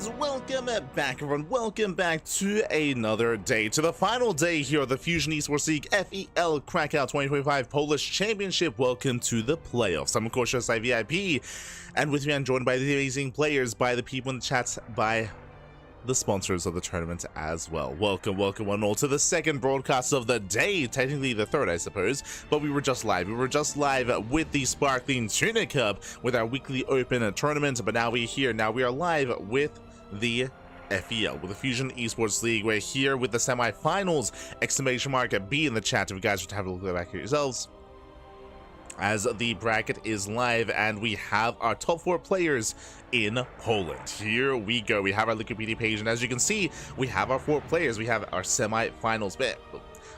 Ducklings, welcome back everyone, welcome back to another day, to the final day here of the Fusion Esports League FEL Cracov 2025 Polish Championship. Welcome to the playoffs. I'm of course just VIP, and with me I'm joined by the amazing players, by the people in the chat, by the sponsors of the tournament as well. Welcome one and all to the second broadcast of the day, technically the third I suppose, but we were just live with the Sparkling Tuna Cup with our weekly open tournament. But now we're here, now we are live with the FEL, with the Fusion Esports League. We're here with the semi-finals, exclamation mark B in the chat if you guys want to have a look at the back at yourselves, as the bracket is live, and we have our top 4 players in Poland. Here we go. We have our Wikipedia page, and as you can see, we have our 4 players. We have our semi-finals bit.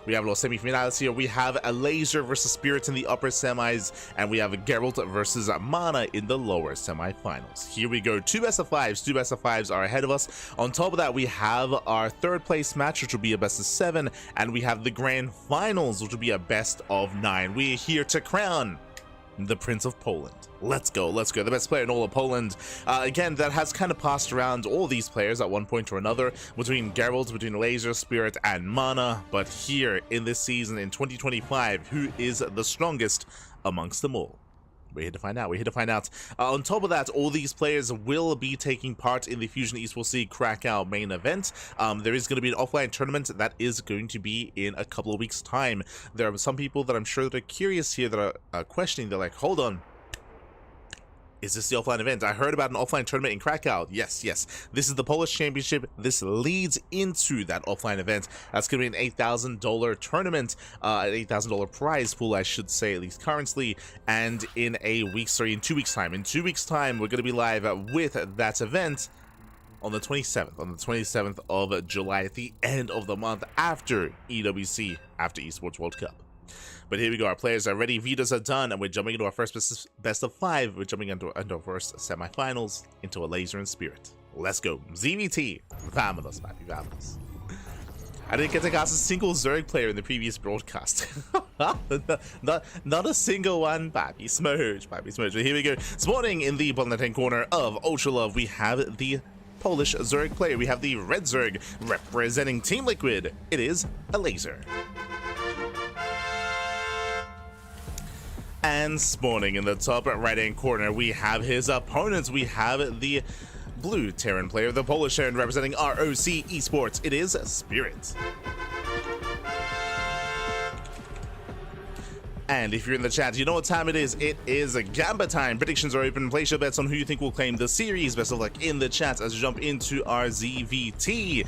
We have a little semi-finals here. We have Elazer versus Spirit in the upper semis, and we have Gerald versus MaNa in the lower semi-finals. Here we go. 2 best of 5s. 2 best of 5s are ahead of us. On top of that, we have our 3rd place match, which will be a best of 7, and we have the grand finals, which will be a best of 9. We are here to crown the Prince of Poland. Let's go, the best player in all of Poland. Again, that has kind of passed around all these players at one point or another, between Gerald, between Elazer, Spirit, and MaNa. But here in this season, in 2025, who is the strongest amongst them all? We're here to find out. On top of that, all these players will be taking part in the Fusion Esports League Cracov main event. There is going to be an offline tournament that is going to be in a couple of weeks' time. There are some people that I'm sure that are curious here that are questioning. They're like, hold on, is this the offline event? I heard about an offline tournament in Cracov. Yes. This is the Polish Championship. This leads into that offline event. That's going to be an $8,000 tournament, an $8,000 prize pool, I should say, at least currently. And in 2 weeks' time. In 2 weeks' time, we're going to be live with that event on the 27th of July, at the end of the month, after EWC, after Esports World Cup. But here we go, our players are ready, Vitas are done, and we're jumping into our first best of 5. We're jumping into our first semifinals, into Elazer and Spirit. Let's go. ZVT. Vámonos, papi, vámonos. I didn't get to cast a single Zerg player in the previous broadcast. not a single one, papi. Smurge. But here we go. Spawning in the bottom left-hand corner of Ultra Love, we have the Polish Zerg player. We have the Red Zerg representing Team Liquid. It is Elazer. And spawning in the top right-hand corner, we have his opponents. We have the blue Terran player, the Polish Terran representing ROC Esports. It is Spirit. And if you're in the chat, you know what time it is. It is a Gamba time. Predictions are open. Place your bets on who you think will claim the series. Best of luck in the chat as we jump into our ZVT.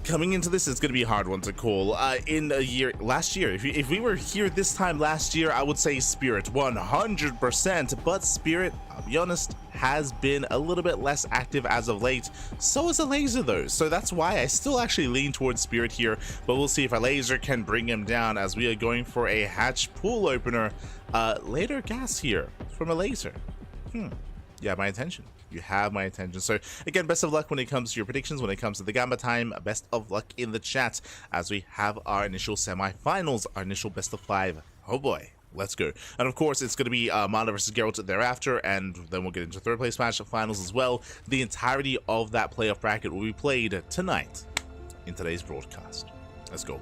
Coming into this, it's going to be a hard one to call. In a year, last year, if we were here this time last year, I would say Spirit 100%, but Spirit, I'll be honest, has been a little bit less active as of late. So is Elazer though, so that's why I still actually lean towards Spirit here, but we'll see if Elazer can bring him down, as we are going for a hatch pool opener. Later gas here from Elazer. Yeah, my attention. You have my attention. So again, best of luck when it comes to your predictions, when it comes to the Gamba time. Best of luck in the chat as we have our initial semi-finals, our initial best of 5. Oh boy, let's go. And of course, it's going to be MaNa versus Gerald thereafter, and then we'll get into 3rd place match finals as well. The entirety of that playoff bracket will be played tonight in today's broadcast. Let's go.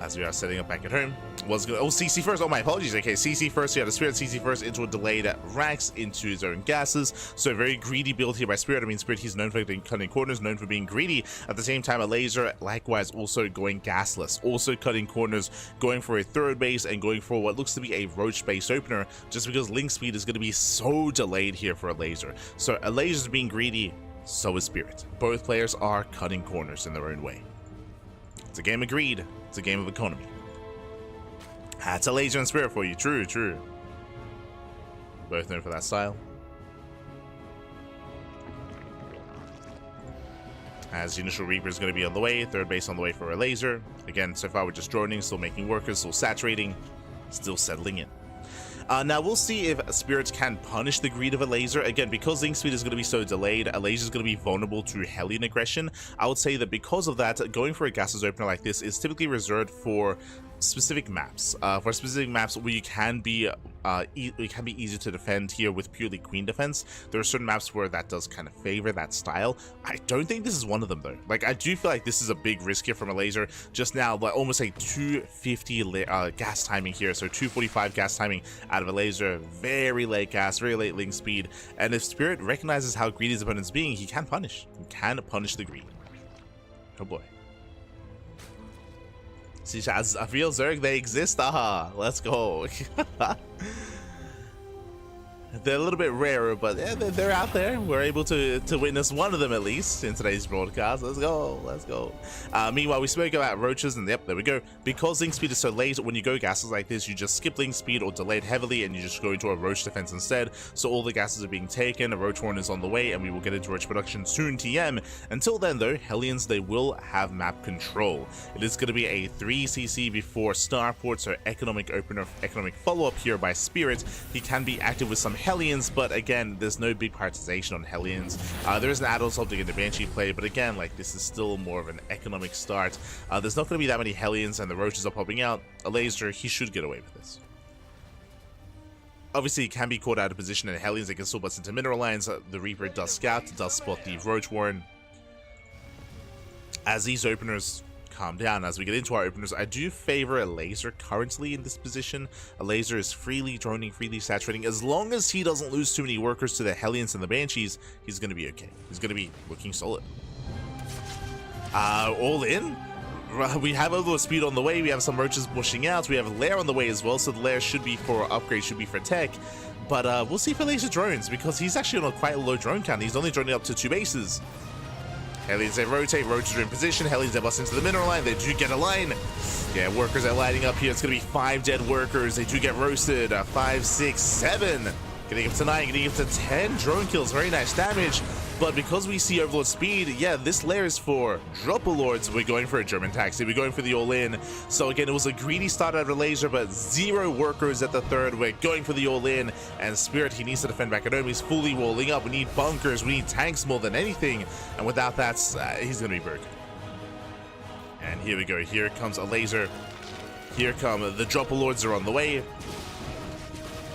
As we are setting up back at home, CC first. Oh, my apologies. Okay, CC first. Yeah, the Spirit CC first into a delayed Rax into his own gases. So a very greedy build here by Spirit. I mean, Spirit, he's known for cutting corners, known for being greedy. At the same time, Elazer likewise also going gasless, also cutting corners, going for a 3rd base and going for what looks to be a roach base opener, just because link speed is going to be so delayed here for Elazer. So Elazer's being greedy, so is Spirit. Both players are cutting corners in their own way. It's a game of greed. It's a game of economy. That's Elazer and Spirit for you. True. Both known for that style. As the initial Reaper is going to be on the way, 3rd base on the way for Elazer. Again, so far we're just droning, still making workers, still saturating, still settling in. Now we'll see if Spirits can punish the greed of Elazer. Again, because link speed is going to be so delayed, Elazer is going to be vulnerable to Hellion aggression. I would say that because of that, going for a gases opener like this is typically reserved for specific maps. For specific maps where you can be it can be easier to defend here with purely queen defense. There are certain maps where that does kind of favor that style. I don't think this is one of them though. Like, I do feel like this is a big risk here from Elazer. Just now, like almost a 250 gas timing here, so 245 gas timing out of Elazer. Very late gas, very late link speed, and if Spirit recognizes how greedy his opponent's being, he can punish. He can punish the greed. Oh boy. See, as I feel Zerg, they exist. Aha, let's go. They're a little bit rarer, but yeah, they're out there. We're able to witness one of them at least in today's broadcast. Let's go, let's go. Meanwhile, we spoke about roaches, and yep, there we go. Because link speed is so late, when you go gases like this, you just skip link speed or delay it heavily, and you just go into a roach defense instead. So all the gases are being taken, a roach horn is on the way, and we will get into roach production soon, TM. Until then though, Hellions, they will have map control. It is going to be a 3cc before Starport, so economic opener, economic follow-up here by Spirit. He can be active with some Hellions, but again, there's no big prioritization on Hellions. There is an add-on something in the Banshee play, but again, like, this is still more of an economic start. There's not going to be that many Hellions, and the roaches are popping out. Elazer, he should get away with this. Obviously, he can be caught out of position, and Hellions, they can still bust into mineral lines. The Reaper does scout, does spot the Roach Warren. As these openers calm down, as we get into our openers, I do favor Elazer currently in this position. Elazer is freely droning, freely saturating. As long as he doesn't lose too many workers to the Hellions and the Banshees, he's going to be okay. He's going to be looking solid. All in. We have overload speed on the way. We have some roaches pushing out. We have Lair on the way as well, so the Lair should be for upgrade, should be for tech. But we'll see if Elazer drones, because he's actually on a quite low drone count. He's only droning up to 2 bases. Hellions, they rotate, roaches are in position, Hellions, they bust into the mineral line, they do get a line. Yeah, workers are lighting up here, it's gonna be 5 dead workers, they do get roasted, 5, 6, 7. Getting up to 9, getting up to 10 drone kills, very nice damage. But because we see Overlord speed, yeah, this layer is for Dropper-Lords. We're going for a German taxi, we're going for the all-in. So again, it was a greedy start out of Elazer, but 0 workers at the third. We're going for the all-in, and Spirit, he needs to defend back at home. He's fully walling up. We need bunkers, we need tanks more than anything, and without that, he's gonna be broken. And here we go, here comes Elazer. Here come the Dropper-Lords are on the way.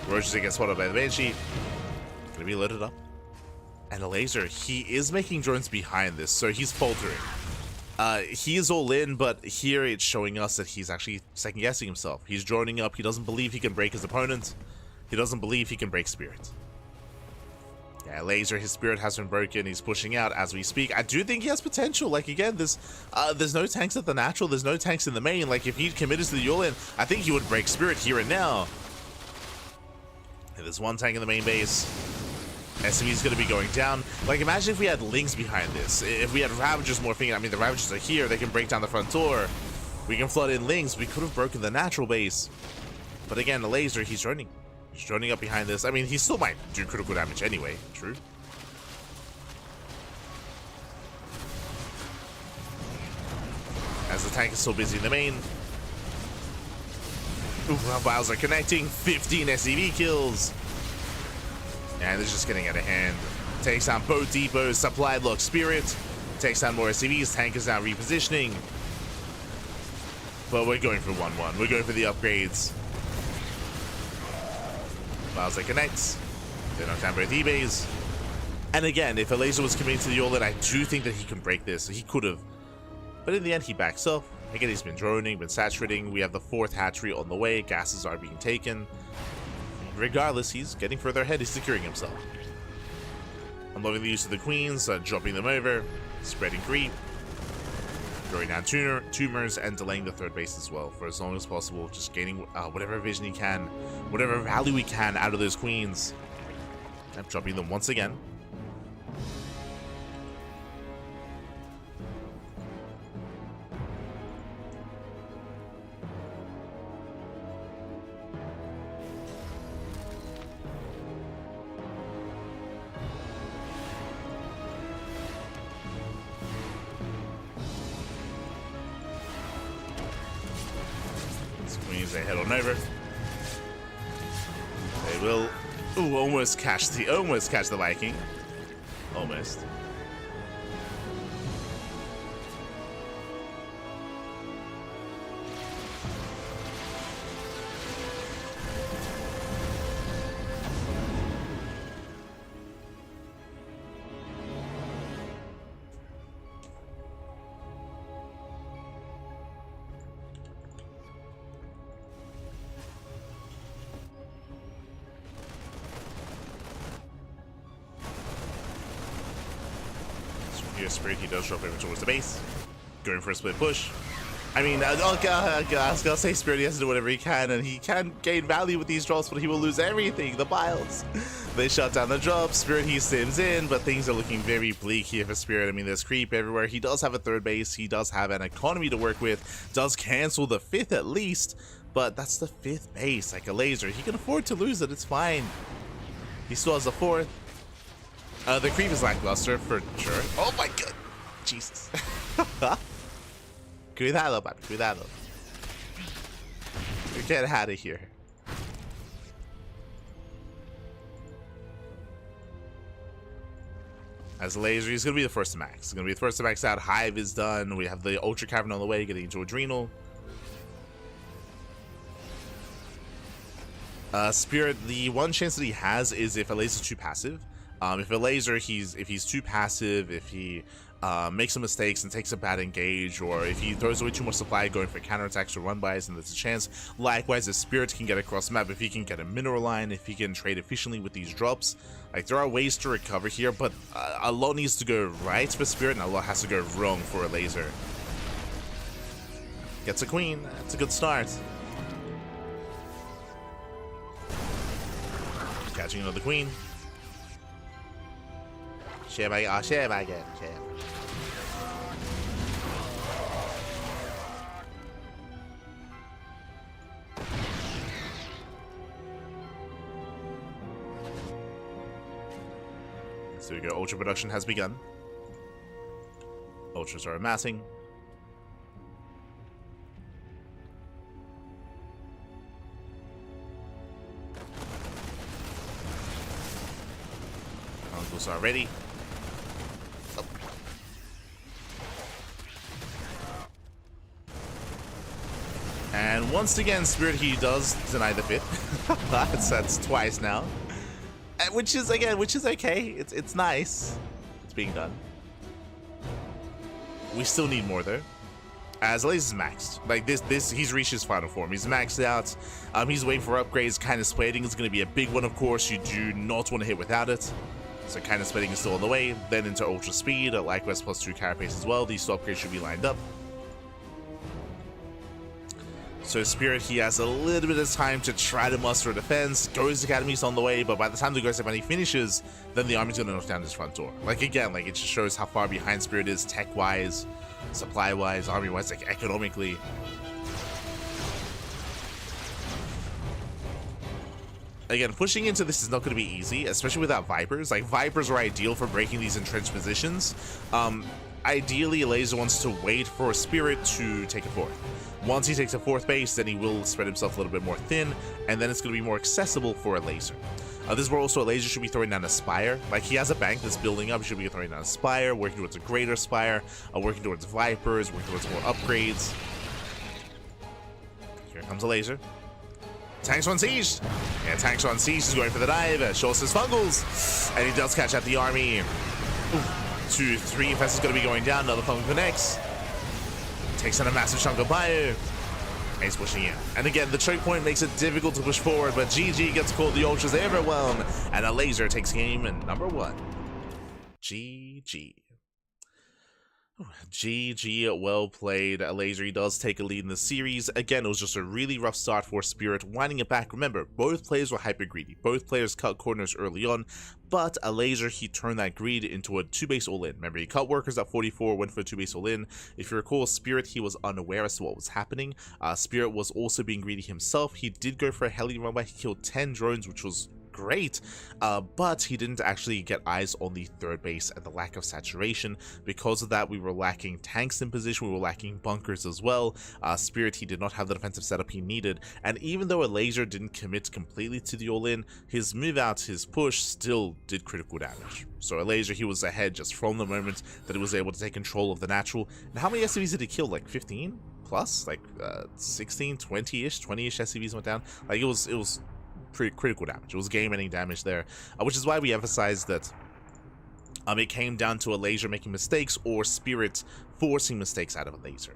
Roaches get spotted by the Banshee. Gonna be loaded up. And Elazer, he is making drones behind this, so he's faltering. He is all in, but here it's showing us that he's actually second-guessing himself. He's droning up, he doesn't believe he can break his opponent. He doesn't believe he can break Spirit. Yeah, Elazer, his Spirit has been broken, he's pushing out as we speak. I do think he has potential. Like, again, there's no tanks at the natural, there's no tanks in the main. Like, if he committed to the all-in, I think he would break Spirit here and now. Yeah, there's 1 tank in the main base. SME is going to be going down. Like, imagine if we had Lynx behind this. If we had Ravagers morphing, I mean, the Ravagers are here. They can break down the front door. We can flood in Lynx. We could have broken the natural base. But again, the Elazer, he's droning. He's droning up behind this. I mean, he still might do critical damage anyway. True. As the tank is so busy in the main. Ooh, our vials are connecting. 15 SCV kills. And it's just getting out of hand. Takes down both depots, supply lock Spirit. Takes down more SCVs, tank is now repositioning. But we're going for 1-1. We're going for the upgrades. Bowser connects. They knock down both E-bays. And again, if Elazer was committing to the all-in, I do think that he can break this. He could have. But in the end, he backs up. Again, he's been droning, been saturating. We have the 4th hatchery on the way. Gases are being taken. Regardless, he's getting further ahead, he's securing himself. Unloading the use of the queens, dropping them over, spreading creep, throwing down tumors, and delaying the 3rd base as well for as long as possible, just gaining whatever vision he can, whatever value we can out of those queens. I'm dropping them once again. They head on over. They will almost catch the Viking. Almost. Here, Spirit, he does drop over towards the base. Going for a split push. I mean, oh god, I was gonna say Spirit, he has to do whatever he can, and he can gain value with these drops, but he will lose everything. The piles. They shut down the drop. Spirit, he sims in, but things are looking very bleak here for Spirit. I mean, there's creep everywhere. He does have a third base. He does have an economy to work with. Does cancel the fifth at least, but that's the fifth base. Like Elazer, he can afford to lose it. It's fine. He still has a fourth. The creep is lackluster for sure. Oh my god. Jesus. Cuidado, papi, cuidado. We get out of here. As Elazer, he's going to be the first to max. He's going to be the first to max out. Hive is done. We have the Ultra Cavern on the way, getting into Adrenal. Spirit, the one chance that he has is if Elazer's too passive. If Elazer, if he's too passive, if he makes some mistakes and takes a bad engage, or if he throws away too much supply going for counterattacks or run bys, and there's a chance. Likewise, if Spirit can get across the map, if he can get a mineral line, if he can trade efficiently with these drops, like there are ways to recover here, but a lot needs to go right for Spirit and a lot has to go wrong for Elazer. Gets a queen. That's a good start. Catching another queen. Share by again. So we go. Ultra production has begun. Ultras are amassing. Uncles are ready. Oh. And once again, Spirit, he does deny the fifth. That's twice now. Which is okay. It's nice. It's being done. We still need more though. As Elazer is maxed. Like this he's reached his final form. He's maxed out. He's waiting for upgrades. Kind of splitting is gonna be a big one, of course. You do not want to hit without it. So kind of splitting is still on the way. Then into ultra speed, likewise +2 carapace as well. These two upgrades should be lined up. So Spirit, he has a little bit of time to try to muster a defense. Ghost Academy's on the way, but by the time the Ghost Academy finishes, then the army's gonna knock down his front door. Like again, like it just shows how far behind Spirit is tech-wise, supply-wise, army-wise, like economically. Again, pushing into this is not going to be easy, especially without Vipers. Like, Vipers are ideal for breaking these entrenched positions. Ideally, Elazer wants to wait for Spirit to take a fourth. Once he takes a fourth base, then he will spread himself a little bit more thin, and then it's going to be more accessible for Elazer. This is where also Elazer should be throwing down a Spire. Like, he has a bank that's building up, he should be throwing down a Spire, working towards a greater Spire, working towards Vipers, working towards more upgrades. Here comes Elazer. Tanks on siege. Yeah, tanks on siege is going for the dive. Shows his fungals, and he does catch out the army. 2-3 infest is going to be going down. Another fungal connects. Takes on a massive chunk of bio. And he's pushing in. And again, the choke point makes it difficult to push forward, but GG gets called. The ultras overwhelm, and Elazer takes game number 1. GG. GG, well played. Elazer does take a lead in the series. Again, it was just a really rough start for Spirit, winding it back. Remember, both players were hyper greedy. Both players cut corners early on, but Elazer, he turned that greed into a 2-base all-in. Remember, he cut workers at 44, went for a 2-base all-in. If you recall, Spirit, he was unaware as to what was happening. Spirit was also being greedy himself. He did go for a heli run by. He killed 10 drones, which was great, but he didn't actually get eyes on the third base and the lack of saturation. Because of that, we were lacking tanks in position, we were lacking bunkers as well. Spirit, he did not have the defensive setup he needed, and even though Elazer didn't commit completely to the all-in, his move out, his push still did critical damage. So Elazer, he was ahead just from the moment that he was able to take control of the natural. And how many SCVs did he kill? Like 15 plus? Like 16, 20-ish, 20-ish SCVs went down. Like it was pretty critical damage. It was game-ending damage there, which is why we emphasize that it came down to Elazer making mistakes or Spirit forcing mistakes out of Elazer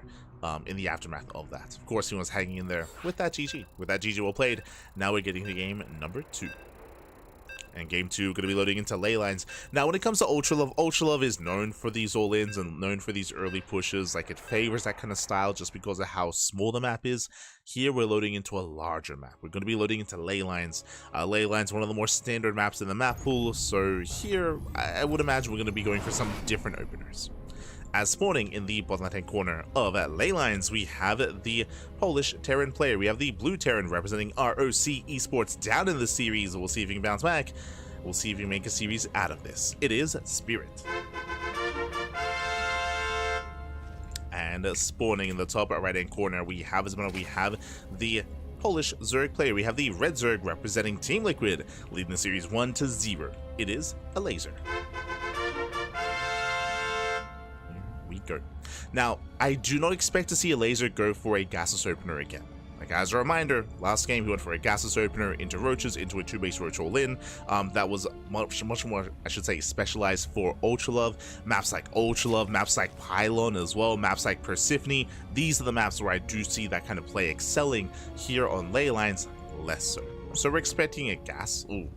in the aftermath of that. Of course, he was hanging in there with that GG. With that GG well played, now we're getting to game number 2. And game 2, going to be loading into ley lines. Now, when it comes to Ultra Love is known for these all-ins and known for these early pushes. Like, it favors that kind of style just because of how small the map is. Here, we're loading into a larger map. We're going to be loading into ley lines. Ley lines, one of the more standard maps in the map pool. So here, I would imagine we're going to be going for some different openers. As spawning in the bottom left-hand corner of ley lines, we have the Polish Terran player. We have the blue Terran representing ROC Esports down in the series. We'll see if he can bounce back. We'll see if he can make a series out of this. It is Spirit. And spawning in the top right-hand corner, we have the Polish Zerg player. We have the red Zerg representing Team Liquid, leading the series 1-0. It is Elazer. Go. Now, I do not expect to see Elazer go for a gasless opener again. Like, as a reminder, last game he went for a gasless opener into roaches, into a 2-base roach all-in. That was much more, I should say, specialized for Ultra Love. Maps like Ultra Love, maps like Pylon as well, maps like Persephone. These are the maps where I do see that kind of play excelling. Here on ley lines, less so. So we're expecting a gas. Ooh.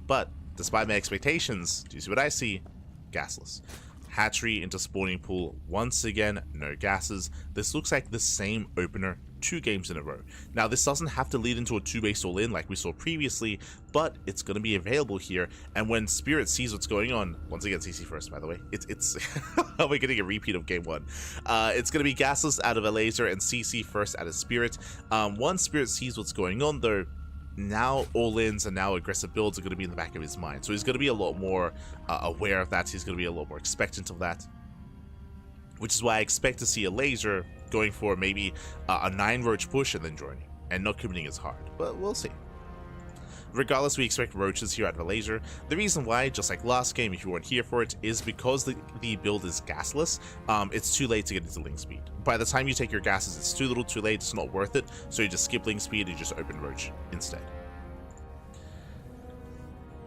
But despite my expectations, do you see what I see? Gasless. Hatchery into spawning pool. Once again, no gases. This looks like the same opener 2 games in a row. Now, this doesn't have to lead into a 2-base all-in like we saw previously, but it's going to be available here. And when Spirit sees what's going on, once again, CC first, by the way. It's we're getting a repeat of game 1. It's going to be gasless out of Elazer and CC first out of Spirit. Once Spirit sees what's going on, though, now all-ins and now aggressive builds are going to be in the back of his mind. So he's going to be a lot more aware of that. He's going to be a lot more expectant of that. Which is why I expect to see Elazer going for maybe a 9-roach push and then joining. And not committing as hard. But we'll see. Regardless, we expect roaches here at Elazer. The reason why, just like last game, if you weren't here for it, is because the build is gasless. It's too late to get into link speed. By the time you take your gases, it's too little, too late. It's not worth it. So you just skip link speed and you just open roach instead.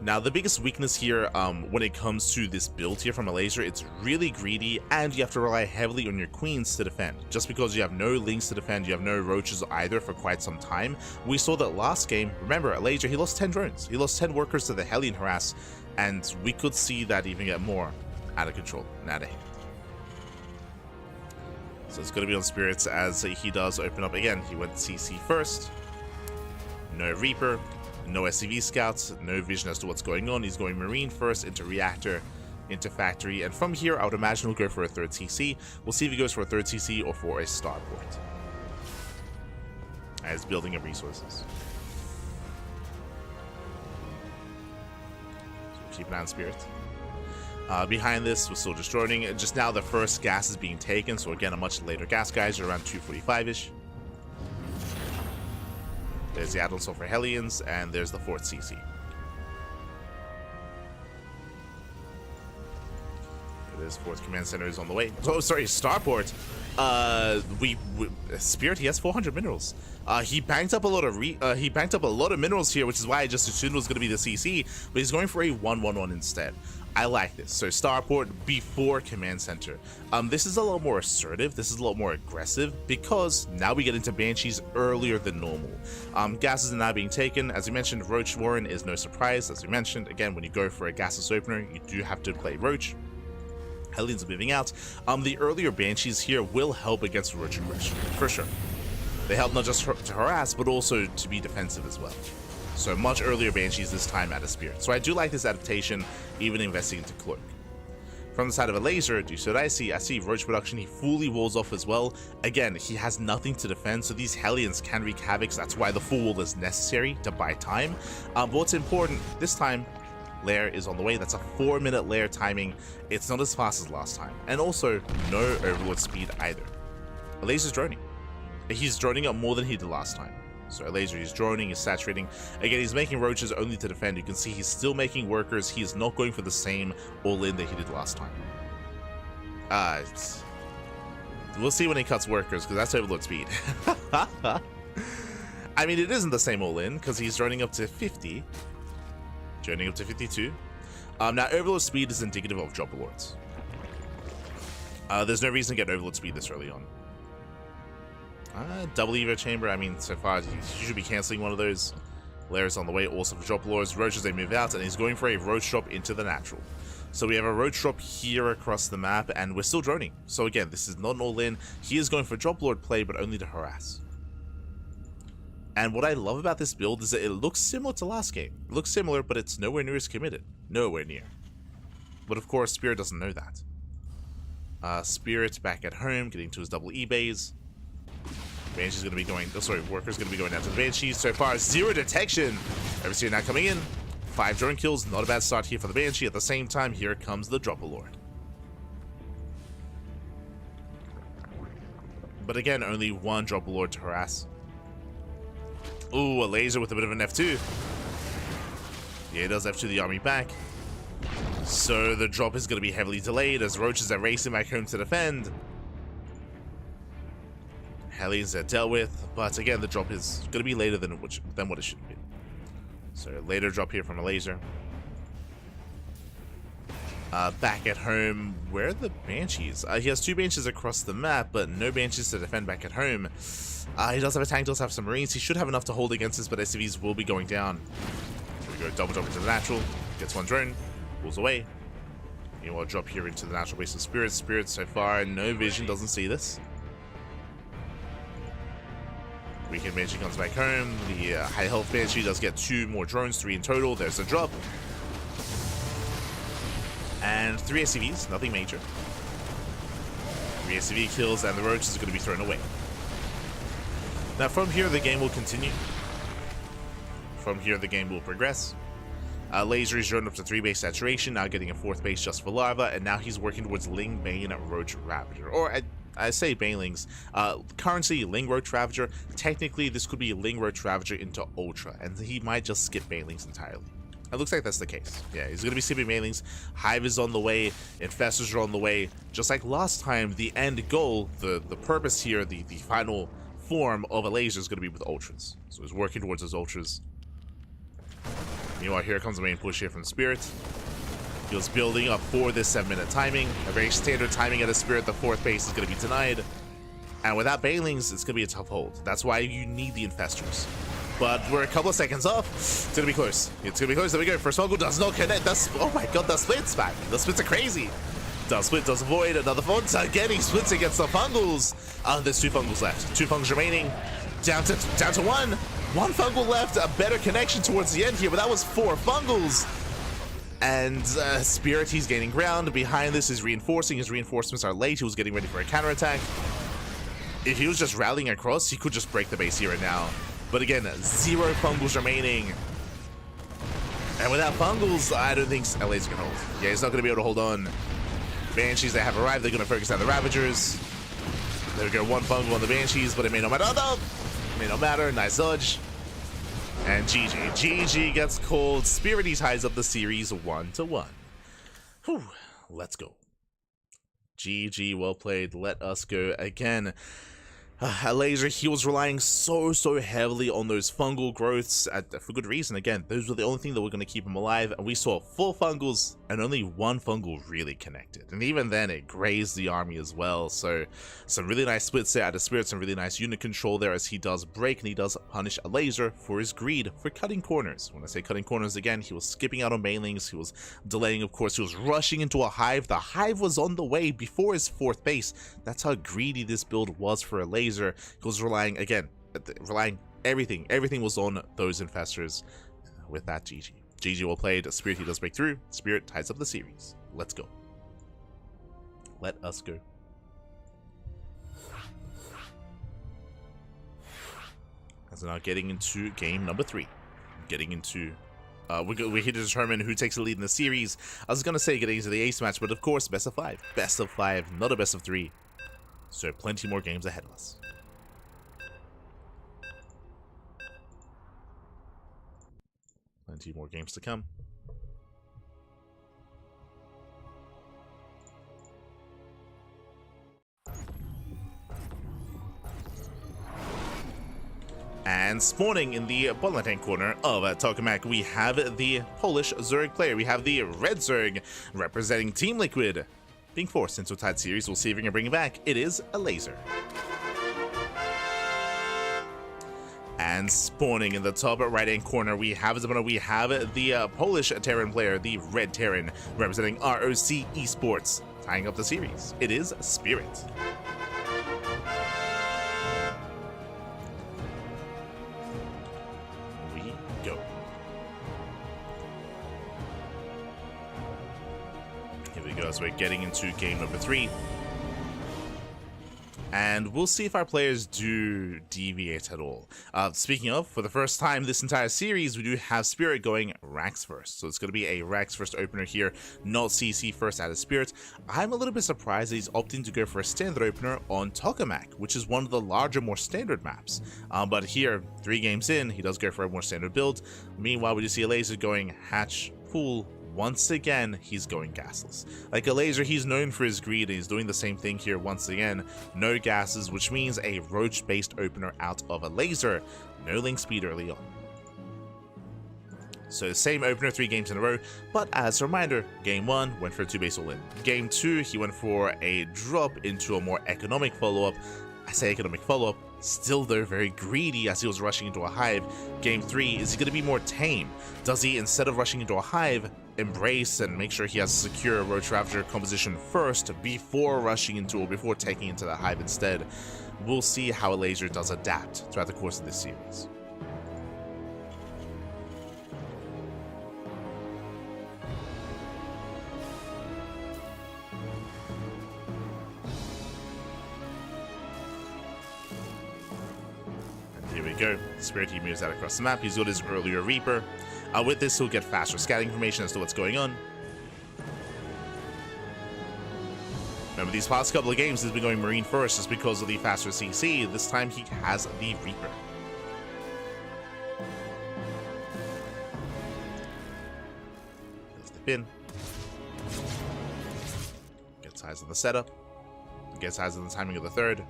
Now, the biggest weakness here when it comes to this build here from Elazer, it's really greedy and you have to rely heavily on your queens to defend. Just because you have no links to defend, you have no roaches either for quite some time. We saw that last game. Remember, Elazer, he lost 10 drones. He lost 10 workers to the Hellion harass, and we could see that even get more out of control and out of hand. So it's going to be on Spirits as he does open up again. He went CC first. No Reaper. No SCV scouts, no vision as to what's going on. He's going Marine first, into Reactor, into Factory, and from here I would imagine he'll go for a 3rd CC. We'll see if he goes for a 3rd CC or for a Starport. As building up resources. So keep an eye on Spirit. Behind this, we're still just droning. Just now the first gas is being taken, so again a much later gas, guys, around 2:45-ish. There's the add-on for Hellions, and there's the 4th CC. There's 4th command center is on the way. Oh, sorry, Starport. Spirit, he has 400 minerals. He banked up a lot of minerals here, which is why I just assumed it was going to be the CC, but he's going for a 1-1-1 instead. I like this. So Starport before command center. This is a lot more assertive. This is a lot more aggressive because now we get into Banshees earlier than normal. Gases are now being taken. As we mentioned, Roach Warren is no surprise. As we mentioned, again, when you go for a gasless opener, you do have to play Roach. Hellions are moving out. The earlier Banshees here will help against Roach aggression, for sure. They help not just to harass, but also to be defensive as well. So much earlier Banshees this time out of Spirit. So I do like this adaptation, even investing into Cloak. From the side of Elazer, do you see what I see? I see Roach production, he fully walls off as well. Again, he has nothing to defend, so these Hellions can wreak havoc. That's why the full wall is necessary to buy time. But what's important, this time, lair is on the way. That's a 4-minute lair timing. It's not as fast as last time. And also, no overload speed either. Elazer's droning. He's droning up more than he did last time. So Elazer, he's droning, he's saturating. Again, he's making roaches only to defend. You can see he's still making workers. He's not going for the same all-in that he did last time. We'll see when he cuts workers, because that's overload speed. I mean, it isn't the same all-in, because he's droning up to 50. Droning up to 52. Now, overload speed is indicative of job alerts. There's no reason to get overload speed this early on. Double Evo Chamber, I mean, so far, you should be canceling one of those. Lair's on the way, also for drop lords. Roaches, they move out, and he's going for a roach drop into the natural. So we have a roach drop here across the map, and we're still droning. So again, this is not an all-in. He is going for drop lord play, but only to harass. And what I love about this build is that it looks similar to last game. It looks similar, but it's nowhere near as committed. Nowhere near. But of course, Spirit doesn't know that. Spirit back at home, getting to his double E-bays. Banshee's going to be going, Worker's going to be going down to the Banshee. So far, 0 detection. Overseer now coming in. 5 drone kills, not a bad start here for the Banshee. At the same time, here comes the Dropper Lord. But again, only 1 Dropper Lord to harass. Ooh, Elazer with a bit of an F2. Yeah, he does F2 the army back. So the drop is going to be heavily delayed as Roaches are racing back home to defend. Hellions are dealt with, but again, the drop is going to be later than what it should be. So later drop here from Elazer. Back at home, where are the Banshees? He has 2 Banshees across the map, but no Banshees to defend back at home. He does have a tank, does have some Marines. He should have enough to hold against this, but SCVs will be going down. Here we go, double drop into the natural. Gets 1 drone, pulls away. Meanwhile, drop here into the natural base of Spirit. Spirit so far, no vision, doesn't see this. Weekend Banshee comes back home. The high health Banshee does get 2 more drones, 3 in total. There's the drop. And 3 SCVs, nothing major. 3 SCV kills, and the Roach is going to be thrown away. Now from here, the game will continue. From here, the game will progress. Laser is droned up to 3 base saturation, now getting a 4th base just for Larva, and now he's working towards Ling, Bane, Roach, Ravager. Or I say Banelings. Currently, Ling, Roach, Ravager. Technically, this could be Ling, Roach, Ravager into Ultra, and he might just skip Banelings entirely. It looks like that's the case. Yeah, he's going to be skipping Banelings. Hive is on the way. Infestors are on the way. Just like last time, the end goal, the purpose here, the final form of Elazer is going to be with Ultras. So he's working towards his Ultras. Meanwhile, here comes the main push here from Spirit. He was building up for this 7-minute timing. A very standard timing at a Spirit. The 4th base is going to be denied. And without Banelings, it's going to be a tough hold. That's why you need the Infestors. But we're a couple of seconds off. It's going to be close. It's going to be close. There we go. First Fungal does not connect. Oh my god, the split's back. The splits are crazy. Does split, does avoid. Another Font. Again, he splits against the Fungals. There's 2 Fungals left. 2 Fungals remaining. Down to 1. 1 Fungal left. A better connection towards the end here, but that was 4 Fungals. And Spirit, he's gaining ground. Behind this is reinforcing. His reinforcements are late. He was getting ready for a counterattack. If he was just rallying across, he could just break the base here and now. But again, 0 Fungals remaining. And without Fungals, I don't think Elazer can hold. Yeah, he's not going to be able to hold on. Banshees, they have arrived. They're going to focus on the Ravagers. There we go, 1 Fungal on the Banshees, but it may not matter. Oh, no! It may not matter. Nice dodge. And GG. GG gets called. Spirit, he ties up the series 1-1. Whew. Let's go. GG, well played. Let us go again. Elazer, he was relying so heavily on those fungal growths for good reason. Again, those were the only thing that were going to keep him alive, and we saw 4 fungals and only 1 fungal really connected, and even then it grazed the army as well. So some really nice splits there out of Spirit, some really nice unit control there as he does break and he does punish Elazer for his greed for cutting corners. When I say cutting corners, again, he was skipping out on Banelings, he was delaying, of course, he was rushing into a hive. The hive was on the way before his 4th base. That's how greedy this build was for Elazer. He was relying, again, everything was on those infestors. With that, GG. GG, well played. Spirit, he does break through. Spirit ties up the series. Let's go. Let us go. As we're now getting into game number 3. Getting into... we're here to determine who takes the lead in the series. I was going to say getting into the ace match, but of course, best of 5. Best of 5, not a best of 3. So plenty more games ahead of us. Plenty more games to come. And spawning in the bottom tank corner of Tokamak, we have the Polish Zerg player. We have the Red Zerg representing Team Liquid. Being forced into a tied series, we'll see if we can bring it back. It is Elazer. And spawning in the top right-hand corner, we have the Polish Terran player, the Red Terran, representing ROC Esports, tying up the series. It is Spirit. We go. Here we go, so we're getting into game number 3. And we'll see if our players do deviate at all. Speaking of, for the first time this entire series, we do have Spirit going Rax first. So it's going to be a Rax first opener here, not CC first out of Spirit. I'm a little bit surprised that he's opting to go for a standard opener on Tokamak, which is one of the larger, more standard maps. But here, 3 games in, he does go for a more standard build. Meanwhile, we just see Elazer going Hatch, Pool. Once again, he's going gasless. Like Elazer, he's known for his greed, and he's doing the same thing here once again. No gases, which means a roach-based opener out of Elazer. No link speed early on. So same opener 3 games in a row, but as a reminder, game 1 went for a 2-base all-in. Game 2, he went for a drop into a more economic follow-up. I say economic follow-up, still though very greedy as he was rushing into a hive. Game 3, is he going to be more tame? Does he, instead of rushing into a hive, embrace and make sure he has a secure Roach Ravager composition first before rushing into or before taking into the hive instead? We'll see how Elazer does adapt throughout the course of this series. Here we go. Spirit, he moves out across the map. He's got his earlier Reaper. With this, he'll get faster scouting information as to what's going on. Remember, these past couple of games, he's been going Marine first just because of the faster CC. This time, he has the Reaper. There's the pin. Gets eyes on the setup. Gets eyes on the timing of the third.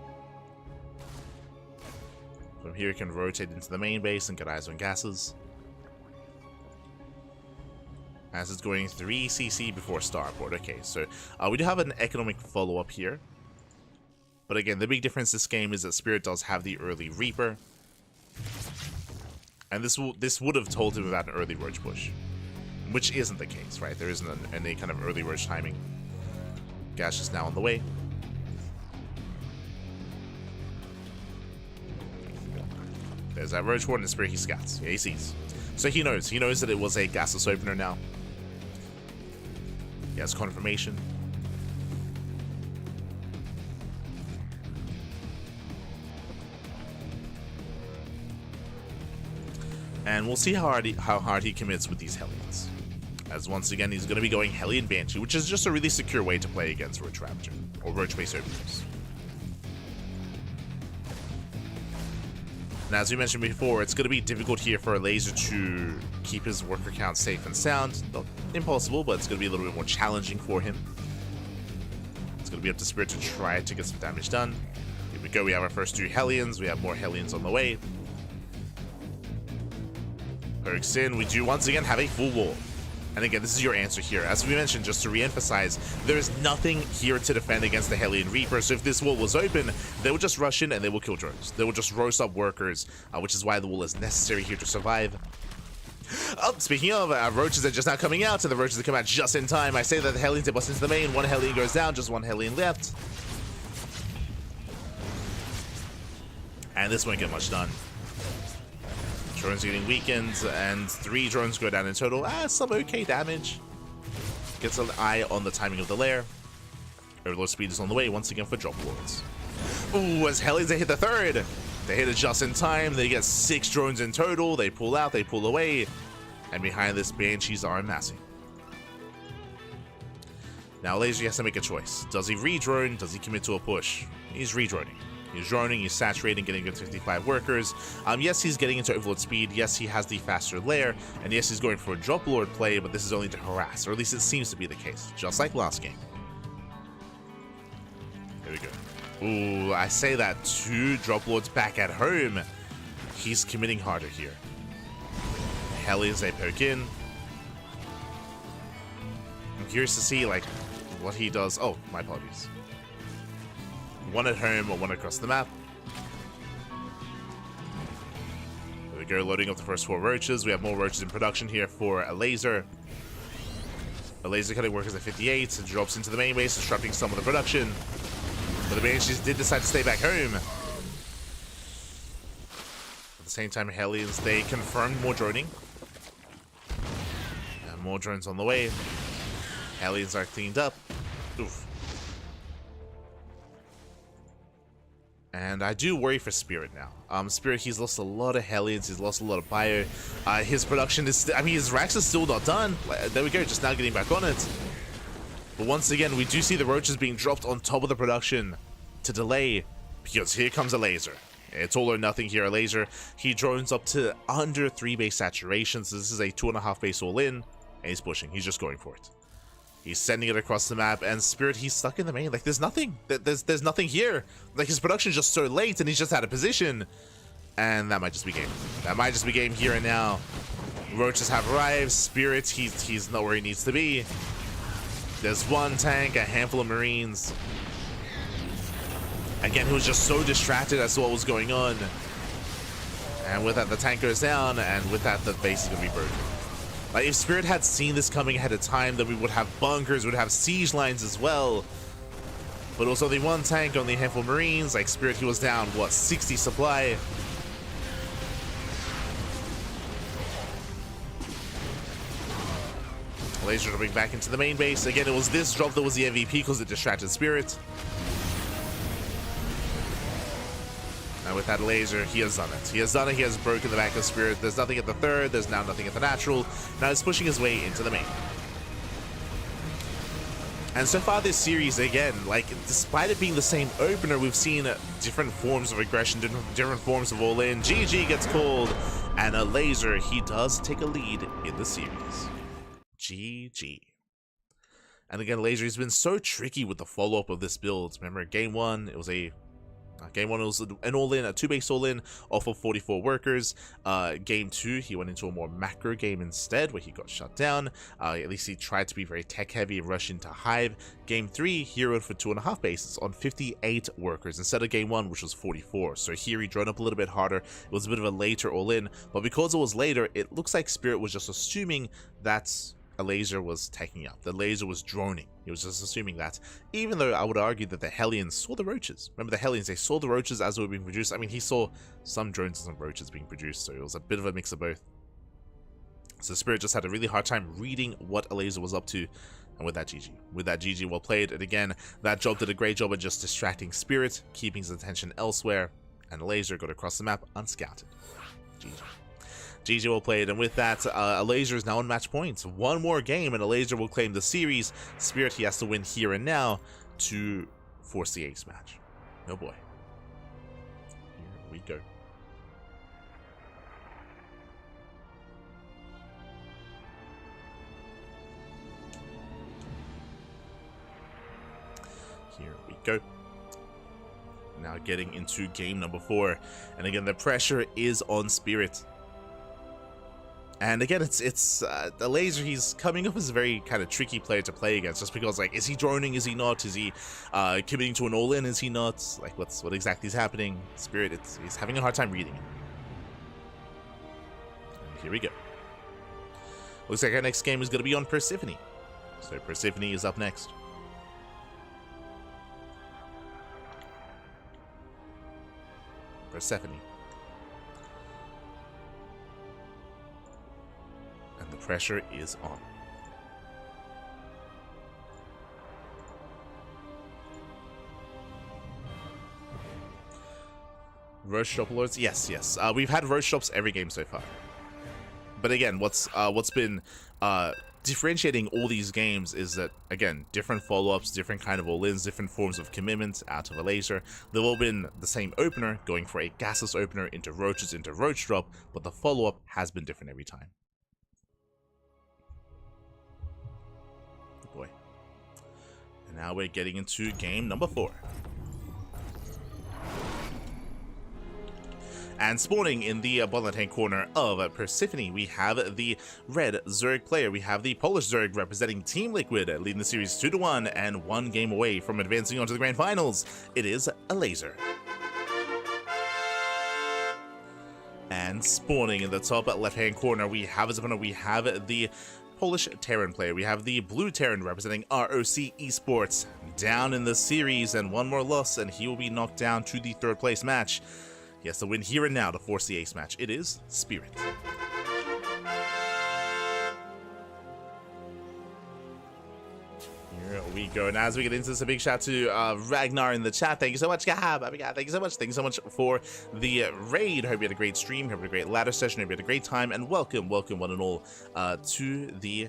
From here, he can rotate into the main base and get eyes on gases. As it's going 3 CC before starport. Okay, so we do have an economic follow-up here. But again, the big difference this game is that Spirit does have the early Reaper. And this would have told him about an early Roach push. Which isn't the case, right? There isn't any kind of early Roach timing. Gash is now on the way. There's that Roach Warden and Spirit he scouts. Yeah, he sees. So he knows that it was a gasless opener now. He has confirmation. And we'll see how hard he commits with these Hellions. As once again, he's going to be going Hellion Banshee, which is just a really secure way to play against Roach Ravager, or Roach-based openers. And as we mentioned before, it's going to be difficult here for Elazer to keep his worker count safe and sound. Not impossible, but it's going to be a little bit more challenging for him. It's going to be up to Spirit to try to get some damage done. Here we go, we have our first 2 Hellions. We have more Hellions on the way. Perks in, we do once again have a full wall. And again, this is your answer here. As we mentioned, just to re-emphasize, there is nothing here to defend against the Hellion Reaper, so if this wall was open, they will just rush in and they will kill drones. They will just roast up workers, which is why the wall is necessary here to survive. Oh, speaking of, roaches are just now coming out, and the roaches have come out just in time. I say that the Hellions are bust into the main, 1 Hellion goes down, just 1 Hellion left. And this won't get much done. Drones getting weakened, and 3 drones go down in total. Some okay damage. Gets an eye on the timing of the lair. Overlord speed is on the way once again for drop lords. Ooh, as Hellions, they hit the 3rd. They hit it just in time. They get 6 drones in total. They pull out, they pull away. And behind this, Banshees are amassing. Now, Elazer has to make a choice. Does he re-drone? Does he commit to a push? He's re-droning. He's droning, he's saturating, getting good 55 workers. Yes, he's getting into Overlord speed. Yes, he has the faster lair. And yes, he's going for a Drop Lord play, but this is only to harass, or at least it seems to be the case, just like last game. There we go. Ooh, I say that 2 Drop Lords back at home. He's committing harder here. Hellions, they poke in. I'm curious to see, like, what he does. Oh, my apologies. 1 at home or 1 across the map. go, loading up the first 4 roaches. We have more roaches in production here for Elazer. Elazer cutting workers at 58 and drops into the main base, disrupting some of the production. But the Banshees did decide to stay back home. At the same time, Hellions, they confirmed more droning. And more drones on the way. Hellions are cleaned up. Oof. And I do worry for Spirit now. Spirit, he's lost a lot of Hellions, he's lost a lot of bio. His production is, I mean, his racks are still not done. There we go, just now getting back on it. But once again, we do see the roaches being dropped on top of the production to delay, because here comes Elazer. It's all or nothing here. Elazer, he drones up to under 3 base saturation, so this is a 2.5 base all in, and he's pushing, he's just going for it. He's sending it across the map, and Spirit, he's stuck in the main. Like, there's nothing. There's nothing here. Like, his production's just so late, and he's just out of position. And that might just be game. That might just be game here and now. Roaches have arrived. Spirit, he's not where he needs to be. There's 1 tank, a handful of Marines. Again, he was just so distracted as to what was going on. And with that, the tank goes down, and with that, the base is going to be broken. Like, if Spirit had seen this coming ahead of time, then we would have bunkers, would have siege lines as well. But also the 1 tank, only a handful of Marines. Like, Spirit, he was down, what, 60 supply? Elazer dropping back into the main base. Again, it was this drop that was the MVP because it distracted Spirit. And with that Elazer, he has done it. He has done it. He has broken the back of Spirit. There's nothing at the 3rd. There's now nothing at the natural. Now he's pushing his way into the main. And so far this series, again, like, despite it being the same opener, we've seen different forms of aggression, different forms of all-in. GG gets called, and Elazer, he does take a lead in the series. GG. And again, Elazer has been so tricky with the follow-up of this build. Remember, game 1, it was a... Game 1 was an all-in, a 2-base all-in off of 44 workers. Game 2, he went into a more macro game instead, where he got shut down. At least he tried to be very tech-heavy and rush into Hive. Game 3, he rode for 2.5 bases on 58 workers instead of Game 1, which was 44. So here he drone up a little bit harder. It was a bit of a later all-in, but because it was later, it looks like Spirit was just assuming that Elazer was taking up. The Elazer was droning. He was just assuming that. Even though I would argue that the Hellions saw the roaches. Remember the Hellions, they saw the roaches as they were being produced. I mean, he saw some drones and some roaches being produced, so it was a bit of a mix of both. So Spirit just had a really hard time reading what Elazer was up to, and with that GG. With that GG, well played. And again, that job did a great job at just distracting Spirit, keeping his attention elsewhere, and Elazer got across the map unscouted. GG. GG well played, and with that, Elazer is now on match points. 1 more game, and Elazer will claim the series. Spirit, he has to win here and now to force the ace match. Oh boy. Here we go. Here we go. Now getting into game number 4, and again, the pressure is on Spirit. And again, it's Elazer, he's coming up as a very kind of tricky player to play against, just because, like, is he droning, is he not, is he committing to an all-in, is he not, like, what exactly is happening? Spirit, he's having a hard time reading it. And here we go. Looks like our next game is going to be on Persephone. So Persephone is up next. Persephone. The pressure is on. Roach drop alerts? Yes. We've had roach drops every game so far. But again, what's been differentiating all these games is that, again, different follow-ups, different kind of all-ins, different forms of commitment out of Elazer. They've all been the same opener, going for a gasless opener into roaches, into roach drop, but the follow-up has been different every time. Boy. And now we're getting into game number 4. And spawning in the bottom hand corner of Persephone, we have the red Zerg player. We have the Polish Zerg representing Team Liquid, leading the series 2-1 and 1 game away from advancing on to the grand finals. It is Elazer. And spawning in the top left-hand corner, we have as opponent, we have the Polish Terran player. We have the blue Terran representing ROC Esports down in the series, and one more loss, and he will be knocked down to the third place match. He has to win here and now to force the ace match. It is Spirit. Here we go, and as we get into this, a big shout to Ragnar in the chat. Thank you so much, Gab. Thank you so much. Thank you so much for the raid. Hope you had a great stream. Hope you had a great ladder session. Hope you had a great time, and welcome one and all to the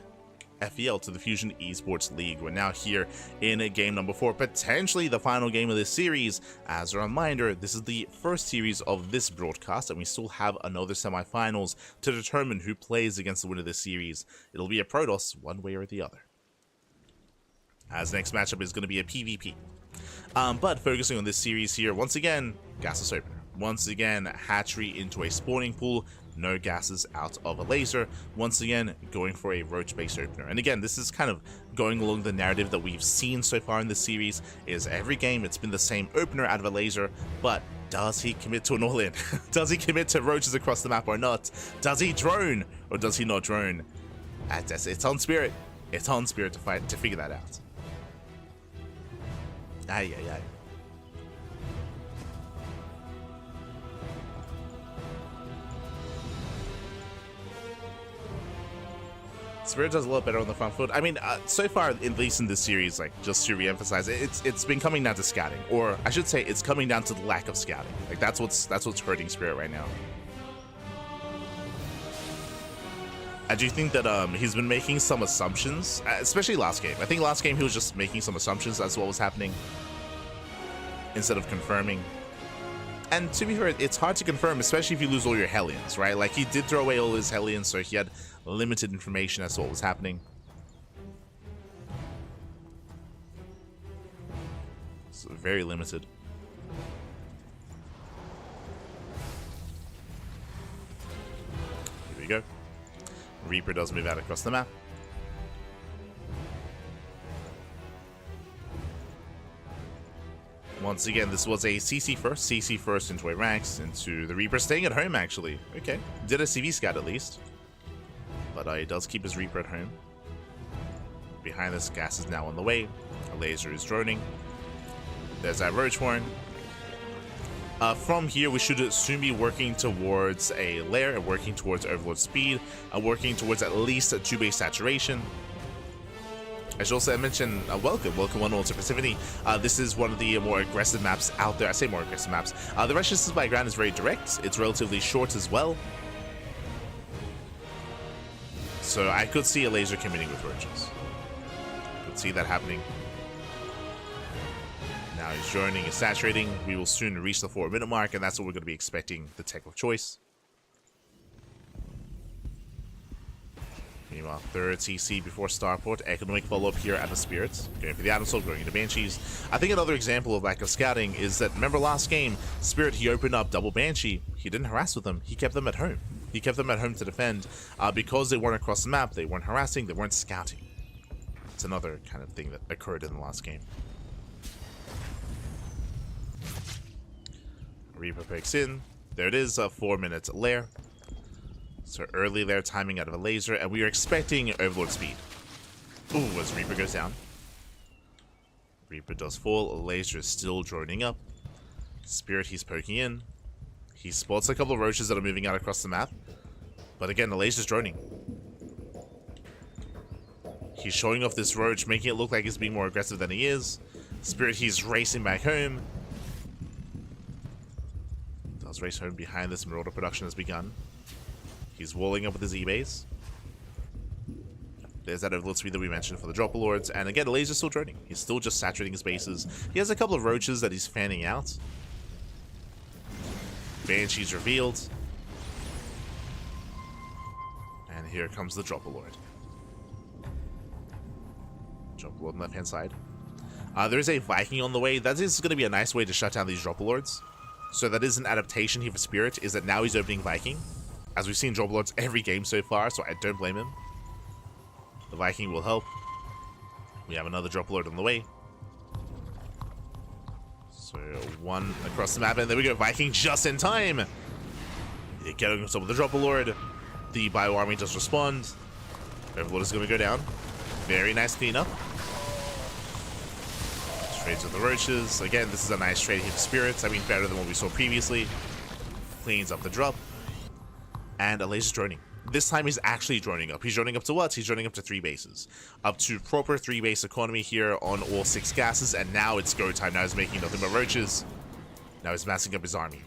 FEL, to the Fusion Esports League. We're now here in game number 4, potentially the final game of this series. As a reminder, this is the first series of this broadcast, and we still have another semifinals to determine who plays against the winner of this series. It'll be a Protoss one way or the other, as the next matchup is going to be a PvP. But focusing on this series here, once again, gasless opener. Once again, hatchery into a spawning pool. No gases out of a laser. Once again, going for a roach-based opener. And again, this is kind of going along the narrative that we've seen so far in this series, is every game it's been the same opener out of a laser, but does he commit to an all-in? Does he commit to roaches across the map or not? Does he drone or does he not drone? It's on Spirit. It's on Spirit to figure that out. Ay. Spirit does a lot better on the front foot. I mean, so far, at least in this series, like, just to re-emphasize, it's been coming down to scouting, or I should say, it's coming down to the lack of scouting. Like, that's what's hurting Spirit right now. I do think that he's been making some assumptions, especially last game. I think last game he was just making some assumptions as to what was happening instead of confirming. And to be fair, it's hard to confirm, especially if you lose all your Hellions, right? Like, he did throw away all his Hellions, so he had limited information as to what was happening. So very limited. Here we go. Reaper does move out across the map. Once again, this was a CC first into a Rax, into the Reaper, staying at home actually. Okay, did a CV scout at least. But he does keep his Reaper at home. Behind this, gas is now on the way. A laser is droning. There's that Roach Horn. From here, we should soon be working towards a lair, working towards Overlord speed, working towards at least a 2-base saturation. I should also mention, welcome one all to Passivity. This is one of the more aggressive maps out there. I say more aggressive maps. The resistance by ground is very direct. It's relatively short as well. So I could see a laser committing with roaches. Could see that happening. Now he's joining, he's saturating. We will soon reach the 4-minute mark, and that's what we're going to be expecting the tech of choice. Meanwhile, third CC before Starport. Economic follow-up here at the Spirits. Going for the Atom Soul, going into Banshees. I think another example of lack of scouting is that, remember last game, Spirit, he opened up double Banshee. He didn't harass with them. He kept them at home. He kept them at home to defend. Because they weren't across the map, they weren't harassing, they weren't scouting. It's another kind of thing that occurred in the last game. Reaper picks in. There it is, a 4-minute lair. So early there, timing out of a laser, and we are expecting Overlord speed. Ooh, as Reaper goes down. Reaper does fall, a laser is still droning up. Spirit, he's poking in. He spots a couple of roaches that are moving out across the map. But again, the laser's droning. He's showing off this roach, making it look like he's being more aggressive than he is. Spirit, he's racing back home. Does race home behind this. Marauder production has begun. He's walling up with his E-base. There's that overload speed that we mentioned for the Dropper Lords. And again, the laser's still droning. He's still just saturating his bases. He has a couple of roaches that he's fanning out. Banshee's revealed. And here comes the Dropper Lord. Dropper Lord on the left-hand side. There is a Viking on the way. That is going to be a nice way to shut down these Dropper Lords. So that is an adaptation here for Spirit, is that now he's opening Viking. As we've seen Dropper Lords every game so far, so I don't blame him. The Viking will help. We have another Dropper Lord on the way. So one across the map, and there we go, Viking just in time. Getting himself with the Dropper Lord. The Bio Army does respond. Overlord is going to go down. Very nice cleanup. Trades with the Roaches. Again, this is a nice trade here to Spirits. I mean, better than what we saw previously. Cleans up the drop. And Elazer's droning. This time he's actually droning up. He's droning up to what? He's droning up to 3 bases. Up to proper 3 base economy here on all 6 gases. And now it's go time. Now he's making nothing but Roaches. Now he's massing up his army.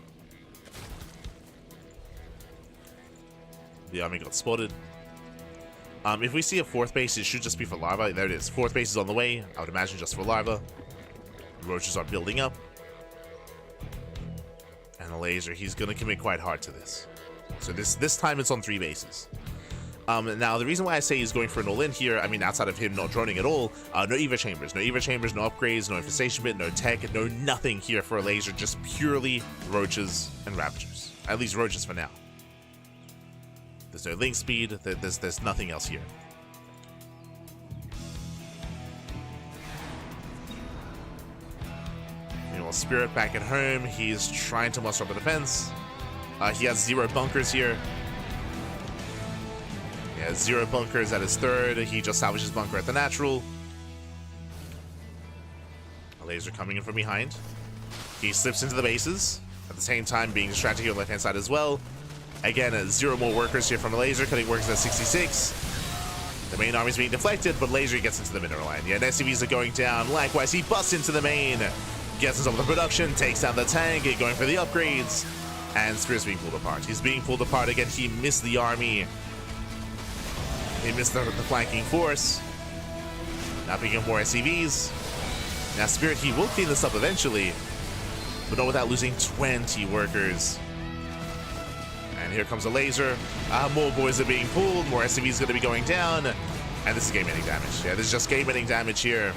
The army got spotted. If we see a 4th base, it should just be for larva. There it is. 4th base is on the way. I would imagine just for larva. Roaches are building up. And Elazer, he's going to commit quite hard to this. So this time it's on 3 bases. Now, the reason why I say he's going for an all-in here, I mean, outside of him not droning at all, no Eva Chambers. No Eva Chambers, no upgrades, no Infestation Bit, no tech, no nothing here for Elazer. Just purely Roaches and Raptors. At least Roaches for now. There's no link speed, there's nothing else here. Meanwhile, Spirit back at home, he's trying to muster up a defense. He has 0 bunkers here. He has 0 bunkers at his 3rd. He just salvages bunker at the natural. Elazer coming in from behind. He slips into the bases. At the same time, being distracted here on the left-hand side as well. Again, 0 more workers here from Elazer, cutting workers at 66. The main army's being deflected, but Elazer gets into the mineral line. Yeah, and SCVs are going down. Likewise, he busts into the main. Gets himself with the production, takes down the tank, going for the upgrades. And Spirit's being pulled apart. He's being pulled apart again. He missed the army. He missed the flanking force. Now picking up more SCVs. Now Spirit, he will clean this up eventually, but not without losing 20 workers. And here comes Elazer. More boys are being pulled. More SCVs going to be going down. And this is game-ending damage. Yeah, this is just game-ending damage here.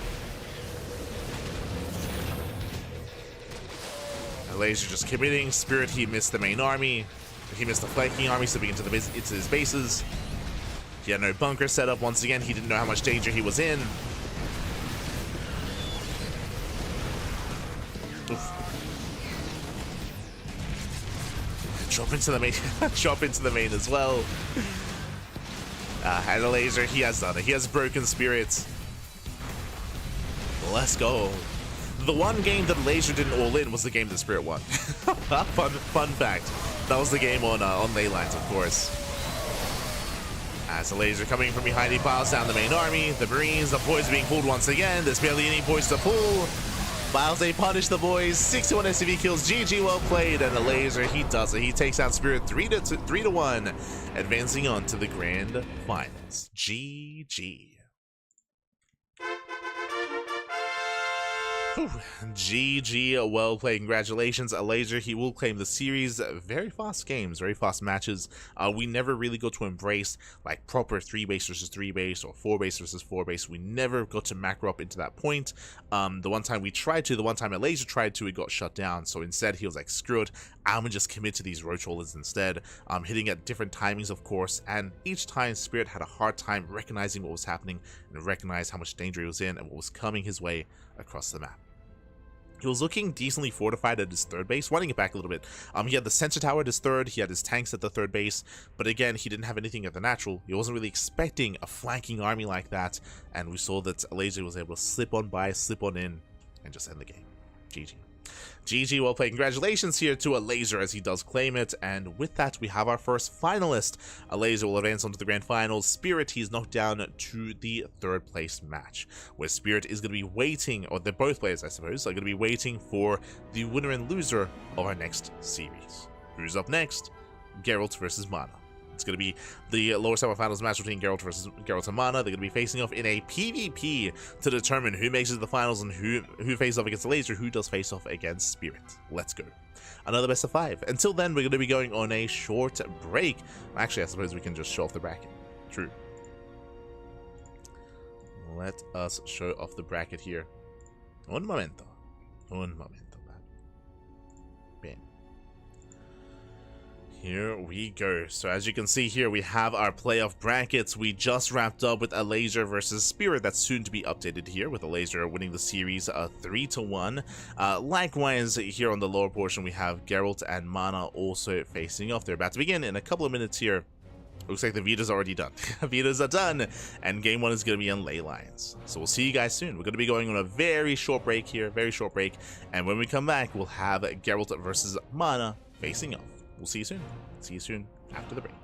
Elazer just committing. Spirit, he missed the main army. He missed the flanking army, slipping into his bases. He had no bunker set up. Once again, he didn't know how much danger he was in. Oof. Drop into the main. Drop into the main as well. And Elazer, he has done it. He has broken Spirits. Let's go. The one game that Elazer didn't all in was the game that Spirit won. fun fact. That was the game on ley lines, of course. As Elazer coming from behind, he piles down the main army. The Marines, the boys are being pulled once again. There's barely any boys to pull. Files, they punish the boys. 61 SCV kills. GG, well played. And Elazer, he does it. He takes out Spirit 3-1, advancing on to the grand finals. GG. GG, well played. Congratulations, Elazer. He will claim the series. Very fast games, very fast matches. We never really got to embrace like proper 3 base versus 3 base or 4 base versus 4 base. We never got to macro up into that point. The one time we tried to, the one time Elazer tried to, it got shut down. So instead, he was like, screw it, I'm gonna just commit to these roach rollers instead. Hitting at different timings, of course, and each time Spirit had a hard time recognizing what was happening and recognize how much danger he was in and what was coming his way across the map. He was looking decently fortified at his 3rd base, winding it back a little bit. He had the sensor tower at his 3rd, he had his tanks at the 3rd base, but again, he didn't have anything at the natural. He wasn't really expecting a flanking army like that, and we saw that Elazer was able to slip on by, slip on in, and just end the game. GG. GG, well played. Congratulations here to Elazer as he does claim it, and with that we have our first finalist. Elazer will advance on to the grand finals. Spirit, he's knocked down to the 3rd place match, where Spirit is going to be waiting, or they're both players I suppose, are going to be waiting for the winner and loser of our next series. Who's up next? Gerald versus MaNa. It's going to be the lower semifinals match between Gerald and MaNa. They're going to be facing off in a PvP to determine who makes it to the finals and who faces off against Elazer, who does face off against Spirit. Let's go. Another best of 5. Until then, we're going to be going on a short break. Actually, I suppose we can just show off the bracket. True. Let us show off the bracket here. Un momento. Here we go. So as you can see here, we have our playoff brackets. We just wrapped up with Elazer versus Spirit. That's soon to be updated here, with Elazer winning the series 3-1. Likewise, here on the lower portion, we have Gerald and MaNa also facing off. They're about to begin in a couple of minutes here. Looks like the Vita's already done. Vitas are done, and game 1 is going to be on ley lines. So we'll see you guys soon. We're going to be going on a very short break here, very short break. And when we come back, we'll have Gerald versus MaNa facing off. We'll see you soon. See you soon after the break.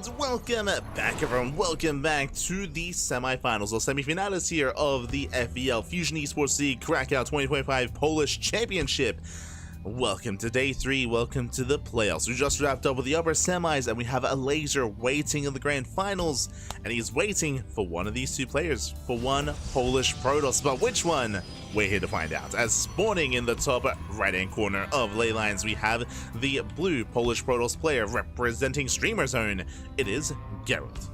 And welcome back, everyone. Welcome back to the semifinals or semifinales here of the FEL Fusion Esports League Cracov 2025 Polish Championship. Welcome to day 3. Welcome to the playoffs. We just wrapped up with the upper semis, and we have Elazer waiting in the grand finals, and he's waiting for one of these two players, for one Polish Protoss. But which one? We're here to find out. As spawning in the top right-hand corner of ley lines, we have the blue Polish Protoss player representing Streamer Zone. It is Gerald.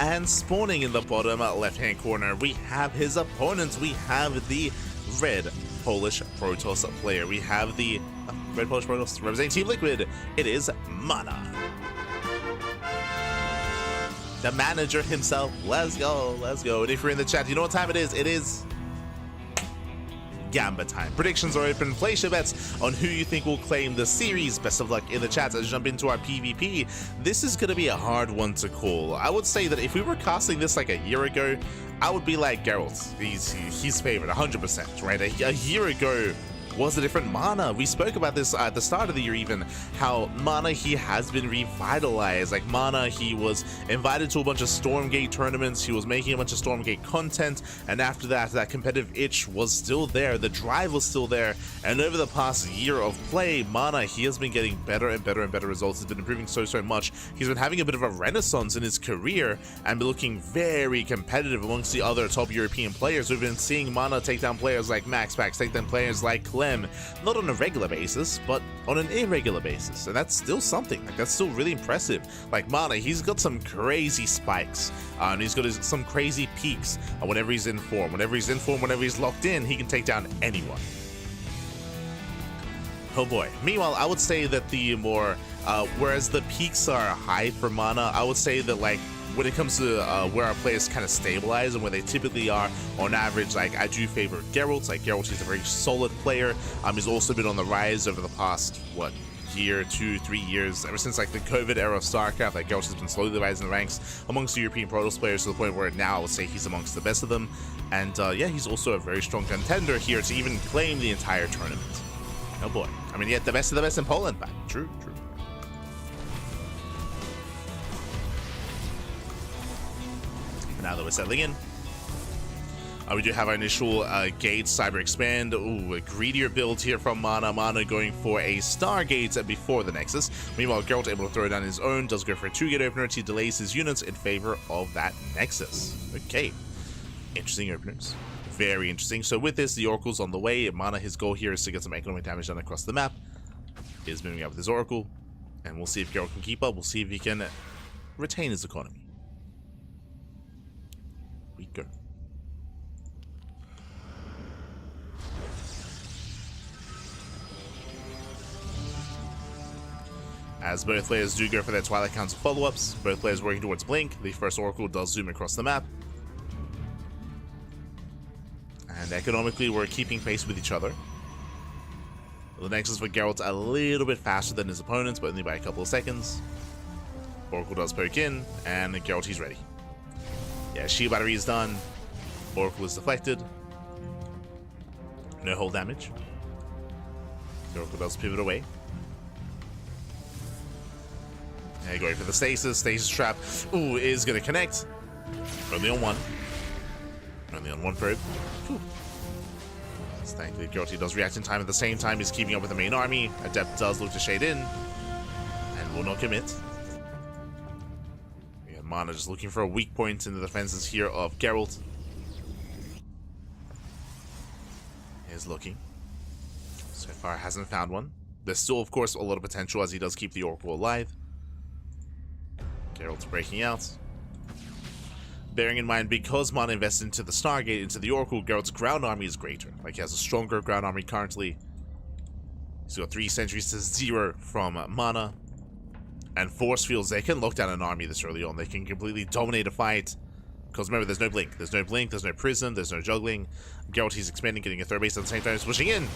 And spawning in the bottom left-hand corner, we have his opponents. We have the red Polish Protoss player. We have the red Polish Protoss representing Team Liquid. It is MaNa, the manager himself. Let's go, let's go. And if you're in the chat, you know what time it is. It is Gamba time. Predictions are open. Place your bets on who you think will claim the series. Best of luck in the chat as we jump into our PvP. This is going to be a hard one to call. I would say that if we were casting this like a year ago, I would be like Gerald. He's favored 100%, right? A year ago was a different MaNa. We spoke about this at the start of the year even, how MaNa, he has been revitalized. Like MaNa, he was invited to a bunch of Stormgate tournaments, he was making a bunch of Stormgate content, and after that, that competitive itch was still there, the drive was still there, and over the past year of play, MaNa, he has been getting better and better and better results. He's been improving so much. He's been having a bit of a renaissance in his career and been looking very competitive amongst the other top European players. We've been seeing MaNa take down players like MaxPax, take down players like not on a regular basis, but on an irregular basis, and that's still something. Like, that's still really impressive. Like MaNa, he's got some crazy spikes, and he's got some crazy peaks whenever he's in form. Whenever he's locked in, he can take down anyone. Oh boy. Meanwhile, I would say that the more, whereas the peaks are high for MaNa, I would say that, like, when it comes to where our players kind of stabilize and where they typically are on average, like, I do favor Gerald. Like, Gerald, he's a very solid player. He's also been on the rise over the past, what, year, 2, 3 years, ever since like the COVID era of StarCraft. Like, Gerald has been slowly rising the ranks amongst the European Protoss players to the point where now I would say he's amongst the best of them. And yeah, he's also a very strong contender here to even claim the entire tournament. Oh boy. I mean, yet the best of the best in Poland, but true. Now that we're settling in, we do have our initial Gate Cyber Expand. Ooh, a greedier build here from MaNa. MaNa going for a Stargate before the Nexus. Meanwhile, Gerald able to throw down his own, does go for a 2-gate opener. He delays his units in favor of that Nexus. Okay, interesting openers. Very interesting. So with this, the Oracle's on the way. MaNa, his goal here is to get some economic damage done across the map. He is moving up with his Oracle, and we'll see if Gerald can keep up. We'll see if he can retain his economy. We go. As both players do go for their Twilight Council follow-ups, both players working towards Blink. The first Oracle does zoom across the map. And economically, we're keeping pace with each other. The Nexus for Gerald's a little bit faster than his opponents, but only by a couple of seconds. Oracle does poke in, and Gerald, he's ready. Yeah, shield battery is done. Oracle is deflected. No hull damage. The Oracle does pivot away. Yeah, going for the stasis. Stasis trap. Ooh, is going to connect. Only on one. Only on one probe. Whew. Thankfully, Gerald does react in time. At the same time, he's keeping up with the main army. Adept does look to shade in. And will not commit. MaNa just looking for a weak point in the defenses here of Gerald. He's looking. So far hasn't found one. There's still, of course, a lot of potential as he does keep the Oracle alive. Gerald's breaking out. Bearing in mind, because MaNa invested into the Stargate, into the Oracle, Gerald's ground army is greater. Like, he has a stronger ground army currently. He's got 3 sentries to 0 from MaNa. And force fields, they can lock down an army this early on. They can completely dominate a fight. Because remember, there's no blink. There's no blink, there's no prism, there's no juggling. Gerald, he's expanding, getting a third base at the same time. He's pushing in.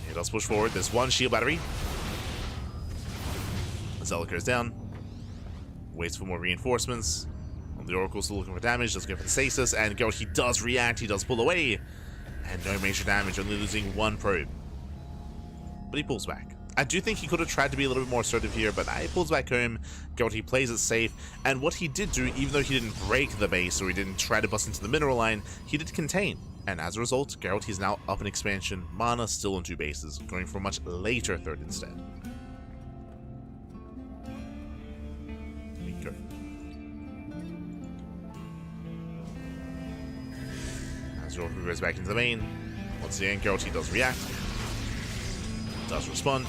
He does push forward. There's one shield battery. Zeliker is down. Waits for more reinforcements. The Oracle still looking for damage. Does go for the stasis. And Gerald, he does react. He does pull away. And no major damage, only losing 1 probe. But he pulls back. I do think he could have tried to be a little bit more assertive here, but he pulls back home. Gerald, he plays it safe. And what he did do, even though he didn't break the base or he didn't try to bust into the mineral line, he did contain. And as a result, Gerald, he's now up in expansion. MaNa still on 2 bases, going for a much later third instead. There we go. As Gerald goes back into the main, once again, Gerald, he does react. Does respond.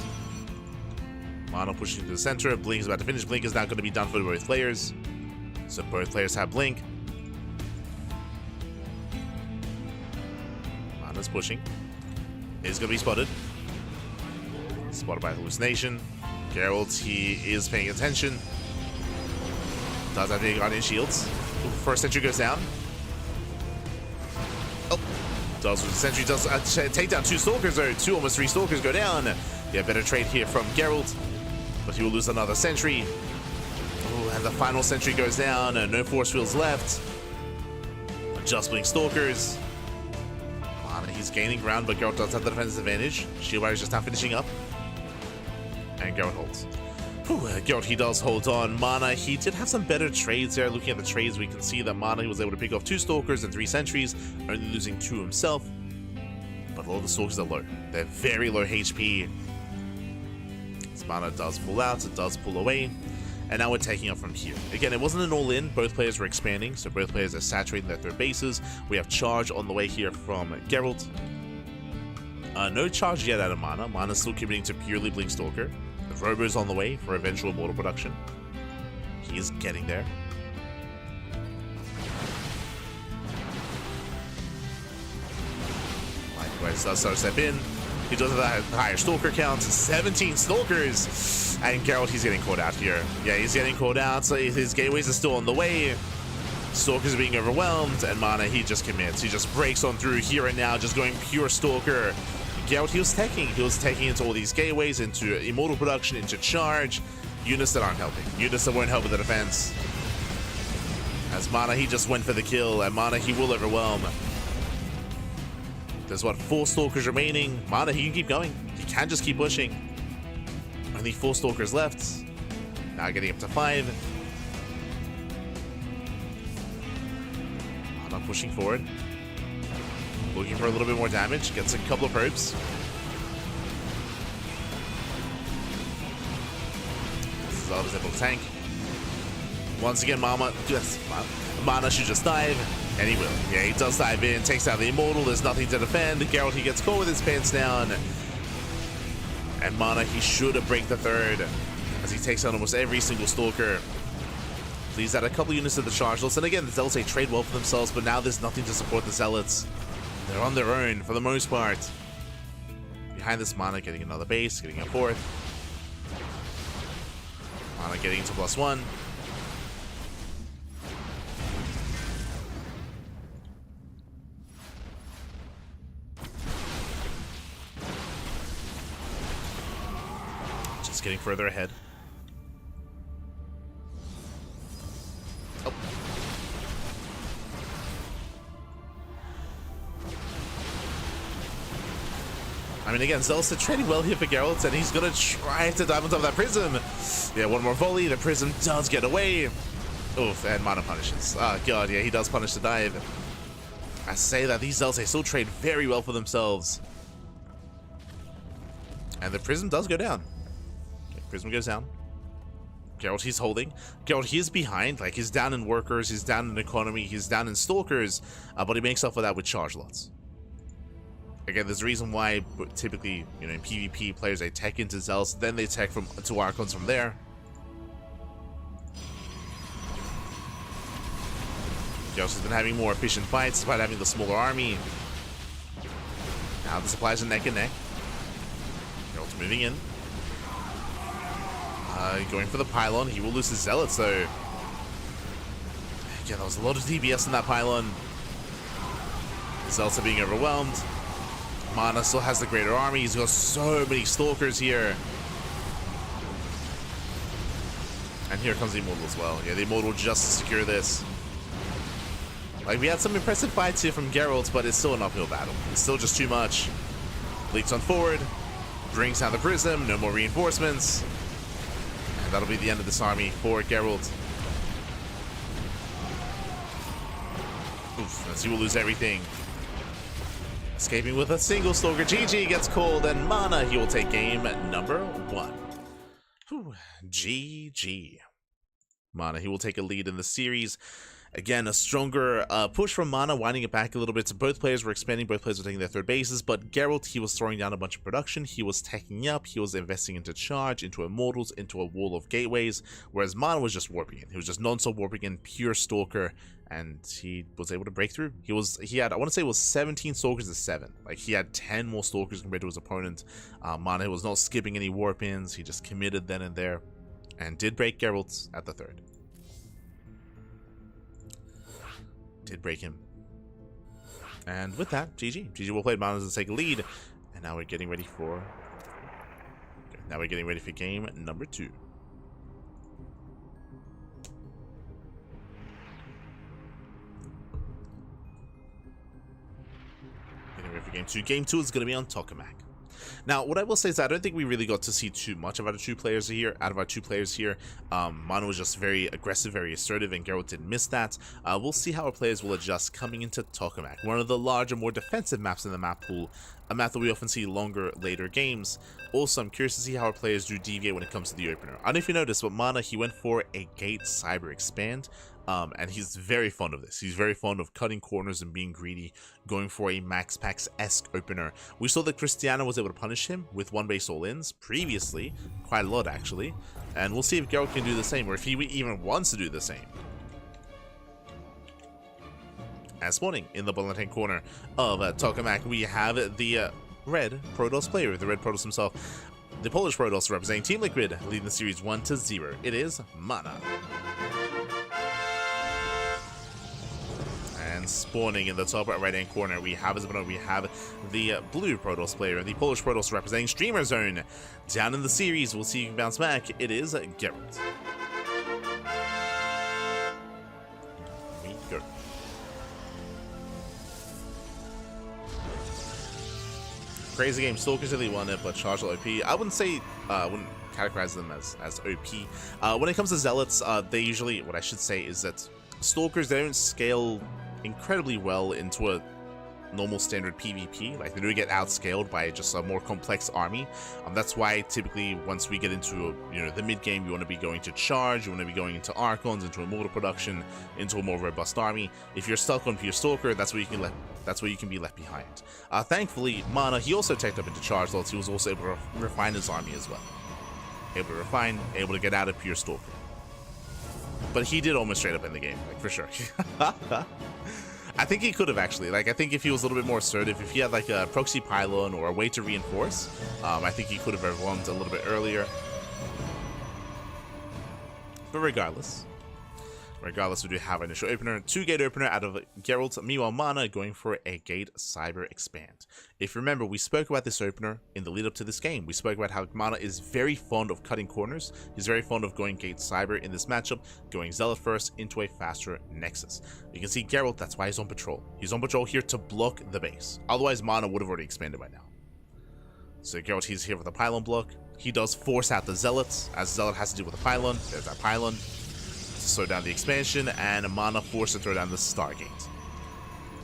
MaNa pushing to the center. Blink is about to finish. Blink is now going to be done for both players. So both players have Blink. MaNa's pushing. Is going to be spotted. Spotted by hallucination. Gerald, he is paying attention. Does have big Guardian shields. Ooh, first sentry goes down. Oh. Does with the sentry. Does take down 2 stalkers, or 2, almost 3 stalkers go down. Yeah, better trade here from Gerald. But he will lose another sentry. Oh, and the final sentry goes down. No force fields left. Just Blink stalkers. MaNa, he's gaining ground, but Gerald does have the defensive advantage. Shield Barrier is just now finishing up. And Gerald holds. Gerald, he does hold on. MaNa, he did have some better trades there. Looking at the trades, we can see that MaNa, he was able to pick off 2 stalkers and 3 sentries, only losing 2 himself. But all the stalkers are low. They're very low HP. MaNa does pull out, it does pull away, and now we're taking up from here. Again, it wasn't an all-in, both players were expanding, so both players are saturating their third bases. We have charge on the way here from Gerald. No charge yet out of MaNa. MaNa's still committing to purely Blink Stalker. The Robo's on the way for eventual mortal production. He is getting there. Likewise, does start to step in. He does have a higher stalker count, 17 stalkers, and Gerald, he's getting caught out here. Yeah, he's getting caught out, so his gateways are still on the way. Stalkers are being overwhelmed, and MaNa, he just commits. He just breaks on through here and now, just going pure stalker. Gerald, he was taking into all these gateways, into immortal production, into charge. Units that aren't helping. Units that won't help with the defense. As MaNa, he just went for the kill, and MaNa, he will overwhelm. There's, what, 4 stalkers remaining. MaNa, he can keep going. He can just keep pushing. Only 4 stalkers left. Now getting up to 5. MaNa pushing forward. Looking for a little bit more damage. Gets a couple of probes. Elazer is able to tank. Once again, MaNa should just dive. And he will. Yeah, he does dive in, takes out the Immortal, there's nothing to defend. Gerald, he gets caught with his pants down. And MaNa, he should have break the third, as he takes out almost every single Stalker. Please add a couple units to the charge list. And again, the Zealots, they trade well for themselves, but now there's nothing to support the Zealots. They're on their own, for the most part. Behind this, MaNa getting another base, getting a 4th. MaNa getting to +1. Getting further ahead. Oh. I mean, again, Zealots are trading well here for Geralt, and he's gonna try to dive on top of that Prism. Yeah, one more volley. The Prism does get away. Oof, and MaNa punishes. Oh, God, yeah, he does punish the dive. I say that these Zealots, they still trade very well for themselves. And the Prism does go down. Prism goes down. Gerald, he's holding. Gerald, he is behind. Like, he's down in workers, he's down in economy, he's down in stalkers, but he makes up for that with charge lots. Again, there's a reason why typically, you know, in PvP, players, they tech into Zealots, then they tech to Archons from there. Gerald has been having more efficient fights despite having the smaller army. Now the supplies are neck and neck. Gerald's moving in. Going for the pylon. He will lose his Zealots, though. Yeah, there was a lot of DPS in that pylon. The Zealots are being overwhelmed. MaNa still has the greater army. He's got so many Stalkers here. And here comes the Immortal as well. Yeah, the Immortal just to secure this. Like, we had some impressive fights here from Geralt, but it's still an uphill battle. It's still just too much. Leaks on forward. Brings down the Prism, no more reinforcements. And that'll be the end of this army for Gerald. Oof, as he will lose everything. Escaping with a single Stalker. GG gets called, and MaNa, he will take game number 1. Whew, GG. MaNa, he will take a lead in the series. Again, a stronger push from MaNa, winding it back a little bit. So both players were expanding, both players were taking their third bases, but Gerald, he was throwing down a bunch of production, he was teching up, he was investing into charge, into immortals, into a wall of gateways, whereas MaNa was just warping in. He was just non-stop warping in, pure Stalker, and he was able to break through. He had, I want to say it was 17 Stalkers to 7. Like, he had 10 more Stalkers compared to his opponent. MaNa was not skipping any warp-ins, he just committed then and there, and did break Gerald at the third. Did break him. And with that, GG. GG will play MaNa to take a lead. And now we're getting ready for game number 2. Getting ready for game 2. Game 2 is going to be on Tokamak. Now, what I will say is that I don't think we really got to see too much of our two players here. MaNa was just very aggressive, very assertive, and Gerald didn't miss that. We'll see how our players will adjust coming into Tokamak, one of the larger, more defensive maps in the map pool, a map that we often see longer, later games. Also, I'm curious to see how our players do deviate when it comes to the opener. I don't know if you noticed, but MaNa, he went for a Gate Cyber Expand. And he's very fond of this. He's very fond of cutting corners and being greedy, going for a Max Pax-esque opener. We saw that Christiana was able to punish him with 1-base all-ins previously, quite a lot actually, and we'll see if Gerald can do the same, or if he even wants to do the same. As spawning in the bottom left-hand corner of Tokamak, we have the red Protoss player, the red Protoss himself, the Polish Protoss representing Team Liquid, leading the series 1-0. It is MaNa. And spawning in the top right-hand corner, we have the blue Protoss player, the Polish Protoss representing Streamer Zone. Down in the series, we'll see you bounce back. It is Gerald. We go. Crazy game. Stalkers really won it, but Charge OP. I wouldn't say, I wouldn't categorize them as OP. When it comes to Zealots, they usually, what I should say is that Stalkers, they don't scale incredibly well into a normal standard PvP. Like, they do get outscaled by just a more complex army. That's why typically once we get into the mid game, you want to be going to charge, you want to be going into Archons, into immortal production, into a more robust army. If you're stuck on pure Stalker, that's where you can be left behind. Thankfully, MaNa, he also teched up into charge lots. He was also able to refine his army as well. Able to refine, able to get out of pure Stalker. But he did almost straight up in the game, like, for sure. I think he could have actually. Like, I think if he was a little bit more assertive, if he had like a proxy pylon or a way to reinforce, I think he could have overwhelmed a little bit earlier. But regardless, we do have an initial opener, 2-gate opener out of Gerald. Meanwhile, MaNa going for a Gate Cyber Expand. If you remember, we spoke about this opener in the lead up to this game. We spoke about how MaNa is very fond of cutting corners. He's very fond of going Gate Cyber in this matchup, going Zealot first into a faster Nexus. You can see Gerald, that's why he's on patrol. He's on patrol here to block the base. Otherwise, MaNa would have already expanded by now. So Gerald, he's here with a pylon block. He does force out the Zealots, as Zealot has to deal with a pylon. There's that pylon. Slow down the expansion, and MaNa forced to throw down the Stargate.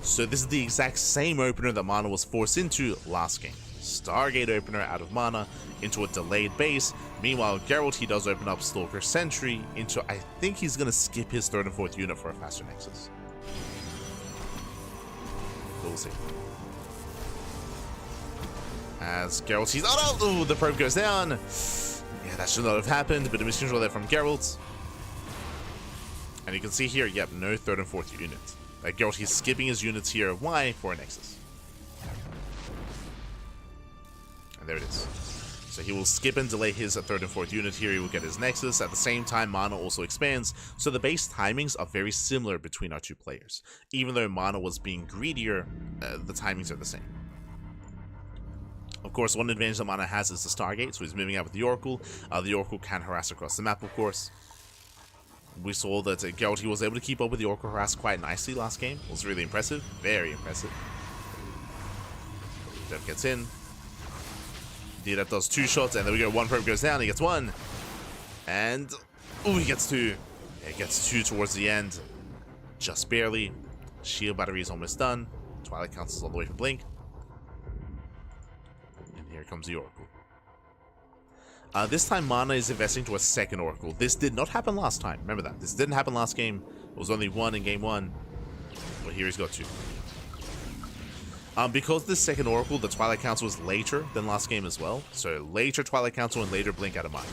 So this is the exact same opener that MaNa was forced into last game. Stargate opener out of MaNa into a delayed base. Meanwhile, Gerald, he does open up Stalker Sentry into, I think he's going to skip his 3rd and 4th unit for a faster Nexus. We'll see. As Gerald sees, oh no, ooh, the probe goes down. Yeah, that should not have happened, but a miscontrol there from Gerald. And you can see here, yep, no 3rd and 4th unit. Like, Gerald, he's skipping his units here. Why? For a Nexus. And there it is. So he will skip and delay his 3rd and 4th unit here. He will get his Nexus. At the same time, MaNa also expands. So the base timings are very similar between our two players. Even though MaNa was being greedier, the timings are the same. Of course, one advantage that MaNa has is the Stargate. So he's moving out with the Oracle. The Oracle can harass across the map, of course. We saw that Gerald, he was able to keep up with the Oracle harass quite nicely last game. It was really impressive. Very impressive. Dev gets in. DDF does 2 shots, and there we go. 1 probe goes down. He gets 1. And, ooh, he gets 2. Yeah, he gets 2 towards the end. Just barely. Shield battery is almost done. Twilight Council's all the way for Blink. And here comes the Oracle. This time, MaNa is investing to a second Oracle. This did not happen last time. Remember that. This didn't happen last game. It was only 1 in game 1. But here he's got 2. Because this second Oracle, the Twilight Council was later than last game as well. So later Twilight Council and later Blink out of MaNa.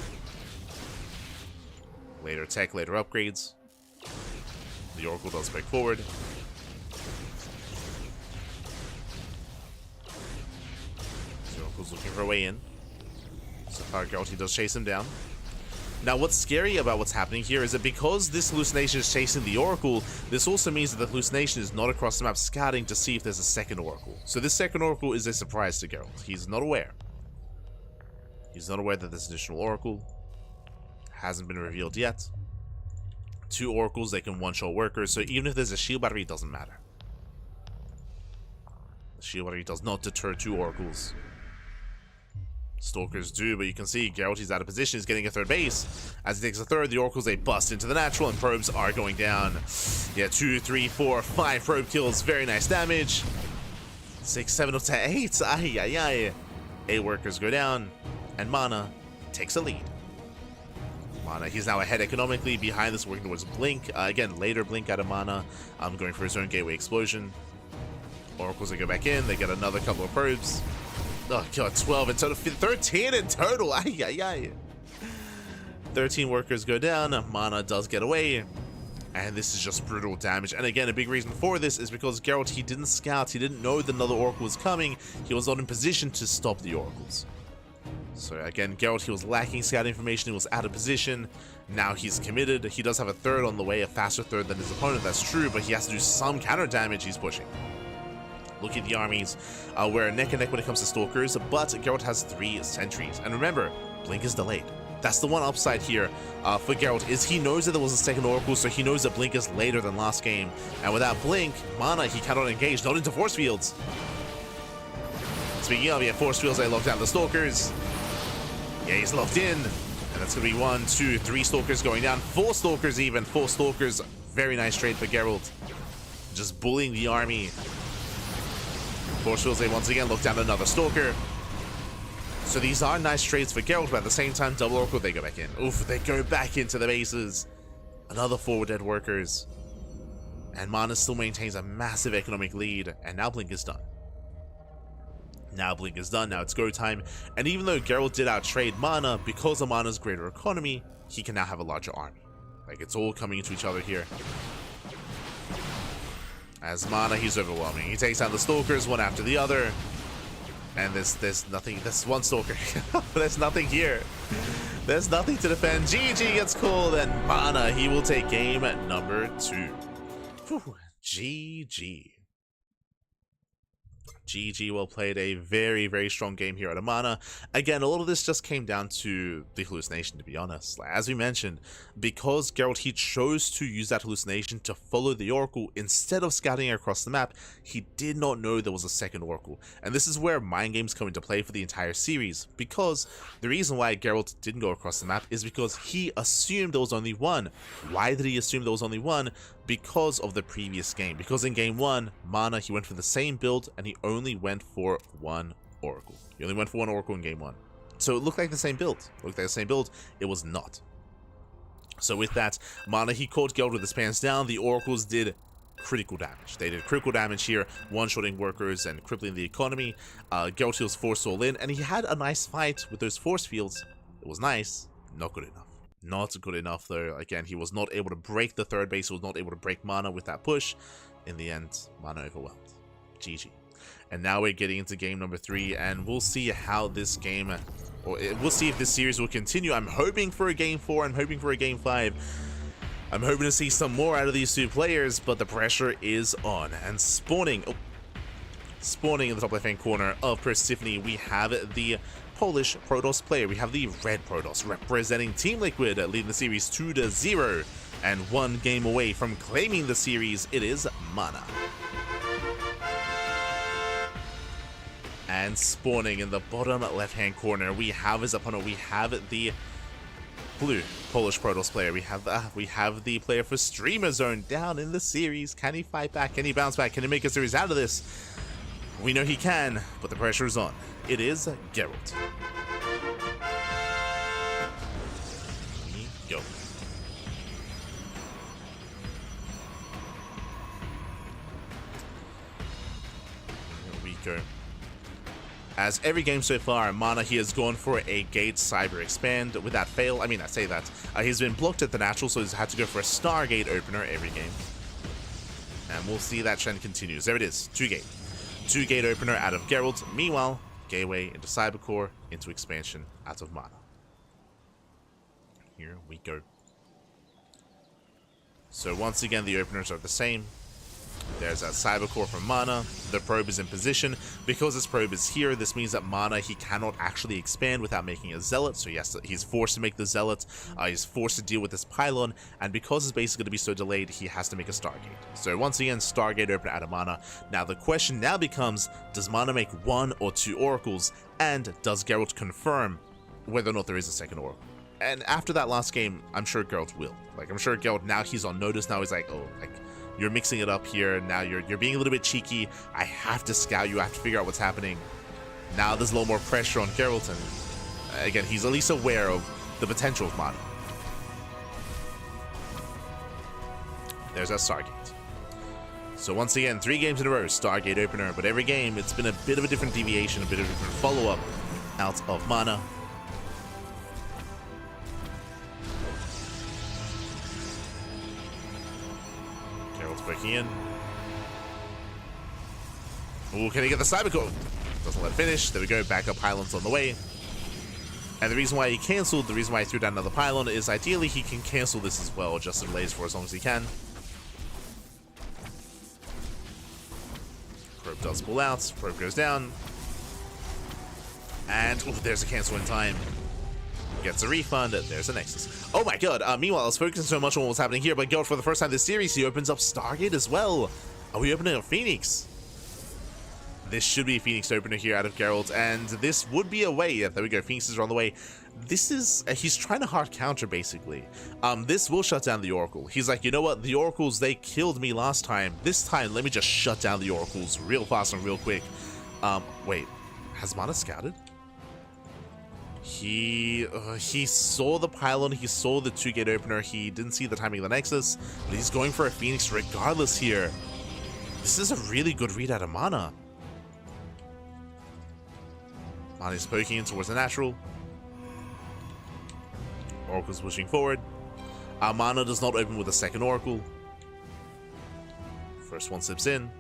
Later tech, later upgrades. The Oracle does break forward. The Oracle's looking for a way in. So far, Gerald, he does chase him down. Now, what's scary about what's happening here is that because this hallucination is chasing the Oracle, this also means that the hallucination is not across the map scouting to see if there's a second Oracle. So this second Oracle is a surprise to Gerald. He's not aware. He's not aware that there's an additional Oracle. Hasn't been revealed yet. 2 Oracles, they can one-shot workers, so even if there's a shield battery, it doesn't matter. The shield battery does not deter 2 Oracles. Stalkers do, but you can see Gerald, he's out of position, he's getting a third base. As he takes a third, the Oracles, they bust into the natural, and probes are going down. Yeah, 2, 3, 4, 5 probe kills, very nice damage. 6, 7, 8, ay, ay, ay. 8 workers go down, and MaNa takes a lead. MaNa, he's now ahead economically, behind this, working towards Blink. Again, later Blink out of MaNa, going for his own gateway explosion. Oracles, they go back in, they get another couple of probes. Oh god, 12 in total, 13 in total, ay, ay, ay. 13 workers go down, MaNa does get away, and this is just brutal damage. And again, a big reason for this is because Gerald, he didn't scout, he didn't know that another Oracle was coming, he was not in position to stop the Oracles. So again, Gerald, he was lacking scout information, he was out of position, now he's committed, he does have a third on the way, a faster third than his opponent, that's true, but he has to do some counter damage, he's pushing. Look at the armies, we're neck and neck when it comes to Stalkers, but Gerald has 3 sentries. And remember, Blink is delayed. That's the one upside here for Gerald, is he knows that there was a second Oracle, so he knows that Blink is later than last game. And without Blink, MaNa, he cannot engage, not into force fields. Speaking of, yeah, force fields, they lock down the Stalkers. Yeah, he's locked in. And that's going to be 1, 2, 3 Stalkers going down. 4 Stalkers even, 4 Stalkers. Very nice trade for Gerald. Just bullying the army. Force fields, they once again look down another Stalker. So these are nice trades for Gerald, but at the same time, double Oracle, they go back in. Oof, they go back into the bases. Another 4 dead workers. And MaNa still maintains a massive economic lead, and now Blink is done. Now Blink is done, now it's go time. And even though Gerald did outtrade MaNa, because of MaNa's greater economy, he can now have a larger army. Like, it's all coming into each other here. As MaNa, he's overwhelming. He takes down the Stalkers one after the other. And there's nothing, there's 1 Stalker. There's nothing here. There's nothing to defend. GG gets called, and MaNa, he will take game number 2. Whew. GG. GG, well played. A very, very strong game here out of MaNa. Again, a lot of this just came down to the hallucination, to be honest. Like, as we mentioned, because Gerald, he chose to use that hallucination to follow the Oracle instead of scouting across the map, he did not know there was a second Oracle. And this is where mind games come into play for the entire series, because the reason why Gerald didn't go across the map is because he assumed there was only 1. Why did he assume there was only 1? Because of the previous game. Because in game 1, MaNa, he went for the same build, and he only went for 1 Oracle. He only went for 1 Oracle in game 1. So it looked like the same build. It was not. So with that, MaNa, he caught Gerald with his pants down. The Oracles did critical damage. They did critical damage here, one-shotting workers and crippling the economy. Gerald was forced all in, and he had a nice fight with those force fields. It was nice, not good enough. Not good enough, though. Again, he was not able to break the third base. He was not able to break MaNa with that push. In the end, MaNa overwhelmed. GG. And now we're getting into game number 3, and we'll see how this game, or we'll see if this series will continue. I'm hoping for a game 4. I'm hoping for a game 5. I'm hoping to see some more out of these 2 players, but the pressure is on. And spawning in the top left-hand corner of Persephone, we have the Polish Protoss player. We have the Red Protoss representing Team Liquid, leading the series 2-0, and 1 game away from claiming the series. It is MaNa. And spawning in the bottom left-hand corner, we have his opponent. We have the blue Polish Protoss player. We have the player for Streamer Zone down in the series. Can he fight back? Can he bounce back? Can he make a series out of this? We know he can, but the pressure is on. It is Gerald. Go. Here we go. As every game so far, MaNa he has gone for a Gate Cyber Expand without fail. I mean, I say that. He's been blocked at the natural, so he's had to go for a Stargate opener every game. And we'll see that trend continues. There it is, 2-Gate. 2-Gate opener out of Gerald. Meanwhile, Gateway into Cybercore, into Expansion out of MaNa. Here we go. So once again, the openers are the same. There's a Cybercore from MaNa. The probe is in position. Because this probe is here, this means that MaNa, he cannot actually expand without making a Zealot. So he's forced to make the Zealot. He's forced to deal with this pylon. And because his base is going to be so delayed, he has to make a Stargate. So once again, Stargate open out of MaNa. Now the question now becomes, does MaNa make 1 or 2 Oracles? And does Gerald confirm whether or not there is a second Oracle? And after that last game, I'm sure Gerald will. Like, I'm sure Gerald, now he's on notice. Now he's like, oh, like, you're mixing it up here. Now you're being a little bit cheeky. I have to scout you. I have to figure out what's happening. Now there's a little more pressure on Gerald, and again, he's at least aware of the potential of MaNa. There's our Stargate. So once again, 3 games in a row, Stargate opener, but every game it's been a bit of a different deviation, a bit of a different follow-up out of MaNa. Breaking in. Ooh, can he get the Cybercore? Doesn't let it finish. There we go. Backup pylons on the way. And the reason why he cancelled, the reason why he threw down another pylon is ideally he can cancel this as well, just in Elazer for as long as he can. Probe does pull out. Probe goes down. And ooh, there's a cancel in time. Gets a refund. There's a Nexus. Oh my god. Meanwhile, I was focusing so much on what was happening here, but Gerald, for the first time this series, he opens up Stargate as well. Are we opening a Phoenix? This should be a Phoenix opener here out of Gerald, and this would be a way. Yeah, there we go. Phoenixes are on the way. This is... he's trying to hard counter, basically. This will shut down the Oracle. He's like, you know what? The Oracles, they killed me last time. This time, let me just shut down the Oracles real fast and real quick. Wait. Has MaNa scouted? He saw the pylon, he saw the 2-Gate opener, he didn't see the timing of the Nexus, but he's going for a Phoenix regardless here. This is a really good read out of MaNa. MaNa is poking in towards the natural. Oracle's pushing forward. MaNa does not open with a second Oracle. First one slips in.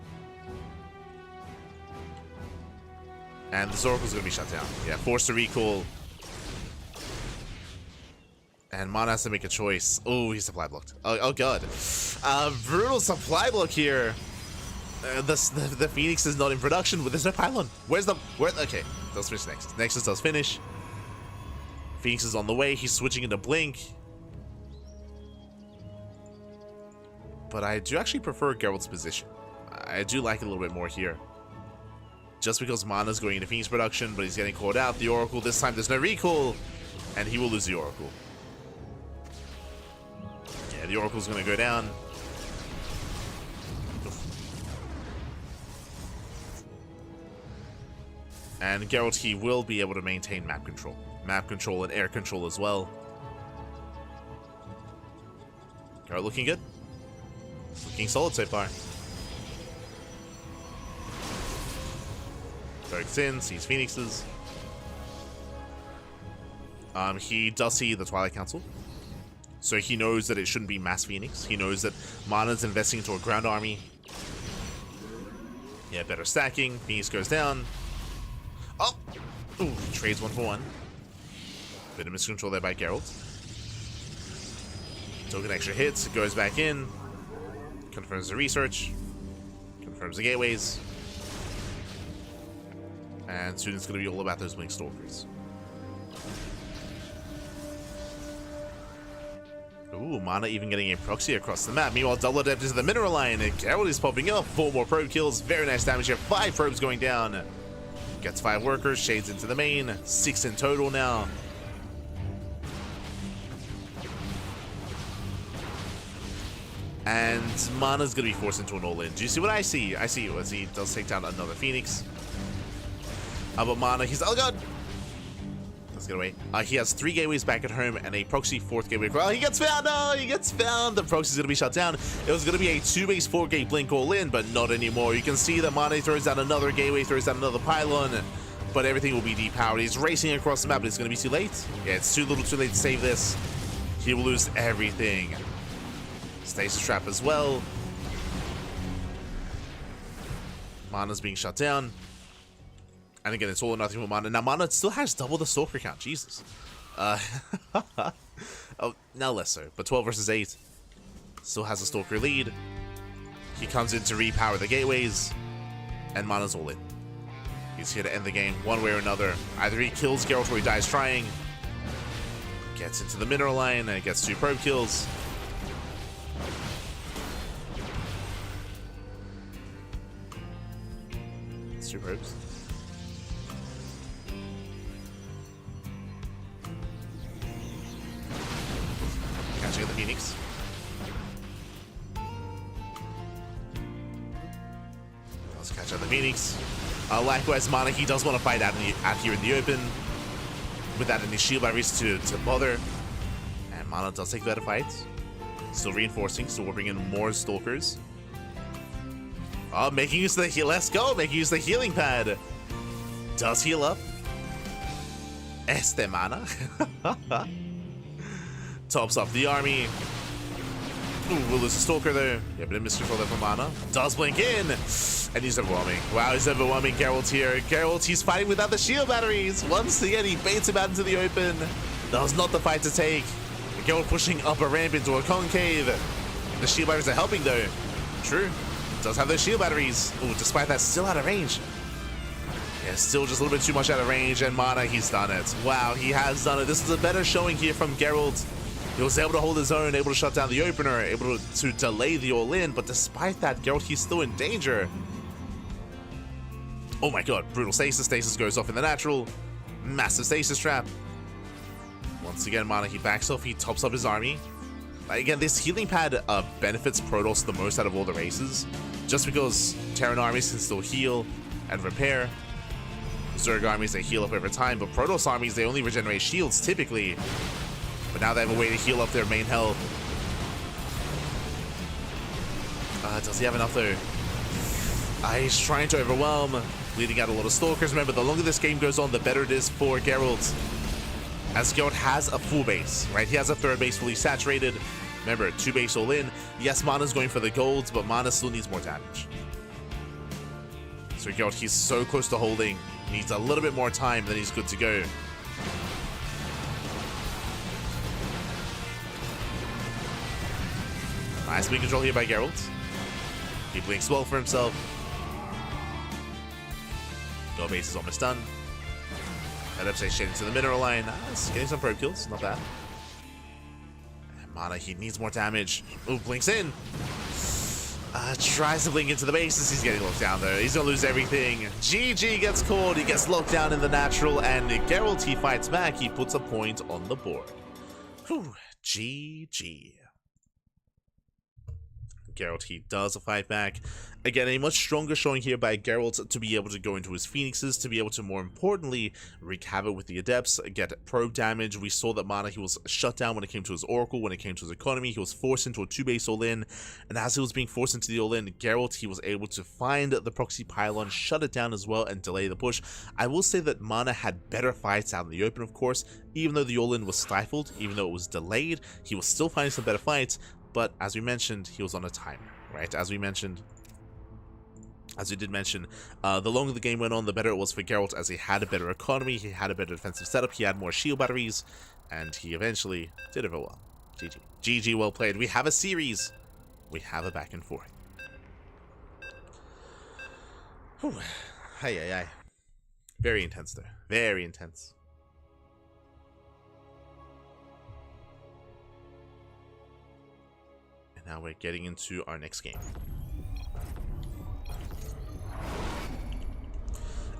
And this Oracle's going to be shut down. Yeah, forced to recall. And MaNa has to make a choice. Oh, he's supply blocked. Oh god. Brutal supply block here. The Phoenix is not in production, but there's no pylon. Okay, does finish Nexus. Nexus does finish. Phoenix is on the way. He's switching into Blink. But I do actually prefer Gerald's position. I do like it a little bit more here. Just because MaNa's going into Phoenix production, but he's getting caught out. The Oracle, this time there's no recall, and he will lose the Oracle. Yeah, the Oracle's going to go down. And Gerald, he will be able to maintain map control. Map control and air control as well. Gerald looking good. Looking solid so far. Pokes in, sees Phoenixes. He does see the Twilight Council. So he knows that it shouldn't be mass Phoenix. He knows that MaNa's investing into a ground army. Yeah, better stacking. Phoenix goes down. Oh! Ooh, trades 1 for 1. Bit of miscontrol there by Gerald. Took an extra hit, goes back in. Confirms the research. Confirms the gateways. And soon it's going to be all about those Blink Stalkers. Ooh, MaNa even getting a proxy across the map. Meanwhile, double adept into the mineral line. And Gerald is popping up. 4 more probe kills. Very nice damage here. 5 probes going down. Gets 5 workers, shades into the main, 6 in total now. And MaNa's gonna be forced into an all-in. Do you see what I see? I see as he does take down another Phoenix. But MaNa, he's, oh god! Let's get away. He has 3 gateways back at home and a proxy 4th gateway. Oh, he gets found! No, he gets found! The proxy's gonna be shut down. It was gonna be a 2-base 4-gate blink all-in, but not anymore. You can see that MaNa throws down another gateway, throws down another pylon, but everything will be depowered. He's racing across the map, but it's gonna be too late. Yeah, it's too little too late to save this. He will lose everything. Stasis trap as well. MaNa's being shut down. And again, it's all or nothing with MaNa. Now, MaNa still has double the stalker count. Jesus. Oh, now less so. But 12 versus 8. Still has a stalker lead. He comes in to repower the gateways. And MaNa's all in. He's here to end the game one way or another. Either he kills Gerald or he dies trying. Gets into the mineral line and gets 2 probe kills. It's 2 probes. Catching the Phoenix. Let's catch out the Phoenix. Likewise, MaNa, he does want to fight out here in the open without any shield batteries to bother. And MaNa does take better fights. Still reinforcing, still we're bringing more stalkers. Oh, making use of the heal. Let's go. Making use of the healing pad. Does heal up. MaNa. Tops off the army. Ooh, we'll lose a stalker there. Yeah, but a miscontrol there from MaNa. Does blink in. And he's overwhelming. Wow, he's overwhelming Gerald here. Gerald, he's fighting without the shield batteries. Once again, he baits him out into the open. That was not the fight to take. Gerald pushing up a ramp into a concave. The shield batteries are helping though. True. Does have those shield batteries. Ooh, despite that, still out of range. Yeah, still just a little bit too much out of range. And MaNa, he's done it. Wow, he has done it. This is a better showing here from Gerald. He was able to hold his own, able to shut down the opener, able to delay the all-in. But despite that, Gerald, he's still in danger. Oh my god, brutal stasis. Stasis goes off in the natural. Massive stasis trap. Once again, MaNa, he backs off. He tops up his army. Again, this healing pad benefits Protoss the most out of all the races, just because Terran armies can still heal and repair. Zerg armies, they heal up over time, but Protoss armies, they only regenerate shields typically. But now they have a way to heal up their main health. Does he have enough though? He's trying to overwhelm, leading out a lot of stalkers. Remember, the longer this game goes on, the better it is for Gerald. As Gerald has a full base, right? He has a 3rd base fully saturated. Remember, 2 base all in. Yes, MaNa's going for the golds, but MaNa still needs more damage. So Gerald, he's so close to holding. Needs a little bit more time, then he's good to go. Nice speed control here by Gerald. He blinks well for himself. Gold base is almost done. That upside shade into the mineral line. Nice. Getting some probe kills. Not bad. And MaNa, he needs more damage. Ooh, blinks in. Tries to blink into the bases. He's getting locked down though. He's gonna lose everything. GG gets caught. He gets locked down in the natural. And Gerald, he fights back. He puts a point on the board. Whew. GG. Gerald, he does fight back. Again, a much stronger showing here by Gerald to be able to go into his Phoenixes, to be able to, more importantly, wreak havoc with the Adepts, get probe damage. We saw that MaNa, he was shut down when it came to his Oracle, when it came to his economy. He was forced into a 2-base all-in, and as he was being forced into the all-in, Gerald, he was able to find the proxy pylon, shut it down as well, and delay the push. I will say that MaNa had better fights out in the open, of course. Even though the all-in was stifled, even though it was delayed, he was still finding some better fights. But as we mentioned, he was on a timer, right? As we did mention, the longer the game went on, the better it was for Gerald, as he had a better economy, he had a better defensive setup, he had more shield batteries, and he eventually did it very well. GG. GG, well played. We have a series. We have a back and forth. Whew. Hi. Very intense there. Very intense. And now we're getting into our next game.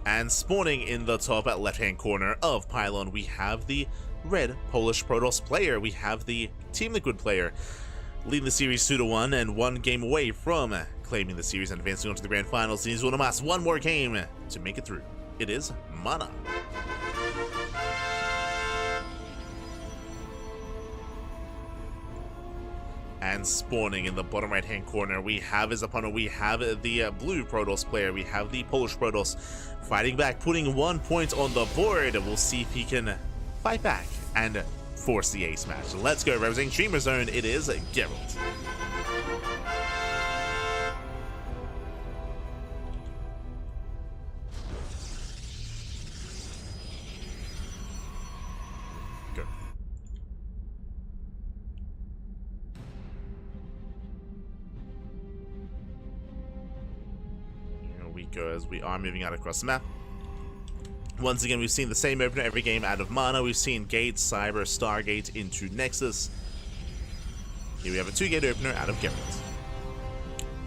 And spawning in the top left-hand corner of Pylon, we have the red Polish Protoss player. We have the Team Liquid player leading the series 2-1 and 1 game away from claiming the series and advancing on to the grand finals. He needs to amass 1 more game to make it through. It is MaNa. And spawning in the bottom right-hand corner, we have his opponent. We have the blue Protoss player. We have the Polish Protoss fighting back, putting 1 point on the board. We'll see if he can fight back and force the ace match. Let's go. Representing Streamer Zone, it is Gerald. Go. Here we go as we are moving out across the map. Once again, we've seen the same opener every game out of MaNa. We've seen Gate, Cyber, Stargate into Nexus. Here we have a 2-gate opener out of Gerald.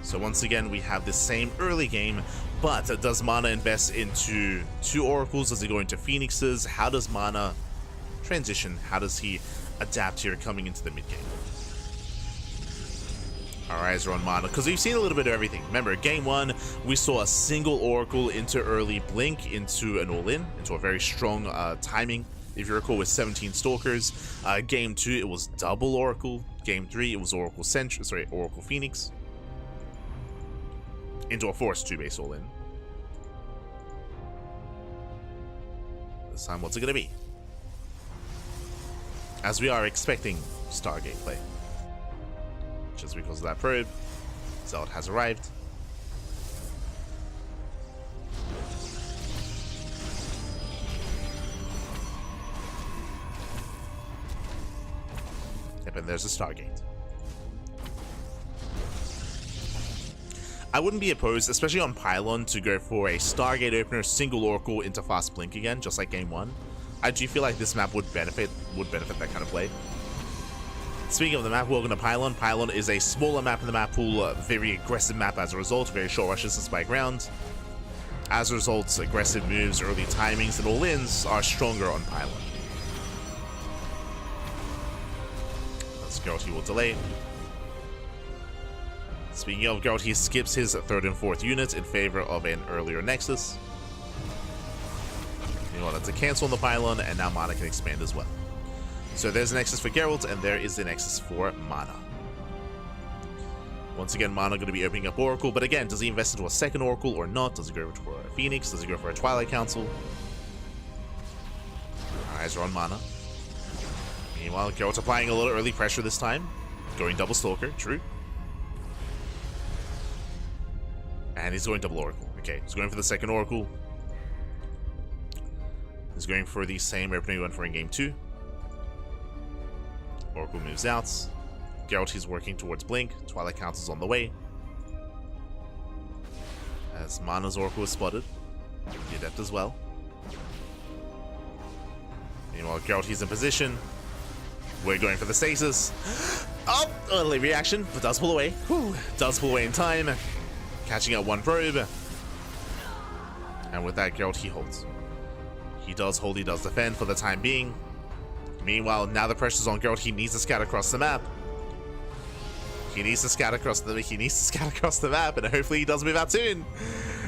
So once again, we have the same early game, but does MaNa invest into 2 Oracles? Does he go into Phoenixes? How does MaNa transition? How does he adapt here coming into the mid-game? Our eyes are on MaNa, because we've seen a little bit of everything. Remember, game 1, we saw a single Oracle into early Blink, into an all-in, into a very strong timing, if you recall, with 17 Stalkers. Game 2, it was double Oracle. Game 3, it was Oracle Phoenix. Into a Force 2-base all-in. This time, what's it going to be? As we are expecting Stargate play. Just because of that probe, Gerald has arrived. Yep, and there's a Stargate. I wouldn't be opposed, especially on Pylon, to go for a Stargate opener, single Oracle into fast Blink again, just like game 1. I do feel like this map would benefit that kind of play. Speaking of the map, welcome to Pylon. Pylon is a smaller map in the map pool, very aggressive map as a result, very short rush distance by ground. As a result, aggressive moves, early timings, and all-ins are stronger on Pylon. That's Gerald, he will delay. Speaking of Gerald, he skips his 3rd and 4th units in favor of an earlier Nexus. You know what, that's a cancel on the Pylon, and now MaNa can expand as well. So there's a Nexus for Gerald, and there is the Nexus for MaNa. Once again, MaNa going to be opening up Oracle, but again, does he invest into a 2nd Oracle or not? Does he go for a Phoenix? Does he go for a Twilight Council? Our eyes are on MaNa. Meanwhile, Gerald's applying a little early pressure this time. Going double Stalker, true. And he's going double Oracle. Okay, he's going for the 2nd Oracle. He's going for the same opening he went for in game 2. Oracle moves out. Gerald, he's working towards Blink. Twilight Council's on the way. As MaNa's Oracle is spotted. The Adept as well. Meanwhile, Gerald, he's in position. We're going for the stasis. Oh! Early reaction, but does pull away. Whew. Does pull away in time. Catching out 1 probe. And with that, Gerald, he holds. He does hold, he does defend for the time being. Meanwhile, now the pressure's on Gerald. He needs to scout across the map. He needs to scout across the map, and hopefully he does move out soon.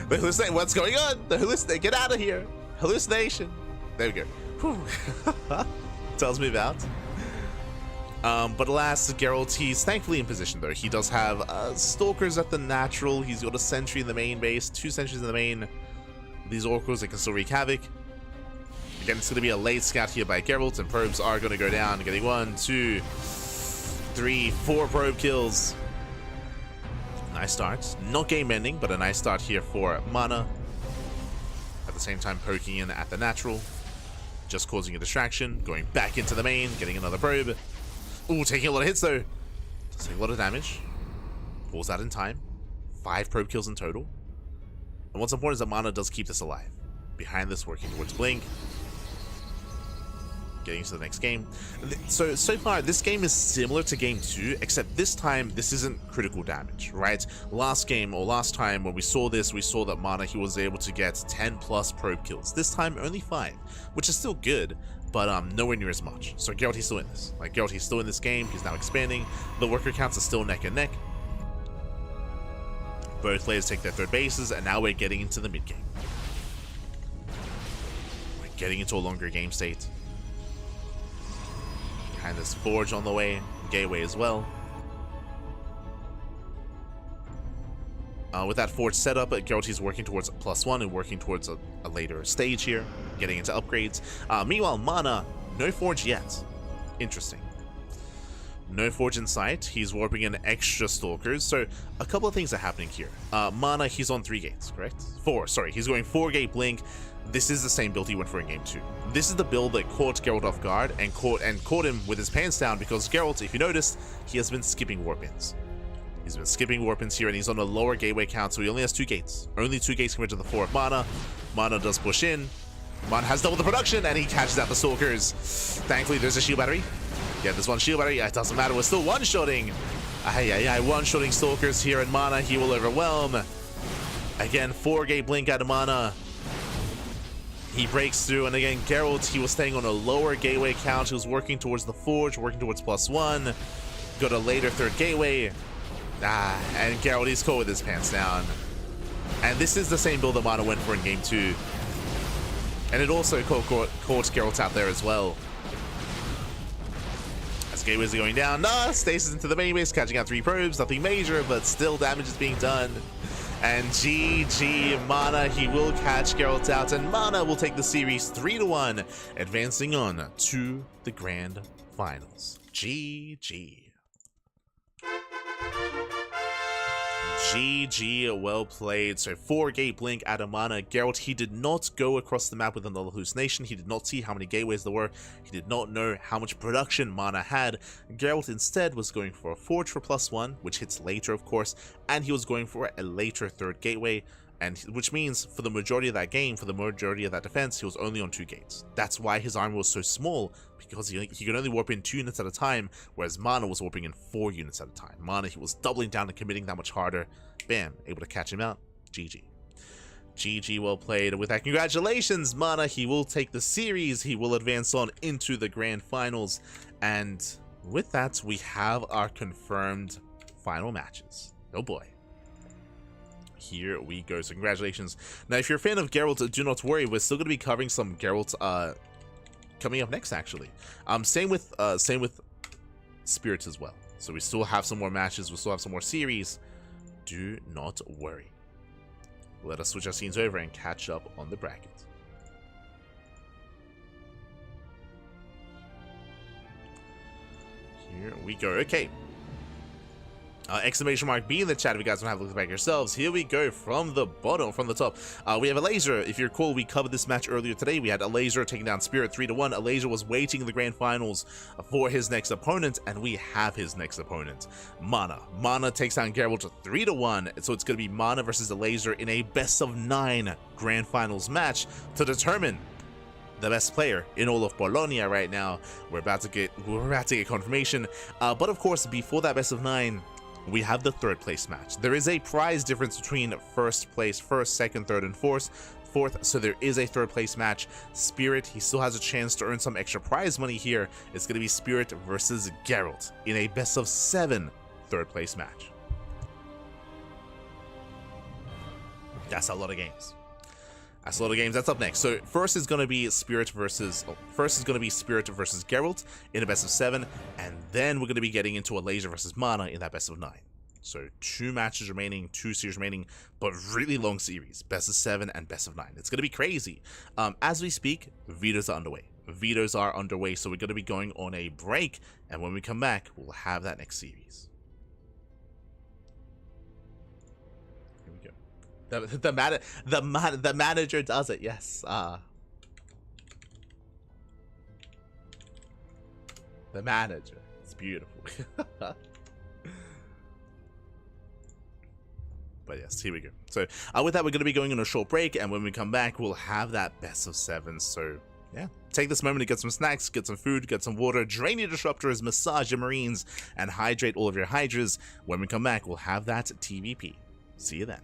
The hallucination. What's going on? The hallucination. Get out of here. Hallucination. There we go. Whew. Does move out. But alas, Gerald, he's thankfully in position though. He does have Stalkers at the natural. He's got a Sentry in the main base, 2 Sentries in the main. These Oracles, they can still wreak havoc. Again, it's going to be a late scout here by Gerald, and probes are going to go down, getting 1, 2, 3, 4 probe kills. Nice start. Not game-ending, but a nice start here for MaNa. At the same time, poking in at the natural. Just causing a distraction. Going back into the main, getting another probe. Ooh, taking a lot of hits, though. Does take a lot of damage. Pulls out in time. 5 probe kills in total. And what's important is that MaNa does keep this alive. Behind this, working towards Blink. getting to the next game. So far, this game is similar to game 2, except this time, this isn't critical damage, right? Last game, or last time, when we saw this, we saw that MaNa, he was able to get 10 plus probe kills. This time, only 5, which is still good, but nowhere near as much. So Gerald, he's still in this. Like, Gerald, he's still in this game. He's now expanding. The worker counts are still neck and neck. Both players take their third bases, and now we're getting into the mid game. We're getting into a longer game state. And there's Forge on the way, Gateway as well. With that Forge setup, Gerald, he's working towards +1 and working towards a later stage here, getting into upgrades. Meanwhile, MaNa, no Forge yet. Interesting. No Forge in sight. He's warping in extra Stalkers. So a couple of things are happening here. MaNa, he's on 3 gates, correct? 4, sorry. He's going 4-gate Blink. This is the same build he went for in game 2. This is the build that caught Gerald off guard and caught him with his pants down, because Gerald, if you noticed, he has been skipping warp-ins. He's been skipping warp-ins here, and he's on a lower gateway count, so he only has 2 gates. Only 2 gates compared to the 4 of MaNa. MaNa does push in. MaNa has double the production, and he catches out the Stalkers. Thankfully, there's a shield battery. Yeah, there's one shield battery. It doesn't matter. We're still one-shotting. One-shotting Stalkers here, and MaNa, he will overwhelm. Again, 4-gate Blink out of MaNa. He breaks through, and again, Gerald, he was staying on a lower gateway count. He was working towards the Forge, working towards +1. Got a later 3rd gateway. And Gerald, he's caught with his pants down. And this is the same build that MaNa went for in game 2. And it also caught Gerald out there as well. As gateways are going down, stasis into the main base, catching out 3 probes. Nothing major, but still damage is being done. And GG, MaNa, he will catch Gerald out, and MaNa will take the series 3-1, advancing on to the grand finals. GG. GG, well played. So 4-gate Blink out of MaNa. Gerald, he did not go across the map with another hallucination. He did not see how many gateways there were. He did not know how much production MaNa had. Gerald instead was going for a Forge for +1, which hits later, of course, and he was going for a later 3rd gateway, and which means for the majority of that game, for the majority of that defense, he was only on 2 gates. That's why his armor was so small, because he could only warp in 2 units at a time, whereas MaNa was warping in 4 units at a time. MaNa, he was doubling down and committing that much harder. Bam, able to catch him out. GG. GG, well played. With that, congratulations, MaNa. He will take the series. He will advance on into the grand finals. And with that, we have our confirmed final matches. Oh boy. Here we go. So congratulations. Now, if you're a fan of Gerald, do not worry. We're still going to be covering some Gerald coming up next, actually. Same with Spirits as well. So we still have some more matches. We still have some more series. Do not worry. Let us switch our scenes over and catch up on the bracket. Here we go. Okay. Exclamation mark B in the chat if you guys want to have a look back yourselves. Here we go from the bottom, from the top. We have Elazer. If you recall, we covered this match earlier today. We had Elazer taking down Spirit 3-1. Elazer was waiting in the grand finals for his next opponent, and we have his next opponent, MaNa. MaNa takes down Gerald 3-1. So it's going to be MaNa versus Elazer in a best-of-9 grand finals match to determine the best player in all of Bologna right now. We're about to get confirmation. But of course, before that best-of-9, we have the 3rd place match. There is a prize difference between 1st place, 1st, 2nd, 3rd, and 4th, so there is a 3rd place match. Spirit, he still has a chance to earn some extra prize money here. It's going to be Spirit versus Gerald in a best-of-7 3rd place match. That's a lot of games. That's a lot of games. That's up next. So first is going to be Spirit versus Gerald in a best-of-7, and then we're going to be getting into Elazer versus MaNa in that best-of-9. So 2 matches remaining, 2 series remaining, but really long series, best-of-7 and best-of-9. It's going to be crazy. As we speak, vetoes are underway. Vetoes are underway, so we're going to be going on a break, and when we come back, we'll have that next series. The manager does it, yes. The manager. It's beautiful. But yes, here we go. So with that, we're going to be going on a short break, and when we come back, we'll have that best-of-7. So yeah, take this moment to get some snacks, get some food, get some water, drain your disruptors, massage your marines, and hydrate all of your hydras. When we come back, we'll have that TVP. See you then.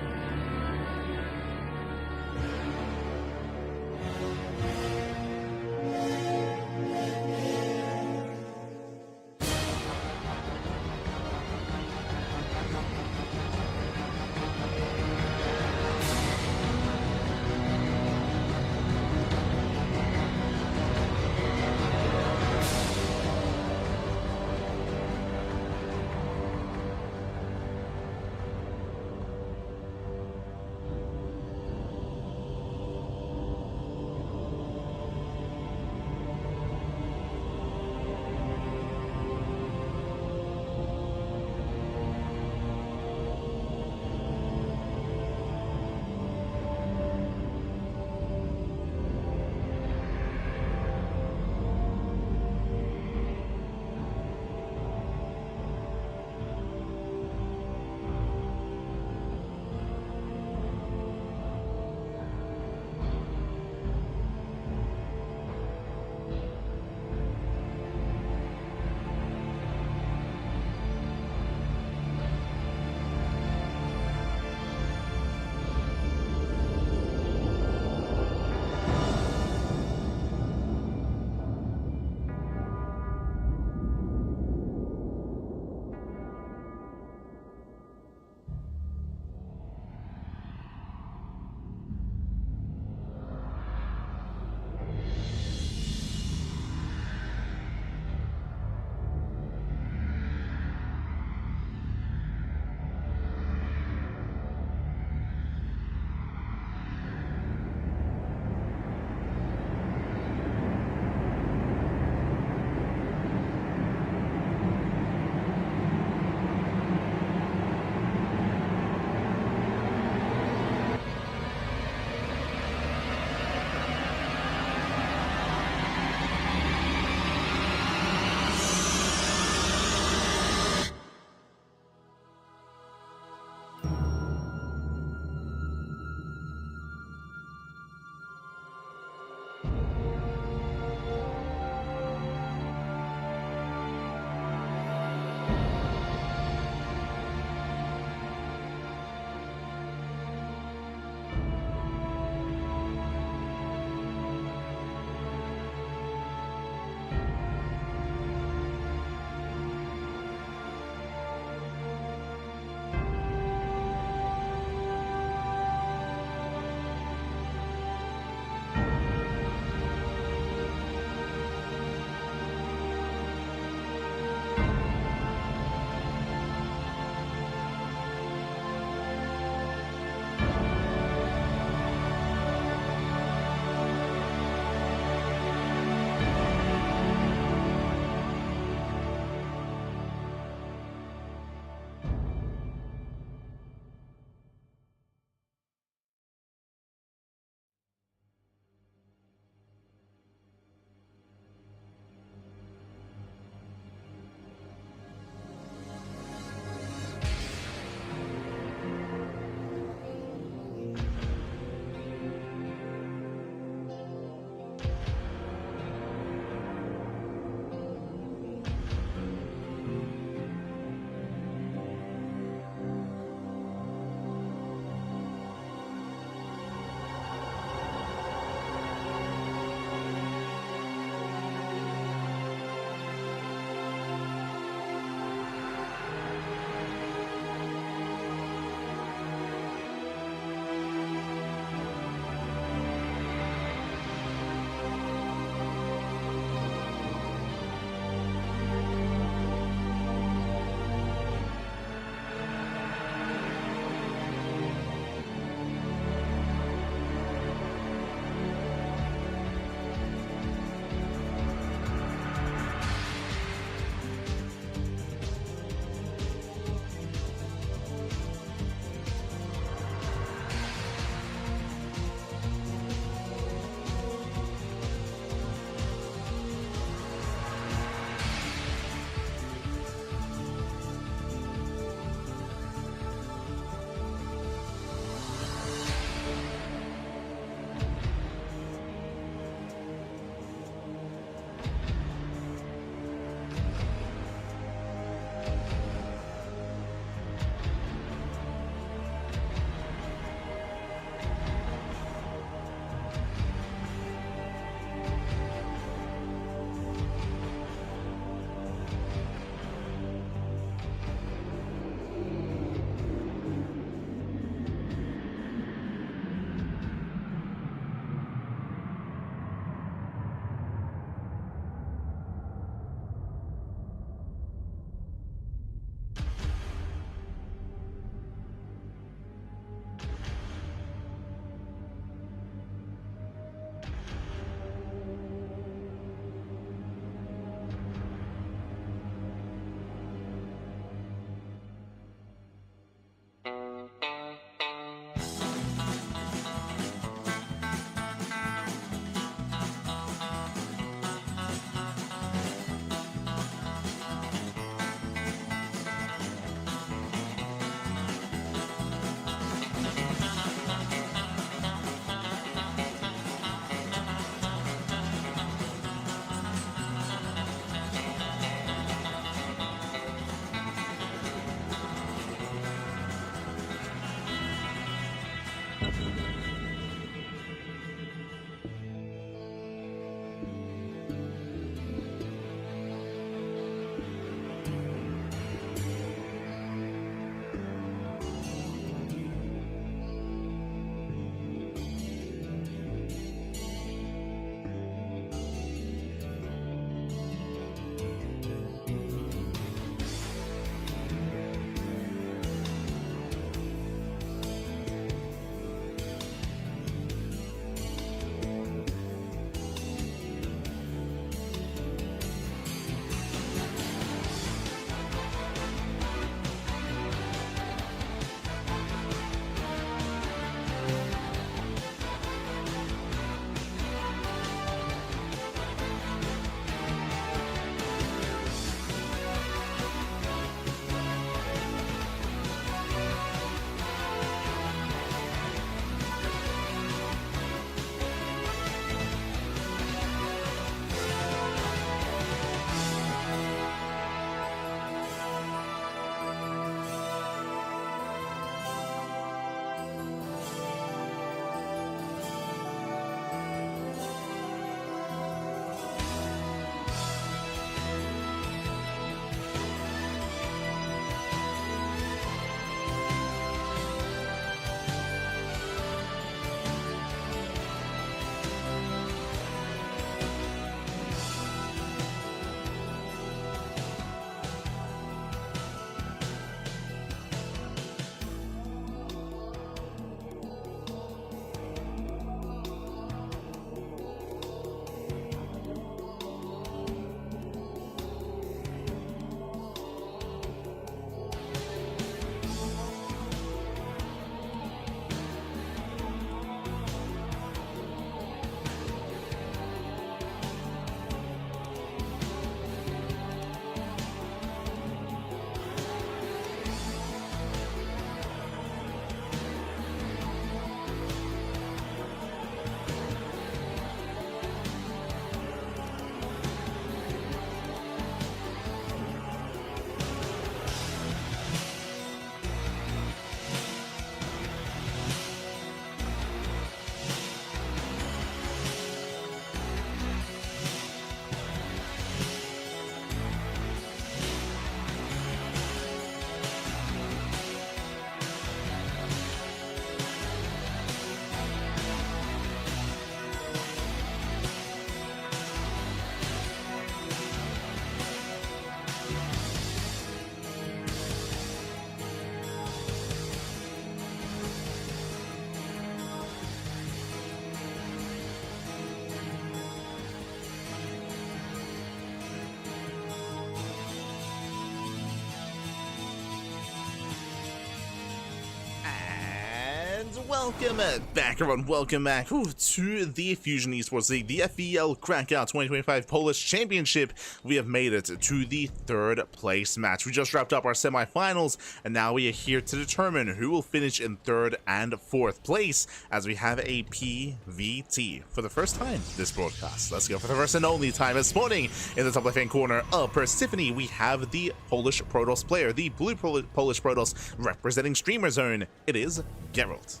welcome back, everyone. Welcome back to the Fusion Esports League, the FEL Cracov 2025 Polish Championship. We have made it to the third place match. We just wrapped up our semifinals, and now we are here to determine who will finish in third and fourth place as we have a PVT for the first time this broadcast. Let's go for the first and only time. This morning in the top left-hand corner of Persephone, we have the Polish Protoss player, the blue Polish Protoss representing Streamer Zone. It is Gerald.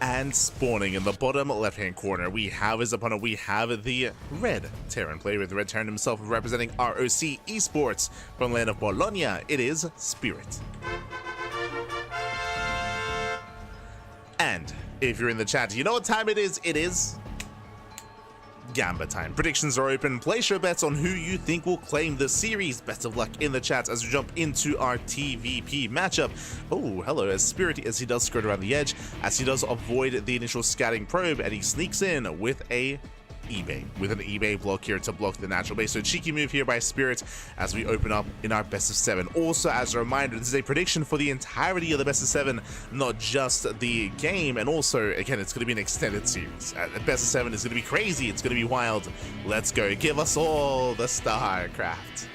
And spawning in the bottom left-hand corner, we have his opponent. We have the red Terran player with the red Terran himself representing ROC Esports from the land of Bologna. It is Spirit. And if you're in the chat, you know what time it is? It is Gamba time. Predictions are open. Place your bets on who you think will claim the series. Best of luck in the chat as we jump into our TVP matchup. Oh, hello, as Spirit, as he does skirt around the edge, as he does avoid the initial scouting probe, and he sneaks in with an eBay block here to block the natural base. So cheeky move here by Spirit as we open up in our best of 7. Also, as a reminder, this is a prediction for the entirety of the best of 7, not just the game. And also, again, it's going to be an extended series. The best of 7 is going to be crazy. It's going to be wild. Let's go. Give us all the StarCraft.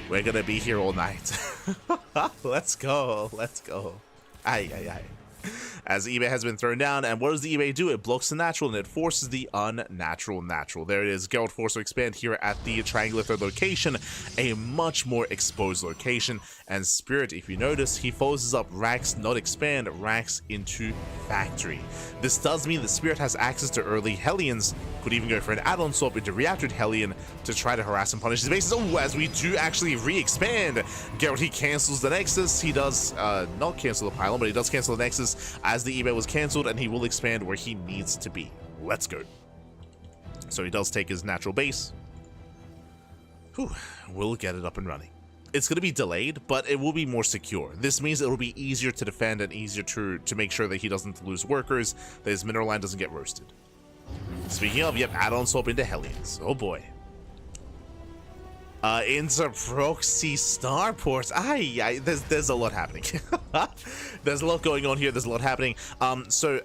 We're going to be here all night. Let's go. Let's go. Aye, aye, aye. As eBay has been thrown down, and what does the eBay do? It blocks the natural and it forces the unnatural natural. There it is. Gerald forced to expand here at the triangular third location, a much more exposed location. And Spirit, if you notice, he follows this up racks, not expand, racks into factory. This does mean the Spirit has access to early Hellions, could even go for an add-on swap into reactored Hellion to try to harass and punish his bases. Oh, as we do actually re-expand, Gerald, he cancels the Nexus. He does not cancel the pylon, but he does cancel the Nexus as the eBay was cancelled, and he will expand where he needs to be. Let's go. So he does take his natural base. Whew, we'll get it up and running. It's going to be delayed, but it will be more secure. This means it will be easier to defend and easier to make sure that he doesn't lose workers, that his mineral line doesn't get roasted. Speaking of, yep, add-on swap into Hellions. Oh boy. Into proxy starports. Aye, there's a lot happening. There's a lot going on here. There's a lot happening. So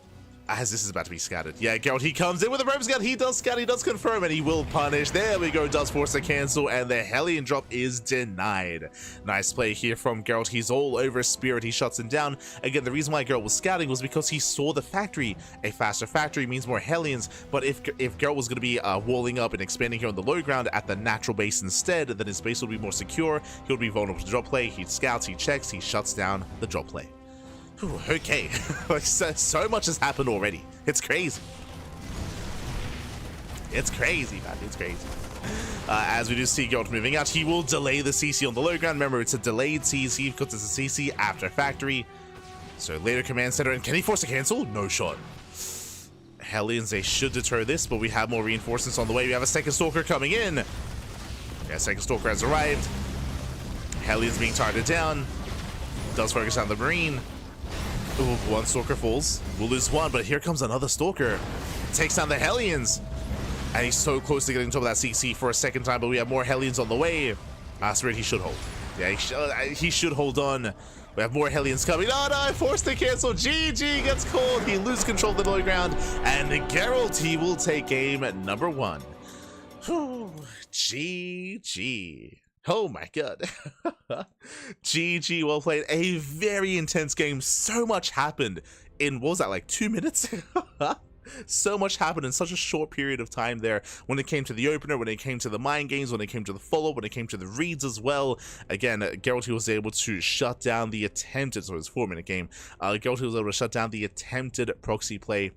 as this is about to be scattered. Yeah, Gerald, he comes in with a rope scout. He does scout, he does confirm, and he will punish. There we go, does force a cancel, and the Hellion drop is denied. Nice play here from Gerald. He's all over Spirit. He shuts him down. Again, the reason why Gerald was scouting was because he saw the factory. A faster factory means more Hellions, but if Gerald was going to be walling up and expanding here on the low ground at the natural base instead, then his base would be more secure. He would be vulnerable to drop play. He scouts, he checks, he shuts down the drop play. Ooh, okay, like so much has happened already. It's crazy. It's crazy, man. It's crazy. As we do see Gerald moving out, he will delay the CC on the low ground. Remember, it's a delayed CC because it's a CC after factory. So later command center, and can he force a cancel? No shot. Hellions, they should deter this, but we have more reinforcements on the way. We have a second Stalker coming in. Yeah, second Stalker has arrived. Hellions being targeted down. Does focus on the Marine. Ooh, one Stalker falls. We'll lose one, but here comes another Stalker. Takes down the Hellions. And he's so close to getting top of that CC for a second time, but we have more Hellions on the way. Spirit, he should hold. Yeah, he should hold on. We have more Hellions coming. Oh no, forced to cancel. GG gets called. He loses control of the low ground. And Gerald, he will take game number 1. Whew, GG. Oh my god. GG, well played. A very intense game. So much happened in, what was that, like 2 minutes? So much happened in such a short period of time there when it came to the opener, when it came to the mind games, when it came to the follow-up, when it came to the reads as well. Again, Gerald, he was able to shut down the attempted, so it was a 4-minute game. Gerald, he was able to shut down the attempted proxy play,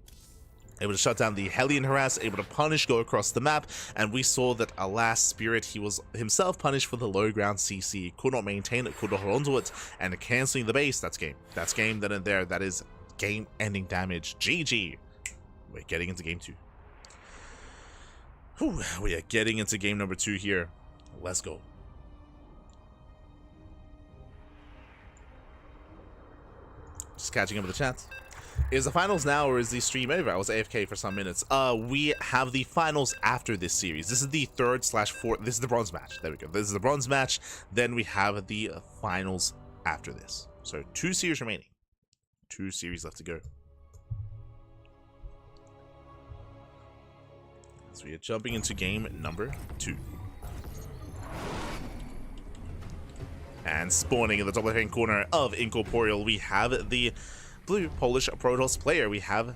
able to shut down the Hellion harass, able to punish, go across the map, and we saw that, alas, Spirit, he was himself punished for the low ground CC. Could not maintain it, could not hold onto it, and cancelling the base. That's game. That's game then and there. That is game-ending damage. GG. We're getting into game 2. Whew, we are getting into game number 2 here. Let's go. Just catching up with the chat. Is the finals now or is the stream over? I was AFK for some minutes. We have the finals after this series. This is the 3rd/4th. This is the bronze match. There we go. This is the bronze match. Then we have the finals after this. So 2 series remaining. 2 series left to go. So we are jumping into game number 2. And spawning in the top left-hand corner of Incorporeal, we have the blue Polish Protoss player. We have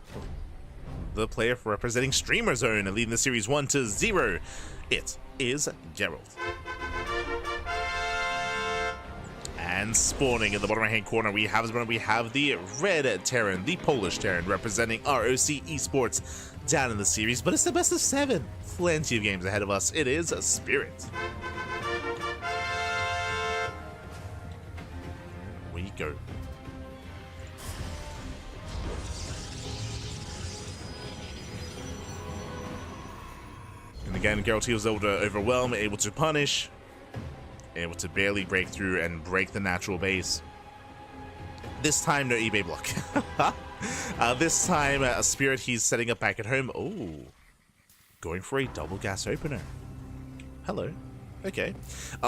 the player representing Streamer Zone and leading the series 1-0. It is Gerald. And spawning in the bottom right-hand corner, we have the red Terran, the Polish Terran, representing ROC Esports down in the series. But it's the best of 7. Plenty of games ahead of us. It is Spirit. We go. And again, Gerald was able to overwhelm, able to punish, able to barely break through and break the natural base. This time, no eBay block. This time, Spirit, he's setting up back at home. Oh, going for a double gas opener. Hello. Okay,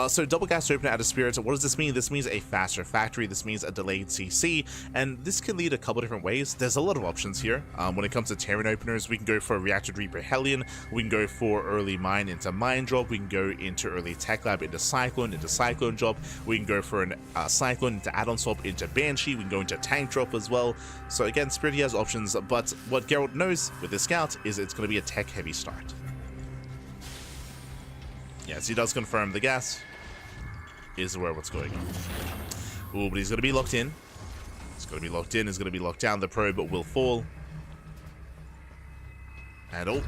so double gas opener out of Spirit. What does this mean? This means a faster factory. This means a delayed CC, and this can lead a couple different ways. There's a lot of options here. When it comes to Terran openers, we can go for a Reactor Reaper Hellion. We can go for early mine into mine drop. We can go into early tech lab into cyclone drop. We can go for an cyclone into add-on swap into Banshee. We can go into tank drop as well. So again, Spirit, he has options, but what Gerald knows with this scout is it's going to be a tech heavy start. Yes, he does confirm the gas is where what's going on. Ooh, but he's going to be locked in. He's going to be locked in. He's going to be locked down. The probe will fall. And oh,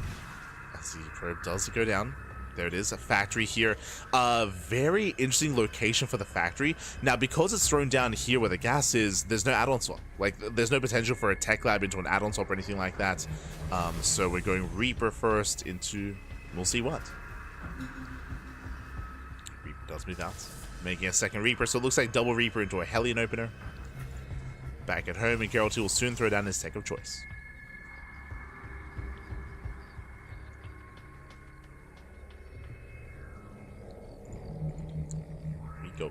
as the probe does go down. There it is, a factory here. A very interesting location for the factory. Now, because it's thrown down here where the gas is, there's no add-on swap. Like, there's no potential for a tech lab into an add-on swap or anything like that. So we're going Reaper first into, we'll see what. Does move out, making a second Reaper, so it looks like double Reaper into a Hellion opener. Back at home, and Gerald will soon throw down his tech of choice. Here we go.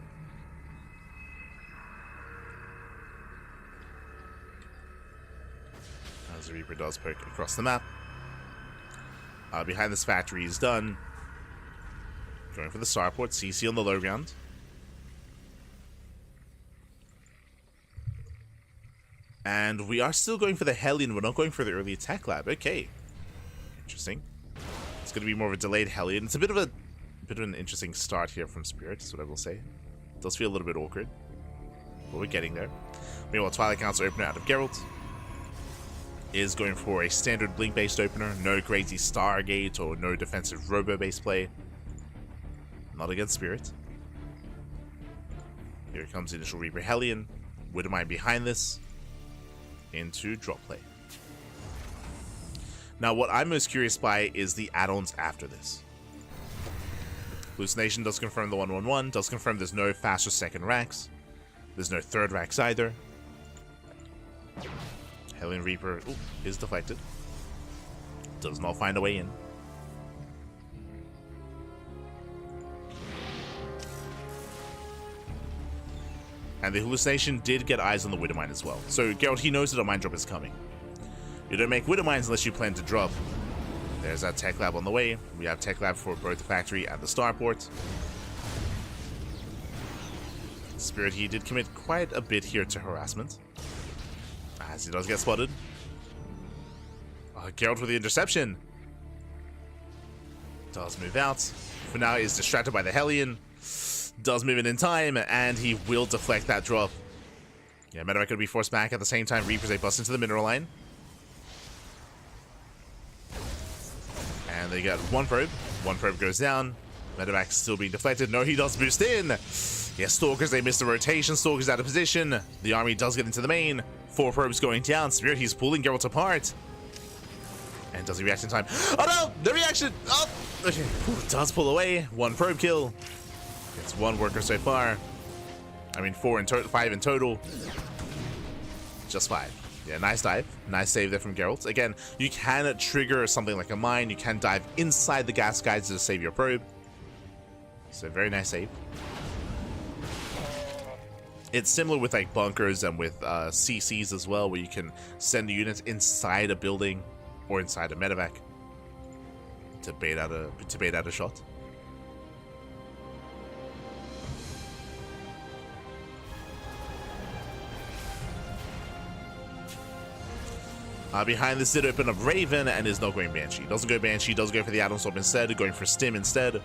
As the Reaper does poke across the map. Behind this factory is done. Going for the starport, CC on the low ground. And we are still going for the Hellion, we're not going for the early attack lab. Okay. Interesting. It's going to be more of a delayed Hellion. It's a bit of an interesting start here from Spirit, is what I will say. It does feel a little bit awkward, but we're getting there. Meanwhile, Twilight Council opener out of Gerald is going for a standard blink-based opener. No crazy Stargate or no defensive robo-based play. Not against Spirit. Here comes the initial Reaper Hellion. Widowmine behind this. Into drop play. Now, what I'm most curious by is the add-ons after this. Hallucination does confirm the 111. Does confirm there's no faster second racks. There's no third racks either. Hellion Reaper is deflected. Does not find a way in. And the Hallucination did get eyes on the Widowmine as well. So Gerald, he knows that a mine drop is coming. You don't make Widowmines unless you plan to drop. There's that tech lab on the way. We have tech lab for both the factory and the starport. Spirit, he did commit quite a bit here to harassment, as he does get spotted. Gerald with the interception. Does move out. For now, is distracted by the Hellion. Does move in time, and he will deflect that drop. Yeah, Medevac could be forced back at the same time. Reapers, they bust into the mineral line. And they get one probe. One probe goes down. Medevac still being deflected. No, he does boost in. Yeah, Stalkers, they missed the rotation. Stalkers out of position. The army does get into the main. 4 probes going down. Spirit, he's pulling Geralt apart. And does he react in time? Oh no! The reaction! Oh! Okay. Ooh, does pull away. 1 probe kill. It's 1 worker so far. I mean, 4 in total, 5 in total. Just 5. Yeah, nice dive. Nice save there from Geralt. Again, you can trigger something like a mine. You can dive inside the gas guides to save your probe. So very nice save. It's similar with like bunkers and with CCs as well, where you can send units inside a building or inside a medevac to bait out a shot. Behind this did open up Raven and is not going Banshee. Doesn't go Banshee, does go for the add-on swap instead, going for Stim instead.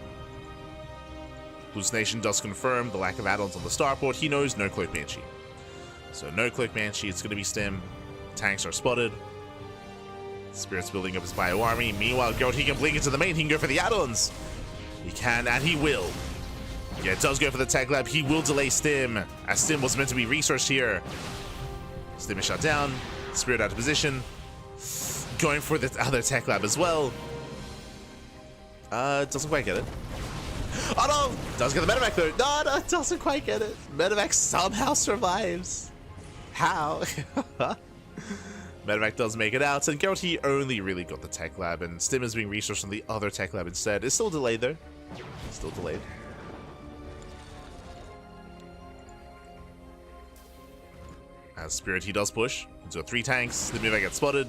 Hallucination does confirm the lack of add-ons on the starport. He knows no Cloak Banshee. So no Cloak Banshee, it's going to be Stim. Tanks are spotted. Spirit's building up his bio army. Meanwhile, Gerald, he can blink into the main. He can go for the add-ons. He can, and he will. Yeah, it does go for the tech lab. He will delay Stim, as Stim was meant to be researched here. Stim is shut down. Spirit out of position. Going for the other tech lab as well. Doesn't quite get it. Oh no! Does get the medevac though. No, doesn't quite get it. Medevac somehow survives. How? Medevac does make it out, and Gerald, he only really got the tech lab, and Stim is being researched from the other tech lab instead. It's still delayed though. Still delayed. As Spirit, he does push. He's got 3 tanks. The medevac gets spotted.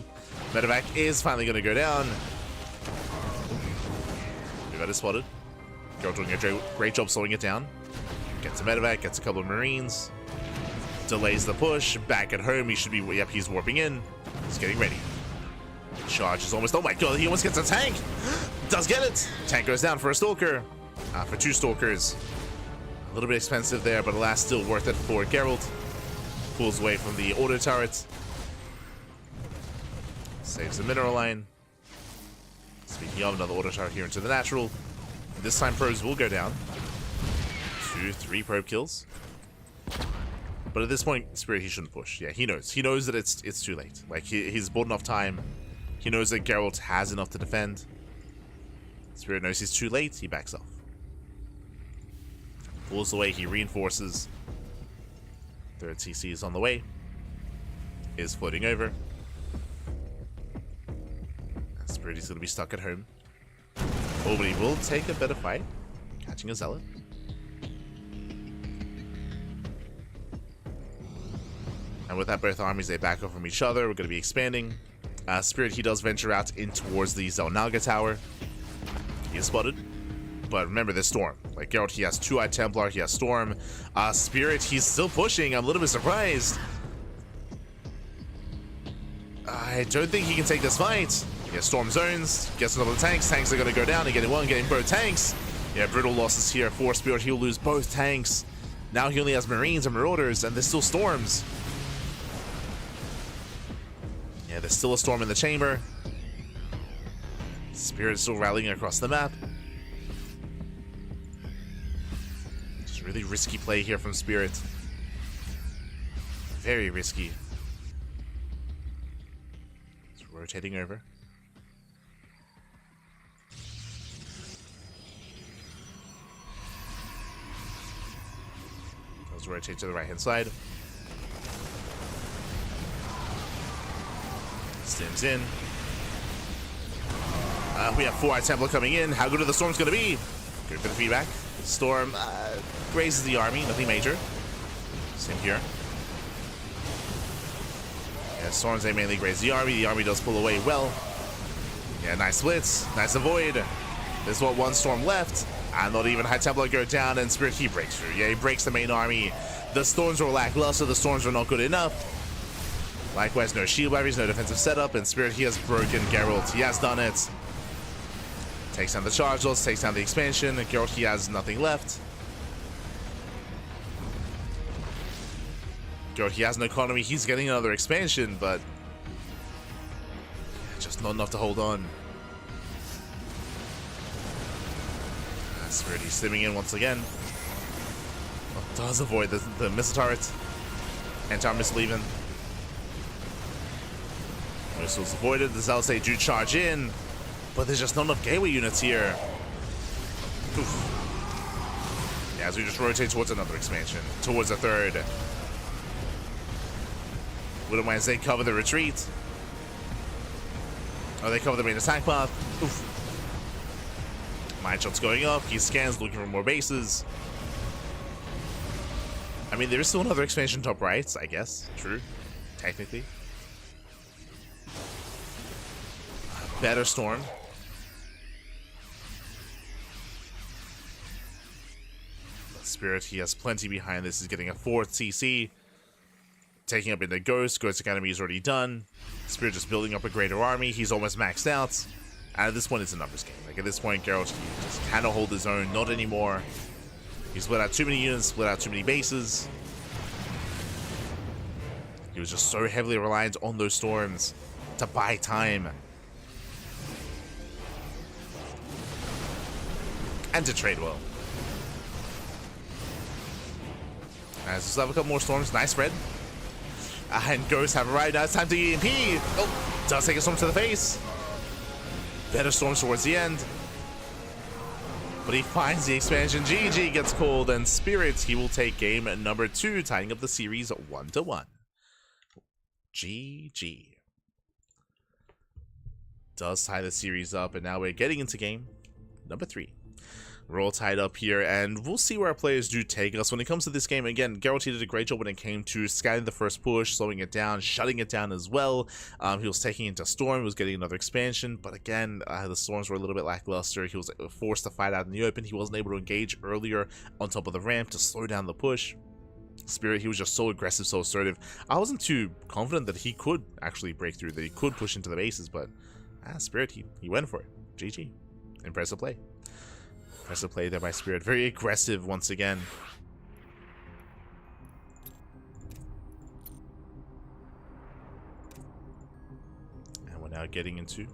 Medevac is finally going to go down. Medevac is spotted. Gerald doing a great job slowing it down. Gets a medevac, gets a couple of marines. Delays the push. Back at home, he should be... Yep, he's warping in. He's getting ready. Charge is almost... Oh my god, he almost gets a tank! Does get it! Tank goes down for a stalker. For 2 stalkers. A little bit expensive there, but alas, still worth it for Gerald. Pulls away from the auto turret. Saves the mineral line. Speaking of, another auto turret here into the natural. This time probes will go down. 2, 3 probe kills. But at this point, Spirit, he shouldn't push. Yeah, he knows. He knows that it's too late. Like, he's bought enough time. He knows that Geralt has enough to defend. Spirit knows he's too late. He backs off. Pulls away. He reinforces. Third CC is on the way. Is floating over. Spirit is going to be stuck at home. Oh, but he will take a better fight. Catching a zealot. And with that, both armies, they back off from each other. We're going to be expanding. Spirit, he does venture out in towards the Zelnaga tower. He is spotted. But remember, there's Storm. Like, Geralt, he has 2 Eye Templar, he has Storm. Spirit, he's still pushing. I'm a little bit surprised. I don't think he can take this fight. He has Storm zones, gets another tanks. Tanks are going to go down. He's getting one, getting both tanks. Yeah, brutal losses here for Spirit. He'll lose both tanks. Now he only has Marines and Marauders, and there's still Storms. Yeah, there's still a Storm in the chamber. Spirit is still rallying across the map. Just really risky play here from Spirit. Very risky. It's rotating over. Let's rotate to the right-hand side. Stims in. We have 4 Eye Templar coming in. How good are the Storms going to be? Good for the feedback. Storm grazes the army. Nothing major. Same here. Yeah, Storms, they mainly graze the army. The army does pull away well. Yeah, nice splits. Nice avoid. There's what 1 Storm left. And not even High Templar go down, and Spirit, he breaks through. Yeah, he breaks the main army. The Storms were lackluster. The Storms were not good enough. Likewise, no shield batteries, no defensive setup, and Spirit, he has broken Geralt. He has done it. Takes down the charge loss, takes down the expansion. Geralt, he has nothing left. Geralt, he has no economy. He's getting another expansion, but just not enough to hold on. Spirit, he's stimming in once again. Oh, does avoid the missile turret. Anti-missile even. Missiles avoided. The Zealots, they do charge in, but there's just not enough gateway units here. Oof. Yeah, as we just rotate towards another expansion, towards a third. Widowmines, they cover the retreat. Oh, they cover the main attack path. Oof. Mine shot's going up. He scans, looking for more bases. I mean, there is still another expansion top right, I guess. True. Technically. Better Storm. Spirit, he has plenty behind this. He's getting a 4th CC. Taking up into Ghost. Ghost Academy is already done. Spirit just building up a greater army. He's almost maxed out. And at this point, it's a numbers game. Like, at this point, Gerald, he just cannot hold his own. Not anymore. He split out too many units, split out too many bases. He was just so heavily reliant on those storms to buy time. And to trade well. As we still have a couple more storms. Nice spread. And Ghosts have arrived. Now it's time to EMP. Oh, does take a storm to the face. Better storms towards the end. But he finds the expansion. GG gets called. And Spirits, he will take game number 2, tying up the series 1-1. GG. Does tie the series up. And now we're getting into game number 3. We're all tied up here, and we'll see where our players do take us. When it comes to this game, again, Gerald did a great job when it came to scanning the first push, slowing it down, shutting it down as well. He was taking into Storm, he was getting another expansion, but again, the Storms were a little bit lackluster. He was forced to fight out in the open. He wasn't able to engage earlier on top of the ramp to slow down the push. Spirit, he was just so aggressive, so assertive. I wasn't too confident that he could actually break through, that he could push into the bases, but Spirit, he went for it. GG. Impressive play. Impressive play there by Spirit. Very aggressive once again. And we're now getting into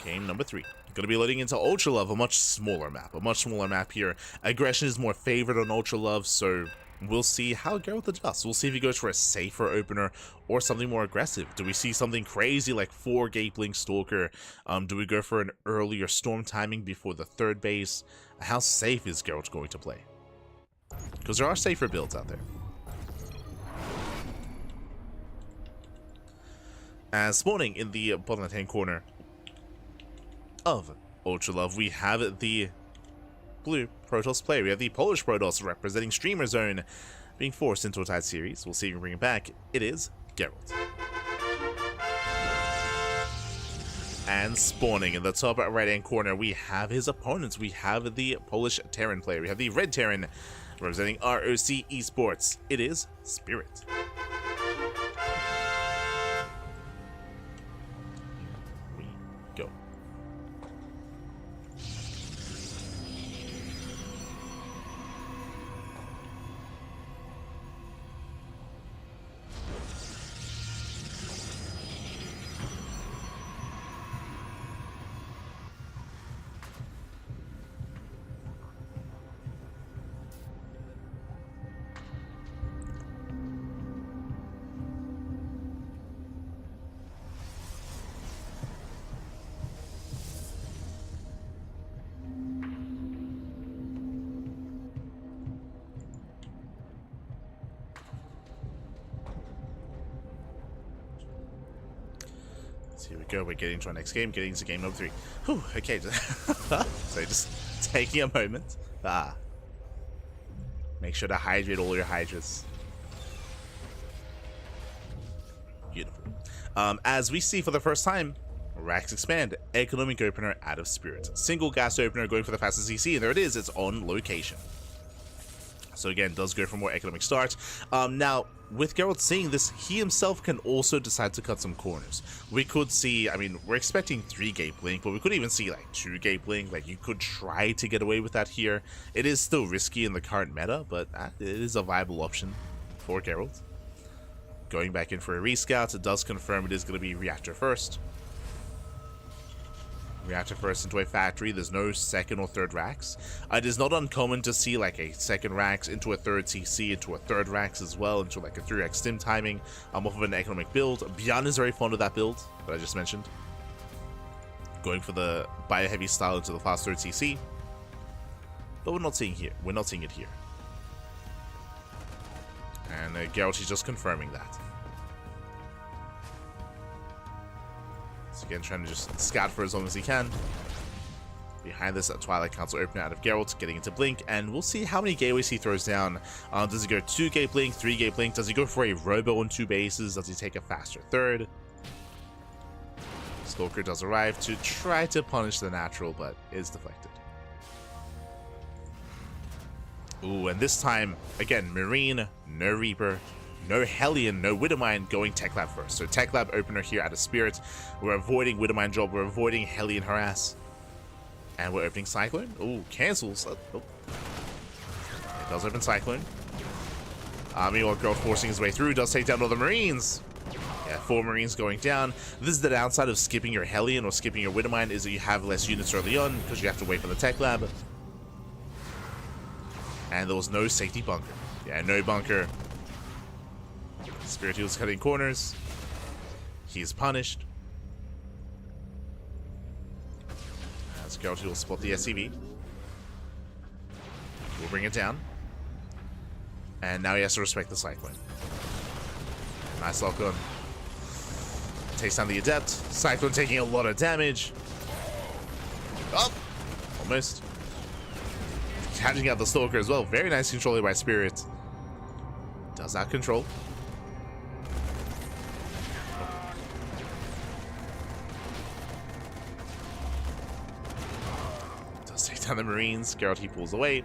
game number 3. Going to be loading into Ultra Love, a much smaller map. A much smaller map here. Aggression is more favored on Ultra Love, so we'll see how Gerald adjusts. We'll see if he goes for a safer opener or something more aggressive. Do we see something crazy like 4 Gapeling Stalker? Do we go for an earlier Storm timing before the 3rd base? How safe is Gerald going to play? Because there are safer builds out there. As spawning in the bottom left-hand corner of Ultra Love, we have the blue Protoss player. We have the Polish Protoss representing Streamer Zone being forced into a tied series. We'll see if we can bring it back. It is Gerald. And spawning in the top right-hand corner, we have his opponents. We have the Polish Terran player. We have the Red Terran representing ROC Esports. It is Spirit. We go. Here we go, we're getting to our next game, getting to game number 3. Whew, okay, so just taking a moment. Make sure to hydrate all your Hydras. Beautiful. As we see for the first time, Racks Expand, economic opener out of Spirit. Single gas opener going for the fastest CC, and there it is, it's on location. So again, does go for more economic start. Now, with Gerald seeing this, he himself can also decide to cut some corners. We could see, I mean, we're expecting 3 Gapeling, but we could even see like 2 Gapeling. Like, you could try to get away with that here. It is still risky in the current meta, but it is a viable option for Gerald. Going back in for a rescout, it does confirm it is going to be Reactor first. Reactor first into a factory. There's no 2nd or 3rd racks. It is not uncommon to see like a 2nd racks into a 3rd CC, into a 3rd racks as well, into like a 3x stim timing off of an economic build. Beyond is very fond of that build that I just mentioned. Going for the bio-heavy style into the fast 3rd CC. But we're not seeing here. We're not seeing it here. And Gerald is just confirming that. So again, trying to just scout for as long as he can. Behind this, a Twilight Council opener out of Gerald, getting into Blink, and we'll see how many gateways he throws down. Does he go 2-gate Blink, 3-gate Blink? Does he go for a Robo on 2 bases? Does he take a faster third? Stalker does arrive to try to punish the natural, but is deflected. Ooh, and this time, again, Marine, no Reaper, no Hellion, no Widowmine, going Tech Lab first. So Tech Lab opener here out of Spirit. We're avoiding Widowmine drop, we're avoiding Hellion harass. And we're opening Cyclone. Ooh, cancels. Oh. It does open Cyclone. Meanwhile, Gerald forcing his way through, does take down all the Marines. Yeah, 4 Marines going down. This is the downside of skipping your Hellion or skipping your Widowmine, is that you have less units early on because you have to wait for the Tech Lab. And there was no safety bunker. Yeah, no bunker. Spirit Heel's cutting corners. He's punished. As Gerald will spot the SCV. We'll bring it down. And now he has to respect the Cyclone. Nice lock on. Takes down the Adept. Cyclone taking a lot of damage. Oh! Almost. Catching out the Stalker as well. Very nice control by Spirit. Does that control? Does take down the Marines. Gerald, he pulls away.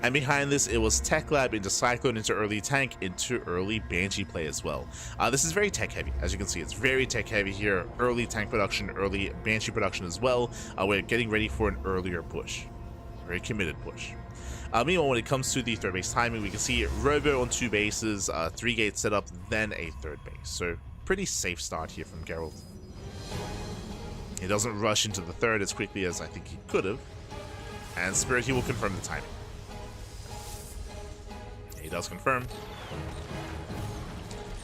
And behind this, it was Tech Lab into Cyclone, into early tank, into early Banshee play as well. This is very tech heavy, as you can see. It's very tech heavy here. Early tank production, early Banshee production as well. We're getting ready for an earlier push. Very committed push. Meanwhile, when it comes to the third base timing, we can see Robo on 2 bases, 3 gates set up, then a third base. So pretty safe start here from Gerald. He doesn't rush into the third as quickly as I think he could have. And Spirit, he will confirm the timing. He does confirm.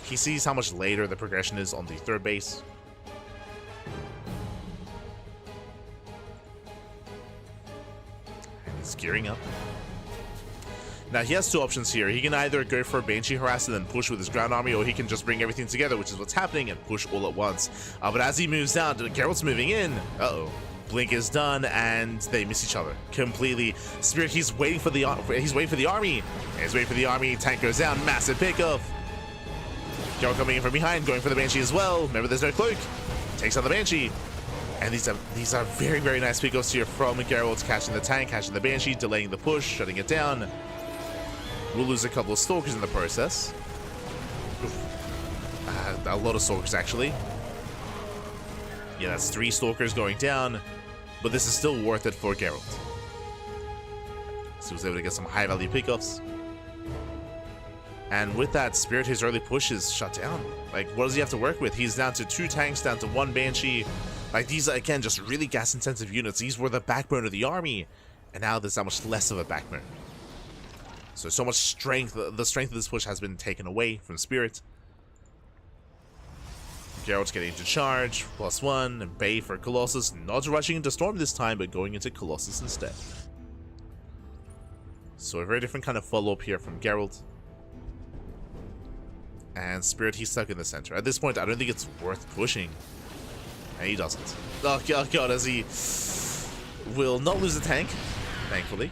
He sees how much later the progression is on the third base. And he's gearing up. Now, he has 2 options here. He can either go for Banshee harass and then push with his ground army, or he can just bring everything together, which is what's happening, and push all at once. But as he moves down, Gerald's moving in. Uh-oh. Blink is done, and they miss each other completely. Spirit, he's waiting for the army. He's waiting for the army. Tank goes down. Massive pickoff. Gerald coming in from behind, going for the Banshee as well. Remember, there's no cloak. Takes on the Banshee. And these are very, very nice pickoffs here from Gerald, catching the tank, catching the Banshee, delaying the push, shutting it down. We'll lose a couple of Stalkers in the process. A lot of Stalkers, actually. Yeah, that's 3 Stalkers going down, but this is still worth it for Gerald. So he was able to get some high-value pickups. And with that, Spirit, his early push is shut down. Like, what does he have to work with? He's down to 2 tanks, down to 1 Banshee. Like, these are, again, just really gas-intensive units. These were the backbone of the army, and now there's that much less of a backbone. So much strength. The strength of this push has been taken away from Spirit. Gerald's getting into charge, +1, and Bay for Colossus. Not rushing into Storm this time, but going into Colossus instead. So a very different kind of follow-up here from Gerald. And Spirit, he's stuck in the center. At this point, I don't think it's worth pushing. And he doesn't. Oh god, as he will not lose the tank, thankfully.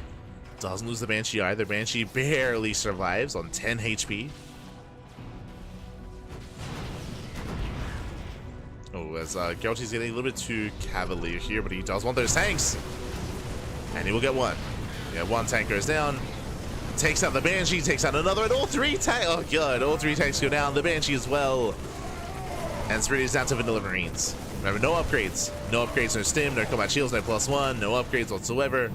Doesn't lose the Banshee either. Banshee barely survives on 10 HP. Oh, as Gerald is getting a little bit too cavalier here, but he does want those tanks. And he will get 1. Yeah, 1 tank goes down. Takes out the Banshee, takes out another, and all 3 tanks. Oh god, all 3 tanks go down. The Banshee as well. And Spirit is down to vanilla Marines. Remember, no upgrades. No upgrades, no stim, no combat shields, no +1, no upgrades whatsoever.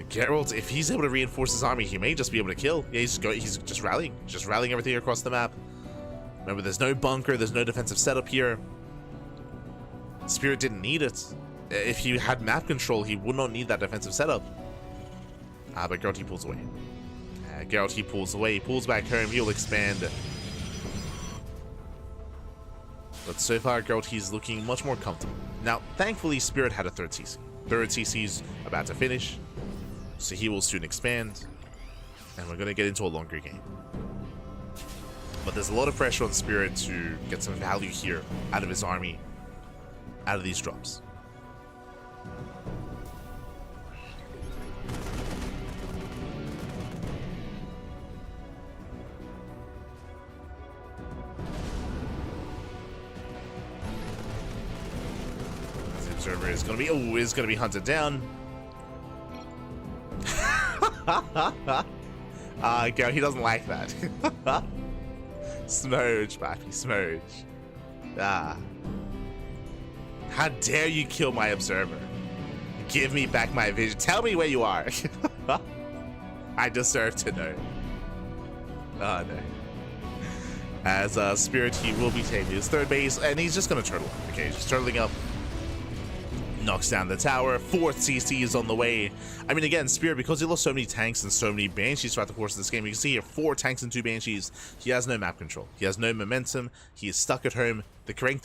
Gerald, if he's able to reinforce his army, he may just be able to kill. Yeah, he's just rallying everything across the map. Remember, there's no bunker, there's no defensive setup here. Spirit didn't need it. If he had map control, he would not need that defensive setup. But Gerald, he pulls away. Gerald, he pulls away. He pulls back home. He'll expand. But so far, Gerald, he's looking much more comfortable. Now, thankfully, Spirit had a 3rd CC. 3rd CC's about to finish. So he will soon expand. And we're going to get into a longer game. But there's a lot of pressure on Spirit to get some value here out of his army, out of these drops. Observer is gonna be hunted down. Go, he doesn't like that. Smurge, Bappy, Smurge. Ah. How dare you kill my Observer? Give me back my vision. Tell me where you are. I deserve to know. Oh no. As Spirit, he will be taking his third base, and he's just gonna turtle up. Okay, just turtling up. Knocks down the tower. Fourth CC is on the way. I mean, again, Spirit, because he lost so many tanks and so many Banshees throughout the course of this game, you can see here 4 tanks and 2 Banshees. He has no map control. He has no momentum. He is stuck at home. The correct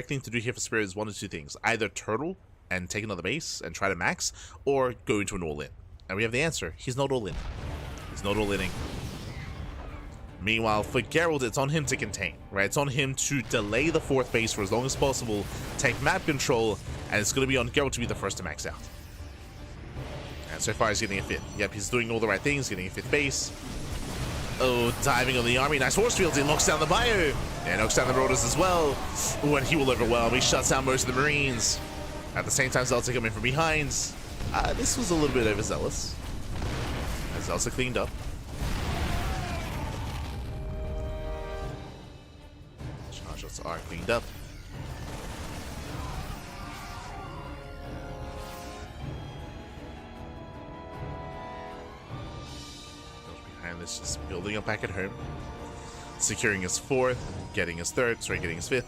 thing to do here for Spirit is one of 2 things. Either turtle and take another base and try to max, or go into an all-in. And we have the answer. He's not all-in. He's not all-inning. Meanwhile, for Gerald, it's on him to contain, right? It's on him to delay the 4th base for as long as possible, take map control, and it's going to be on Gerald to be the first to max out. And so far, he's getting a 5th. Yep, he's doing all the right things, getting a 5th base. Oh, diving on the army. Nice force field. He knocks down the bio. And knocks down the Marauders as well. Ooh, and he will overwhelm. He shuts down most of the Marines. At the same time, Zelda coming from behind. This was a little bit overzealous. As Zelda cleaned up. Charge shots are cleaned up. Behind this, just building up back at home. Securing his 4th, getting his 3rd, sorry, getting his 5th.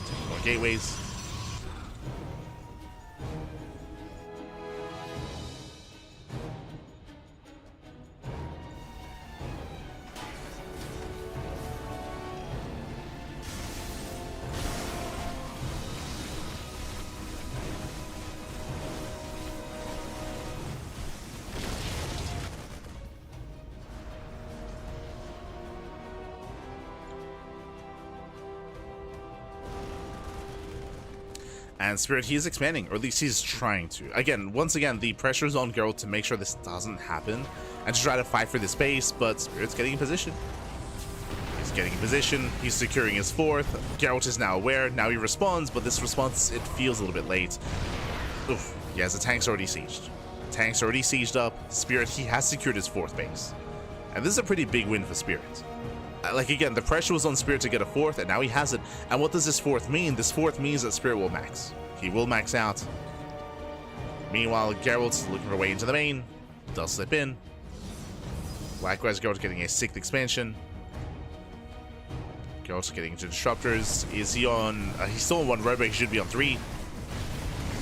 Taking more gateways. And Spirit, he is expanding, or at least he's trying to. Again, once again, the pressure is on Gerald to make sure this doesn't happen and to try to fight for this base, but Spirit's getting in position. He's getting in position, he's securing his 4th. Gerald is now aware, now he responds, but this response, it feels a little bit late. Oof, yes, the tank's already sieged. Tank's already sieged up. Spirit, he has secured his 4th base. And this is a pretty big win for Spirit. Like, again, the pressure was on Spirit to get a 4th, and now he has it. And what does this 4th mean? This 4th means that Spirit will max. He will max out. Meanwhile, Gerald's looking for a way into the main. Does slip in. Likewise, Gerald's getting a 6th expansion. Gerald's getting into disruptors. Is he on... he's still on 1 robo. He should be on 3.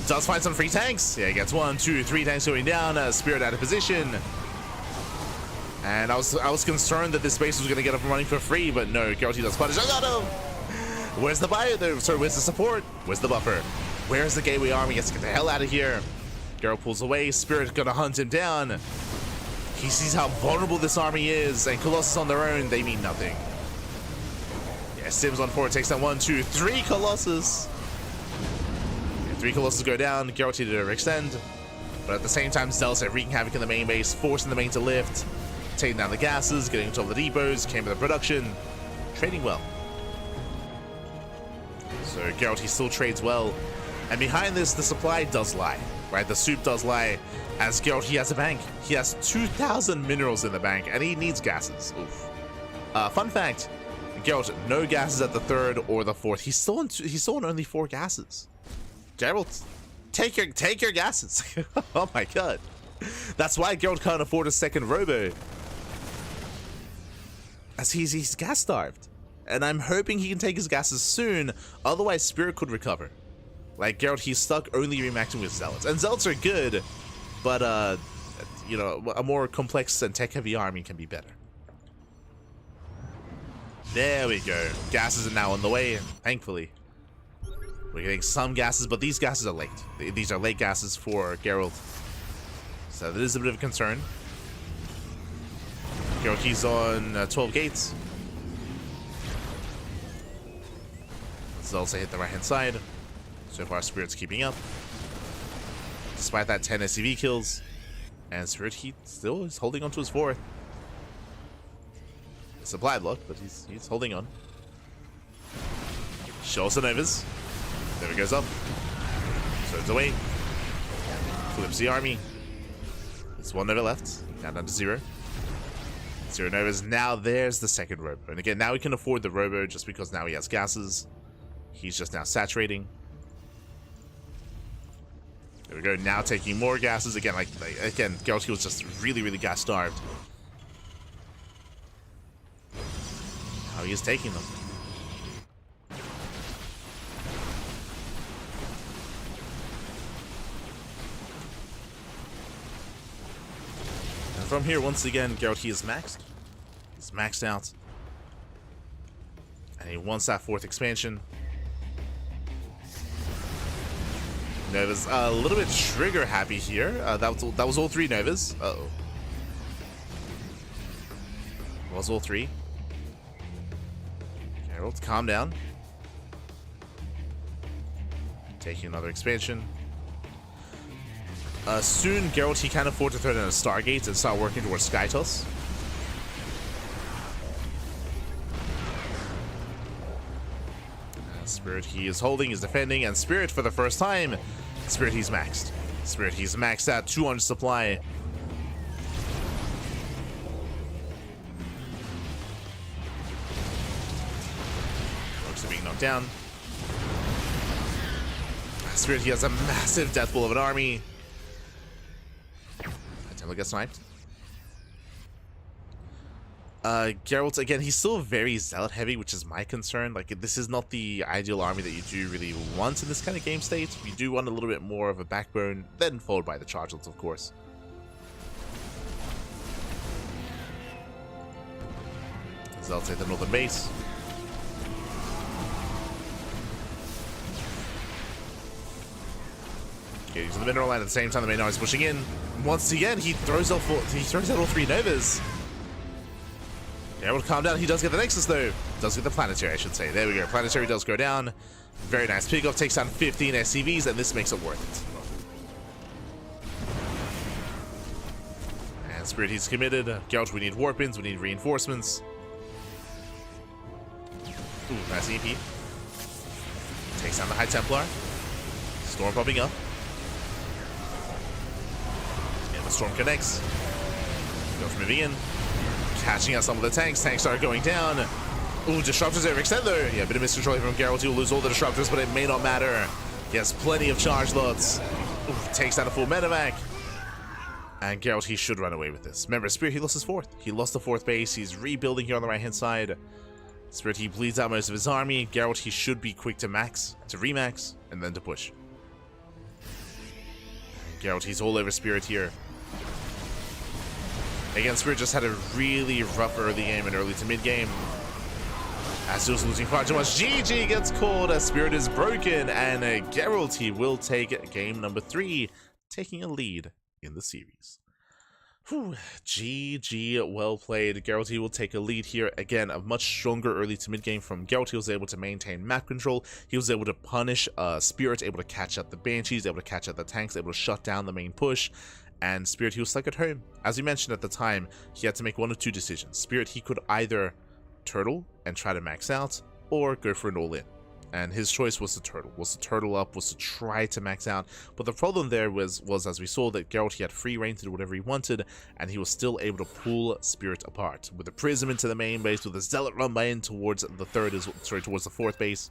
Does find some free tanks. Yeah, he gets 1, 2, 3 tanks going down. Spirit out of position. And I was concerned that this base was going to get up and running for free, but no, Gerald, he does punish. Oh, no! Where's the bio, though? Sorry, where's the support? Where's the buffer? Where's the gateway army? Let's get the hell out of here. Gerald pulls away. Spirit going to hunt him down. He sees how vulnerable this army is, and Colossus on their own, they mean nothing. Yeah, Sims on 4 takes down 1, 2, 3 Colossus. Yeah, 3 Colossus go down. Gerald to overextend. But at the same time, Zelda wreaking havoc in the main base, forcing the main to lift. Taking down the gases, getting into all the depots, came with the production, trading well. So Gerald, he still trades well. And behind this, the supply does lie, right? The soup does lie. As Gerald, he has a bank. He has 2,000 minerals in the bank, and he needs gases. Oof. Fun fact, Gerald, no gases at the 3rd or the 4th. He's still on only 4 gases. Gerald, take your gases. Oh my god. That's why Gerald can't afford a 2nd robo. As he's gas starved. And I'm hoping he can take his gases soon, otherwise Spirit could recover. Like Gerald, he's stuck only remaxing with Zealots. And Zealots are good, but you know, a more complex and tech-heavy army can be better. There we go. Gases are now on the way, thankfully. We're getting some gases, but these gases are late. These are late gases for Gerald. So that is a bit of a concern. Gerald, he's on 12 gates. Let's also hit the right-hand side. So far, Spirit's keeping up. Despite that 10 SCV kills. And Spirit, he still is holding on to his 4th. Supply block, but he's holding on. Show us the Novas. There he goes up. Turns away. Flips the army. There's 1 Nova left. Down to 0. 0 Novas. Now there's the second Robo. And again, now he can afford the Robo just because now he has gases. He's just now saturating. There we go. Now taking more gases. Again, again, Gerald was just really, really gas starved. Now he is taking them. From here, once again, Gerald is maxed. He's maxed out. And he wants that 4th expansion. Nova's a little bit trigger happy here. That was all 3 Novas. Uh-oh. Was all 3. Gerald, calm down. Taking another expansion. Soon, Gerald, he can afford to throw down a Stargate and start working towards Skytos. Spirit, he is holding, he's defending, and Spirit, for the first time, Spirit, he's maxed. Spirit, he's maxed out, 200 supply. Looks are being knocked down. Spirit, he has a massive death pool of an army. Look, get sniped. Geralt, again, he's still very zealot heavy, which is my concern. Like, this is not the ideal army that you do really want in this kind of game state. You do want a little bit more of a backbone, then followed by the chargelets, of course. Zealots take the northern base. Okay, using the mineral line at the same time the main army is pushing in. Once again, he throws out all 3 Novas. Gerald, calm down. He does get the Nexus, though. Does get the Planetary, I should say. There we go. Planetary does go down. Very nice pickoff. Takes down 15 SCVs, and this makes it worth it. And Spirit, he's committed. Gerald, we need warpins. We need reinforcements. Ooh, nice EP. Takes down the High Templar. Storm popping up. The storm connects. Goes moving in. Catching out some of the tanks. Tanks are going down. Ooh, disruptors overextend though. Yeah, a bit of miscontrol from Gerald. He'll lose all the disruptors, but it may not matter. He has plenty of charge lots. Ooh, takes down a full medevac. And Gerald, he should run away with this. Remember, Spirit, he lost his 4th. He lost the 4th base. He's rebuilding here on the right-hand side. Spirit, he bleeds out most of his army. Gerald, he should be quick to max, to remax, and then to push. Gerald, he's all over Spirit here. Again, Spirit just had a really rough early game and early to mid game. As he was losing far too much, GG gets called as Spirit is broken, and Gerald, he will take game number 3, taking a lead in the series. Whew, GG, well played. Gerald, he will take a lead here. Again, a much stronger early to mid game from Gerald. He was able to maintain map control. He was able to punish Spirit, able to catch out the Banshees, able to catch out the tanks, able to shut down the main push. And Spirit, he was stuck at home. As we mentioned at the time, he had to make 1 of 2 decisions. Spirit, he could either turtle and try to max out, or go for an all-in. And his choice was to turtle up, was to try to max out. But the problem there was as we saw, that Gerald, he had free reign to do whatever he wanted, and he was still able to pull Spirit apart. With a Prism into the main base, with a Zealot run by in towards the towards the 4th base.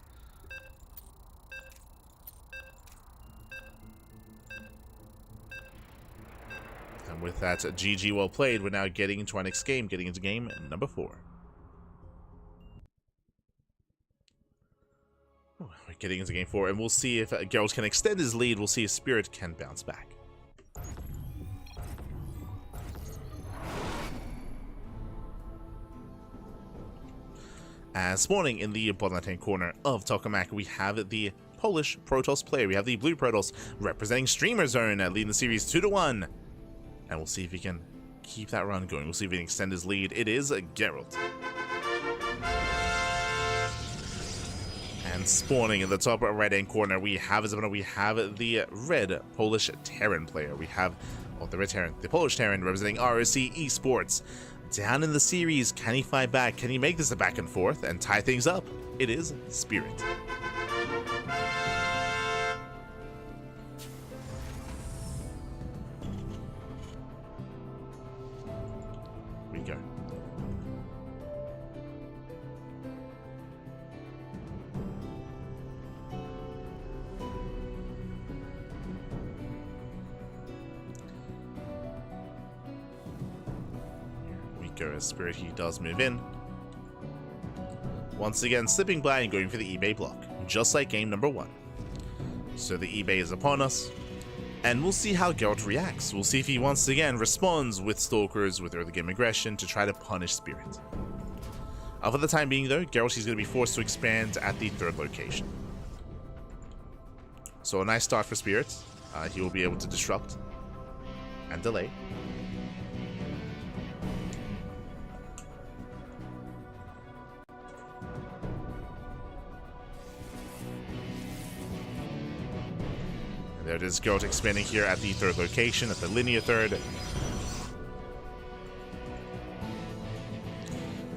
And with that, GG, well played. We're now getting into our next game, getting into game number 4. We're getting into game 4, and we'll see if Gerald can extend his lead. We'll see if Spirit can bounce back. And spawning in the bottom left-hand corner of Tokamak, we have the Polish Protoss player. We have the blue Protoss representing Streamer Zone, leading the series 2-1. And we'll see if he can keep that run going. We'll see if he can extend his lead. It is Gerald. And spawning in the top right-hand corner, we have the red Polish Terran player. We have the red Terran, the Polish Terran representing ROC Esports. Down in the series, can he fight back? Can he make this a back and forth and tie things up? It is Spirit. go. We go as Spirit, he does move in. Once again, slipping by and going for the eBay block, just like game number 1. So the eBay is upon us, and we'll see how Gerald reacts. We'll see if he once again responds with Stalkers, with early game aggression to try to punish Spirit. For the time being though, Gerald is going to be forced to expand at the 3rd location. So a nice start for Spirit. He will be able to disrupt and delay. There it is, Gerald expanding here at the 3rd location, at the linear 3rd.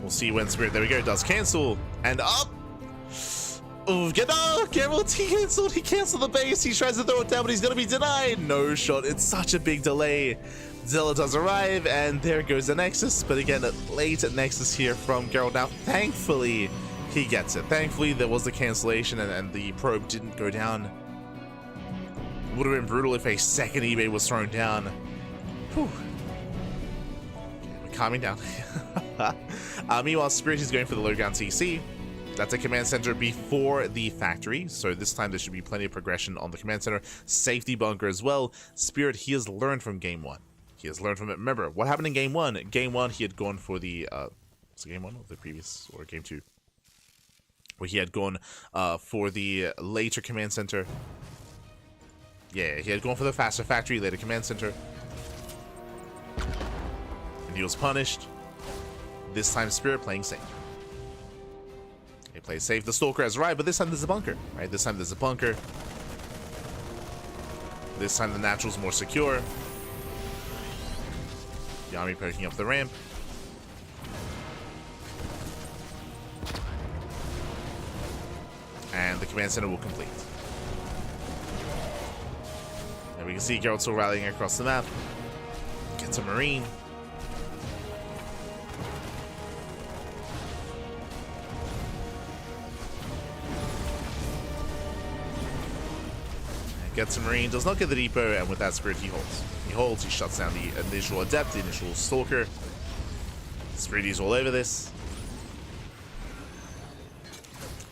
We'll see when Spirit, there we go, does cancel, and up! Oh, Gerald, he canceled the base, he tries to throw it down, but he's gonna be denied! No shot, it's such a big delay. Zilla does arrive, and there goes the Nexus, but again, a late Nexus here from Gerald. Now, thankfully, he gets it. Thankfully, there was the cancellation, and the probe didn't go down. Would have been brutal if a second eBay was thrown down. Whew. Okay, we're calming down. Meanwhile, Spirit is going for the low ground TC. That's a command center before the factory, so this time there should be plenty of progression on the command center. Safety bunker as well. Spirit, he has learned from game 1. He has learned from it. Remember, what happened in game 1? Game 1, he had gone for the... was it game 1 or the previous? Or game 2? Where he had gone for the later command center. Yeah, he had gone for the faster factory, later command center. And he was punished. This time Spirit playing safe. He plays safe. The Stalker has arrived, but this time there's a bunker. Right? This time there's a bunker. This time the natural's more secure. The army poking up the ramp. And the command center will complete. And we can see Gerald still rallying across the map. Gets a Marine. Gets a Marine, does not get the depot, and with that Spirit he holds. He holds, he shuts down the initial Adept, the initial Stalker. Spirit is all over this.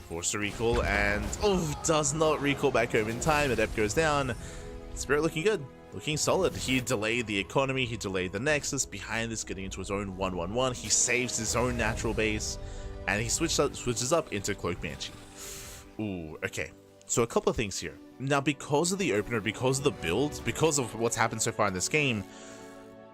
Forced to recall, and does not recall back home in time. Adept goes down. Spirit looking good, looking solid. He delayed the economy, he delayed the Nexus. Behind this, getting into his own 1-1-1. He saves his own natural base, and he switches up into Cloak Banshee. Ooh, okay. So a couple of things here. Now, because of the opener, because of the build, because of what's happened so far in this game,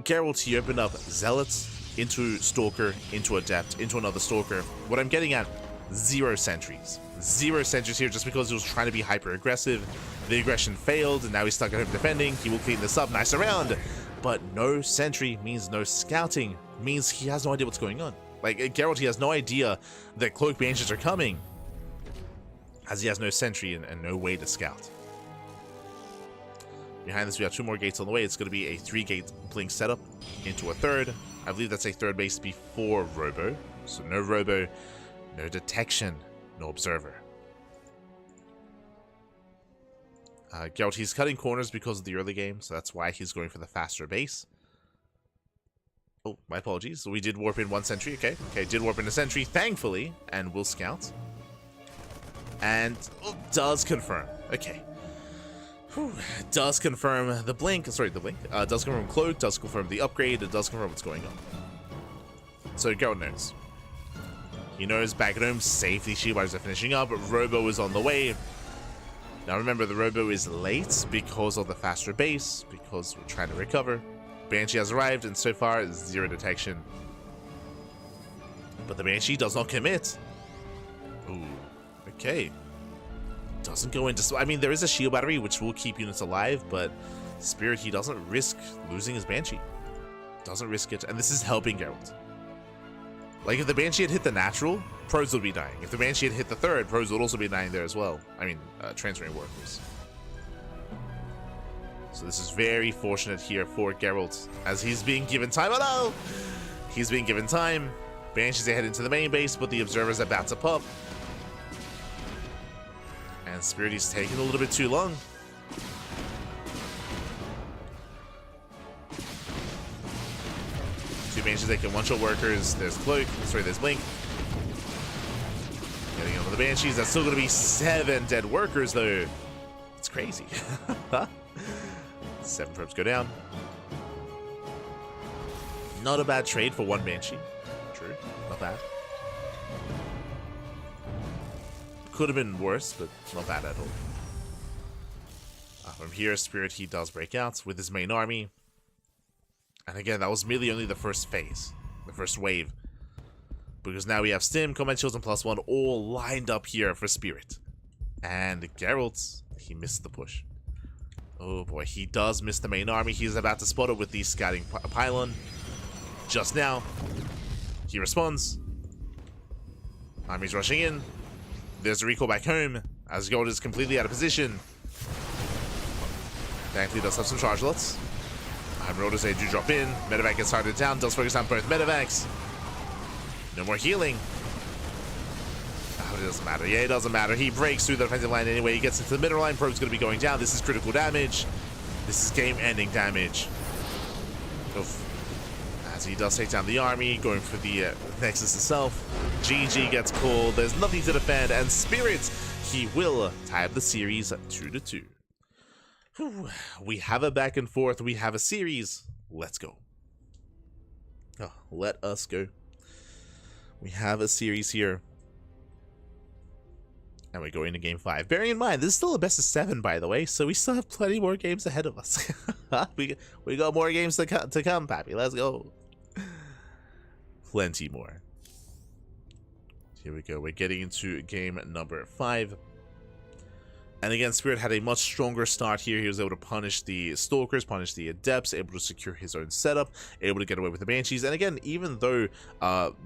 Gerald, he opened up Zealots into Stalker, into Adept, into another Stalker. What I'm getting at, 0 sentries. 0 sentries here just because he was trying to be hyper aggressive. The aggression failed, and now he's stuck at home defending. He will clean this up, nice around. But no sentry means no scouting, means he has no idea what's going on. Like, Gerald, he has no idea that Cloak Banshees are coming, as he has no sentry and no way to scout. Behind this, we have 2 more gates on the way. It's going to be a 3-gate blink setup into a 3rd. I believe that's a 3rd base before Robo. So no Robo, no detection, no observer. Gerald, he's cutting corners because of the early game, so that's why he's going for the faster base. Oh, my apologies. We did warp in 1 sentry. Okay, did warp in a sentry, thankfully, and will scout. And does confirm. Okay. Whew. Does confirm the blink. Sorry, the blink. Does confirm Cloak. Does confirm the upgrade. It does confirm what's going on. So Gerald knows. He knows back at home, safety shield bars are finishing up. Robo is on the way. Now remember, the Robo is late because of the faster base, because we're trying to recover. Banshee has arrived, and so far, 0 detection. But the Banshee does not commit. Ooh. Okay. Doesn't go into... I mean, there is a shield battery, which will keep units alive, but Spirit, he doesn't risk losing his Banshee. Doesn't risk it, and this is helping Gerald. Like, if the Banshee had hit the natural, pros would be dying. If the Banshee had hit the 3rd, pros would also be dying there as well. I mean, transferring workers. So this is very fortunate here for Gerald, as he's being given time. Oh no! He's being given time. Banshees are heading into the main base, but the Observer's about to pop. And Spirit is taking a little bit too long. Two Banshees that can one-shot workers. There's Cloak. Sorry, there's Blink. Getting over the Banshees. That's still going to be 7 dead workers, though. It's crazy. 7 probes go down. Not a bad trade for 1 Banshee. True. Not bad. Could have been worse, but not bad at all. From here, Spirit, he does break out with his main army. And again, that was merely only the first phase. The first wave. Because now we have Stim, Combat Shields, and +1 all lined up here for Spirit. And Gerald, he missed the push. Oh boy, he does miss the main army. He's about to spot it with the scouting pylon. Just now, he responds. Army's rushing in. There's a recall back home, as Gold is completely out of position. Thankfully, does have some charge lots. Marauders, they do drop in. Medevac gets targeted down, does focus on both Medevacs. No more healing. Oh, it doesn't matter. Yeah, it doesn't matter. He breaks through the defensive line anyway. He gets into the middle line. Probe's going to be going down. This is critical damage. This is game-ending damage. Oof. As he does take down the army, going for the Nexus itself. GG gets called. There's nothing to defend. And Spirit, he will tie up the series 2-2. Whew. We have a back and forth. We have a series. Let's go. Oh, let us go. We have a series here. And we're going to game 5. Bearing in mind, this is still a best of 7, by the way, so we still have plenty more games ahead of us. we got more games to come, Pappy. Let's go. Plenty more. Here we go. We're getting into game number 5. And again, Spirit had a much stronger start here. He was able to punish the Stalkers, punish the Adepts, able to secure his own setup, able to get away with the Banshees. And again, even though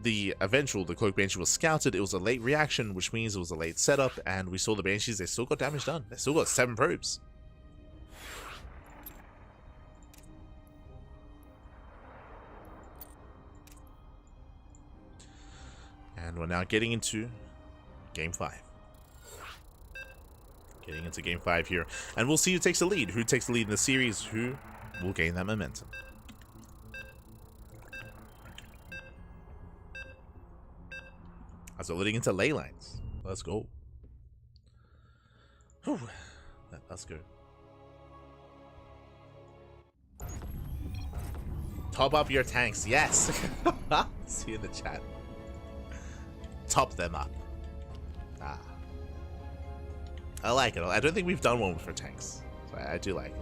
the Cloak Banshee was scouted, it was a late reaction, which means it was a late setup. And we saw the Banshees, they still got damage done. They still got 7 probes. And we're now getting into game 5. Getting into game 5 here. And we'll see who takes the lead. Who takes the lead in the series. Who will gain that momentum. As we're leading into ley lines. Let's go. Whew. Let's go. Top up your tanks. Yes. See you in the chat. Top them up. Ah. I like it. I don't think we've done one for tanks. So I do like it.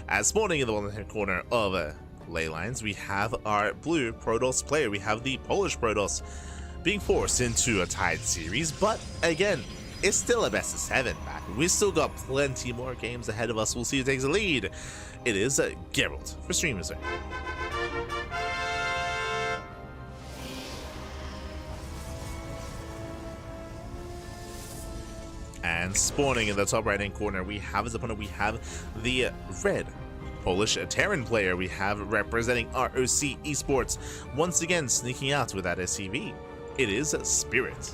As spawning in the one-hand corner of ley lines, we have our blue Protoss player. We have the Polish Protoss being forced into a tied series. But again, it's still a best of 7 back. We've still got plenty more games ahead of us. We'll see who takes the lead. It is Gerald for Streamers. And spawning in the top right hand corner, we have his opponent. We have the red Polish Terran player. We have representing ROC Esports once again sneaking out with that SCV. It is Spirit.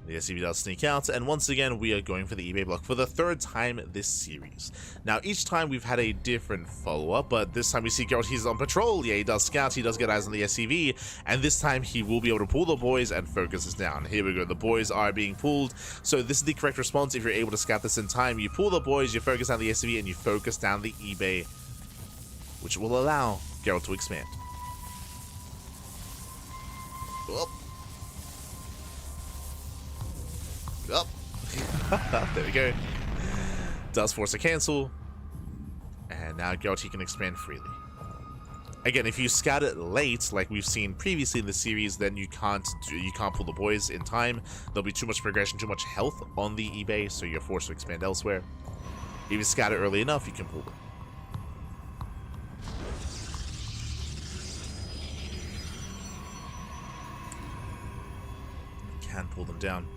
The SCV does sneak out, and once again we are going for the eBay block for the 3rd time this series. Now each time we've had a different follow-up, but this time we see Gerald, he's on patrol. Yeah, he does scout, he does get eyes on the SCV, and this time he will be able to pull the boys and focus us down. Here we go, the boys are being pulled, so this is the correct response. If you're able to scout this in time, you pull the boys, you focus down the SCV, and you focus down the eBay, which will allow Gerald to expand. Oh. Oh. There we go. Does force a cancel. And now Gerald, he can expand freely. Again, if you scout it late, like we've seen previously in the series, then you can't pull the boys in time. There'll be too much progression, too much health on the eBay, so you're forced to expand elsewhere. If you scout it early enough, you can pull them. Can pull them down.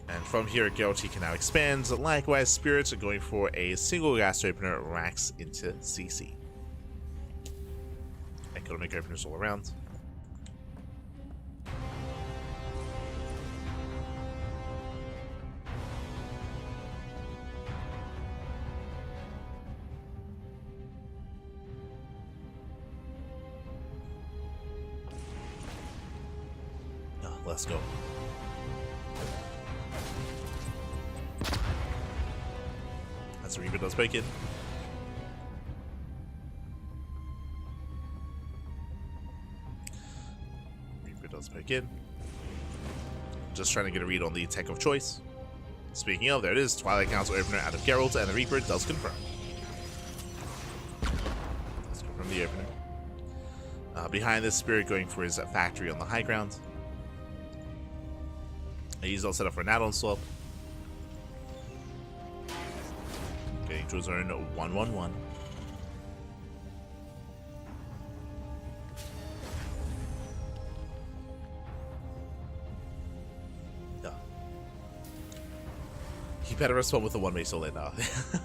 And from here, Gerald can now expand. Likewise, Spirits are going for a single gas opener, racks into CC. Economic openers all around. Oh, let's go. As Reaper does break in. Reaper does break in. Just trying to get a read on the tech of choice. Speaking of, there it is. Twilight Council opener out of Gerald, and the Reaper does confirm. Let's confirm the opener. Behind this, Spirit going for his factory on the high ground. He's all set up for an add-on swap. Getting to his own 1-1-1. Yeah. He better respond with the one-way soul now.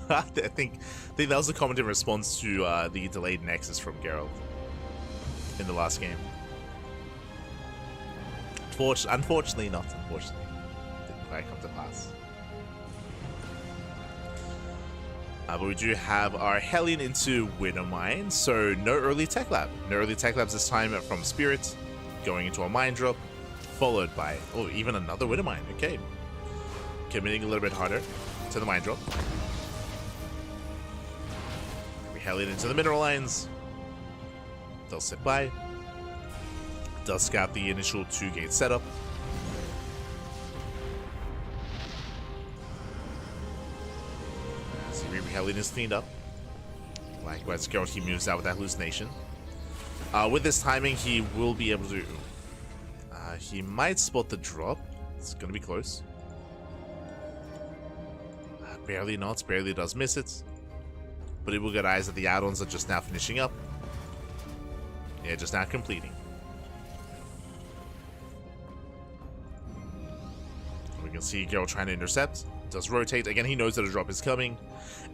I think that was a comment in response to the delayed Nexus from Gerald in the last game. Unfortunately not. Unfortunately. Didn't quite come to pass. But we do have our Hellion into Winter Mine, so no early Tech Lab. No early Tech Labs this time from Spirit, going into a Mine Drop, followed by, oh, even another Winter Mine, okay. Committing a little bit harder to the Mine Drop. We Hellion into the Mineral Lines. They'll sit by. Does scout the initial 2-gate setup. Hellion is cleaned up. Likewise, Gerald, he moves out with that hallucination. With this timing, he will be able to... he might spot the drop. It's going to be close. Barely not. Barely does miss it. But it will get eyes that the add-ons are just now finishing up. Yeah, just now completing. We can see Gerald trying to intercept. Does rotate. Again, he knows that a drop is coming.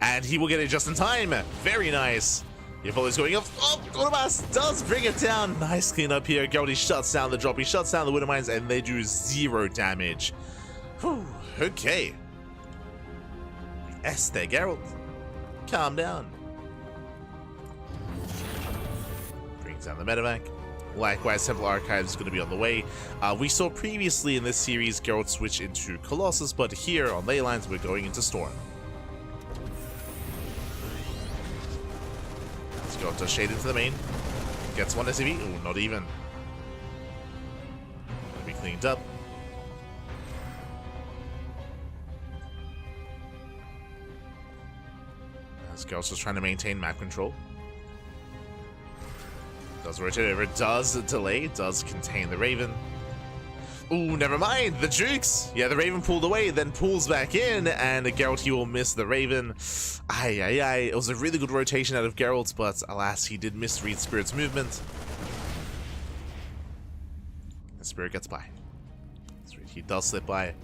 And he will get it just in time. Very nice. The is going up. Oh, Autobus does bring it down. Nice cleanup here. Gerald shuts down the drop. He shuts down the Winter Mines, and they do 0 damage. Whew, okay. Esther, Gerald. Calm down. Brings down the medevac. Likewise, Temple Archive is going to be on the way. We saw previously in this series Gerald switch into Colossus, but here on Ley Lines we're going into Storm. Gerald does shade into the main. Gets one SCV. Ooh, not even. Gonna be cleaned up. As Gerald's just trying to maintain map control. Does rotate over, does delay, does contain the Raven. Ooh, never mind, the Jukes! Yeah, the Raven pulled away, then pulls back in, and Gerald, he will miss the Raven. It was a really good rotation out of Gerald, but alas, he did misread Spirit's movement. And Spirit gets by. He does slip by.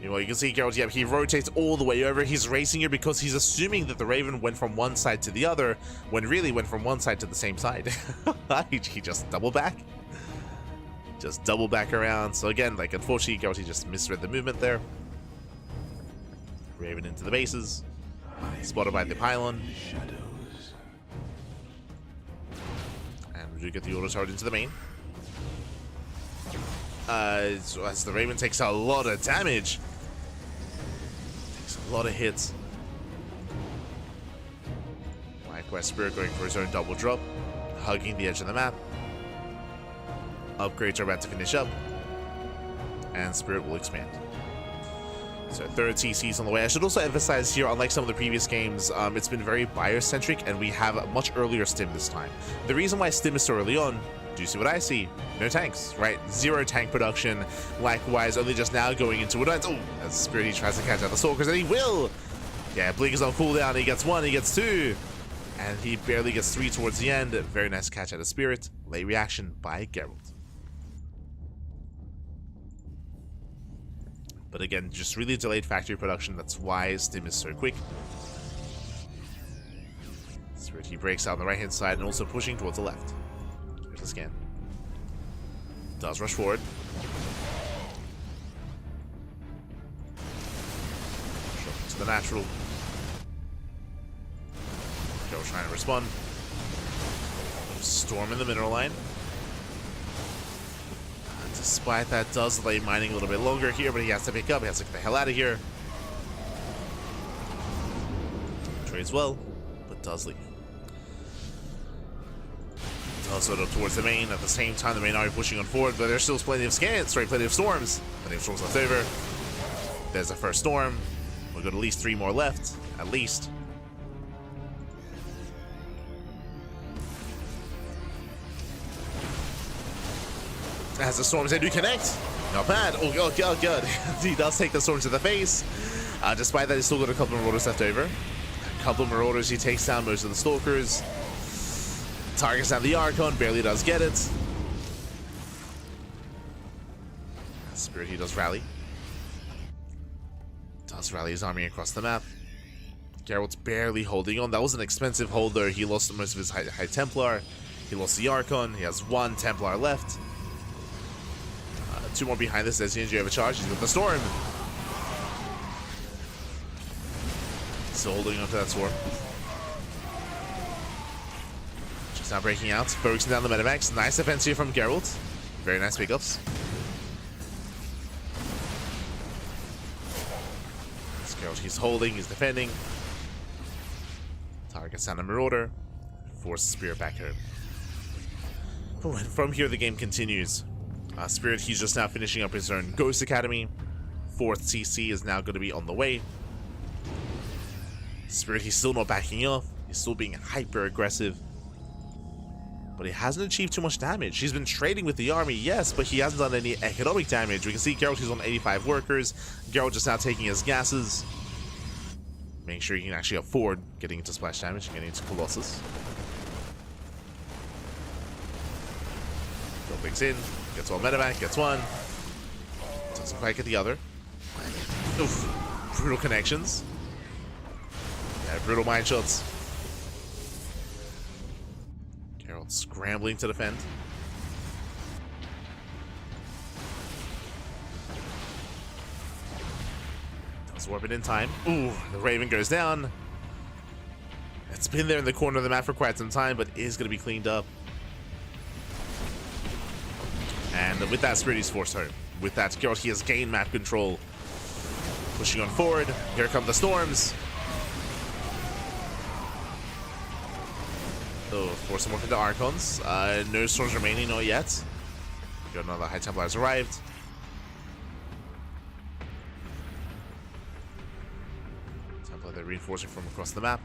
Well, you can see Gerald, yeah, he rotates all the way over. He's racing here because he's assuming that the Raven went from one side to the other, when really went from one side to the same side. He just double back. Just double back around. So again, like, unfortunately, Gerald, he just misread the movement there. Raven into the bases. Spotted by the pylon. And we do get the auto turret into the main. So as the Raven takes a lot of damage. Takes a lot of hits. Likewise, Spirit going for his own double drop. Hugging the edge of the map. Upgrades are about to finish up. And Spirit will expand. So third TC's on the way. I should also emphasize here, unlike some of the previous games, it's been very bio-centric, and we have a much earlier stim this time. The reason why stim is so early on, do you see what I see? No tanks, right? 0 tank production. Likewise, only just now going into Woodlands. Oh, as Spirit, he tries to catch out the Stalkers, and he will! Yeah, Blink is on cooldown. He gets 1, he gets 2. And he barely gets 3 towards the end. Very nice catch out of Spirit. Late reaction by Gerald. But again, just really delayed factory production. That's why Stim is so quick. Spirit, he breaks out on the right-hand side and also pushing towards the left. There's the scan. Does rush forward. To the natural. Gerald trying to respond. Storm in the mineral line. Despite that, does delay mining a little bit longer here, but he has to pick up. He has to get the hell out of here. Trades well, but does leave. Does sort of towards the main. At the same time, the main are pushing on forward, but there's still plenty of scans, right? Plenty of storms. Plenty of storms left over. There's the first storm. We've got at least 3 more left, at least. As the storms, they do connect. Not bad. Oh, God, God, God. He does take the storm to the face. Despite that, he's still got a couple of marauders left over. A couple of marauders, he takes down most of the stalkers. Targets down the Archon, barely does get it. Spirit, he does rally. Does rally his army across the map. Gerald's barely holding on. That was an expensive hold though. He lost most of his High Templar. He lost the Archon. He has 1 Templar left. 2 more behind this as the NG overcharge. He's got the Storm. Still holding on to that Storm. Just now breaking out. Focusing down the Medivacs. Nice defense here from Gerald. Very nice pickups. Gerald, he's holding, he's defending. Targets down a Marauder. Forces Spirit back home. Oh, and from here the game continues. Spirit, he's just now finishing up his own Ghost Academy. 4th CC is now going to be on the way. Spirit, he's still not backing off. He's still being hyper aggressive. But he hasn't achieved too much damage. He's been trading with the army, yes, but he hasn't done any economic damage. We can see Gerald, he's on 85 workers. Gerald just now taking his gases. Making sure he can actually afford getting into splash damage and getting into Colossus. Ducklings in. Gets one medevac, gets one. Doesn't quite get the other. Oof. Brutal connections. Yeah, brutal mine shots. Gerald scrambling to defend. Does warp it in time. Ooh, the Raven goes down. It's been there in the corner of the map for quite some time, but is going to be cleaned up. And with that, Spirit is forced home. With that, Gerald, he has gained map control. Pushing on forward. Here come the storms. Oh, force him off into Archons. No storms remaining, not yet. Got another High Templar has arrived. Templar, they're reinforcing from across the map.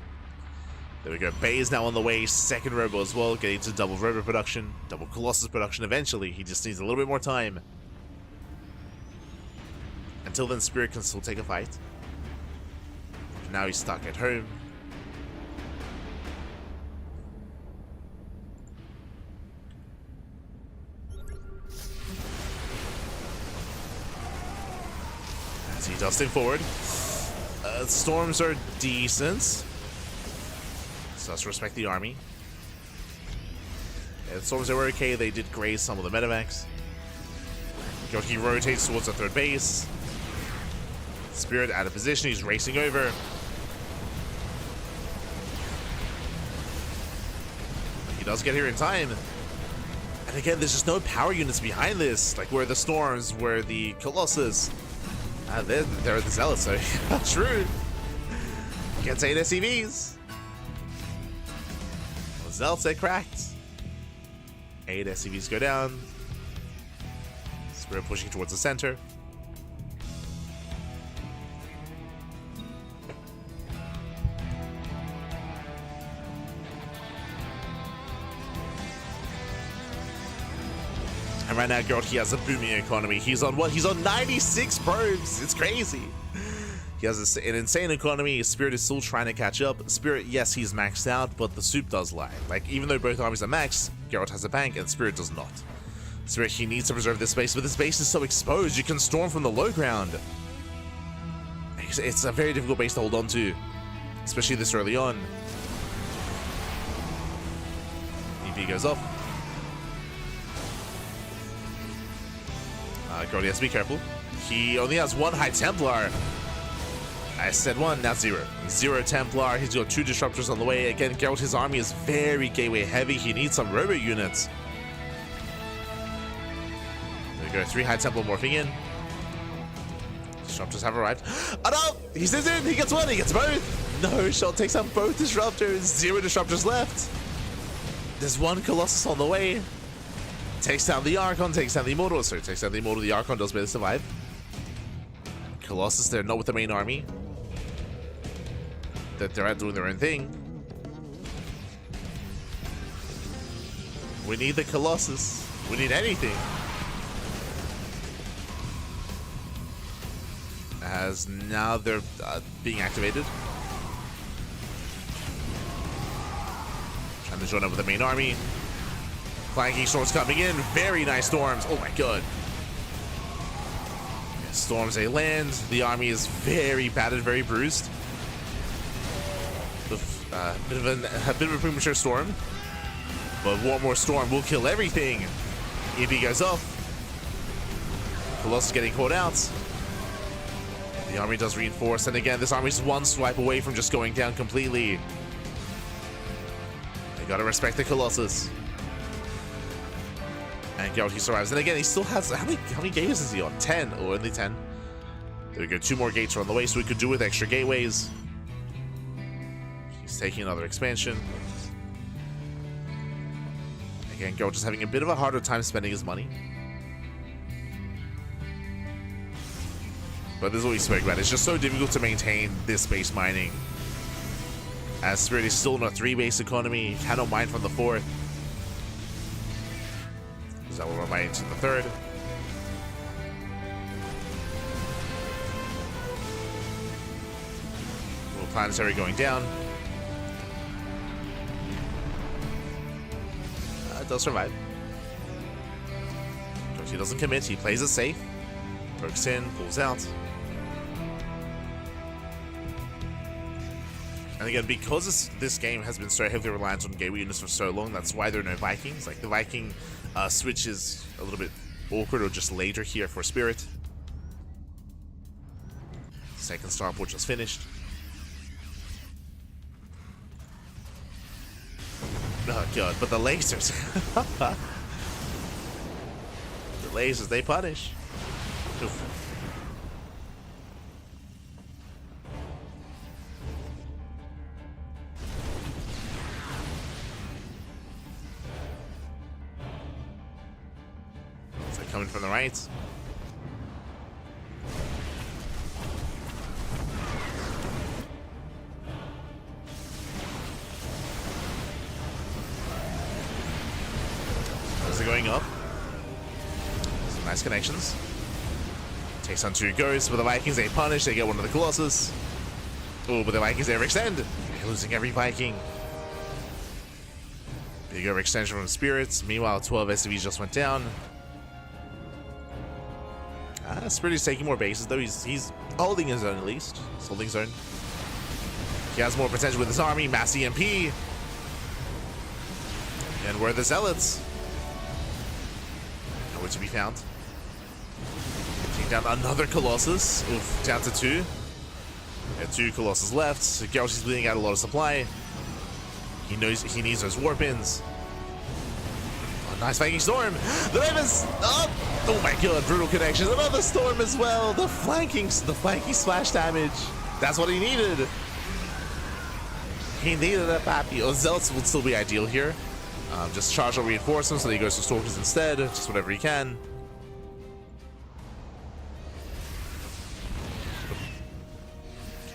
There we go. Bay is now on the way. 2nd Robo as well. Getting to double Robo production. Double Colossus production eventually. He just needs a little bit more time. Until then, Spirit can still take a fight. For now he's stuck at home. As he does stay forward. Storms are decent. So let's respect the army. Yeah, the storms are okay. They did graze some of the medevacs. He rotates towards the 3rd base. Spirit out of position. He's racing over. He does get here in time. And again, there's just no power units behind this. Like where the storms, where the Colossus. They're the Zealots, so true. Can't say SCVs. Zealots, they cracked. 8 SCVs go down. Spirit pushing towards the center. And right now, Gerald, he has a booming economy. He's on what? He's on 96 probes. It's crazy. He has an insane economy. Spirit is still trying to catch up. Spirit, yes, he's maxed out, but the soup does lie. Like, even though both armies are maxed, Gerald has a bank and Spirit does not. Spirit, he needs to preserve this base, but this base is so exposed. You can storm from the low ground. it's a very difficult base to hold on to, especially this early on. EP goes off. Gerald has to be careful. He only has one High Templar. I said one, now zero. Zero Templar. He's got 2 disruptors on the way. Again, Gerald, his army is very gateway heavy. He needs some robo units. There we go. 3 High Templar morphing in. Disruptors have arrived. Oh no! He stays in! He gets one! He gets both! No, Shell takes out both disruptors. 0 disruptors left. There's 1 Colossus on the way. Takes down the Archon, takes down the Immortal. Sorry, takes down the Immortal. The Archon does better survive. Colossus, they're not with the main army. They're out doing their own thing. We need the Colossus. We need anything. As now they're being activated. Trying to join up with the main army. Flanking storms coming in. Very nice storms. Oh my god. Storms they land. The army is very battered, very bruised. A bit of a premature storm. But one more storm will kill everything. EP goes off. Colossus getting caught out. The army does reinforce. And again, this army's 1 swipe away from just going down completely. They gotta respect the Colossus. And Gerald, he survives. And again, he still has... How many gateways is he on? 10. Oh, only 10. There we go. 2 more gates are on the way, so we could do with extra gateways. He's taking another expansion. Again, Gerald just having a bit of a harder time spending his money. But this is what we spoke about. It's just so difficult to maintain this base mining. As Spirit is still in a 3-base economy. He cannot mine from the 4th. So that will run into the 3rd. Little planetary going down. It does survive. He doesn't commit. He plays it safe. Pokes in, pulls out. And again, because this game has been so heavily reliant on gateway units for so long, that's why there are no Vikings. Like, the Viking switch is a little bit awkward, or just later here for Spirit. Second starport just finished. Oh god, but the lasers. The lasers, they punish. Oof. Coming from the right. Those are going up. Some nice connections. Takes on 2 ghosts, but the Vikings, they punish. They get one of the Colossus. Oh, but the Vikings, they overextend. They're losing every Viking. Big overextension from Spirits. Meanwhile, 12 SCVs just went down. Spirit is taking more bases, though. He's holding his own, at least. He's holding his own. He has more potential with his army. Mass EMP. And where are the Zealots? Nowhere to be found. Taking down another Colossus. Oof, down to 2. Got 2 Colossus left. Gerald is bleeding out a lot of supply. He knows he needs those warpins. Nice Viking storm. The wave is up. Oh my god, brutal connections. Another storm as well. The flanking splash damage. That's what he needed. He needed a pappy. Oh, Zealots would still be ideal here. Just charge or reinforce him so that he goes to Stalkers instead. Just whatever he can.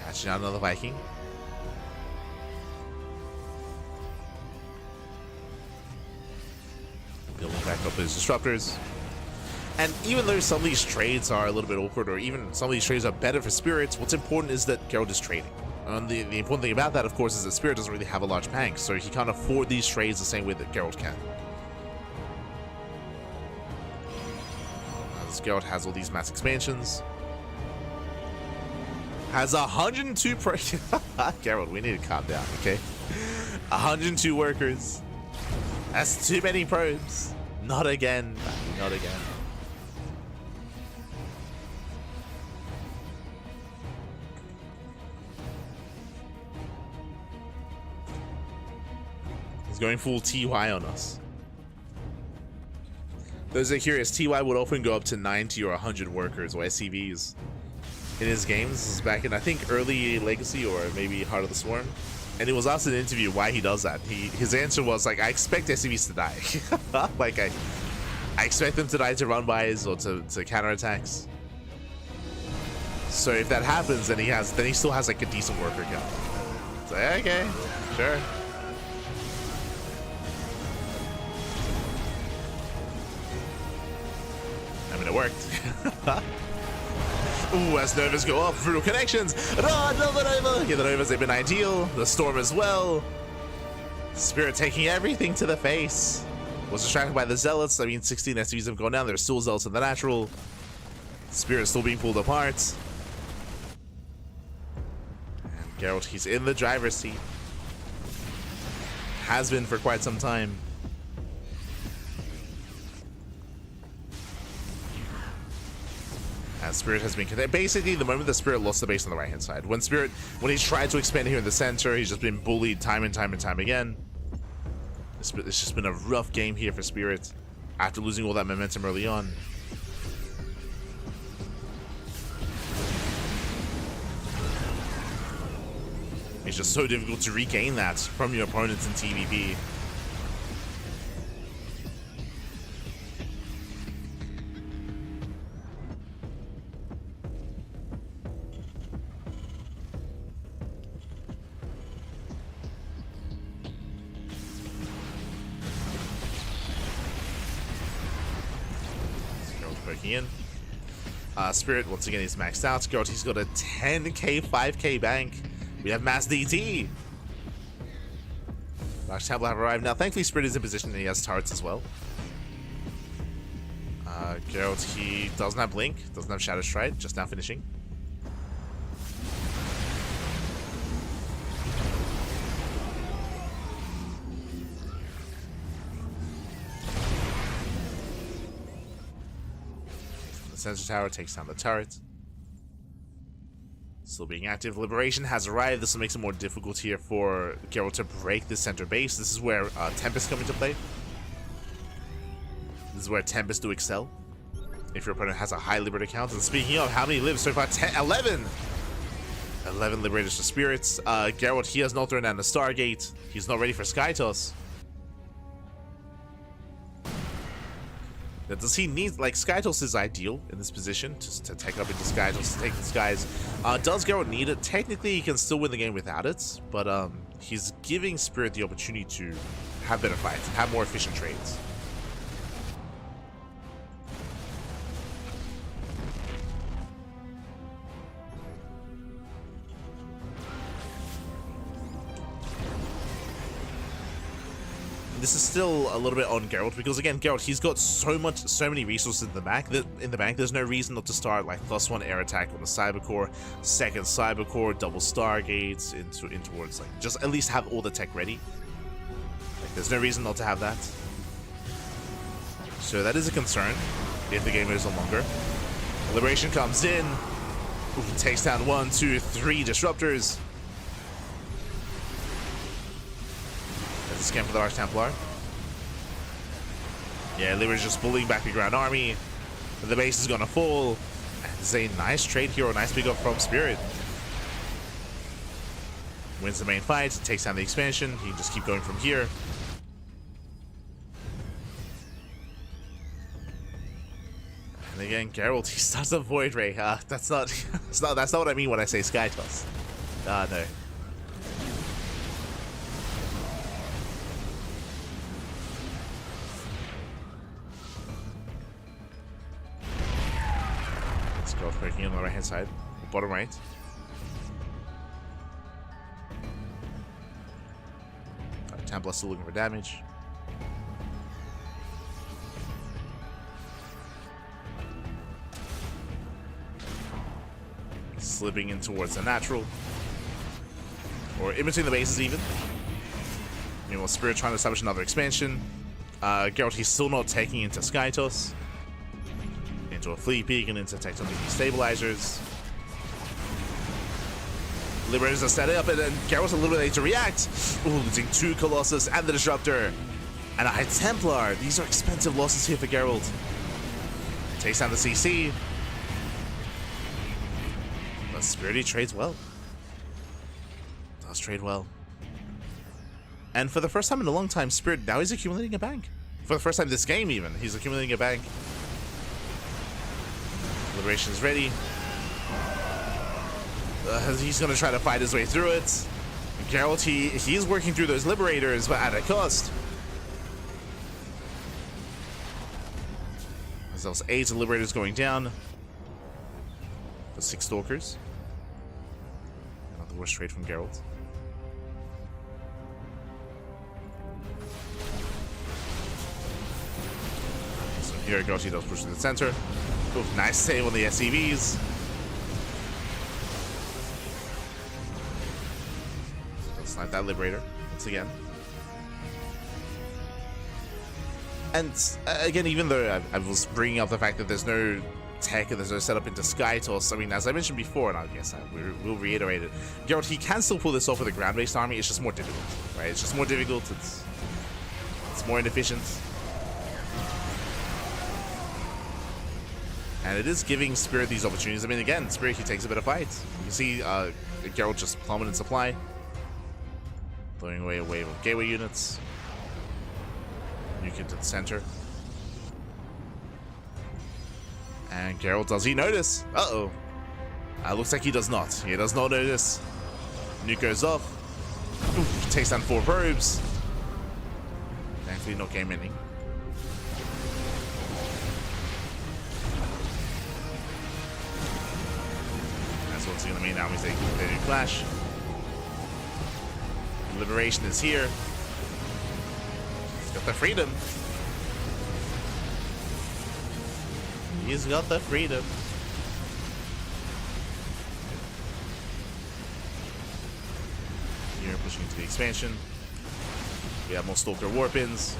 Catching out another Viking. Building back up his disruptors. And even though some of these trades are a little bit awkward, or even some of these trades are better for Spirits, what's important is that Gerald is trading. And the important thing about that, of course, is that Spirit doesn't really have a large bank, so he can't afford these trades the same way that Gerald can. As Gerald has all these mass expansions. Has 102 Gerald, we need to calm down, okay? 102 workers. That's too many probes. Not again. Not again. He's going full TY on us. Those that are curious, TY would often go up to 90 or 100 workers or SCVs in his games. This is back in, I think, early Legacy or maybe Heart of the Swarm. And he was asked in an interview why he does that. His answer was like, I expect SCVs to die. Like I expect them to die to run-bys or to counterattacks. So if that happens, then he still has like a decent worker count. It's like, okay, sure. I mean, it worked. Ooh, as Novas go off, brutal connections. Oh, another Nova. Yeah, the Novas have been ideal. The Storm as well. Spirit taking everything to the face. Was distracted by the Zealots. I mean, 16 SCVs have gone down. There's still Zealots in the natural. Spirit still being pulled apart. And Gerald, he's in the driver's seat. Has been for quite some time. As Spirit has been basically the moment the Spirit lost the base on the right hand side. When he's tried to expand here in the center, he's just been bullied time and time again. It's just been a rough game here for Spirit after losing all that momentum early on. It's just so difficult to regain that from your opponents in TVP. In. Spirit, once again, he's maxed out. Gerald, he's got a 10k, 5k bank. We have mass DT. Large Templar have arrived. Now, thankfully, Spirit is in position and he has turrets as well. Gerald, he doesn't have Blink, doesn't have Shadow Stride, just now finishing. Sensor tower takes down the turret. Still being active. Liberation has arrived. This will make it more difficult here for Gerald to break the center base. This is where Tempest come into play. This is where Tempest do excel. If your opponent has a high Liberator count. And speaking of, how many lives so far? 11! 11 Liberators for Spirits. Gerald, he has not thrown down the Stargate. He's not ready for Sky Toss. Does he need, like, Skytoss is ideal in this position to take up into Skytoss, to take the skies. Does Gerald need it? Technically, he can still win the game without it, but he's giving Spirit the opportunity to have better fights and have more efficient trades. This is still a little bit on Gerald because again, Gerald, he's got so many resources in the bank. There's no reason not to start like +1 air attack on the Cybercore, second Cybercore, double Stargates in towards like just at least have all the tech ready. Like, there's no reason not to have that. So that is a concern if the game goes on longer. Liberation comes in, takes down 1, 2, 3 disruptors. Scan for the Arch Templar. Yeah, Libera's just bullying back the ground army. The base is gonna fall. And this is a nice trade here, a nice pick up from Spirit. Wins the main fight, takes down the expansion. He can just keep going from here. And again, Gerald, he starts a Void Ray. That's not what I mean when I say Sky Toss. No. Breaking in on the right hand side, bottom right. Templar still looking for damage. slipping in towards the natural. Or in between the bases even. Meanwhile, Spirit trying to establish another expansion. Gerald, he's still not taking into Skytoss. Into a Flea Peak and into Tectonic Stabilizers. Liberators are setting up, and then Gerald's a little bit late to react. Ooh, losing 2 Colossus and the Disruptor. And a High Templar. These are expensive losses here for Gerald. Takes down the CC. But Spirit trades well. Does trade well. And for the first time in a long time, Spirit now he's accumulating a bank. For the first time this game even, he's accumulating a bank. Liberation is ready. He's going to try to fight his way through it. Gerald, he's working through those Liberators, but at a cost. As those 8 Liberators going down. For 6 Stalkers. Not the worst trade from Gerald. So here Gerald, he does push to the center. Ooh, nice save on the SCVs. Snipe that Liberator once again. And again, even though I was bringing up the fact that there's no tech and there's no setup into Skytoss, I mean, as I mentioned before, and I guess we'll reiterate it, Gerald, he can still pull this off with a ground-based army. It's just more difficult, right? It's just more difficult. It's more inefficient. And it is giving Spirit these opportunities. I mean, again, Spirit, he takes a bit of fight. You can see Gerald just plummet in supply. Throwing away a wave of gateway units. Nuke into the center. And Gerald, does he notice? Uh-oh. Looks like he does not. He does not notice. Nuke goes off. Oof, takes down 4 probes. Thankfully not game ending. That's what's going to mean now. He's taking the new flash. Liberation is here. He's got the freedom. He's got the freedom. Here, pushing into the expansion. We have more Stalker Warpins.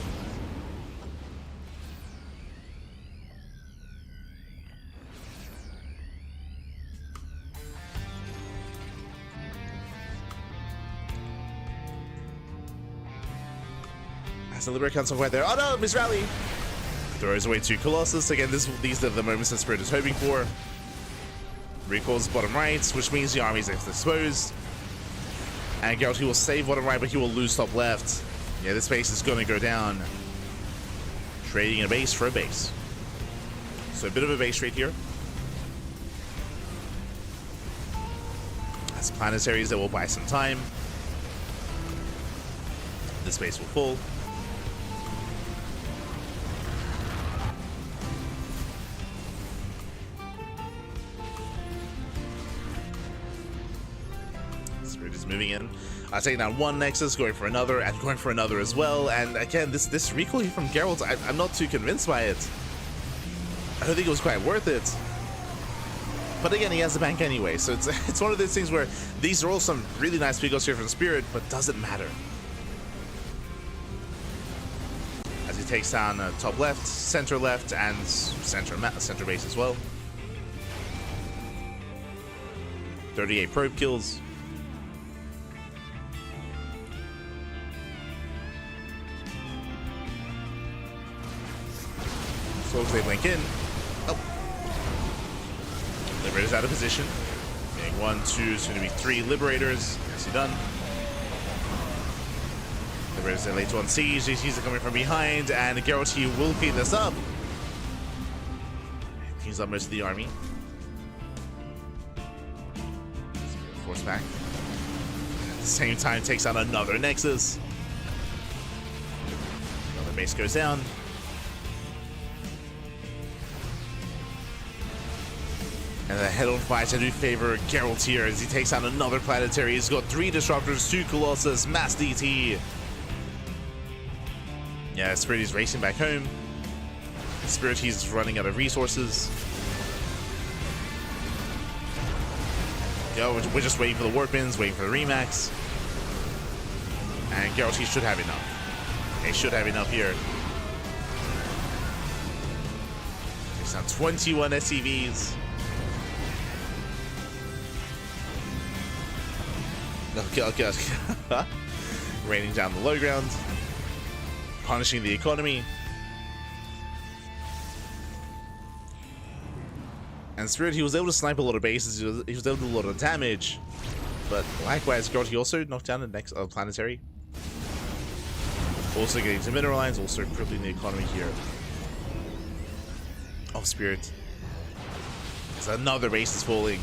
The Liberator comes right there. Oh no, Miss Rally! Throws away 2 Colossus. Again, these are the moments that Spirit is hoping for. Recalls bottom right, which means the army is exposed. And Gerald, he will save bottom right, but he will lose top left. Yeah, this base is going to go down. Trading a base for a base. So a bit of a base trade here. As planetaries that will buy some time. This base will fall. Moving in, taking down 1 Nexus, going for another, and going for another as well. And again, this recall here from Gerald, I'm not too convinced by it. I don't think it was quite worth it. But again, he has the bank anyway, so it's one of those things where these are all some really nice pickups here from Spirit, but doesn't matter. As he takes down top left, and center base as well. 38 probe kills. So they blink in. Oh. Liberator's out of position. Being 1, 2, soon to be 3 Liberators. Nicely done. Liberators are late to on siege. GTs are coming from behind, and Gerald, he will clean this up. Cleans up most of the army. Force back. At the same time, takes out another Nexus. Another base goes down. And the head-on fights, I do favor Gerald here as he takes out another planetary. He's got 3 Disruptors, 2 Colossus, Mass DT. Yeah, Spirit is racing back home. Spirit, he's running out of resources. Yo, we're just waiting for the warp-ins, waiting for the remax. And Gerald, he should have enough. He should have enough here. There's now 21 SCVs. Okay. Raining down the low ground. Punishing the economy. And Spirit, he was able to snipe a lot of bases, he was able to do a lot of damage. But likewise, Gerald, he also knocked down the next planetary. Also getting to mineralize, also crippling the economy here. Oh, Spirit. There's another base is falling.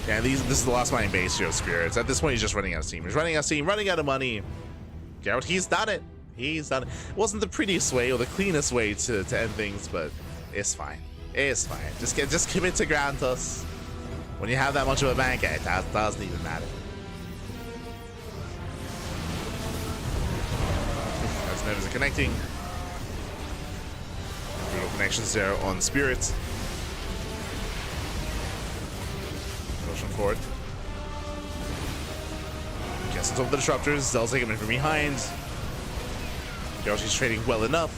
Yeah, this is the last mining base here of Spirits. At this point, he's just running out of steam. He's running out of steam, running out of money. Gerald, he's done it. He's done it. It wasn't the prettiest way or the cleanest way to end things, but it's fine. It's fine. Just commit to Grantos. When you have that much of a bank, it doesn't even matter. As members are connecting. Brutal connections there on Spirits. Motion forward. Gets on top of the disruptors. They'll take him in from behind. Yoshi's trading well enough.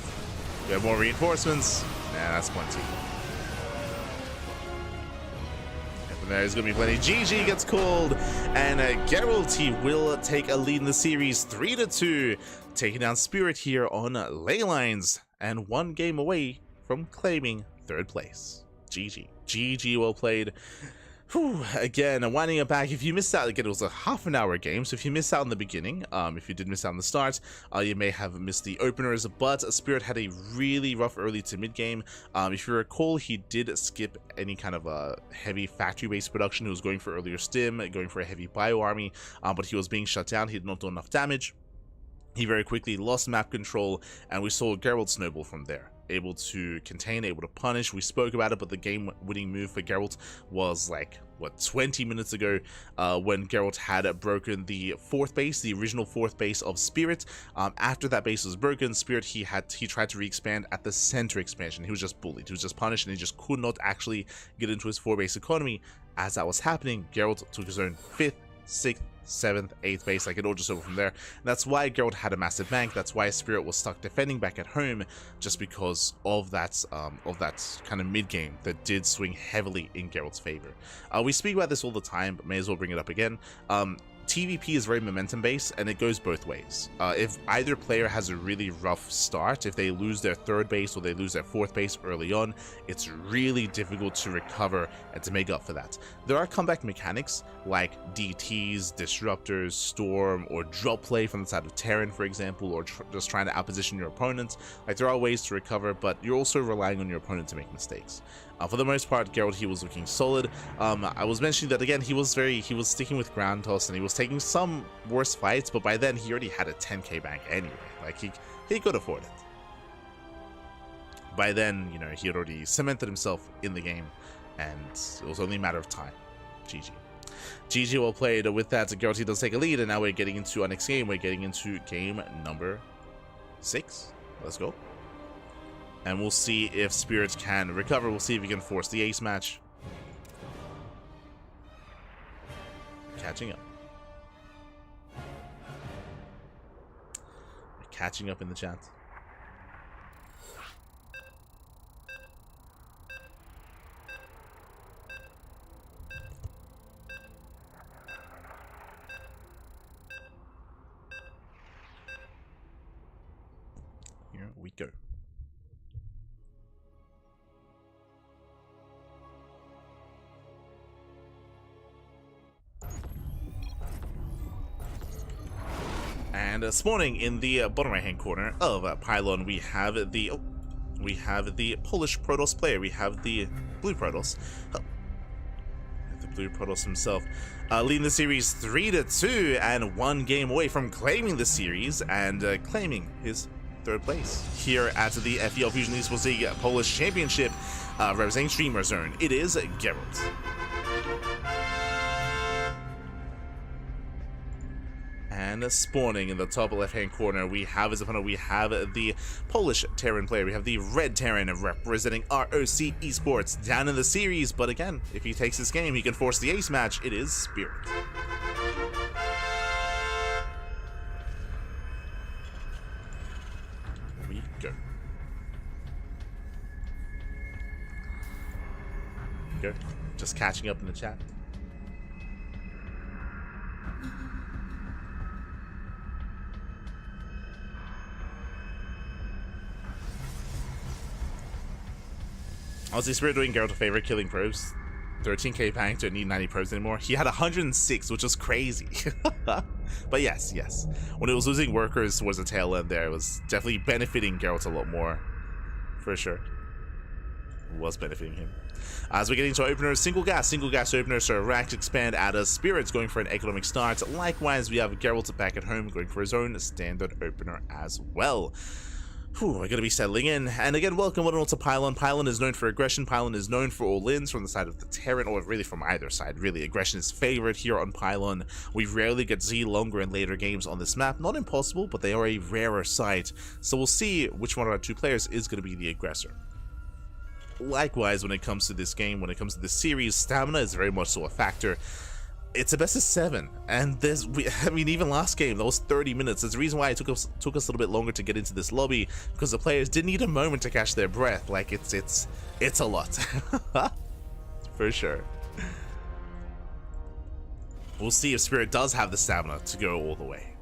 We have more reinforcements. Nah, that's plenty. And from there, there's going to be plenty. GG gets called. And Gerald, he will take a lead in the series 3-2. Taking down Spirit here on ley lines. And one game away from claiming third place. GG. GG, well played. Whew, again, winding it back, if you missed out, again, it was a half-an-hour game, so if you missed out in the beginning, if you did miss out in the start, you may have missed the openers, but Spirit had a really rough early to mid-game. If you recall, he did skip any kind of heavy factory-based production. He was going for earlier stim, going for a heavy bio-army, but he was being shut down. He did not do enough damage. He very quickly lost map control, and we saw Gerald snowball from there. Able to contain, able to punish. We spoke about it, but the game-winning move for Gerald was like, what, 20 minutes ago, when Gerald had broken the fourth base, the original fourth base of Spirit. After that base was broken, Spirit, he tried to re-expand at the center expansion. He was just bullied. He was just punished, and he just could not actually get into his 4-base economy. As that was happening, Gerald took his own 5th, 6th, 7th, 8th base, like it all just over from there. And that's why Gerald had a massive bank. That's why Spirit was stuck defending back at home, just because of that kind of mid game that did swing heavily in Gerald's favor. We speak about this all the time, but may as well bring it up again. TVP is very momentum based, and it goes both ways. If either player has a really rough start, if they lose their 3rd base or they lose their 4th base early on, it's really difficult to recover and to make up for that. There are comeback mechanics like DTs, disruptors, storm, or drop play from the side of Terran, for example, or just trying to outposition your opponent. Like, there are ways to recover, but you're also relying on your opponent to make mistakes. For the most part, Gerald, he was looking solid. I was mentioning that again, he was sticking with ground toss, and he was taking some worse fights, but by then he already had a 10k bank anyway. Like, he could afford it. By then, you know, he had already cemented himself in the game, and it was only a matter of time. GG. GG, well played. With that, Gerald, he does take a lead, and now we're getting into our next game. We're getting into game number 6. Let's go. And we'll see if Spirits can recover. We'll see if he can force the ace match. Catching up. Catching up in the chat. Here we go. And spawning in the bottom right hand corner of Pylon, we have the Polish Protoss player. We have the Blue Protoss. The Blue Protoss himself, leading the series 3-2, and one game away from claiming the series and claiming his 3rd place here at the FEL Fusion Esports League Polish Championship, representing Streamer Zone. It is Gerald. And spawning in the top left-hand corner, we have his opponent. We have the Polish Terran player. We have the red Terran representing ROC Esports down in the series. But again, if he takes this game, he can force the ace match. It is Spirit. Here we go. Just catching up in the chat. Honestly, Spirit doing Gerald a favor, killing probes. 13k panic, don't need 90 probes anymore. He had 106, which was crazy. But yes. When it was losing workers towards the tail end there, it was definitely benefiting Gerald a lot more. For sure. It was benefiting him. As we get into openers, single gas opener, so Racked expand out of Spirits going for an economic start. Likewise, we have Gerald back at home going for his own standard opener as well. We're going to be settling in. And again, welcome one and all to Pylon. Pylon is known for aggression. Pylon is known for all-ins from the side of the Terran, or really from either side, really. Aggression is favorite here on Pylon. We rarely get Z longer in later games on this map. Not impossible, but they are a rarer sight. So we'll see which one of our two players is going to be the aggressor. Likewise, when it comes to this game, when it comes to this series, stamina is very much so a factor. It's a best of 7, and even last game, that was 30 minutes. There's a reason why it took us a little bit longer to get into this lobby, because the players did need a moment to catch their breath. Like, it's a lot. For sure. We'll see if Spirit does have the stamina to go all the way.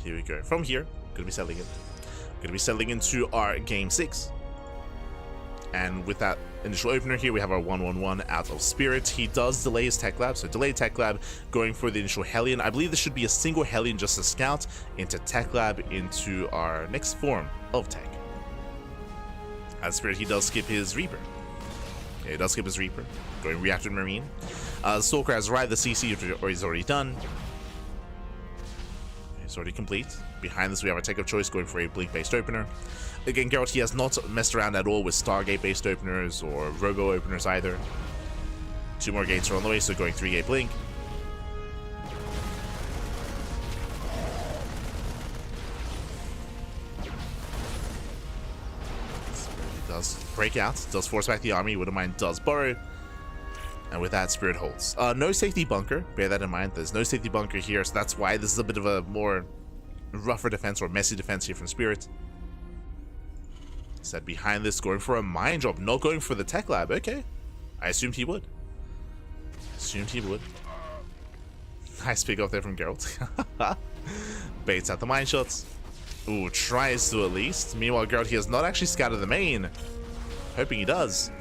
Here we go. From here, gonna be settling into our game 6. And with that initial opener here, we have our 1-1-1 out of Spirit. He does delay his tech lab, so delayed tech lab going for the initial Hellion. I believe this should be a single Hellion just to scout into tech lab into our next form of tech. As Spirit, he does skip his Reaper. Yeah, he does skip his Reaper, going Reactor Marine. Stalker has arrived, the CC or he's already done. It's already complete. Behind this, we have a tech of choice going for a Blink-based opener. Again, Gerald, he has not messed around at all with Stargate-based openers or Robo openers either. 2 more gates are on the way, so going 3-gate Blink. Spirit does break out, does force back the army. Wouldn't mind does burrow. And with that, Spirit holds. No safety bunker. Bear that in mind. There's no safety bunker here, so that's why this is a bit of a more rougher defense or messy defense here from Spirit. Set behind this, going for a mine drop, not going for the tech lab. Okay. I assumed he would. Nice pick off there from Gerald. Baits out the mine shots. Ooh, tries to at least. Meanwhile, Gerald, he has not actually scouted the main. Hoping he does.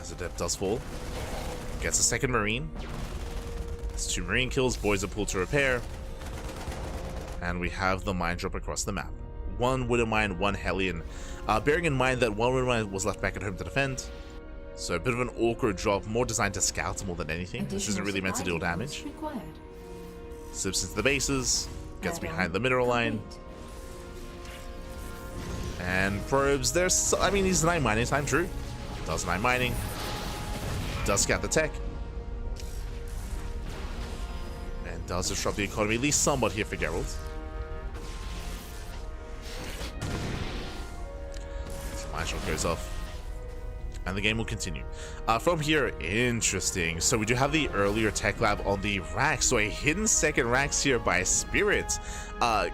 The depth does fall. Gets a second Marine. It's 2 Marine kills. Boys are pulled to repair. And we have the mine drop across the map. 1 Widow Mine, 1 Hellion. Bearing in mind that 1 Widow Mine was left back at home to defend. So a bit of an awkward drop, more designed to scout more than anything. This isn't really meant to deal damage. Slips into the bases. Gets behind the mineral line. And probes. He's 9 mining time, true. Does 9 mining. Does scout the tech. And does disrupt the economy, at least somewhat here for Gerald. Mine shot goes off. And the game will continue. From here, interesting. So we do have the earlier tech lab on the racks. So a hidden second racks here by Spirit.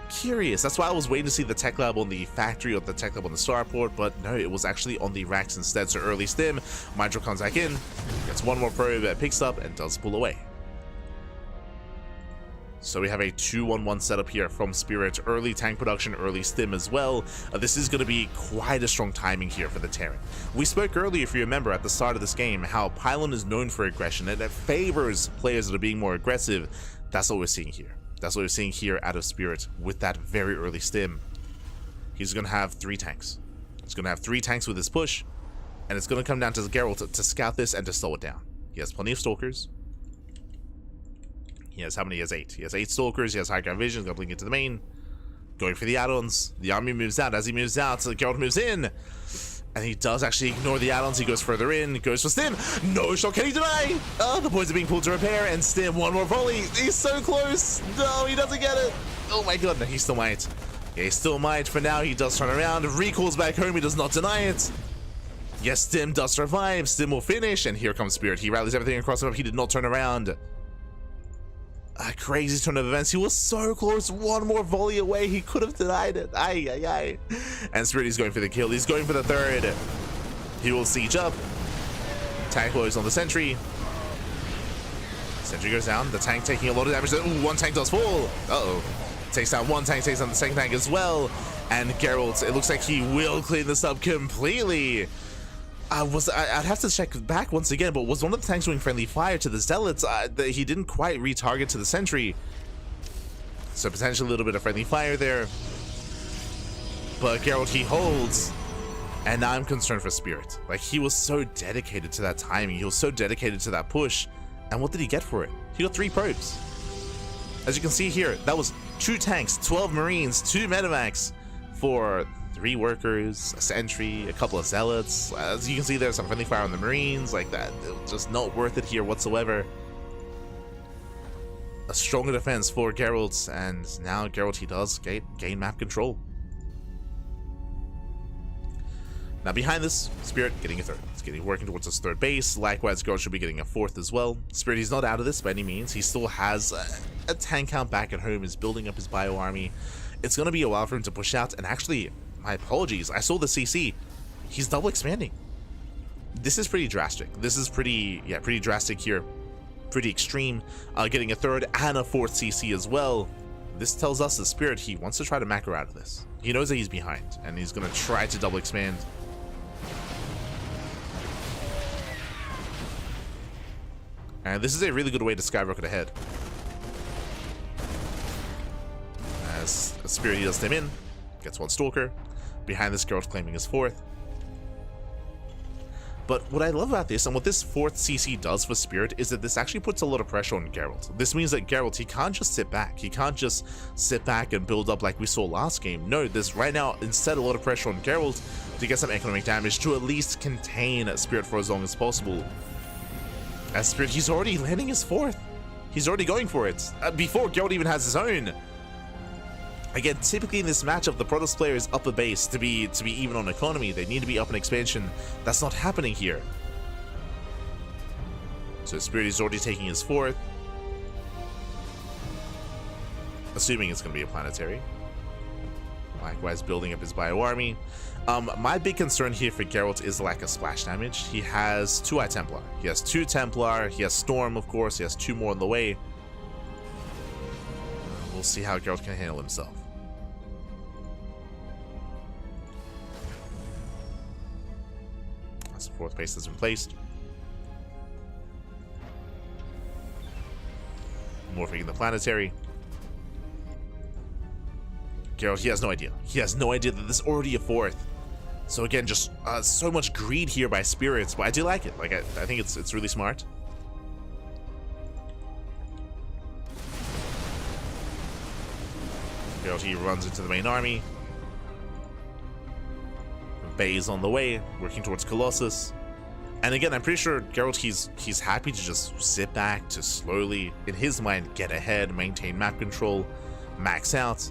Curious. That's why I was waiting to see the tech lab on the factory or the tech lab on the starport. But no, it was actually on the racks instead. So early stim. Mindro comes back in. Gets 1 more probe that picks up and does pull away. So we have a 2-1-1 setup here from Spirit. Early tank production, early stim as well. This is going to be quite a strong timing here for the Terran. We spoke earlier, if you remember, at the start of this game, how Pylon is known for aggression and it favors players that are being more aggressive. That's what we're seeing here. That's what we're seeing here out of Spirit with that very early stim. He's going to have 3 tanks. He's going to have 3 tanks with his push, and it's going to come down to Gerald to scout this and to slow it down. He has plenty of stalkers. He has how many? He has 8. He has 8 stalkers. He has high ground vision. He's gonna blink into the main. Going for the add-ons. The army moves out. As he moves out, so Gerald moves in. And he does actually ignore the add-ons. He goes further in. Goes for Stim. No shot. Can he deny? Oh, the boys are being pulled to repair. And Stim, one more volley. He's so close. No, he doesn't get it. Oh my god. No, he still might. Yeah, he still might. For now, he does turn around. Recalls back home. He does not deny it. Yes, Stim does survive. Stim will finish. And here comes Spirit. He rallies everything across him. He did not turn around. A crazy turn of events. He was so close. One more volley away. He could have denied it. Aye, aye, aye. And Spirit is going for the kill. He's going for the third. He will siege up. Tank blows on the sentry. Sentry goes down. The tank taking a lot of damage. Ooh, one tank does fall. Uh-oh. Takes down one tank, takes down the second tank as well. And Gerald, it looks like he will clean this up completely. I'd have to check back once again, but was one of the tanks doing friendly fire to the zealots? He didn't quite retarget to the sentry. So potentially a little bit of friendly fire there. But Gerald, he holds. And now I'm concerned for Spirit. Like, he was so dedicated to that timing. He was so dedicated to that push. And what did he get for it? He got 3 probes. As you can see here, that was 2 tanks, 12 Marines, 2 Medivacs for 3 workers, a sentry, a couple of zealots. As you can see, there's some friendly fire on the Marines, like that. It was just not worth it here whatsoever. A stronger defense for Gerald, and now Gerald, he does gain map control. Now behind this, Spirit getting a 3rd. He's working towards his 3rd base. Likewise, Gerald should be getting a 4th as well. Spirit, he's not out of this by any means. He still has a tank count back at home. He's building up his bio army. It's going to be a while for him to push out, and actually, my apologies, I saw the CC. He's double expanding. This is pretty drastic. This is pretty drastic here. Pretty extreme. Getting a 3rd and a 4th CC as well. This tells us the Spirit, he wants to try to macro out of this. He knows that he's behind, and he's going to try to double expand. And this is a really good way to skyrocket ahead. As Spirit, he does them in. Gets 1 stalker. Behind this, Gerald claiming his 4th. But what I love about this, and what this 4th CC does for Spirit, is that this actually puts a lot of pressure on Gerald. This means that Gerald, he can't just sit back. He can't just sit back and build up like we saw last game. No, there's right now instead a lot of pressure on Gerald to get some economic damage to at least contain Spirit for as long as possible. As Spirit, he's already landing his 4th. He's already going for it. Before Gerald even has his own. Again, typically in this matchup, the Protoss player is up a base to be even on economy. They need to be up in expansion. That's not happening here. So Spirit is already taking his 4th. Assuming it's going to be a planetary. Likewise, building up his bio army. My big concern here for Geralt is the lack of splash damage. He has 2 Templar. He has 2 Templar. He has Storm, of course. He has 2 more on the way. We'll see how Geralt can handle himself. That's the 4th base that's been placed. Morphing in the planetary. Geralt, he has no idea. He has no idea that this is already a 4th. So again, just so much greed here by Spirits, but I do like it. Like I think it's really smart. Geralt, he runs into the main army. Bay's on the way, working towards Colossus. And again, I'm pretty sure Geralt, he's happy to just sit back, to slowly, in his mind, get ahead, maintain map control, max out.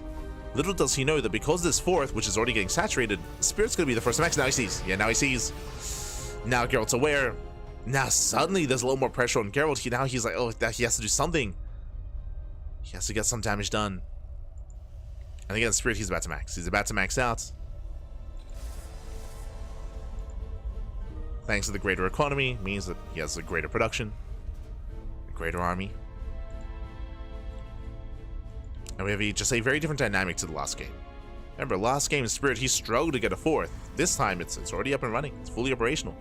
Little does he know that because this 4th, which is already getting saturated, Spirit's gonna be the first to max. Now he sees. Yeah, now he sees. Now Geralt's aware. Now suddenly there's a little more pressure on Geralt. Now he's like, oh, he has to do something. He has to get some damage done. And again, Spirit, he's about to max. He's about to max out. Thanks to the greater economy, means that he has a greater production, a greater army. And we have just a very different dynamic to the last game. Remember, last game, Spirit, he struggled to get a 4th. This time, it's already up and running. It's fully operational.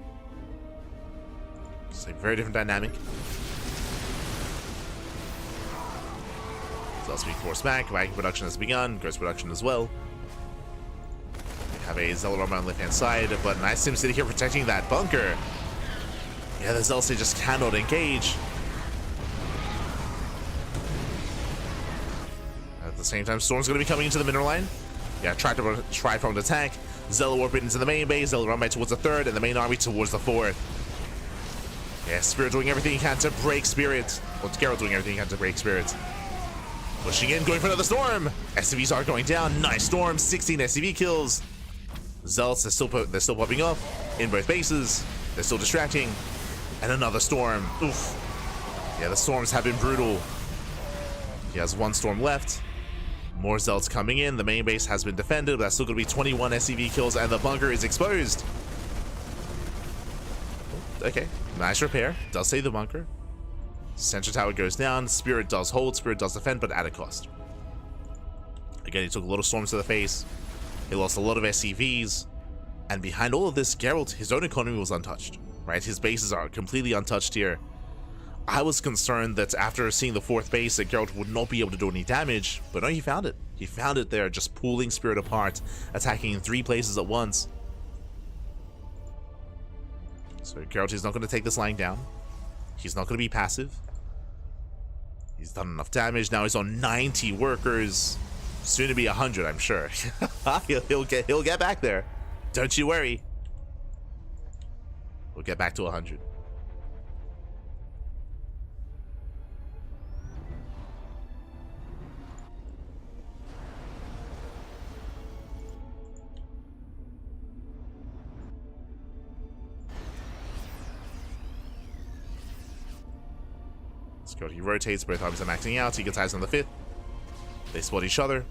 It's a very different dynamic. It's also being forced back. Viking production has begun. Ghost production as well. We have a Zealot armor on the left-hand side, but nice SimCity here protecting that bunker. Yeah, the Elazer just cannot engage. At the same time, Storm's going to be coming into the mineral line. Yeah, try from the attack. Zella warping into the main base. Zella run back towards the third, and the main army towards the fourth. Yeah, Spirit doing everything he can to break Spirit. Well, Gerald doing everything he can to break Spirit. Pushing in, going for another Storm. SCVs are going down. Nice Storm, 16 SCV kills. Zealots, they're still popping up in both bases. They're still distracting. And another Storm. Oof. Yeah, the Storms have been brutal. He has one Storm left. More Zealots coming in. The main base has been defended, but that's still going to be 21 SCV kills, and the bunker is exposed. Okay, nice repair. Does save the bunker. Central tower goes down. Spirit does hold. Spirit does defend, but at a cost. Again, he took a lot of Storms to the face. He lost a lot of SCVs. And behind all of this, Gerald, his own economy was untouched. Right? His bases are completely untouched here. I was concerned that after seeing the fourth base that Gerald would not be able to do any damage, but no, he found it. He found it there, just pulling Spirit apart, attacking in 3 places at once. So Gerald is not going to take this lying down. He's not going to be passive. He's done enough damage. Now he's on 90 workers. Soon to be 100, I'm sure. he'll get back there. Don't you worry. We'll get back to 100. He rotates, both armies are maxing out. He gets eyes on the 5th. They spot each other.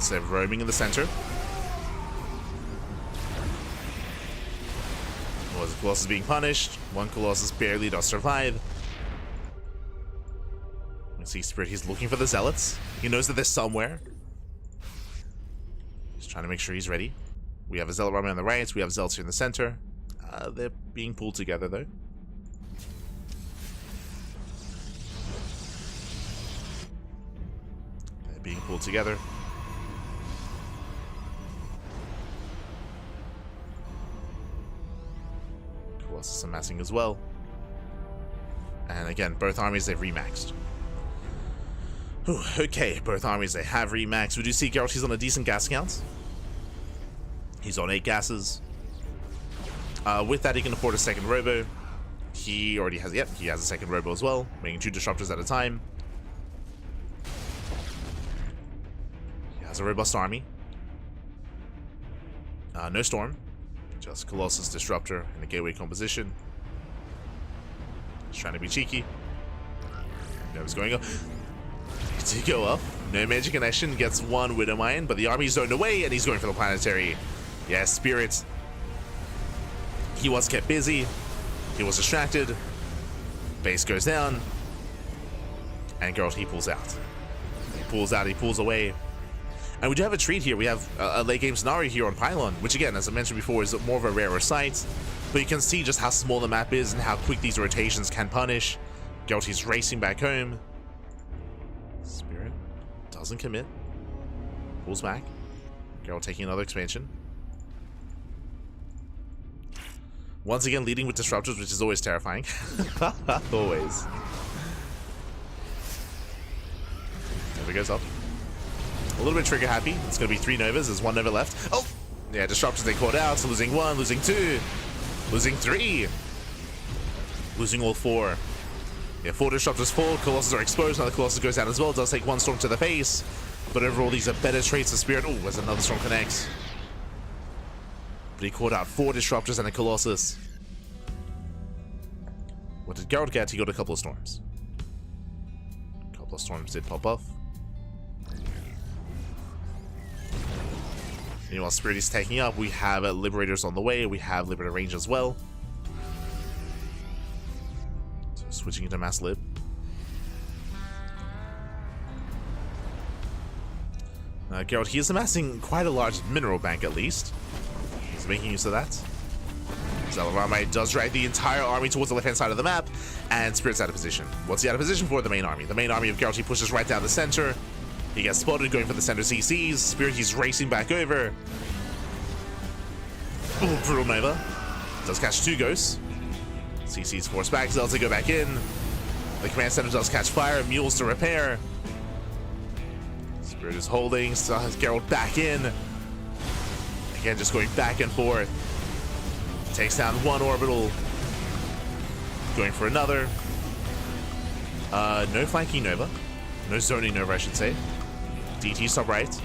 They're roaming in the center. Well, the Colossus being punished. One Colossus barely does survive. You can see Spirit, he's looking for the Zealots. He knows that they're somewhere. He's trying to make sure he's ready. We have a Zealot army on the right. We have Zealots here in the center. They're being pulled together, though. Being pulled together. Colossus amassing as well. And again, both armies, they've remaxed. Whew, okay, both armies, they have remaxed. We do see Gerald, he's on a decent gas count. He's on 8 gases. With that, he can afford a second robo. He already has, yep, he has a second robo as well, making 2 disruptors at a time. A robust army. No Storm. Just Colossus, Disruptor, and a Gateway composition. Just trying to be cheeky. No, he's going up. To go up. No magic connection. Gets 1 Widow Mine, but the army's zoned away, and he's going for the planetary. Yeah, Spirit. He was kept busy. He was distracted. Base goes down. And Gerald, he pulls out. He pulls out, he pulls away. And we do have a treat here. We have a late game scenario here on Pylon, which again, as I mentioned before, is more of a rarer sight. But you can see just how small the map is and how quick these rotations can punish. Gerald, he's racing back home. Spirit doesn't commit. Pulls back. Gerald taking another expansion. Once again, leading with disruptors, which is always terrifying. Always. There he goes up. A little bit trigger happy. It's going to be 3 Novas. There's 1 Nova left. Oh! Yeah, disruptors they caught out. So losing 1, losing 2, losing 3, losing all 4. Yeah, 4 disruptors fall. Colossus are exposed. Now the Colossus goes down as well. Does take 1 Storm to the face. But overall, these are better traits of Spirit. Oh, there's another Storm connects. But he caught out 4 disruptors and a Colossus. What did Gerald get? He got a couple of Storms. A couple of Storms did pop off. Meanwhile, Spirit is taking up. We have Liberators on the way. We have Liberator range as well. So switching into Mass Lib. Gerald, he is amassing quite a large mineral bank at least. He's making use of that. Zelarame does drag the entire army towards the left-hand side of the map, and Spirit's out of position. What's he out of position for? The main army. The main army of Gerald, he pushes right down the center. He gets spotted going for the center CCs. Spirit, he's racing back over. Ooh, brutal Nova. Does catch 2 ghosts. CC's forced back, Elazer go back in. The command center does catch fire, mules to repair. Spirit is holding, still has Gerald back in. Again, just going back and forth. Takes down 1 orbital. Going for another. No flanking Nova. No zoning Nova, I should say. DT top right.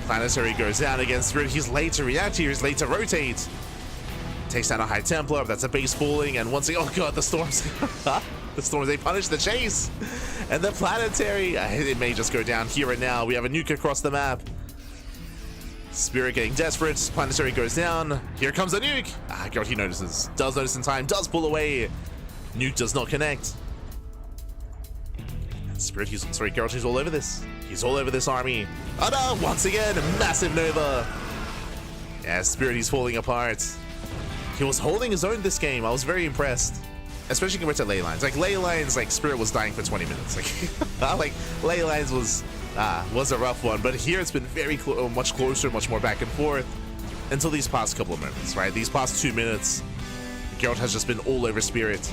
Planetary goes down against Spirit. He's late to react here. He's late to rotate. Takes down a High Templar. That's a base falling. And once again, oh god, the storms. The storms, they punish the chase. And the Planetary, it may just go down here and now. We have a nuke across the map. Spirit getting desperate. Planetary goes down. Here comes the nuke. God, he notices. Does notice in time. Does pull away. Nuke does not connect. Spirit, Gerald, he's all over this. He's all over this army. Oh no, once again, massive Nova. Yeah, Spirit, he's falling apart. He was holding his own this game. I was very impressed. Especially compared to ley lines. Like, ley lines, like, Spirit was dying for 20 minutes. Like, ley lines was a rough one. But here it's been very much closer, much more back and forth. Until these past couple of minutes, right? These past 2 minutes, Gerald has just been all over Spirit.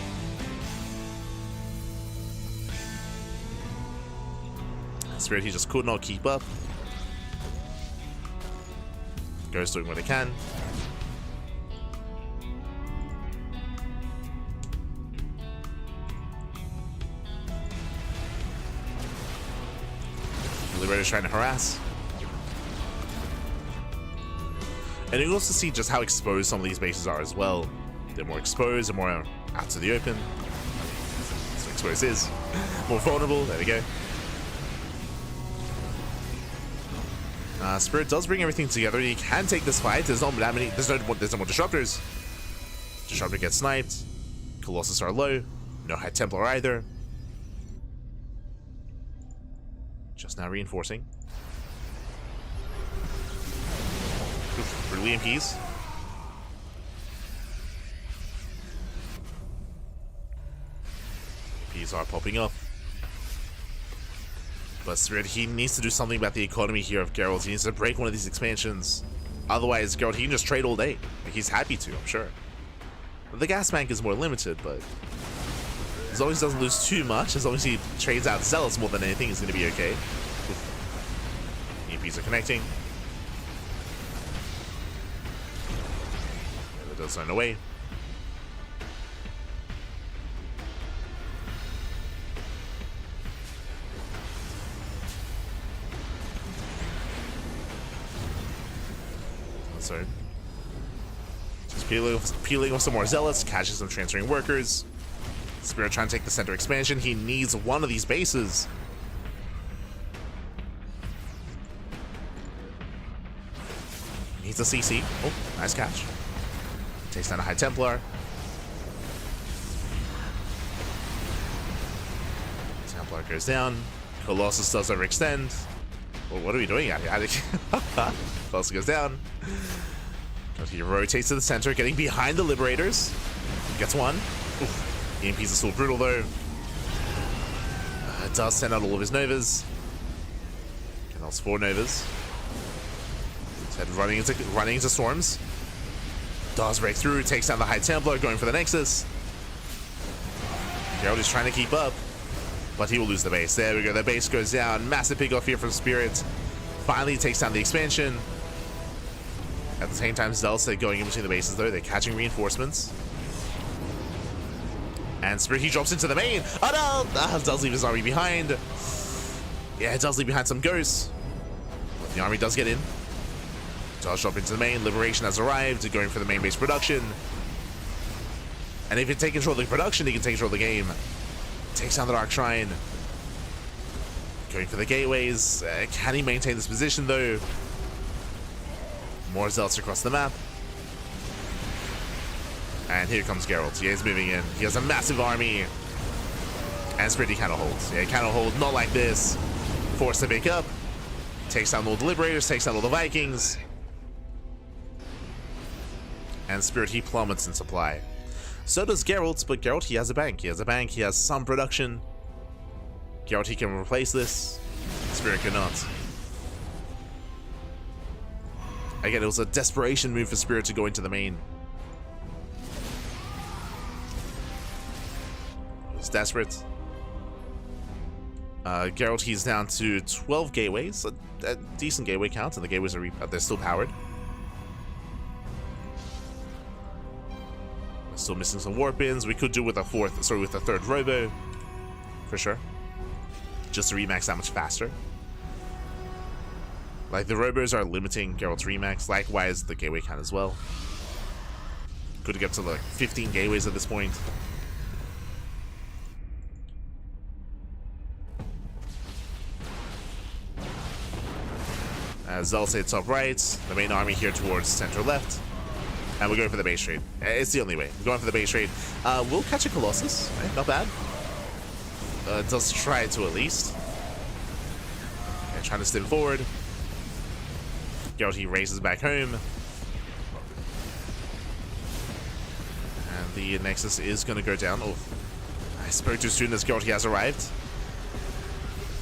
Spirit, he just could not keep up. Ghost doing what they can. Liberator's trying to harass. And you can also see just how exposed some of these bases are as well. They're more exposed, they're more out to the open. So exposed is more vulnerable. There we go. Spirit does bring everything together. He can take this fight. There's no more disruptors. Disruptor gets sniped. Colossus are low. No High Templar either. Just now reinforcing. Brutal EMPs. EMPs are popping up. But Spirit, he needs to do something about the economy here of Gerald. He needs to break one of these expansions. Otherwise, Gerald, he can just trade all day. He's happy to, I'm sure. The gas bank is more limited, but as long as he doesn't lose too much, as long as he trades out Zealots more than anything, he's going to be okay. EMPs are connecting. Yeah, that does run away. So, just peeling off some more Zealots, catches some transferring workers. Spirit trying to take the center expansion. He needs one of these bases. Needs a CC. Oh, nice catch. Takes down a High Templar. Templar goes down. Colossus does overextend. Well, what are we doing out here? Colossus goes down. He rotates to the center, getting behind the Liberators. Gets one. Oof. EMPs are still brutal though. It does send out all of his Novas. And that's 4 Novas. Head running into storms. Does break through, takes down the High Templar, going for the Nexus. Gerald is trying to keep up, but he will lose the base. There we go, the base goes down. Massive pick off here from Spirit. Finally takes down the expansion. At the same time, Zealots are going in between the bases though. They're catching reinforcements. And Spirit, he drops into the main. Oh no! Does leave his army behind. Yeah, it does leave behind some ghosts. But the army does get in. Does drop into the main. Liberation has arrived. Going for the main base production. And if he can take control of the production, he can take control of the game. Takes down the Dark Shrine. Going for the gateways. Can he maintain this position though? More Zealots across the map. And here comes Gerald. Yeah, he's moving in. He has a massive army. And Spirit, he cannot hold. Yeah, he cannot hold. Not like this. Forced to pick up. Takes down all the Liberators. Takes down all the Vikings. And Spirit, he plummets in supply. So does Gerald, but Gerald, he has a bank. He has a bank. He has some production. Gerald, he can replace this. Spirit cannot. Again, it was a desperation move for Spirit to go into the main. It's desperate. Gerald, he's down to 12 gateways, a decent gateway count, and the gateways are they're still powered. We're still missing some warp ins. We could do with a third robo, for sure, just to remax that much faster. Like, the robos are limiting Gerald's remax, likewise the gateway count as well. Could get to like 15 gateways at this point. Elazer top right, the main army here towards center left, and we're going for the base trade. It's the only way. We're going for the base trade. We'll catch a Colossus, right? Not bad. Does try to at least. Okay, trying to stim forward. Gerald, he races back home. And the Nexus is going to go down. Oh, I spoke too soon as Gerald, he has arrived.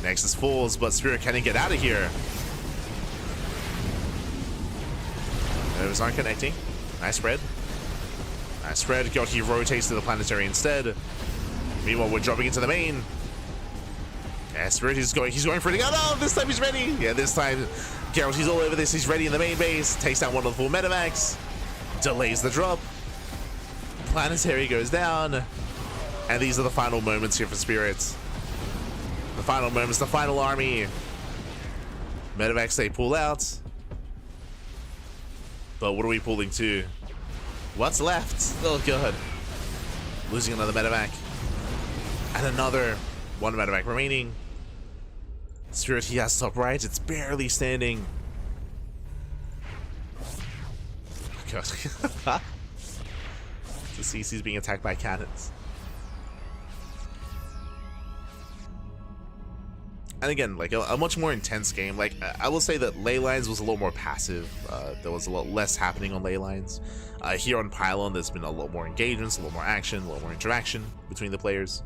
Nexus falls, but Spirit can get out of here. Those aren't connecting. Nice spread. Nice spread. Gerald, he rotates to the planetary instead. Meanwhile, we're dropping into the main. Yeah, Spirit he's going for it again. Oh, this time he's ready. Yeah, this time Gerald, he's all over this. He's ready in the main base. Takes down one of the full metamax. Delays the drop. Planetary goes down. And these are the final moments here for Spirit. The final moments, the final army. Metamax, they pull out. But what are we pulling to? What's left? Oh god. Losing another medevac. And another one medevac remaining. Spirit, he has top right. It's barely standing. Oh god. The CC's being attacked by cannons. And again, like a much more intense game. Like, I will say that ley lines was a lot more passive. There was a lot less happening on ley lines. Here on Pylon, there's been a lot more engagements, a lot more action, a lot more interaction between the players.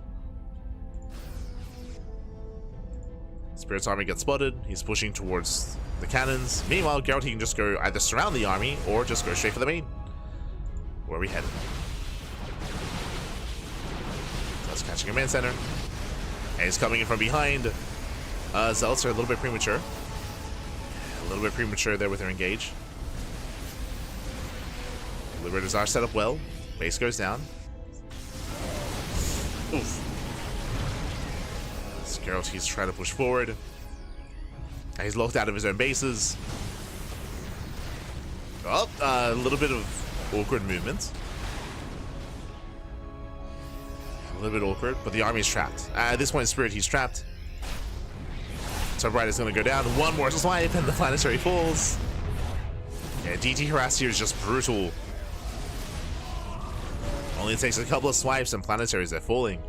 Spirit's army gets spotted. He's pushing towards the cannons. Meanwhile, Gerald, he can just go either surround the army or just go straight for the main. Where are we headed? So that's catching command center. And he's coming in from behind. Zealots are a little bit premature. A little bit premature there with their engage. Liberators are set up well. Base goes down. Oof. Gerald, he's trying to push forward. He's locked out of his own bases. Oh, a little bit of awkward movement. A little bit awkward, but the army is trapped. At this point, Spirit, he's trapped. Top right is going to go down. One more swipe, and the planetary falls. Yeah, DT harass here is just brutal. Only takes a couple of swipes, and planetaries are falling.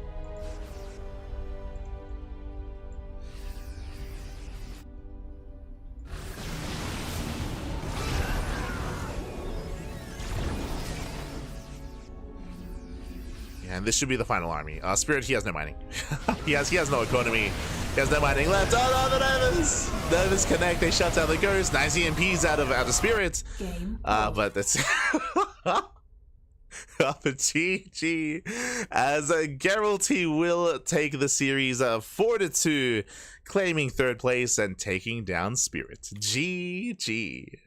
And this should be the final army. Spirit, he has no mining. he has no economy. He has no mining left. Oh no, the Novas! Novas connect. They shut down the Ghost. Nice EMPs out of Spirit. But that's up a GG. As Gerald, he will take the series 4-2, claiming third place and taking down Spirit. GG.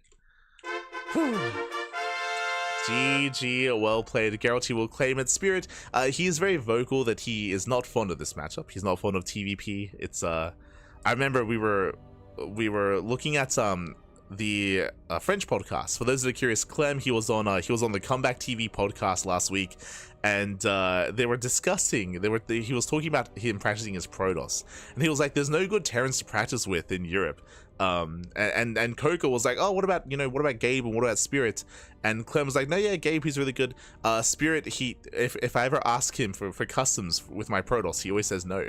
GG, well played. Gerald, he will claim it. Spirit, he is very vocal that he is not fond of this matchup. He's not fond of TVP. It's I remember we were looking at the French podcast. For those that are curious, Clem, he was on the Comeback TV podcast last week, and they were discussing. He was talking about him practicing his Protoss, and he was like, "There's no good Terrans to practice with in Europe." And Coco was like, "Oh, what about Gabe and what about Spirit?" And Clem was like, "No, yeah, Gabe, he's really good. Spirit, if I ever ask him for customs with my Protoss, he always says no."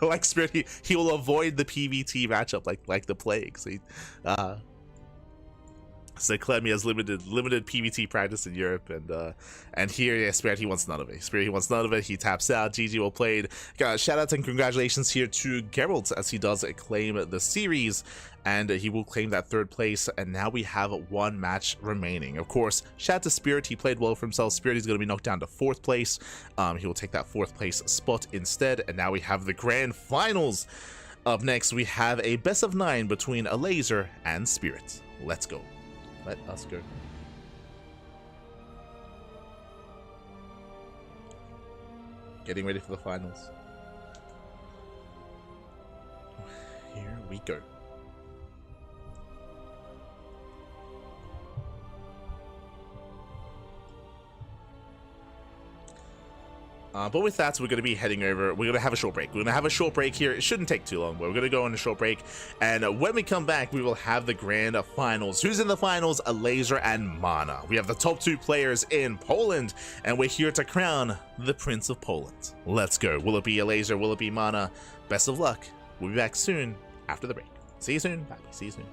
Like Spirit, he will avoid the PVT matchup like the plague. So So Clemmy has limited PvT practice in Europe, and here, yeah, Spirit, he wants none of it. Spirit, he wants none of it. He taps out. GG, well played. Shout out and congratulations here to Gerald as he does claim the series, and he will claim that 3rd place. And now we have 1 match remaining. Of course, shout out to Spirit. He played well for himself. Spirit is going to be knocked down to 4th place. He will take that 4th place spot instead. And now we have the grand finals. Up next, we have a best of 9 between Elazer and Spirit. Let's go. Let us go. Getting ready for the finals. Here we go. But with that, we're going to be heading over. We're going to have a short break. We're going to have a short break here. It shouldn't take too long, but we're going to go on a short break. And when we come back, we will have the grand finals. Who's in the finals? Elazer and MaNa. We have the top 2 players in Poland, and we're here to crown the Prince of Poland. Let's go. Will it be Elazer? Will it be MaNa? Best of luck. We'll be back soon after the break. See you soon. Bye. See you soon.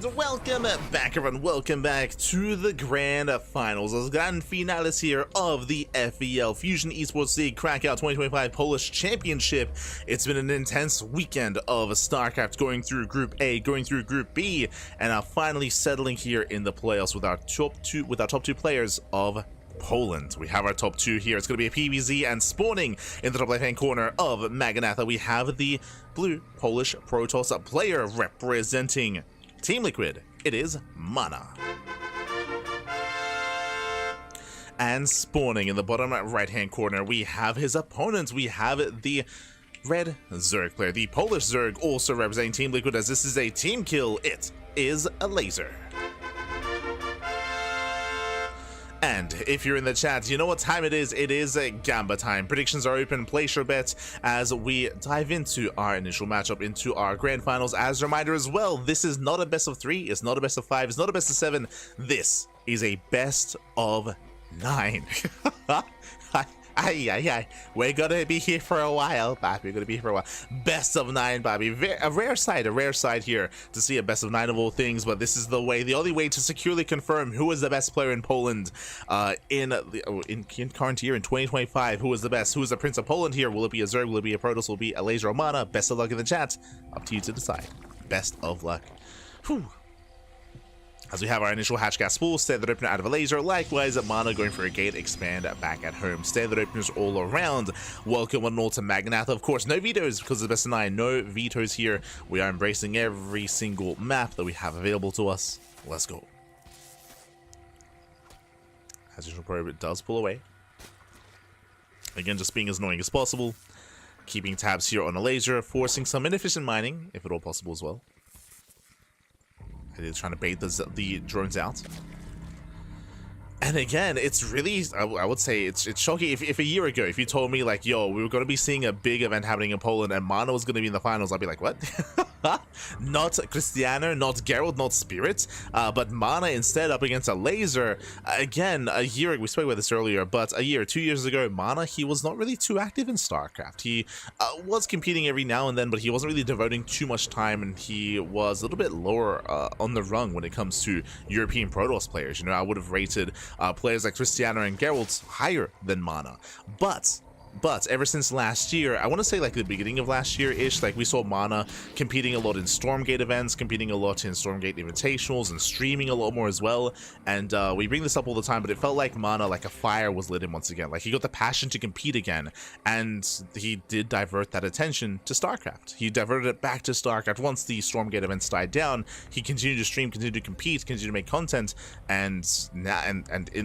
And welcome back, everyone. Welcome back to the grand finals, the grand finales here of the FEL Fusion Esports League Cracov 2025 Polish Championship. It's been an intense weekend of StarCraft, going through Group A, going through Group B, and finally settling here in the playoffs with our top two players of Poland. We have our top two here. It's going to be a PvZ, and spawning in the top left hand corner of MaNa, we have the blue Polish Protoss player representing Team Liquid. It is MaNa. And spawning in the bottom right hand corner, we have his opponent. We have the red Zerg player, the Polish Zerg, also representing Team Liquid, as this is a team kill. It is Elazer. And if you're in the chat, you know what time it is. It is Gamba time. Predictions are open. Place your bets as we dive into our initial matchup, into our grand finals. As a reminder as well, this is not a best of 3. It's not a best of 5. It's not a best of 7. This is a best of 9. We're gonna be here for a while, Bobby. We're gonna be here for a while. Best of 9, Bobby. A rare side here to see a best of 9 of all things, but this is the only way to securely confirm who is the best player in Poland in current year in 2025. Who is the best? Who is the Prince of Poland here? Will it be a Zerg? Will it be a Protoss? Will it be a Elazer or MaNa? Best of luck in the chat. Up to you to decide. Best of luck. Whew. As we have our initial hatchcast spool, standard opener out of Elazer. Likewise, MaNa going for a gate expand back at home. Standard openers all around. Welcome one and all to MaNa. Of course, no vetoes because of the best of 9. No vetoes here. We are embracing every single map that we have available to us. Let's go. As usual, probe, it does pull away. Again, just being as annoying as possible. Keeping tabs here on Elazer, forcing some inefficient mining, if at all possible as well. They're trying to bait the drones out. And again, it's really, I would say it's shocking. If a year ago, if you told me like, yo, we were going to be seeing a big event happening in Poland and MaNa was going to be in the finals, I'd be like, what? Not Cristiano, not Gerald, not Spirit, but MaNa instead up against Elazer. Again, a year, we spoke about this earlier, but 2 years ago, MaNa, he was not really too active in StarCraft. He was competing every now and then, but he wasn't really devoting too much time, and he was a little bit lower on the rung when it comes to European Protoss players. You know, I would have rated players like Cristiano and Gerald higher than MaNa, but ever since last year, I want to say like the beginning of last year-ish, like we saw MaNa competing a lot in Stormgate events, competing a lot in Stormgate Invitationals, and streaming a lot more as well. And we bring this up all the time, but it felt like MaNa, like a fire was lit in once again. Like he got the passion to compete again, and he did divert that attention to StarCraft. He diverted it back to StarCraft once the Stormgate events died down. He continued to stream, continued to compete, continued to make content, and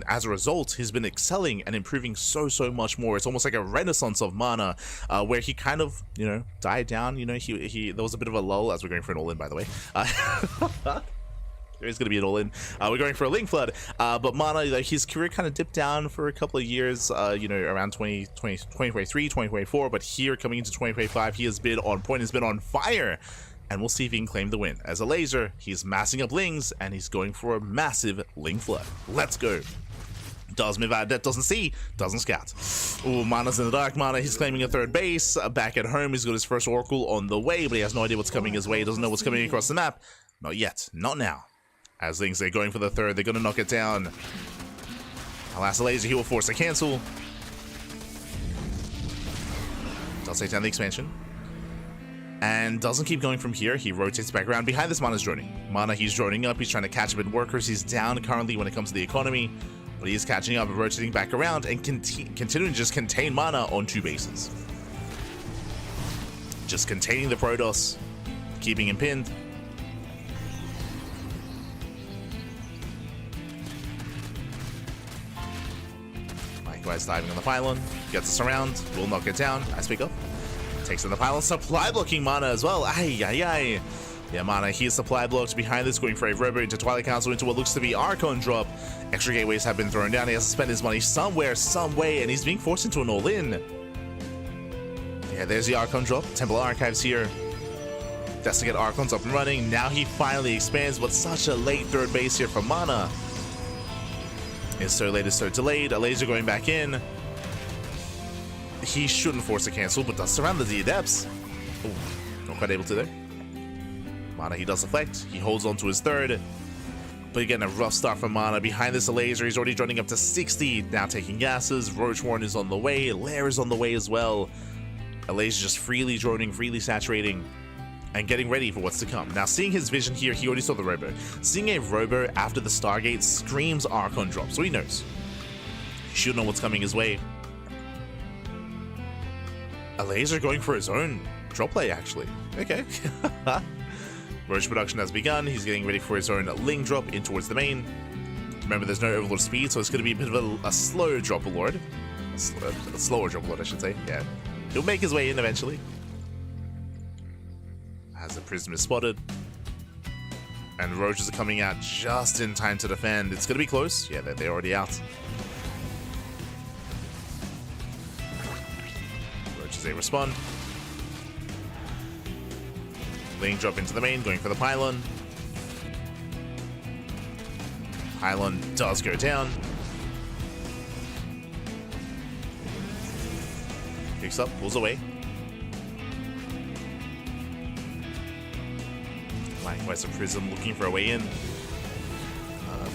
as a result, he's been excelling and improving so much more. It's almost like a renaissance of MaNa, where he kind of, you know, died down. You know, there was a bit of a lull, as we're going for an all-in, by the way. There's going to be an all-in. We're going for a Link Flood, but MaNa, like, his career kind of dipped down for a couple of years, you know, around 2023, 2024, but here coming into 2025, he has been on point, has been on fire, and we'll see if he can claim the win. As Elazer, he's massing up Lings, and he's going for a massive Link Flood. Let's go. Does move out, doesn't see, doesn't scout. Oh, MaNa's in the dark. MaNa, he's claiming a third base. Back at home, he's got his first Oracle on the way, but he has no idea what's coming his way. He doesn't know what's coming across the map. Not yet. Not now. As Lings, they're going for the third. They're going to knock it down. Alas, Elazer, he will force a cancel. Does take down the expansion. And doesn't keep going from here. He rotates back around. Behind this, MaNa's droning. MaNa, he's droning up. He's trying to catch up in workers. He's down currently when it comes to the economy. But he is catching up and rotating back around and continuing to just contain MaNa on 2 bases. Just containing the Protoss, keeping him pinned. Likewise, diving on the pylon, gets us around, will knock it down. I speak up. Takes in the pylon, supply blocking MaNa as well. Ay. Yeah, MaNa, he is supply blocked behind this, going for a Robo into Twilight Council, into what looks to be Archon drop. Extra gateways have been thrown down. He has to spend his money somewhere, some way, and he's being forced into an all-in. Yeah, there's the Archon drop. Temple Archives here. That's to get Archons up and running. Now he finally expands, but such a late third base here for MaNa. It's so late, it's so delayed. Elazer going back in. He shouldn't force a cancel, but does surround the Adepts. Oh, not quite able to there. MaNa, he does deflect. He holds on to his third. But again, a rough start from MaNa. Behind this Elazer, he's already running up to 60. Now taking gases. Roach Warren is on the way. Lair is on the way as well. Elazer just freely droning, freely saturating, and getting ready for what's to come. Now, seeing his vision here, he already saw the Robo. Seeing a Robo after the Stargate screams Archon drop, so he knows. He should know what's coming his way. Elazer going for his own drop play, actually. Okay. Roach production has begun. He's getting ready for his own Ling drop in towards the main. Remember, there's no Overlord speed, so it's going to be a bit of a slow drop lord. A slower drop lord, I should say. Yeah. He'll make his way in eventually. As the Prism is spotted. And Roaches are coming out just in time to defend. It's going to be close. Yeah, they're already out. Roaches, they respond. Ling drop into the main, going for the pylon. Pylon does go down. Picks up, pulls away. Likewise, a Prism looking for a way in.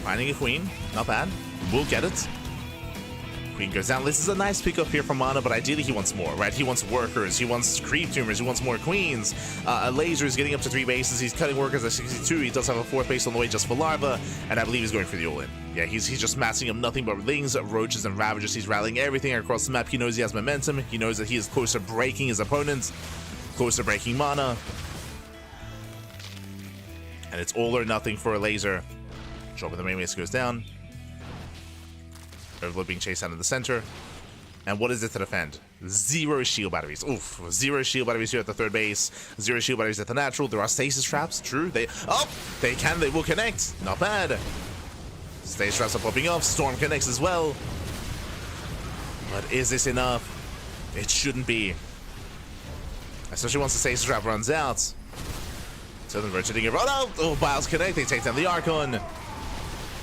Finding a Queen, not bad. We'll get it. Queen goes down. This is a nice pickup here from MaNa, but ideally he wants more, right? He wants workers, he wants creep tumors, he wants more queens. Elazer is getting up to 3 bases. He's cutting workers at 62. He does have a 4th base on the way just for larva, and I believe he's going for the all-in. Yeah, he's just massing up nothing but Lings, Roaches, and Ravagers. He's rallying everything across the map. He knows he has momentum. He knows that he is close to breaking his opponents, close to breaking MaNa. And it's all or nothing for Elazer. Drop of the main base goes down. Overlord being chased out in the center. And what is it to defend? 0 shield batteries. Oof. 0 shield batteries here at the 3rd base. 0 shield batteries at the natural. There are stasis traps. True. They will connect. Not bad. Stasis traps are popping off. Storm connects as well. But is this enough? It shouldn't be. Especially once the stasis trap runs out. So then rotating it. Oh, Biles connect. They take down the Archon.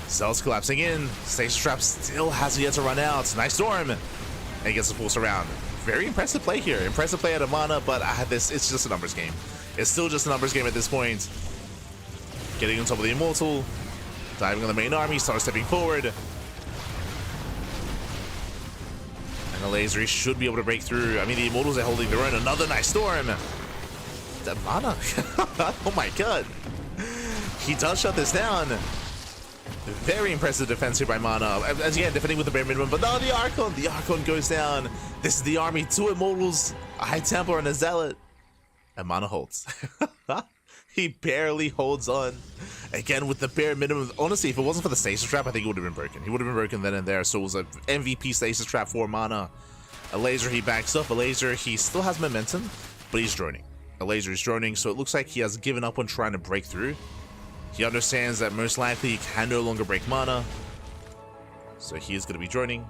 Cells collapsing in. Stasis trap still has yet to run out. Nice storm. And he gets a full surround. Very impressive play here. Impressive play out of MaNa, but it's just a numbers game. It's still just a numbers game at this point. Getting on top of the Immortal. Diving on the main army. Starts stepping forward. And the Elazer should be able to break through. I mean, the Immortals are holding their own. Another nice storm. That MaNa. Oh my god. He does shut this down. Very impressive defense here by MaNa. As again, defending with the bare minimum, but no, the Archon goes down. This is the army, 2 Immortals, a High Templar, and a Zealot. And MaNa holds. He barely holds on. Again, with the bare minimum. Honestly, if it wasn't for the stasis trap, I think it would have been broken. He would have been broken then and there, so it was an MVP stasis trap for MaNa. Elazer, he backs up. Elazer, he still has momentum, but he's droning. Elazer is droning, so it looks like he has given up on trying to break through. He understands that most likely he can no longer break MaNa, so he is going to be droning.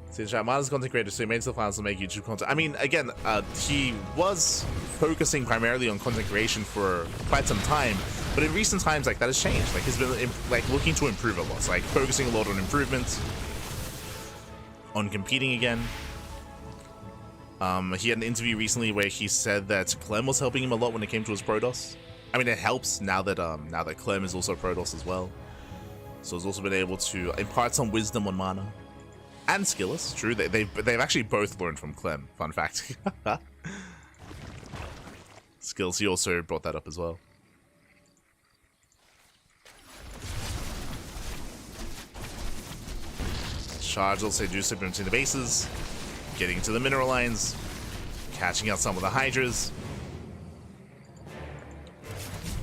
Since MaNa's content creator, so he made it to the finals to make YouTube content. I mean, again, he was focusing primarily on content creation for quite some time, but in recent times, like, that has changed. Like, he's been like looking to improve a lot, like focusing a lot on improvements, on competing again. He had an interview recently where he said that Clem was helping him a lot when it came to his Protoss. I mean, it helps now that Clem is also Protoss as well. So he's also been able to impart some wisdom on MaNa. And Skillus, true. They've actually both learned from Clem, fun fact. Skills, he also brought that up as well. Charge also do slip into the bases. Getting to the mineral lines, catching out some of the Hydras.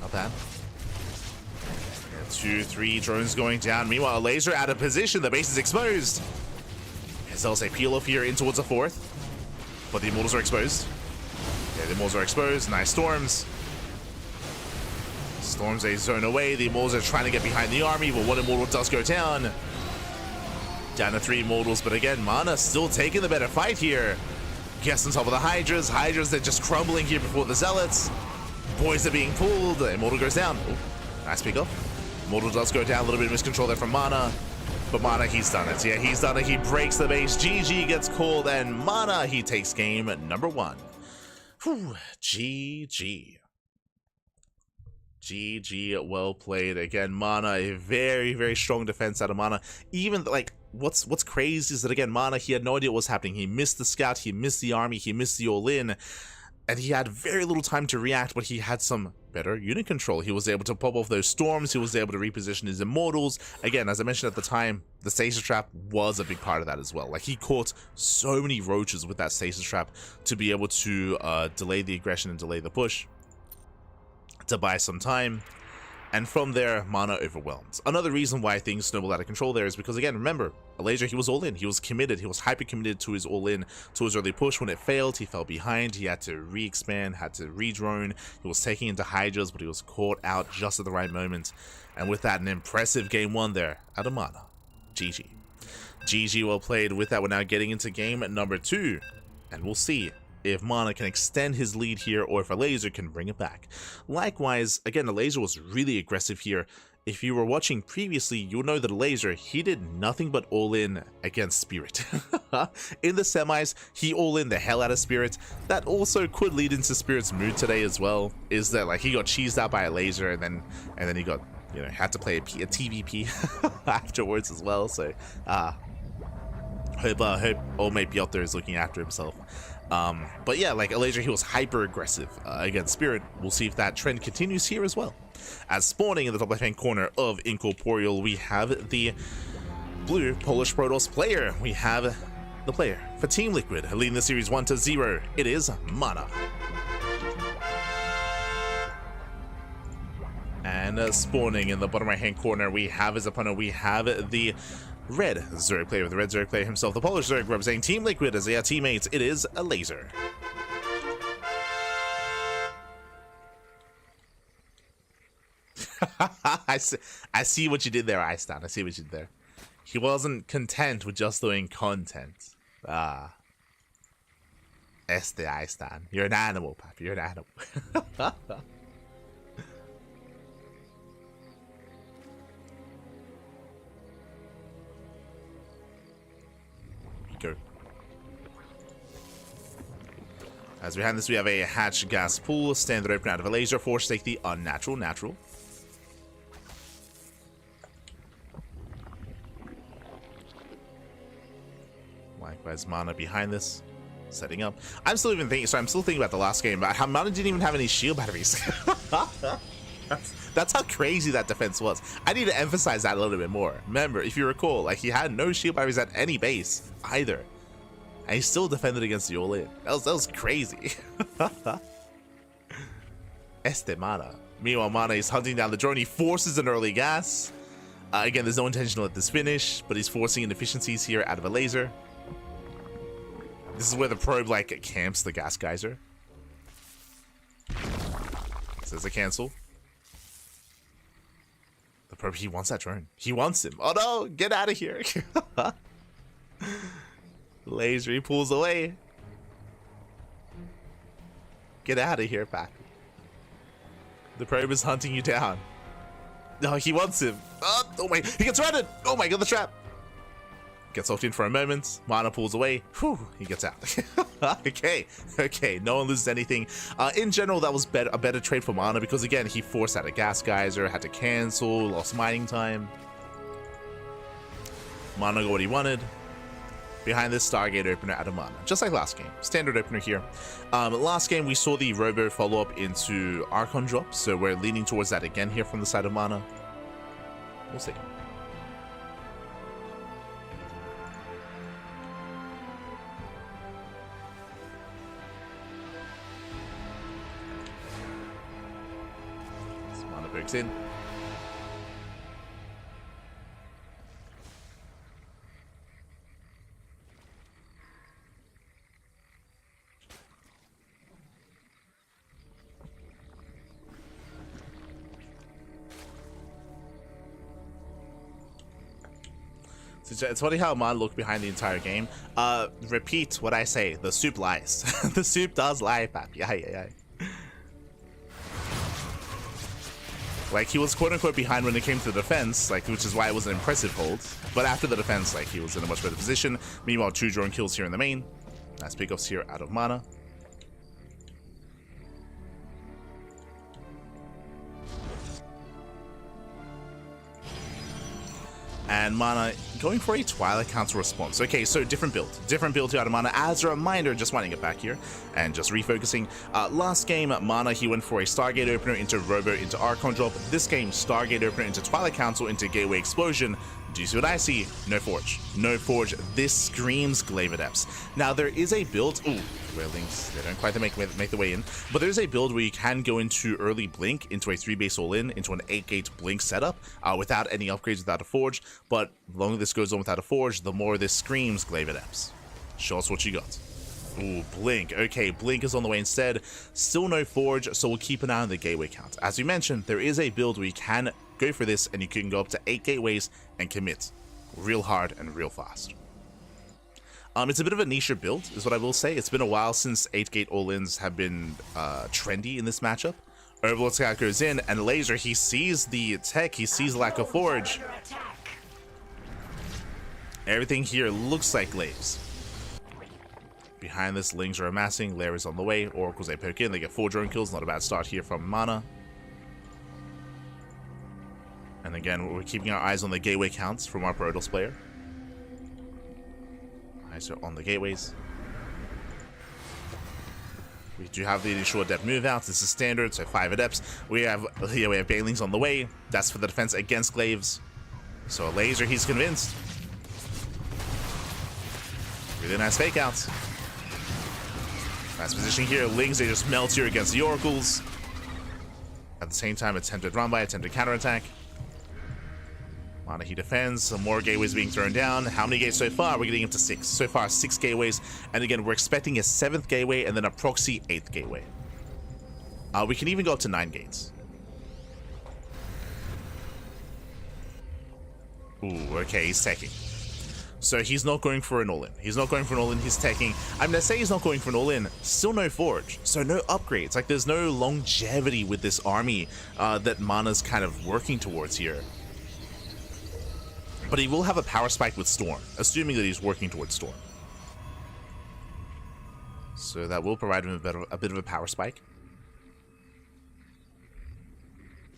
Not bad. 2, 3 drones going down. Meanwhile, Elazer out of position. The base is exposed. As I'll say, peel off here in towards the 4th. But the Immortals are exposed. Yeah, the Immortals are exposed. Nice storms. Storms a zone away. The Immortals are trying to get behind the army, but one Immortal does go down. Down to 3 Immortals, but again, MaNa still taking the better fight here. Gets on top of the Hydras. Hydras, they're just crumbling here before the Zealots. Boys are being pulled. Immortal goes down. Ooh, nice pick up. Immortal does go down. A little bit of miscontrol there from MaNa. But MaNa, he's done it. Yeah, he's done it. He breaks the base. GG gets called, and MaNa, he takes game number 1. Whew, GG. GG, well played. Again, MaNa, a very, very strong defense out of MaNa. Even, like, what's crazy is that, again, MaNa, he had no idea what was happening. He missed the scout, he missed the army, he missed the all-in, and he had very little time to react, but he had some better unit control. He was able to pop off those storms, he was able to reposition his immortals. Again, as I mentioned at the time, the stasis trap was a big part of that as well. Like, he caught so many roaches with that stasis trap to be able to delay the aggression and delay the push, to buy some time, and from there, MaNa overwhelmed. Another reason why things snowballed out of control there is because, again, remember, Elazer, he was all in, he was committed, he was hyper committed to his all in, to his early push. When it failed, he fell behind, he had to re-expand, had to re-drone, he was taking into hydras, but he was caught out just at the right moment, and with that, an impressive game 1 there out of MaNa. GG. GG, well played. With that, we're now getting into game number 2, and we'll see if MaNa can extend his lead here or if Elazer can bring it back. Likewise, again, Elazer was really aggressive here. If you were watching previously, you'll know that Elazer, he did nothing but all-in against Spirit. In the semis, he all-in the hell out of Spirit. That also could lead into Spirit's mood today as well, is that, like, he got cheesed out by Elazer, and then he got, you know, had to play a TVP afterwards as well. So hope old mate Piotr is looking after himself. But yeah, like, Elazer, he was hyper aggressive against Spirit. We'll see if that trend continues here as well. As spawning in the top left hand corner of Incorporeal, we have the blue Polish Protoss player. We have the player for Team Liquid leading the series 1-0. It is MaNa. And spawning in the bottom right hand corner, we have his opponent. We have the red Zerg player, the red Zerg player himself, the Polish Zerg representing Team Liquid as their teammates. It is Elazer. I see what you did there, Eistan. I see what you did there. He wasn't content with just doing content. Este Eistan. You're an animal, Papi. You're an animal. Go. As behind this, we have a hatch gas pool, standard open out of Elazer, force take the unnatural natural. Likewise, MaNa behind this, setting up. I'm still thinking about the last game, about how MaNa didn't even have any shield batteries. That's how crazy that defense was. I need to emphasize that a little bit more. Remember, if you recall, like, he had no shield batteries at any base either, and he still defended against the all-in. That was crazy. Este MaNa. Meanwhile, MaNa is hunting down the drone. He forces an early gas. Again, there's no intention to let this finish, but he's forcing inefficiencies here out of Elazer. This is where the probe, like, camps the gas geyser. Says a cancel. The probe, he wants that drone. He wants him. Oh no, get out of here. Elazer, he pulls away. Get out of here, Pac. The probe is hunting you down. No, he wants him. Oh my, he gets surrounded. Oh my god, the trap. Gets locked in for a moment. MaNa pulls away. Whew, he gets out. Okay, no one loses anything. In general, that was a better trade for MaNa because, again, he forced out a gas geyser, had to cancel, lost mining time. MaNa got what he wanted. Behind this, Stargate opener out of MaNa. Just like last game. Standard opener here. Last game, we saw the Robo follow-up into Archon drop, so we're leaning towards that again here from the side of MaNa. We'll see. Breaks in. It's funny how MaNa looked behind the entire game. Repeat what I say. The soup lies. The soup does lie, Papi. Like, he was quote-unquote behind when it came to the defense, like, which is why it was an impressive hold. But after the defense, like, he was in a much better position. Meanwhile, 2 drone kills here in the main. Nice pickoffs here out of MaNa. And MaNa going for a Twilight counter response. Okay, so different build here out of MaNa. As a reminder, just winding it back here and just refocusing. Last game, MaNa, he went for a Stargate opener into Robo into Archon drop. This game, Stargate opener into Twilight Council into Gateway Explosion. Do you see what I see? No Forge. No Forge. This screams Glaive Adepts. Now, there is a build... Ooh, Railings. They don't quite make the way in. But there's a build where you can go into early Blink, into a 3-base all-in, into an 8-gate Blink setup, without any upgrades, without a Forge. But the longer this goes on without a Forge, the more this screams Glaive Adepts. Show us what you got. Ooh, Blink. Okay, Blink is on the way instead. Still no Forge, so we'll keep an eye on the gateway count. As we mentioned, there is a build where you can go for this and you can go up to 8 gateways and commit real hard and real fast. It's a bit of a niche build, is what I will say. It's been a while since 8-gate all-ins have been trendy in this matchup. Overlord Scout goes in, and Elazer, he sees the tech, he sees lack of Forge. Everything here looks like Glaives. Behind this, Lings are amassing, Lair is on the way, Oracles they poke in, they get 4 drone kills, not a bad start here from MaNa. And again, we're keeping our eyes on the gateway counts from our Protoss player. Eyes are on the gateways. We do have the initial adept move out. This is standard, so 5 adepts. We have Banelings on the way. That's for the defense against Glaives. So Elazer, he's convinced. Really nice fake outs. Nice position here. Lings, they just melt here against the Oracles. At the same time, attempted run by, attempted counterattack. MaNa, he defends. Some more gateways being thrown down. How many gates so far? We're getting up to 6. So far, 6 gateways. And again, we're expecting a 7th gateway and then a proxy 8th gateway. We can even go up to 9 gates. Ooh, okay, he's teching. So he's not going for an all-in. He's not going for an all-in, he's teching. I'm gonna say he's not going for an all-in. Still no Forge. So no upgrades. Like, there's no longevity with this army that MaNa's kind of working towards here. But he will have a power spike with Storm, assuming that he's working towards Storm. So that will provide him a bit of a power spike.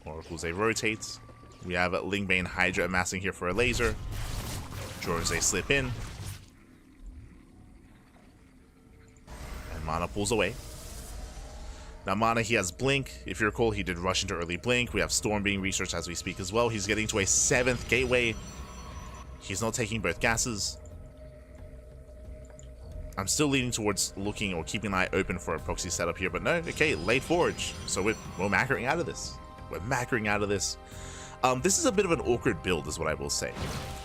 Oracles, they rotate. We have Lingbane Hydra amassing here for a Elazer. Drones, they slip in. And MaNa pulls away. Now MaNa, he has Blink. If you recall, he did rush into early Blink. We have Storm being researched as we speak as well. He's getting to a 7th gateway. He's not taking both gases. I'm still leaning towards looking or keeping an eye open for a proxy setup here, but no, okay, late Forge. So we're macroing out of this. We're macroing out of this. This is a bit of an awkward build, is what I will say.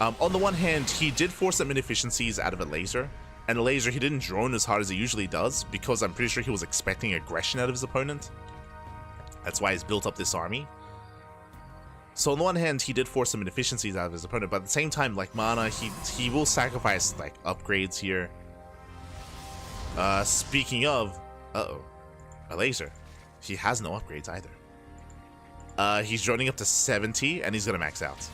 On the one hand, he did force some inefficiencies out of Elazer, and Elazer, he didn't drone as hard as he usually does, because I'm pretty sure he was expecting aggression out of his opponent. That's why he's built up this army. So on the one hand, he did force some inefficiencies out of his opponent, but at the same time, like MaNa, he will sacrifice like upgrades here. Speaking of, Elazer, he has no upgrades either. He's droning up to 70, and he's gonna max out.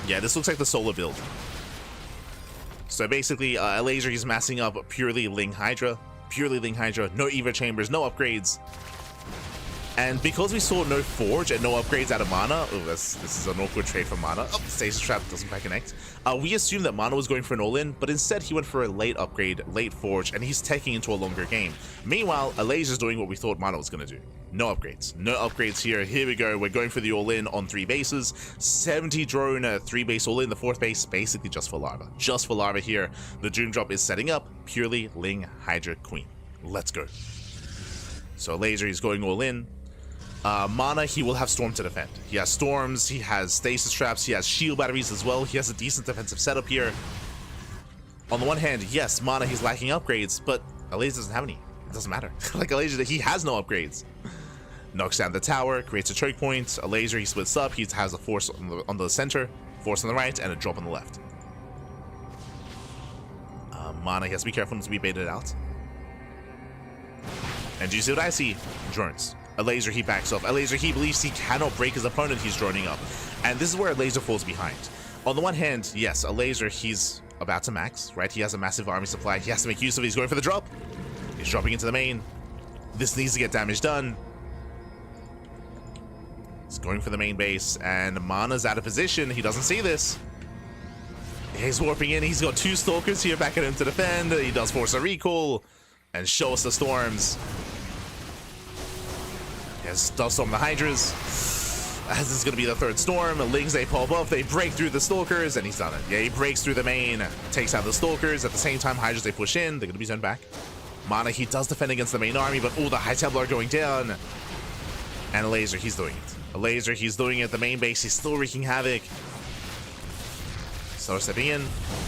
Yeah, this looks like the solo build. So basically, Elazer, he's massing up purely Ling Hydra, no Eva chambers, no upgrades. And because we saw no Forge and no upgrades out of MaNa, oh, this is an awkward trade from MaNa. Oh, Stasis Trap doesn't quite connect. We assumed that MaNa was going for an all-in, but instead he went for a late upgrade, late Forge, and he's taking into a longer game. Meanwhile, Elazer's doing what we thought MaNa was going to do. No upgrades. No upgrades here. Here we go. We're going for the all-in on 3 bases. 70 drone, 3-base all-in. The 4th base, basically just for Larva. Just for Larva here. The Doom Drop is setting up. Purely Ling Hydra Queen. Let's go. So Elazer, he's going all-in. MaNa, he will have Storm to defend. He has Storms, he has Stasis Traps, he has Shield Batteries as well. He has a decent defensive setup here. On the one hand, yes, MaNa, he's lacking upgrades, but Elazer doesn't have any. It doesn't matter. Like Elazer, he has no upgrades. Knocks down the tower, creates a choke point. Elazer, he splits up, he has a force on the center, force on the right, and a drop on the left. MaNa, he has to be careful not to be baited out. And do you see what I see? Drones. Elazer, he backs off. Elazer, he believes he cannot break his opponent. He's droning up. And this is where Elazer falls behind. On the one hand, yes, Elazer, he's about to max, right? He has a massive army supply. He has to make use of it. He's going for the drop. He's dropping into the main. This needs to get damage done. He's going for the main base, and MaNa's out of position. He doesn't see this. He's warping in. He's got 2 Stalkers here backing him to defend. He does force a recall and show us the storms. Yes, does storm the Hydras. As this is going to be the 3rd storm, Lings, they pop off, they break through the Stalkers, and he's done it. Yeah, he breaks through the main, takes out the Stalkers. At the same time, Hydras, they push in. They're going to be zoned back. MaNa, he does defend against the main army, but the High Templar are going down. And Elazer, he's doing it. Elazer, he's doing it. The main base, he's still wreaking havoc. So stepping in.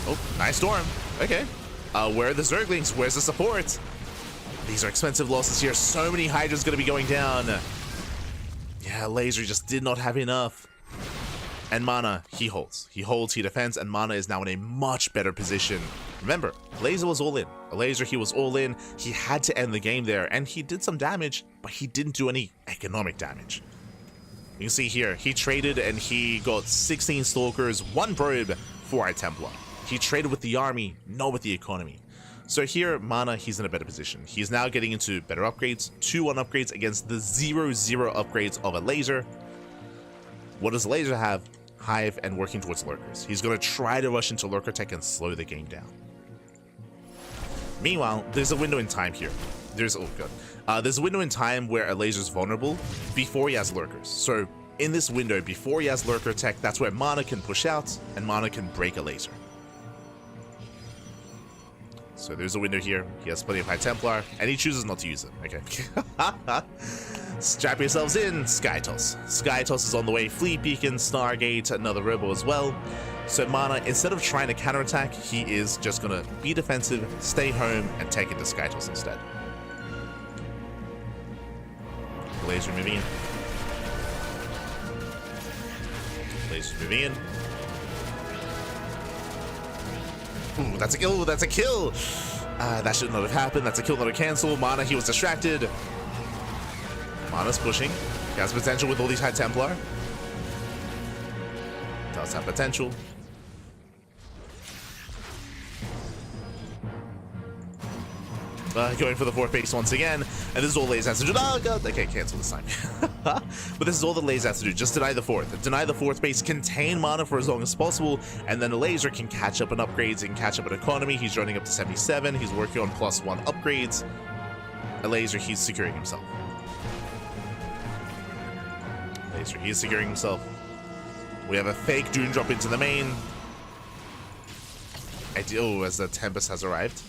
Oh, nice storm. Okay. Where are the Zerglings? Where's the support? These are expensive losses here. So many Hydras going to be going down. Yeah, Elazer just did not have enough. And MaNa, he holds. He holds, he defends, and MaNa is now in a much better position. Remember, Elazer was all in. Elazer, he was all in. He had to end the game there, and he did some damage, but he didn't do any economic damage. You can see here, he traded and he got 16 Stalkers, 1 Probe, 4 High Templar. He traded with the army, not with the economy. So here, MaNa, he's in a better position. He's now getting into better upgrades, 2-1 upgrades against the 0-0 upgrades of Elazer. What does Elazer have? Hive and working towards Lurkers. He's going to try to rush into Lurker Tech and slow the game down. Meanwhile, there's a window in time here. There's a window in time where Elazer's vulnerable before he has Lurkers. So in this window, before he has Lurker Tech, that's where MaNa can push out and MaNa can break Elazer. So there's a window here. He has plenty of High Templar, and he chooses not to use it. Okay. Strap yourselves in. Skytoss. Skytoss is on the way. Fleet Beacon, Stargate, another Robo as well. So MaNa, instead of trying to counterattack, he is just going to be defensive, stay home, and take it to Skytoss instead. Elazer moving in. Elazer moving in. Ooh, that's a kill. That's a kill. That should not have happened. That's a kill, not a cancel. MaNa, he was distracted. MaNa's pushing. He has potential with all these High Templar. Does have potential. Going for the 4th base once again, and this is all Elazer has to do. Oh god, okay, cancel this time. But this is all that Elazer has to do, just deny the 4th. Deny the 4th base, contain MaNa for as long as possible, and then Elazer can catch up on upgrades and catch up on economy. He's running up to 77, he's working on +1 upgrades. Elazer, he's securing himself. Elazer, he is securing himself. We have a fake Dune drop into the main. Oh, as the Tempest has arrived.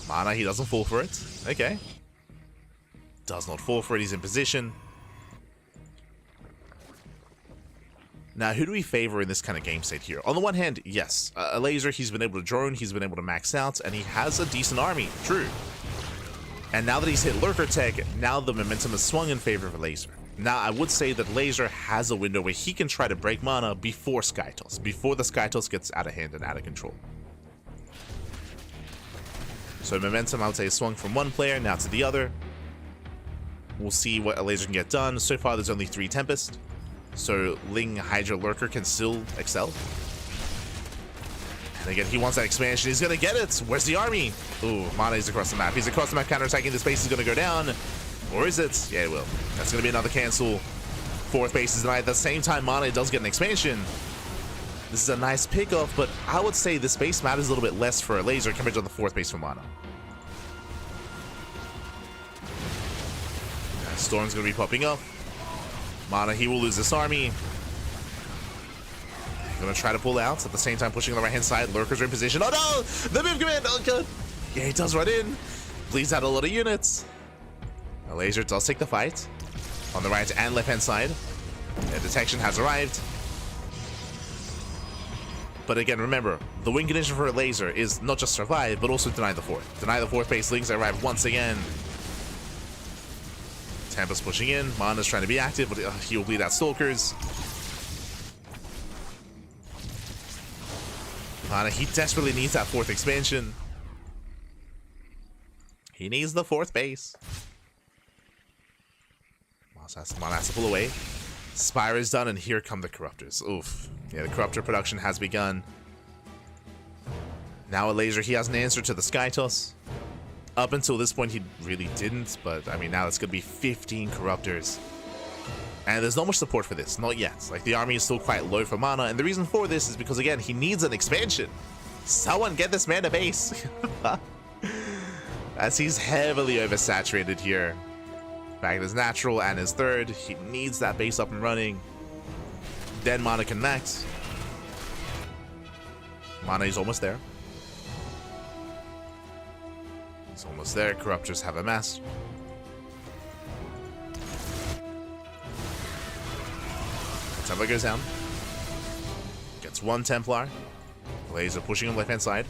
MaNa, he doesn't fall for it. Okay. Does not fall for it. He's in position. Now, who do we favor in this kind of game state here? On the one hand, yes. Elazer, he's been able to drone, he's been able to max out, and he has a decent army. True. And now that he's hit Lurker Tech, now the momentum has swung in favor of Elazer. Now, I would say that Elazer has a window where he can try to break MaNa before Skytoss, before the Skytoss gets out of hand and out of control. So momentum, I would say, swung from one player now to the other. We'll see what Elazer can get done. So far, there's only 3 Tempest. So Ling, Hydra, Lurker can still excel. And again, he wants that expansion. He's going to get it. Where's the army? Ooh, MaNa is across the map. He's across the map counterattacking. This base is going to go down. Or is it? Yeah, it will. That's going to be another cancel. 4th base is denied. At the same time, MaNa does get an expansion. This is a nice pickoff, but I would say this base matters a little bit less for Elazer compared to the 4th base for MaNa. Storm's going to be popping up. MaNa, he will lose this army. Going to try to pull out, at the same time pushing on the right-hand side. Lurkers are in position. Oh no! The move command! Oh god! Yeah, he does run in. Bleeds out a lot of units. Elazer does take the fight on the right and left-hand side. Yeah, detection has arrived. But again, remember, the win condition for Elazer is not just survive, but also deny the 4th. Deny the 4th base. Lings arrive once again. Tampa's pushing in. MaNa's trying to be active, but he will bleed out Stalkers. MaNa, he desperately needs that 4th expansion. He needs the 4th base. MaNa has to pull away. Spire is done, and here come the Corruptors. Oof. Yeah, the Corruptor production has begun. Now Elazer, he has an answer to the Sky Toss. Up until this point, he really didn't, but I mean, now it's going to be 15 Corruptors. And there's not much support for this, not yet. Like, the army is still quite low for MaNa, and the reason for this is because, again, he needs an expansion. Someone get this man a base. As he's heavily oversaturated here. Back in his natural and his third, he needs that base up and running. Then MaNa can max. MaNa is almost there. He's almost there. Corruptors have amassed. Templar goes down. Gets one Templar. Elazer pushing on the left-hand side.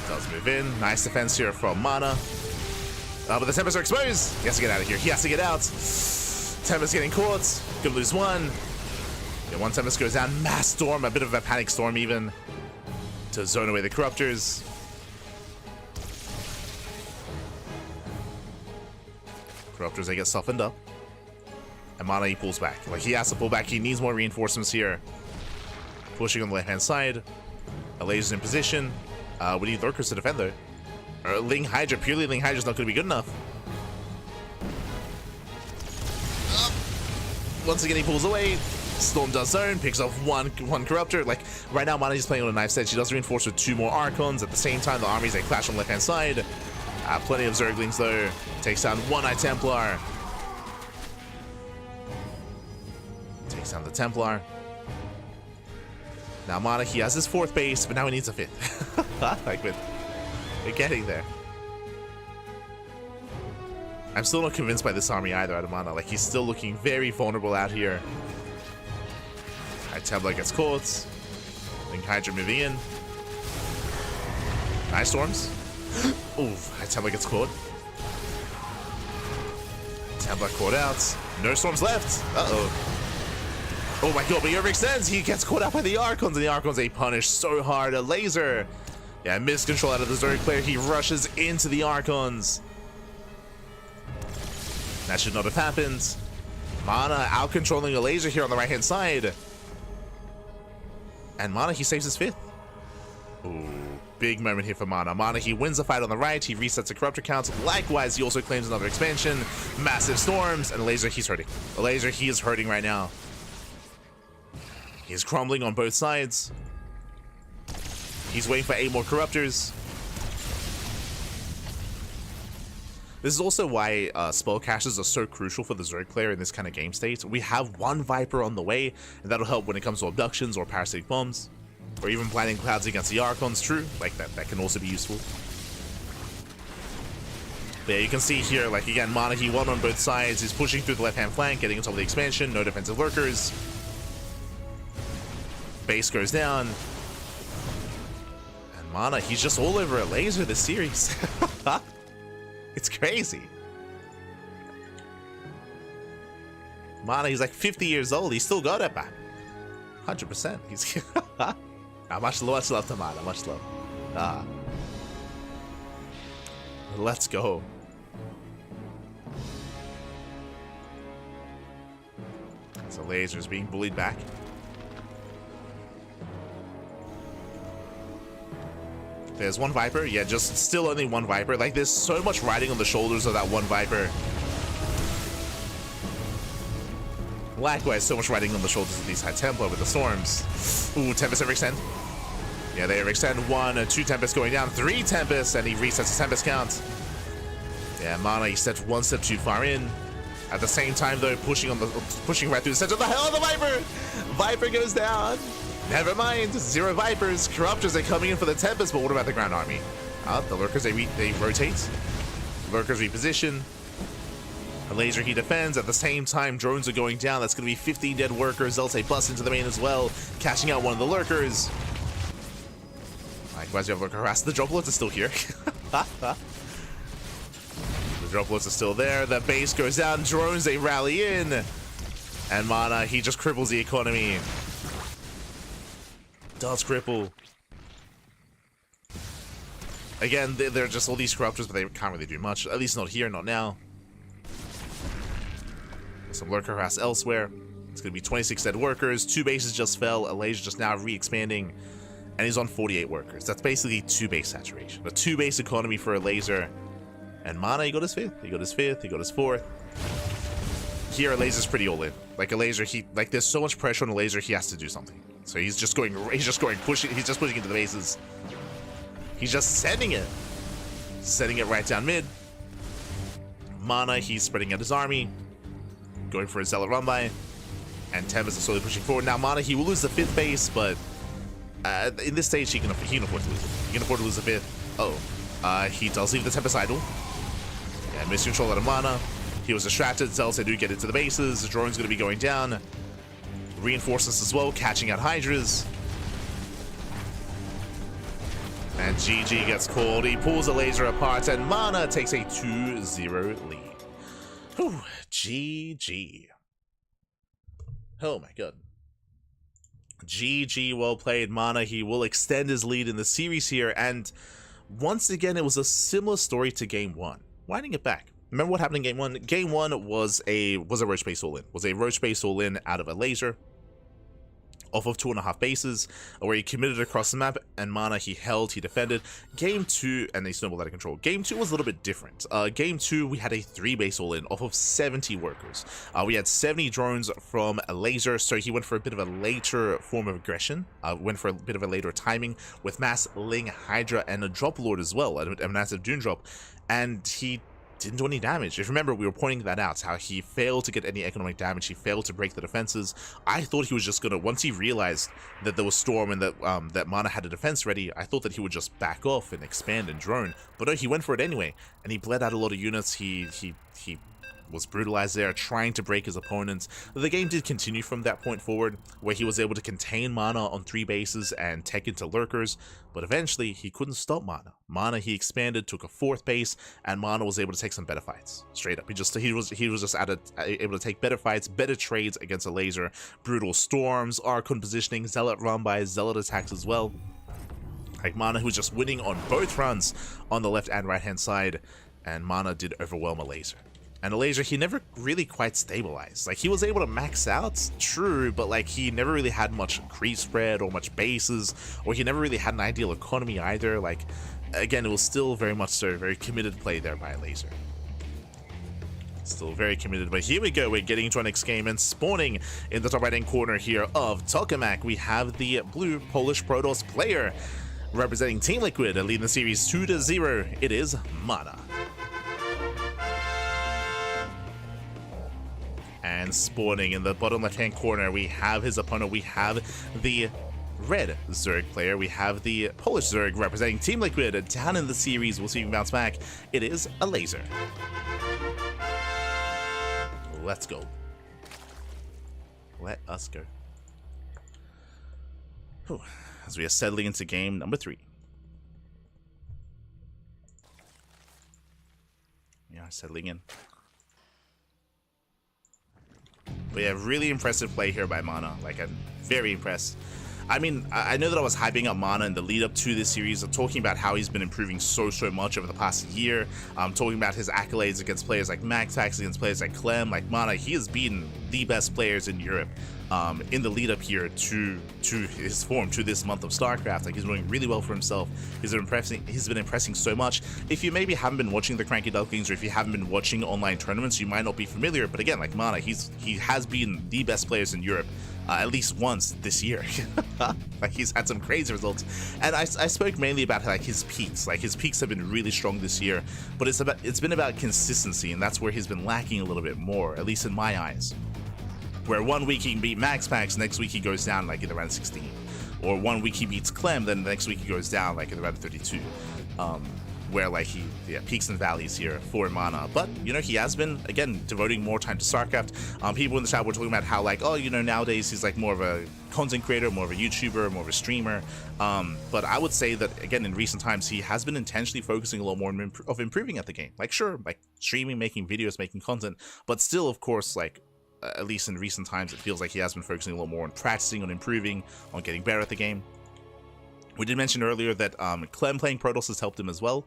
Does move in. Nice defense here from MaNa. But the Tempests are exposed. He has to get out of here. He has to get out. Tempest getting caught. Gonna lose one. Yeah, one Tempest goes down. Mass Storm. A bit of a panic storm even. To zone away the Corruptors. Corruptors, they get softened up. And MaNa, he pulls back. Like, he has to pull back. He needs more reinforcements here. Pushing on the left-hand side. Elazer's in position. We need Lurkers to defend, though. Or Ling Hydra. Purely Ling Hydra's not going to be good enough. Once again, he pulls away. Storm does zone, picks off one Corruptor. Like, right now, MaNa is playing on a knife set. She does reinforce with 2 more Archons. At the same time, the armies, they clash on the left-hand side. Plenty of Zerglings, though. Takes down one Knight Templar. Takes down the Templar. Now, MaNa, he has his 4th base, but now he needs a 5th. Like, we're getting there. I'm still not convinced by this army either out of MaNa. Like, he's still looking very vulnerable out here. Templar gets caught. Ling Hydra moving in. Nice storms. Ooh, Templar gets caught. Templar caught out. No storms left. Uh-oh. Oh my god, but he overextends. He gets caught out by the Archons, and the Archons, they punish so hard. Elazer. Yeah, miscontrol out of the Zerg player. He rushes into the Archons. That should not have happened. MaNa out-controlling Elazer here on the right-hand side. And MaNa, he saves his 5th. Ooh, big moment here for MaNa. MaNa, he wins the fight on the right. He resets the Corruptor count. Likewise, he also claims another expansion. Massive storms. And Elazer, he's hurting. Elazer, he is hurting right now. He's crumbling on both sides. He's waiting for 8 more Corruptors. This is also why spell caches are so crucial for the Zerg player in this kind of game state. We have 1 Viper on the way, and that'll help when it comes to abductions or parasitic bombs, or even blinding clouds against the Archons. True, like that can also be useful. But yeah, you can see here, like, again, MaNa, he won on both sides. He's pushing through the left-hand flank, getting on top of the expansion. No defensive Lurkers. Base goes down. And MaNa, he's just all over Elazer this series. It's crazy. MaNa, he's like 50 years old. He's still got it back. 100%. He's much love to MaNa. Much love. Let's go. So Elazer's being bullied back. There's 1 Viper. Yeah, just still only 1 Viper. Like, there's so much riding on the shoulders of that 1 Viper. Likewise, so much riding on the shoulders of these High Templar with the storms. Ooh, Tempest overextend. Yeah, they overextend. 1, 2 Tempests going down. 3 Tempests, and he resets his Tempest count. Yeah, MaNa, he stepped 1 step too far in. At the same time, though, pushing right through the center. The hell of the Viper! Viper goes down. Never mind, 0 Vipers. Corruptors are coming in for the Tempest, but what about the ground army? The Lurkers, they rotate. Lurkers reposition. Elazer, he defends. At the same time, drones are going down. That's going to be 15 dead workers. They'll say bust into the main as well, cashing out one of the Lurkers. Likewise, you have Lurker harass. The Droplords are still here. The Droplords are still there. The base goes down. Drones, they rally in. And MaNa, he just cripples the economy. Does cripple. Again, they're just all these corruptors, but they can't really do much. At least not here, not now. Some lurker harass elsewhere. It's going to be 26 dead workers. 2 bases just fell. Elazer just now re-expanding. And he's on 48 workers. That's basically 2 base saturation. A 2 base economy for Elazer. And MaNa, he got his 5th. He got his 5th. He got his 4th. Here, Elazer's pretty all in. Like Elazer, there's so much pressure on Elazer, he has to do something. So he's just pushing into the bases. He's just setting it right down mid. MaNa, he's spreading out his army, going for a Zealot run by, and Tempest is slowly pushing forward. Now MaNa, he will lose the 5th base, but in this stage he can afford to lose it. He can afford to lose the 5th. Oh, he does leave the Tempest idle. Yeah, miscontrol out of MaNa. He was distracted. Zealots, they do get into the bases. The drone's going to be going down. Reinforcements as well, catching out Hydras. And GG gets called. He pulls Elazer apart, and MaNa takes a 2-0 lead. Whew, GG. Oh my god. GG, well played, MaNa. He will extend his lead in the series here, and once again, it was a similar story to Game 1. Winding it back. Remember what happened in Game 1? Game 1 was a roach-based all-in. Was a roach-based all-in out of Elazer, off of 2.5 bases, where he committed across the map, and MaNa, he held, he defended. Game 2, and they snowballed out of control. Game 2 was a little bit different. Game 2, we had a 3-base all-in off of 70 workers. We had 70 drones from Elazer, so he went for a bit of a later form of aggression, went for a bit of a later timing, with Mass, Ling, Hydra, and a Drop Lord as well, a massive Dune Drop, and he didn't do any damage. If you remember, we were pointing that out, how he failed to get any economic damage, he failed to break the defenses. I thought he was just gonna, once he realized that there was Storm and that that MaNa had a defense ready, I thought that he would just back off and expand and drone. But no, he went for it anyway, and he bled out a lot of units. He was brutalized there, trying to break his opponents. The game did continue from that point forward, where he was able to contain MaNa on 3 bases and tech into lurkers, but eventually he couldn't stop MaNa. MaNa, he expanded, took a 4th base, and MaNa was able to take some better fights. Straight up, he was just able to take better fights, better trades against Elazer. Brutal storms, Archon positioning, Zealot run by, Zealot attacks as well. Like MaNa, who was just winning on both runs on the left and right hand side, and MaNa did overwhelm Elazer. And Elazer, he never really quite stabilized. Like, he was able to max out, true, but like he never really had much creep spread or much bases, or he never really had an ideal economy either. Like, again, it was still very much so very committed play there by Elazer. Still very committed, but here we go. We're getting into our next game, and spawning in the top right hand corner here of Tokamak, we have the blue Polish Protoss player representing Team Liquid, leading the series 2-0. It is MaNa. And spawning in the bottom left-hand corner, we have his opponent. We have the red Zerg player. We have the Polish Zerg representing Team Liquid. Down in the series, we'll see him bounce back. It is Elazer. Let's go. Let us go. Whew. As we are settling into game number 3. Yeah, settling in. But yeah, really impressive play here by MaNa. Like, I'm very impressed. I mean, I know that I was hyping up MaNa in the lead up to this series. I'm talking about how he's been improving so much over the past year. I'm talking about his accolades against players like Magtax, against players like Clem, like MaNa. He has beaten the best players in Europe in the lead up here to his form, to this month of StarCraft. Like, he's doing really well for himself. He's been impressing so much. If you maybe haven't been watching the CranKy Ducklings, or if you haven't been watching online tournaments, you might not be familiar. But again, like MaNa, he has been the best players in Europe. At least once this year. Like, he's had some crazy results, and I spoke mainly about like his peaks. Like, his peaks have been really strong this year, but it's been about consistency, and that's where he's been lacking a little bit more, at least in my eyes. Where one week he can beat Max Packs, next week he goes down like in around 16, or one week he beats Clem, then the next week he goes down like in around 32. Where like peaks and valleys here for MaNa. But you know, he has been again devoting more time to StarCraft. People in the chat were talking about how, like, oh, you know, nowadays he's like more of a content creator, more of a YouTuber, more of a streamer. But I would say that again, in recent times, he has been intentionally focusing a lot more on improving at the game. Like, sure, like streaming, making videos, making content, but still, of course, like at least in recent times, it feels like he has been focusing a lot more on practicing, on improving, on getting better at the game. We did mention earlier that Clem playing Protoss has helped him as well.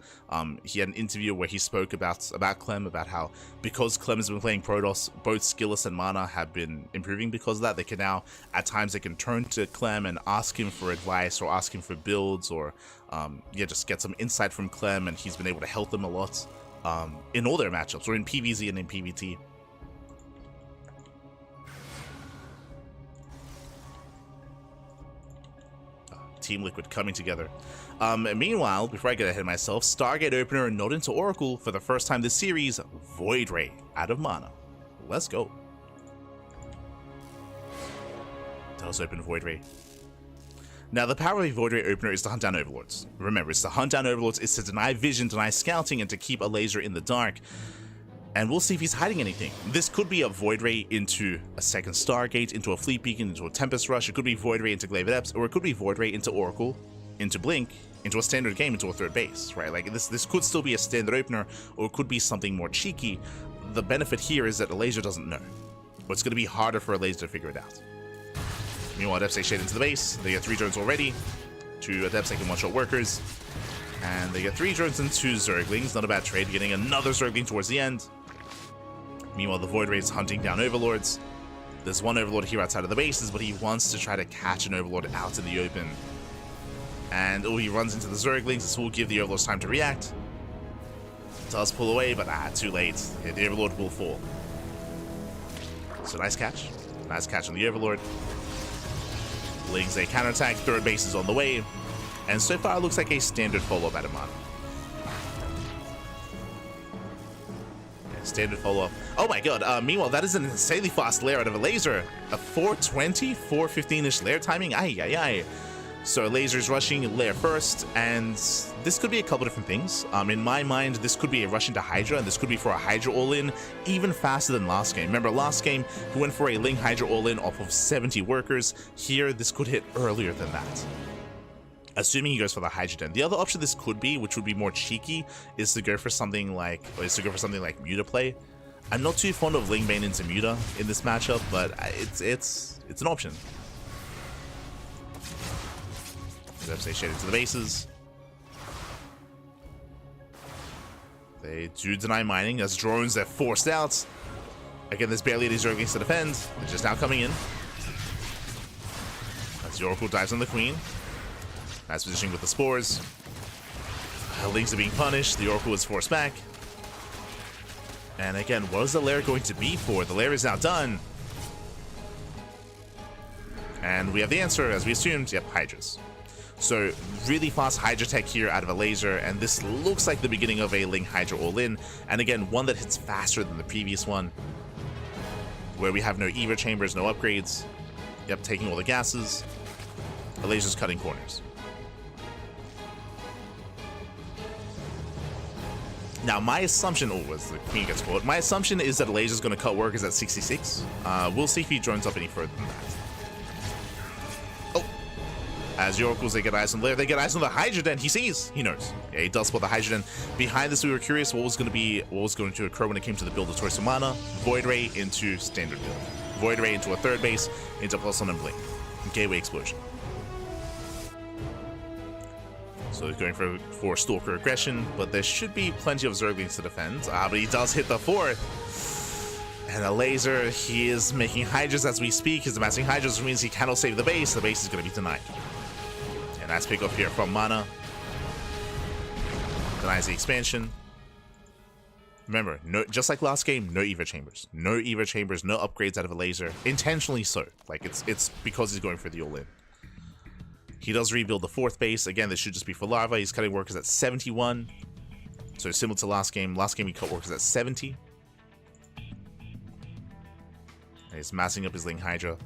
He had an interview where he spoke about Clem, about how because Clem has been playing Protoss, both Skilless and MaNa have been improving because of that. They can now, at times, they can turn to Clem and ask him for advice or ask him for builds or, yeah, just get some insight from Clem, and he's been able to help them a lot in all their matchups, or in PvZ and in PvT. Team Liquid coming together. Meanwhile, before I get ahead of myself, Stargate opener and not into Oracle for the first time this series, Void Ray out of MaNa. Let's go. Does open Void Ray. Now, the power of a Void Ray opener is to hunt down Overlords. Remember, it's to hunt down Overlords, it's to deny vision, deny scouting, and to keep Elazer in the dark. And we'll see if he's hiding anything. This could be a Void Ray into a second Stargate, into a Fleet Beacon, into a Tempest Rush. It could be Void Ray into Glaive Adepts, or it could be Void Ray into Oracle, into Blink, into a standard game, into a third base, right? Like, this could still be a standard opener, or it could be something more cheeky. The benefit here is that Elazer doesn't know. But it's going to be harder for Elazer to figure it out. Meanwhile, Adepts take shade into the base. They get 3 drones already. 2 Adepts taking one-shot workers. And they get 3 drones and 2 Zerglings. Not a bad trade, getting another Zergling towards the end. Meanwhile, the Void Ray is hunting down Overlords. There's one Overlord here outside of the bases, but he wants to try to catch an Overlord out in the open. And he runs into the Zerglings. This will give the Overlords time to react. Does pull away, but too late. Yeah, the Overlord will fall. So nice catch. Nice catch on the Overlord. Lings a counterattack. Third base is on the way. And so far, it looks like a standard follow-up out of MaNa. Standard follow-up. Oh my god, meanwhile, that is an insanely fast lair out of Elazer. A 420, 415-ish lair timing. Ay. So Elazer's rushing lair first, and this could be a couple different things. In my mind, this could be a rush into Hydra, and this could be for a Hydra all-in even faster than last game. Remember, last game, he went for a Ling Hydra all-in off of 70 workers. Here, this could hit earlier than that, assuming he goes for the Hydra Den. The other option this could be, which would be more cheeky, is to go for something like Muta play. I'm not too fond of Ling Bane into Muta in this matchup, but it's an option. They shade into the bases. They do deny mining as drones are forced out. Again, there's barely any Zerglings to defend. They're just now coming in. As the Oracle dives on the Queen. Nice positioning with the spores. Lings are being punished. The Oracle is forced back. And again, what is the lair going to be for? The lair is now done. And we have the answer, as we assumed. Yep, Hydras. So, really fast Hydra tech here out of Elazer, and this looks like the beginning of a Ling Hydra all-in. And again, one that hits faster than the previous one, where we have no Eva chambers, no upgrades. Yep, taking all the gases. Elazer's cutting corners. Now, my assumption, as the Queen gets caught, my assumption is that Elazer's going to cut workers at 66. We'll see if he drones up any further than that. As the Oracles, they get eyes on the lair, they get eyes on the Hydra Den. He sees, he knows. Yeah, he does spot the Hydra Den. Behind this, we were curious what was going to occur when it came to the build of choice of MaNa. Void Ray into standard build. Void Ray into a third base, into +1 and Blink. Gateway Explosion. So he's going for Stalker aggression, but there should be plenty of Zerglings to defend. But he does hit the fourth. And Elazer, he is making Hydras as we speak. He's amassing Hydras, which means he cannot save the base. The base is going to be denied. Nice pick up here from MaNa. Denies the expansion. Remember, just like last game, no Eva chambers. No Eva chambers, no upgrades out of Elazer. Intentionally so. Like, it's because he's going for the all-in. He does rebuild the fourth base. Again, this should just be for Larva. He's cutting workers at 71. So similar to last game. Last game he cut workers at 70. And he's massing up his Ling Hydra.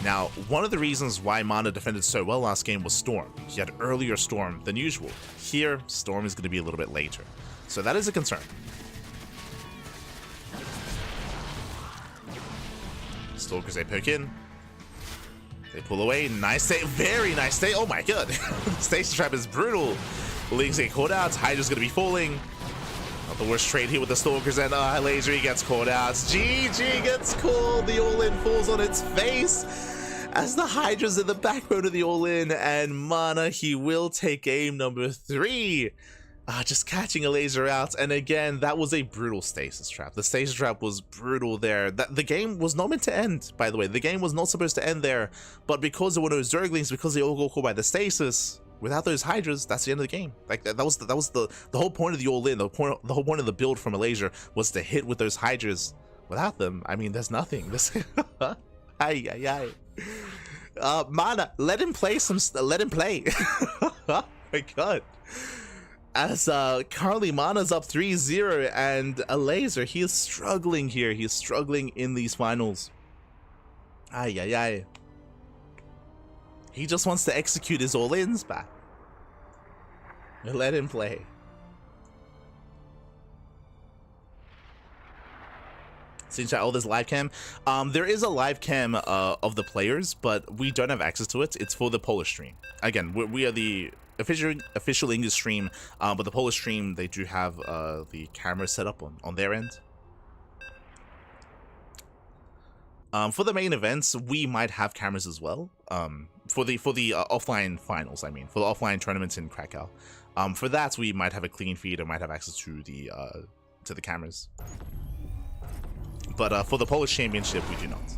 Now, one of the reasons why MaNa defended so well last game was Storm. He had earlier Storm than usual. Here, Storm is going to be a little bit later. So that is a concern. Stalkers, they poke in. They pull away. Nice stay. Very nice stay. Oh my god. Station trap is brutal. Lings get caught out. Hydra's going to be falling. Not the worst trade here with the Stalkers, and Elazer gets caught out. GG gets called. The all-in falls on its face. as the Hydra's in the backbone of the all-in, and MaNa, he will take game number 3. Just catching Elazer out, and again, that was a brutal stasis trap. The stasis trap was brutal there. The game was not meant to end, by the way. The game was not supposed to end there, but because there were no Zerglings, because they all got caught by the stasis, without those Hydras, that's the end of the game. Like that was the whole point of the all-in. The whole point of the build from Elazer was to hit with those Hydras. Without them, I mean, there's nothing. MaNa, let him play let him play. Oh my god. As currently MaNa's up 3-0, and Elazer, he is struggling here. He is struggling in these finals. He just wants to execute his all-ins back. Let him play. Since all this live cam, there is a live cam of the players, but we don't have access to it. It's for the Polish stream. Again, we are the official English stream, but the Polish stream, they do have the camera set up on their end. For the main events, we might have cameras as well. For the offline finals, I mean, for the offline tournaments in Cracov. For that, we might have a clean feed and might have access to the cameras. But for the Polish Championship, we do not.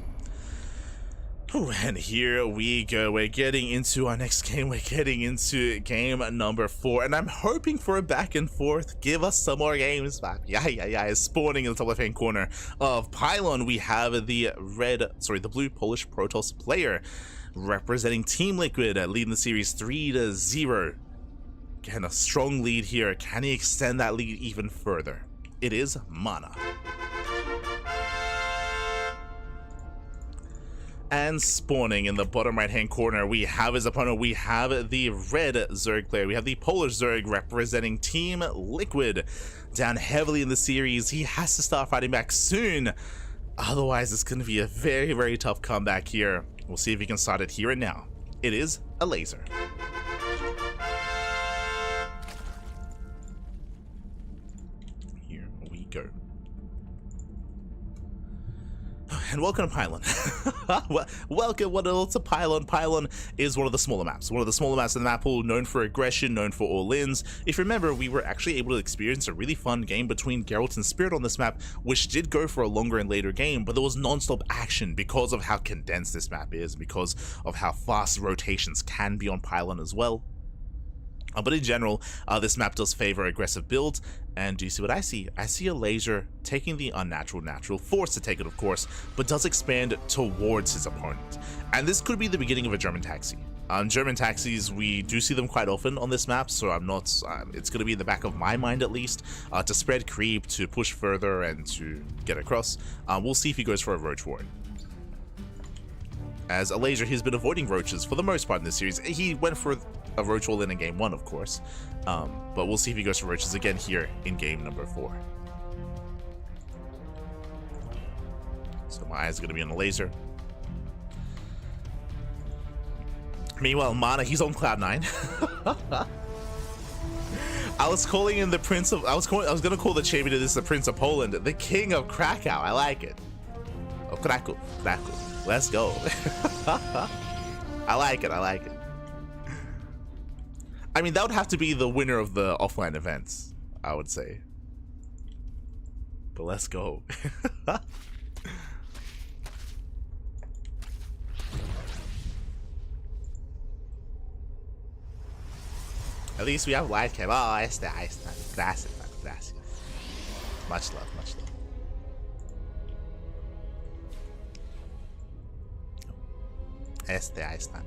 Ooh, and here we go. We're getting into our next game. We're getting into game number 4, and I'm hoping for a back and forth. Give us some more games back. Yeah. Spawning in the top left-hand corner of Pylon, we have the blue Polish Protoss player representing Team Liquid, leading the series 3-0. Again, a strong lead here. Can he extend that lead even further? It is MaNa. And spawning in the bottom right hand corner, we have his opponent. We have the red Zerg player. We have the Polish Zerg representing Team Liquid. Down heavily in the series, he has to start fighting back soon. Otherwise, it's going to be a very, very tough comeback here. We'll see if he can start it here and now. It is Elazer. Here we go. And welcome to Pylon. Welcome to Pylon. Pylon is one of the smaller maps. One of the smaller maps in the map pool, known for aggression, known for all-ins. If you remember, we were actually able to experience a really fun game between Gerald and Spirit on this map, which did go for a longer and later game, but there was non-stop action because of how condensed this map is, because of how fast rotations can be on Pylon as well. But in general, this map does favor aggressive builds, and do you see what I see? I see Elazer taking the unnatural natural, forced to take it of course, but does expand towards his opponent. And this could be the beginning of a German taxi. German taxis, we do see them quite often on this map, so I'm not, it's going to be in the back of my mind at least, to spread creep, to push further, and to get across. We'll see if he goes for a roach ward. As Elazer, he's been avoiding roaches for the most part in this series. He went for a roach all in game 1, of course, but we'll see if he goes for roaches again here in game number 4. So my eyes are going to be on Elazer. Meanwhile, MaNa, he's on cloud 9. I was calling him the Prince of. I was going to call the champion of this the Prince of Poland, the King of Krakow. I like it. Oh, Cracov. Let's go. I like it. I mean, that would have to be the winner of the offline events, I would say. But let's go. At least we have live cam. Oh, I está. Gracias. Much love. Ahí está.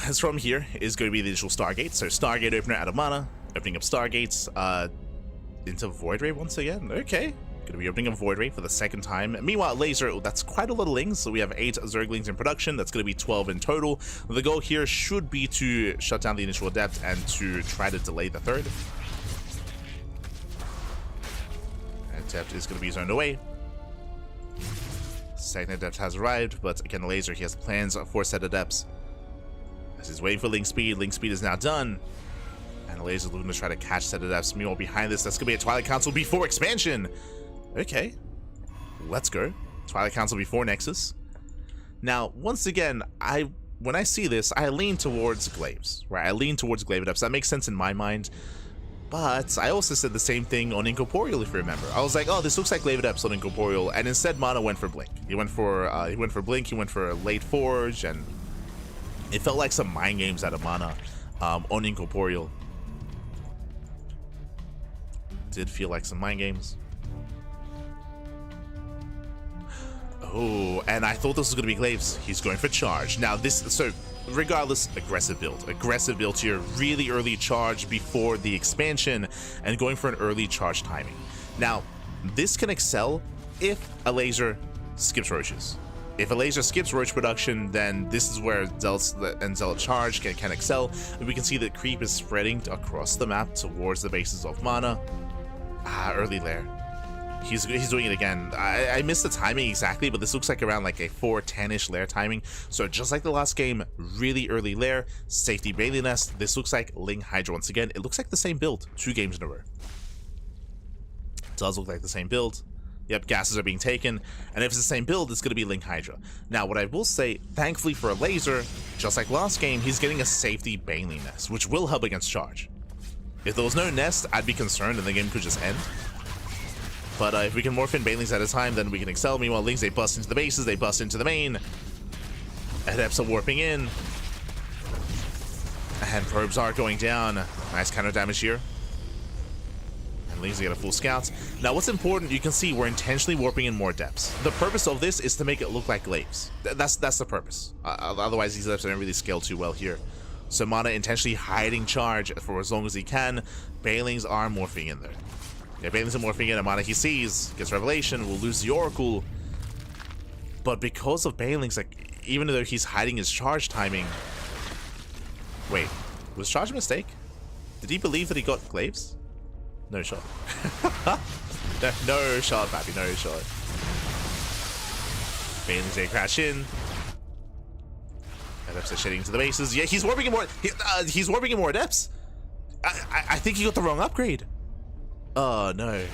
As from here is going to be the initial Stargate. So Stargate opener out of MaNa, opening up Stargates into Void Ray once again. Okay. Going to be opening up Void Ray for the second time. Meanwhile, Elazer, that's quite a lot of lings. So we have 8 Zerglings in production. That's going to be 12 in total. The goal here should be to shut down the initial Adept and to try to delay the third. Adept is going to be zoned away. Second Adept has arrived, but again, Elazer, he has plans for said Adepts. As he's waiting for Link Speed is now done. And Elazer looking to try to catch set of Fs. Meanwhile, behind this, that's going to be a Twilight Council before expansion. Okay, let's go. Twilight Council before Nexus. Now, once again, when I see this, I lean towards Glaives, right? I lean towards Glaive Adepts. That makes sense in my mind. But I also said the same thing on Incorporeal, if you remember. I was like, oh, this looks like Glaive Adepts on Incorporeal, and instead MaNa went for Blink. He went for Blink, he went for Late Forge, and it felt like some mind games out of MaNa on Incorporeal. Did feel like some mind games. Oh, and I thought this was going to be Glaives. He's going for charge. Now so regardless, aggressive build here, really early charge before the expansion and going for an early charge timing. Now, this can excel if Elazer skips Roaches. If Elazer skips Roach production, then this is where Zealot and Zealot charge can excel. And we can see that creep is spreading across the map towards the bases of MaNa. Early lair. He's doing it again. I missed the timing exactly, but this looks like around like a 4:10-ish lair timing. So just like the last game, really early lair, safety Bailey Nest. This looks like Ling Hydra once again. It looks like the same build 2 games in a row. It does look like the same build. Yep, gases are being taken, and if it's the same build, it's going to be Ling Hydra. Now, what I will say, thankfully for Elazer, just like last game, he's getting a safety Bailey Nest, which will help against charge. If there was no nest, I'd be concerned and the game could just end. But if we can morph in Banelings at a time, then we can excel. Meanwhile, Lings, they bust into the bases, they bust into the main. Adepts are warping in. And probes are going down. Nice counter damage here. And Lings get a full scout. Now, what's important, you can see we're intentionally warping in more depths. The purpose of this is to make it look like Glaives. That's the purpose. Otherwise, these adepts don't really scale too well here. So MaNa intentionally hiding charge for as long as he can. Banelings are morphing in there. Yeah, Banelings are morphing in, and MaNa he sees, gets Revelation, will lose the Oracle. But because of Banelings, like, even though he's hiding his charge timing... Wait, was charge a mistake? Did he believe that he got Glaives? No shot. no shot, Pappy, no shot. Banelings, they crash in. Adepts are shedding into the bases. Yeah, he's warping in more. He's warping in more adepts. I think he got the wrong upgrade. Oh no.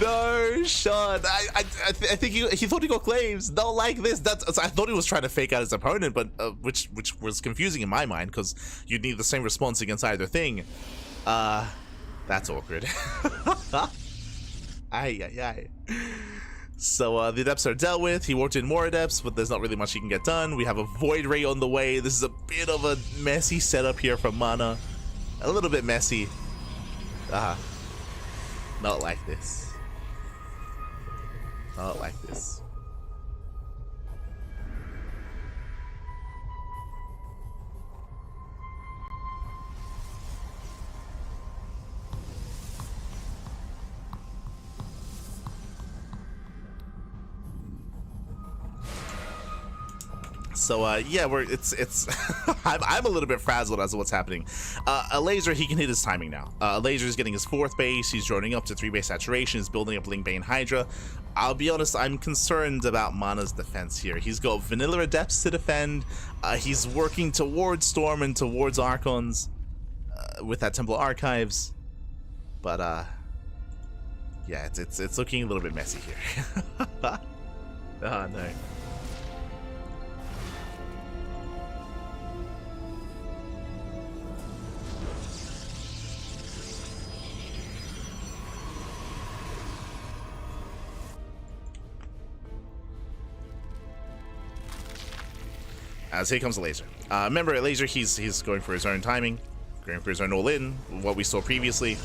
No shot. I think he thought he got Glaives. Not like this. I thought he was trying to fake out his opponent, but which was confusing in my mind because you'd need the same response against either thing. That's awkward. Ay. So the adepts are dealt with. He warped in more adepts, but there's not really much he can get done. We have a Void Ray on the way. This is a bit of a messy setup here from MaNa. A little bit messy. Not like this. Not like this. So yeah, it's I'm a little bit frazzled as to what's happening. Elazer, he can hit his timing now. Elazer is getting his 4th base. He's joining up to 3 base saturation. He's building up Ling Bane Hydra. I'll be honest, I'm concerned about MaNa's defense here. He's got vanilla adepts to defend. He's working towards Storm and towards Archons with that Temple Archives. But yeah, it's looking a little bit messy here. Oh no. As here comes Elazer. Remember, Elazer, he's going for his own timing, going for his own all-in, what we saw previously.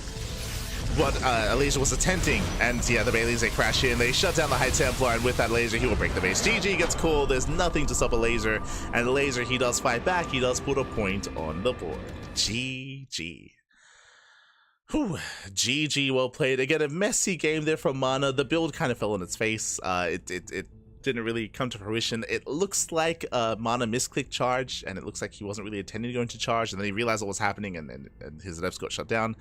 What Elazer was attempting, and yeah, the Baileys, they crash in, they shut down the High Templar, and with that Elazer, he will break the base. GG gets called, there's nothing to stop Elazer, and Elazer, he does fight back, he does put a point on the board. GG. Whew. GG, well played. Again, a messy game there from MaNa. The build kind of fell on its face. It didn't really come to fruition. It looks like MaNa misclicked charge, and it looks like he wasn't really intending to go into charge, and then he realized what was happening, and his adepts got shut down.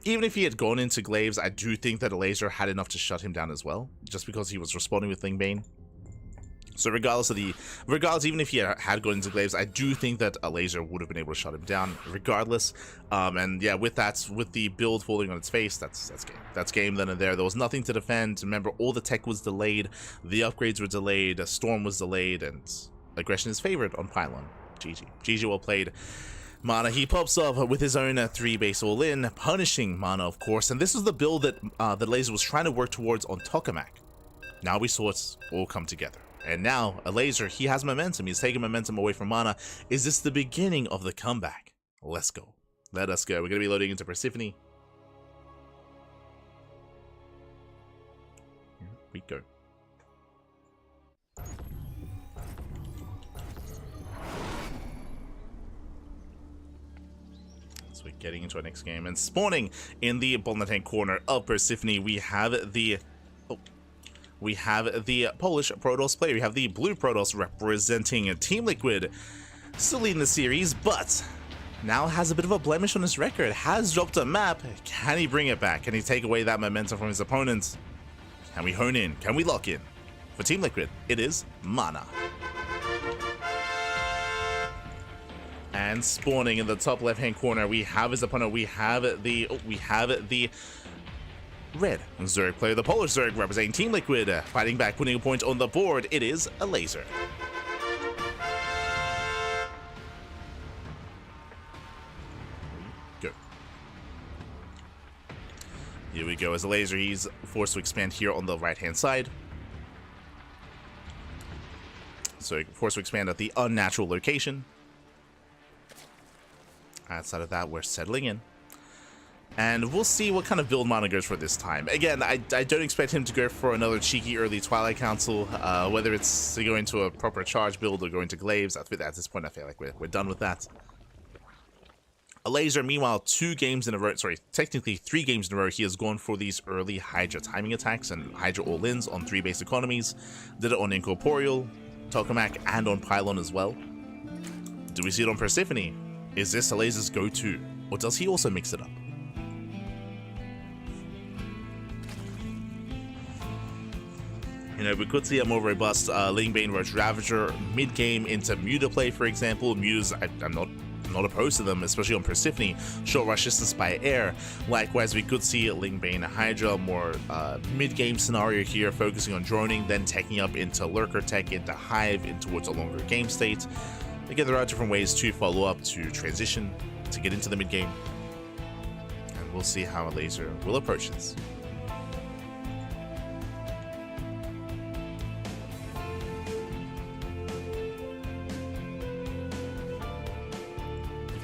Even if he had gone into Glaives, I do think that Elazer had enough to shut him down as well, just because he was responding with Ling Bane. So regardless, even if he had gone into Glaives, I do think that Elazer would have been able to shut him down regardless. And yeah, with the build falling on its face, that's game. That's game then and there. There was nothing to defend. Remember, all the tech was delayed, the upgrades were delayed, a storm was delayed, and aggression is favored on Pylon. GG well played. MaNa, he pops up with his own 3 base all-in, punishing MaNa, of course, and this was the build that Elazer was trying to work towards on Tokamak. Now we saw it all come together. And now, Elazer, he has momentum. He's taking momentum away from MaNa. Is this the beginning of the comeback? Let's go. Let us go. We're going to be loading into Persephone. Here we go. So we're getting into our next game. And spawning in the bottom left-hand corner of Persephone, we have the... We have the Polish Protoss player. We have the blue Protoss representing Team Liquid. Still leading the series, but now has a bit of a blemish on his record. Has dropped a map. Can he bring it back? Can he take away that momentum from his opponents? Can we hone in? Can we lock in? For Team Liquid, it is MaNa. And spawning in the top left-hand corner, we have his opponent. We have the red Zerg player, the Polish Zerg representing Team Liquid, fighting back, putting a point on the board. It is Elazer. Go. Here we go as Elazer. He's forced to expand here on the right-hand side. So forced to expand at the unnatural location. Outside of that, we're settling in. And we'll see what kind of build MaNa goes for this time. Again, I don't expect him to go for another cheeky early Twilight Council, whether it's to go into a proper charge build or go into Glaives. At this point, I feel like we're done with that. Elazer, meanwhile, 2 games in a row, sorry, technically 3 games in a row, he has gone for these early Hydra timing attacks and Hydra all-ins on 3 base economies. Did it on Incorporeal, Tokamak, and on Pylon as well. Do we see it on Persephone? Is this Elazer's go-to, or does he also mix it up? You know, we could see a more robust Lingbane Roach Ravager mid-game into Muta play, for example. Mutas, I'm not opposed to them, especially on Persephone. Short rush distance by air. Likewise, we could see Lingbane Hydra, more mid-game scenario here, focusing on droning, then taking up into Lurker Tech, into Hive, in towards a longer game state. Again, there are different ways to follow up, to transition, to get into the mid-game. And we'll see how Elazer will approach this.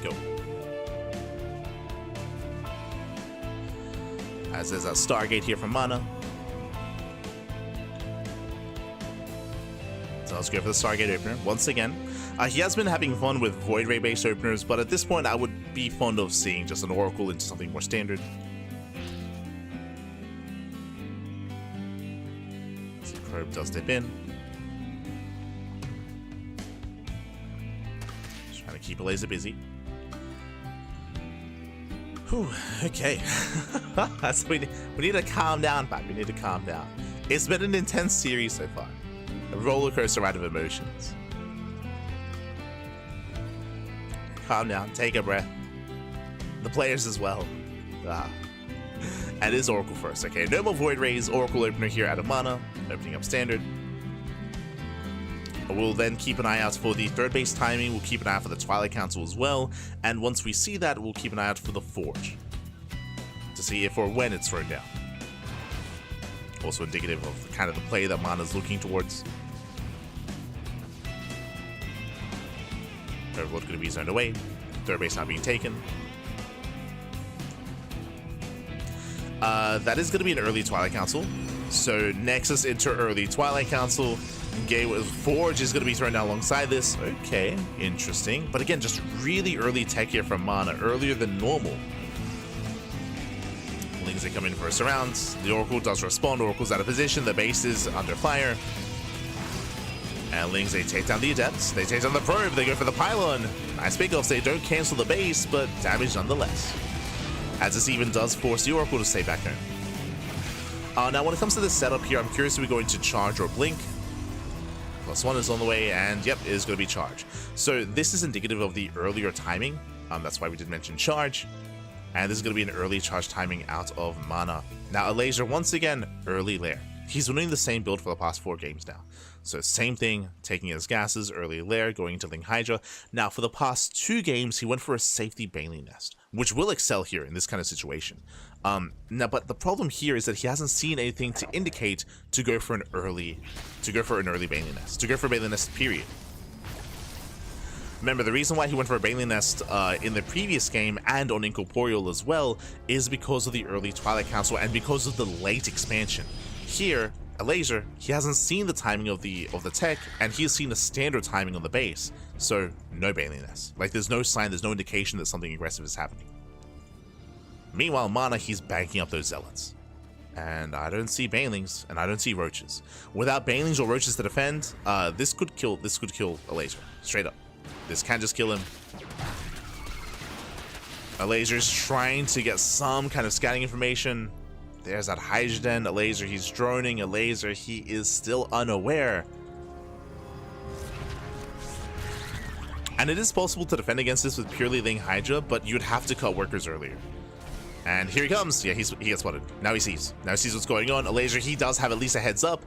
Go. As there's a Stargate here from MaNa. So let's go for the Stargate opener once again. He has been having fun with Void Ray based openers, but at this point I would be fond of seeing just an Oracle into something more standard. So Probe does dip in. Just trying to keep Elazer busy. Whew, okay. So we need to calm down, Pat. We need to calm down. It's been an intense series so far. A roller coaster ride of emotions. Calm down, take a breath. The players as well. And it is Oracle first. Okay, no more Void Rays. Oracle opener here out of MaNa, opening up standard. We'll then keep an eye out for the 3rd base timing. We'll keep an eye out for the Twilight Council as well. And once we see that, we'll keep an eye out for the Forge to see if or when it's thrown down. Also indicative of kind of the play that MaNa's looking towards. Overlord going to be zoned away. 3rd base not being taken. That is going to be an early Twilight Council. So Nexus into early Twilight Council. Gateway Forge is going to be thrown down alongside this. Okay, interesting. But again, just really early tech here from MaNa, earlier than normal. Lings they come in for a surround. The Oracle does respond. Oracle's out of position. The base is under fire. And Lings, they take down the Adepts. They take down the Probe. They go for the Pylon. Nice pickoffs. They don't cancel the base, but damage nonetheless. As this even does force the Oracle to stay back home. Now, when it comes to this setup here, I'm curious if we go into Charge or Blink. +1 is on the way, and yep, it is going to be charge. So this is indicative of the earlier timing. That's why we did mention charge. And this is going to be an early charge timing out of MaNa. Now, Elazer, once again, early lair. He's been doing the same build for the past 4 games now. So same thing, taking his gases, early lair, going into Ling Hydra. Now, for the past 2 games, he went for a safety Baneling Nest, which will excel here in this kind of situation. Now, but the problem here is that he hasn't seen anything to indicate to go for an early Baneling Nest, to go for a Baneling Nest, period. Remember, the reason why he went for a Baneling Nest in the previous game and on Incorporeal as well is because of the early Twilight Council and because of the late expansion. Here, Elazer, he hasn't seen the timing of the tech, and he's seen the standard timing on the base, so no Baneling Nest. Like, there's no sign, there's no indication that something aggressive is happening. Meanwhile, MaNa, he's banking up those Zealots. And I don't see Banelings, and I don't see Roaches. Without Banelings or Roaches to defend, this could kill Elazer, straight up. This can just kill him. Elazer's trying to get some kind of scouting information. There's that Hydra Den. Elazer, he's droning. Elazer, he is still unaware. And it is possible to defend against this with purely Ling Hydra, but you'd have to cut workers earlier. And here he comes. Yeah, he gets spotted. Now he sees. Now he sees what's going on. Elazer, he does have at least a heads up.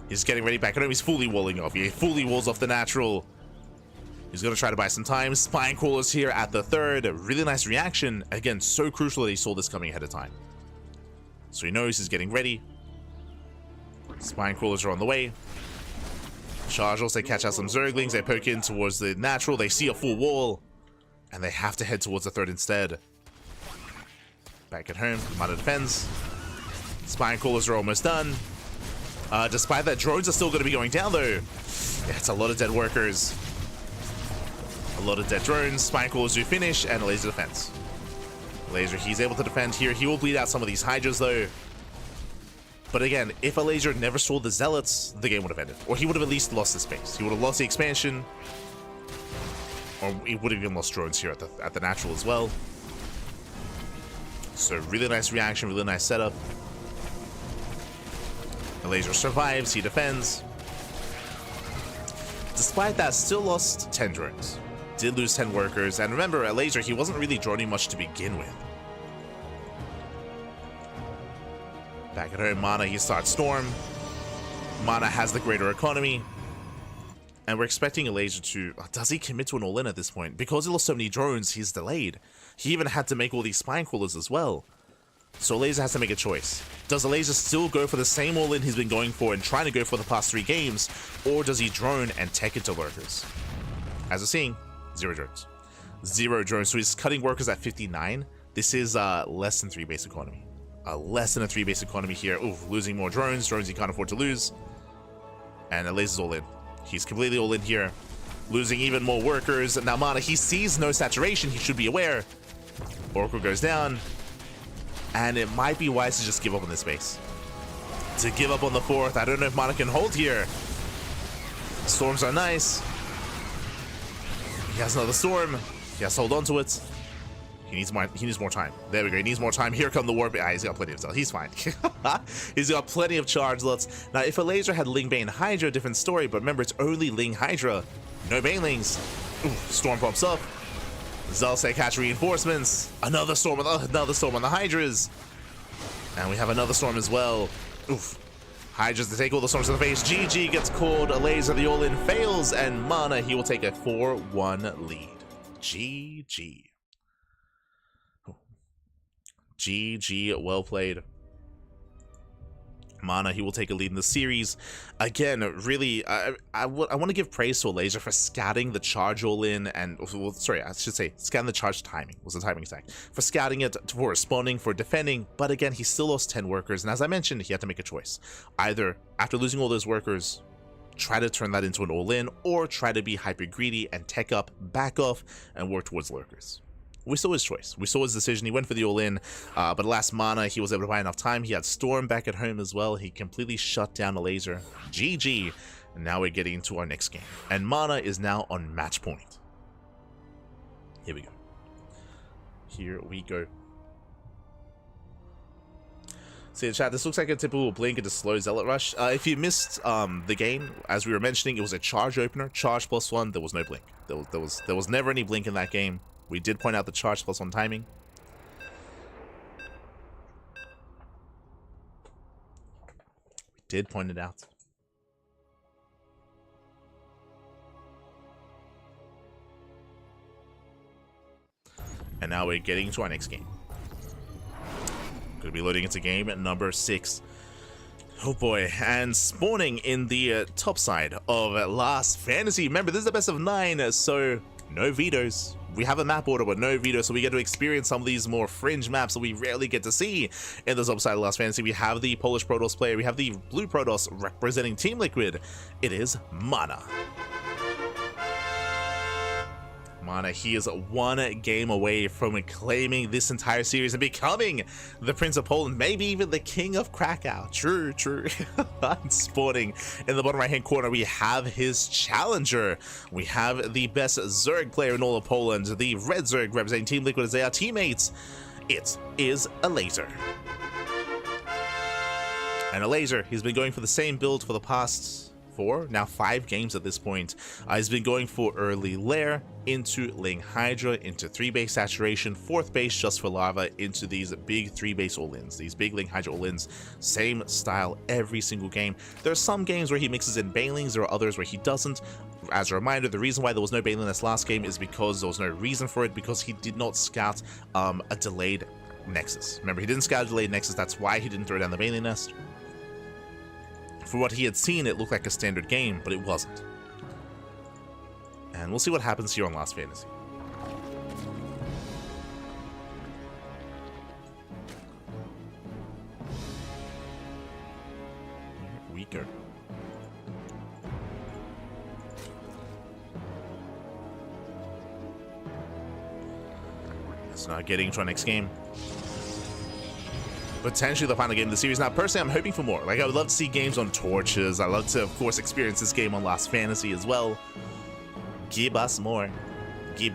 He's getting ready back at him. He's fully walling off. He fully walls off the natural. He's going to try to buy some time. Spine Crawlers here at the 3rd. Really nice reaction. Again, so crucial that he saw this coming ahead of time. So he knows he's getting ready. Spine Crawlers are on the way. Charge also catch out some Zerglings. They poke in towards the natural. They see a full wall. And they have to head towards the 3rd instead. Back at home, MaNa defends. Spine Crawlers are almost done. Despite that, drones are still going to be going down though. Yeah, it's a lot of dead workers. A lot of dead drones. Spine Crawlers do finish, and Elazer defense. Elazer, he's able to defend here. He will bleed out some of these Hydras though. But again, if Elazer never saw the Zealots, the game would have ended. Or he would have at least lost the space. He would have lost the expansion. Or he would have even lost drones here at the natural as well. So really nice reaction, really nice setup. Elazer survives, he defends. Despite that, still lost 10 drones. Did lose 10 workers, and remember, Elazer, he wasn't really droning much to begin with. Back at home, MaNa, he starts Storm. MaNa has the greater economy. And we're expecting Elazer to... Does he commit to an all-in at this point? Because he lost so many drones, he's delayed. He even had to make all these Spine Crawlers as well. So Elazer has to make a choice. Does Elazer still go for the same all-in he's been going for and trying to go for the past 3 games? Or does he drone and tech into lurkers? As we're seeing, 0 drones. 0 drones. So he's cutting workers at 59. This is less than 3 base economy. Less than a 3 base economy here. Ooh, losing more drones. Drones he can't afford to lose. And Elazer's all in. He's completely all in here. Losing even more workers. Now MaNa, he sees no saturation. He should be aware. Oracle goes down. And it might be wise to just give up on this base. To give up on the 4th. I don't know if MaNa can hold here. Storms are nice. He has another storm. He has to hold on to it. He needs more time. There we go. He needs more time. Here come the warp. He's got plenty of stuff. He's fine. He's got plenty of charge lots. Now, if Elazer had Ling Bane Hydra, different story. But remember, it's only Ling Hydra. No Banelings. Ooh, storm pops up. Zalsek catch reinforcements. Another storm on the Hydras. And we have another storm as well. Oof. Hydras to take all the storms to the face. GG gets called. Elazer, the all-in fails. And MaNa, he will take a 4-1 lead. GG. GG, well played. MaNa, he will take a lead in the series. Again, really, I want to give praise to Elazer for scouting the charge all-in and, well, sorry, I should say, scouting the charge timing, was the timing attack. For scouting it, for responding, for defending, but again, he still lost 10 workers, and as I mentioned, he had to make a choice. Either, after losing all those workers, try to turn that into an all-in, or try to be hyper greedy and tech up, back off, and work towards lurkers. We saw his choice. We saw his decision. He went for the all-in, but alas, MaNa, he was able to buy enough time. He had Storm back at home as well. He completely shut down Elazer. GG. And now we're getting into our next game. And MaNa is now on match point. Here we go. Here we go. See, chat, this looks like a typical blink into slow zealot rush. If you missed the game, as we were mentioning, it was a charge opener, charge +1. There was no blink. There was never any blink in that game. We did point out the charge +1 timing. We did point it out. And now we're getting to our next game. Going to be loading into game number 6. Oh boy, and spawning in the top side of Last Fantasy. Remember, this is the best of 9, so no vetoes. We have a map order, but no vetoes, so we get to experience some of these more fringe maps that we rarely get to see in the top side of Last Fantasy. We have the Polish Protoss player, we have the blue Protoss representing Team Liquid. It is MaNa. MaNa, he is 1 game away from claiming this entire series and becoming the Prince of Poland, maybe even the King of Krakow. True. Spawning in the bottom right hand corner, we have his challenger. We have the best Zerg player in all of Poland, the red Zerg representing Team Liquid as they are teammates. It is Elazer. And Elazer, he's been going for the same build for the past 4, now 5 games at this point. He's been going for early lair, into laying Hydra, into 3-base saturation, 4th base just for lava, into these big 3-base all-ins, these big laying Hydra all-ins. Same style every single game. There are some games where he mixes in Banelings, there are others where he doesn't. As a reminder, the reason why there was no Baneling this last game is because there was no reason for it, because he did not scout a delayed Nexus. Remember, he didn't scout a delayed Nexus, that's why he didn't throw down the Baneling nest. For what he had seen, it looked like a standard game, but it wasn't. And we'll see what happens here on Last Fantasy. Weaker. It's not getting to our next game. Potentially the final game of the series. Now, personally, I'm hoping for more. Like, I would love to see games on torches. I'd love to, of course, experience this game on Last Fantasy as well. Give us more. Give.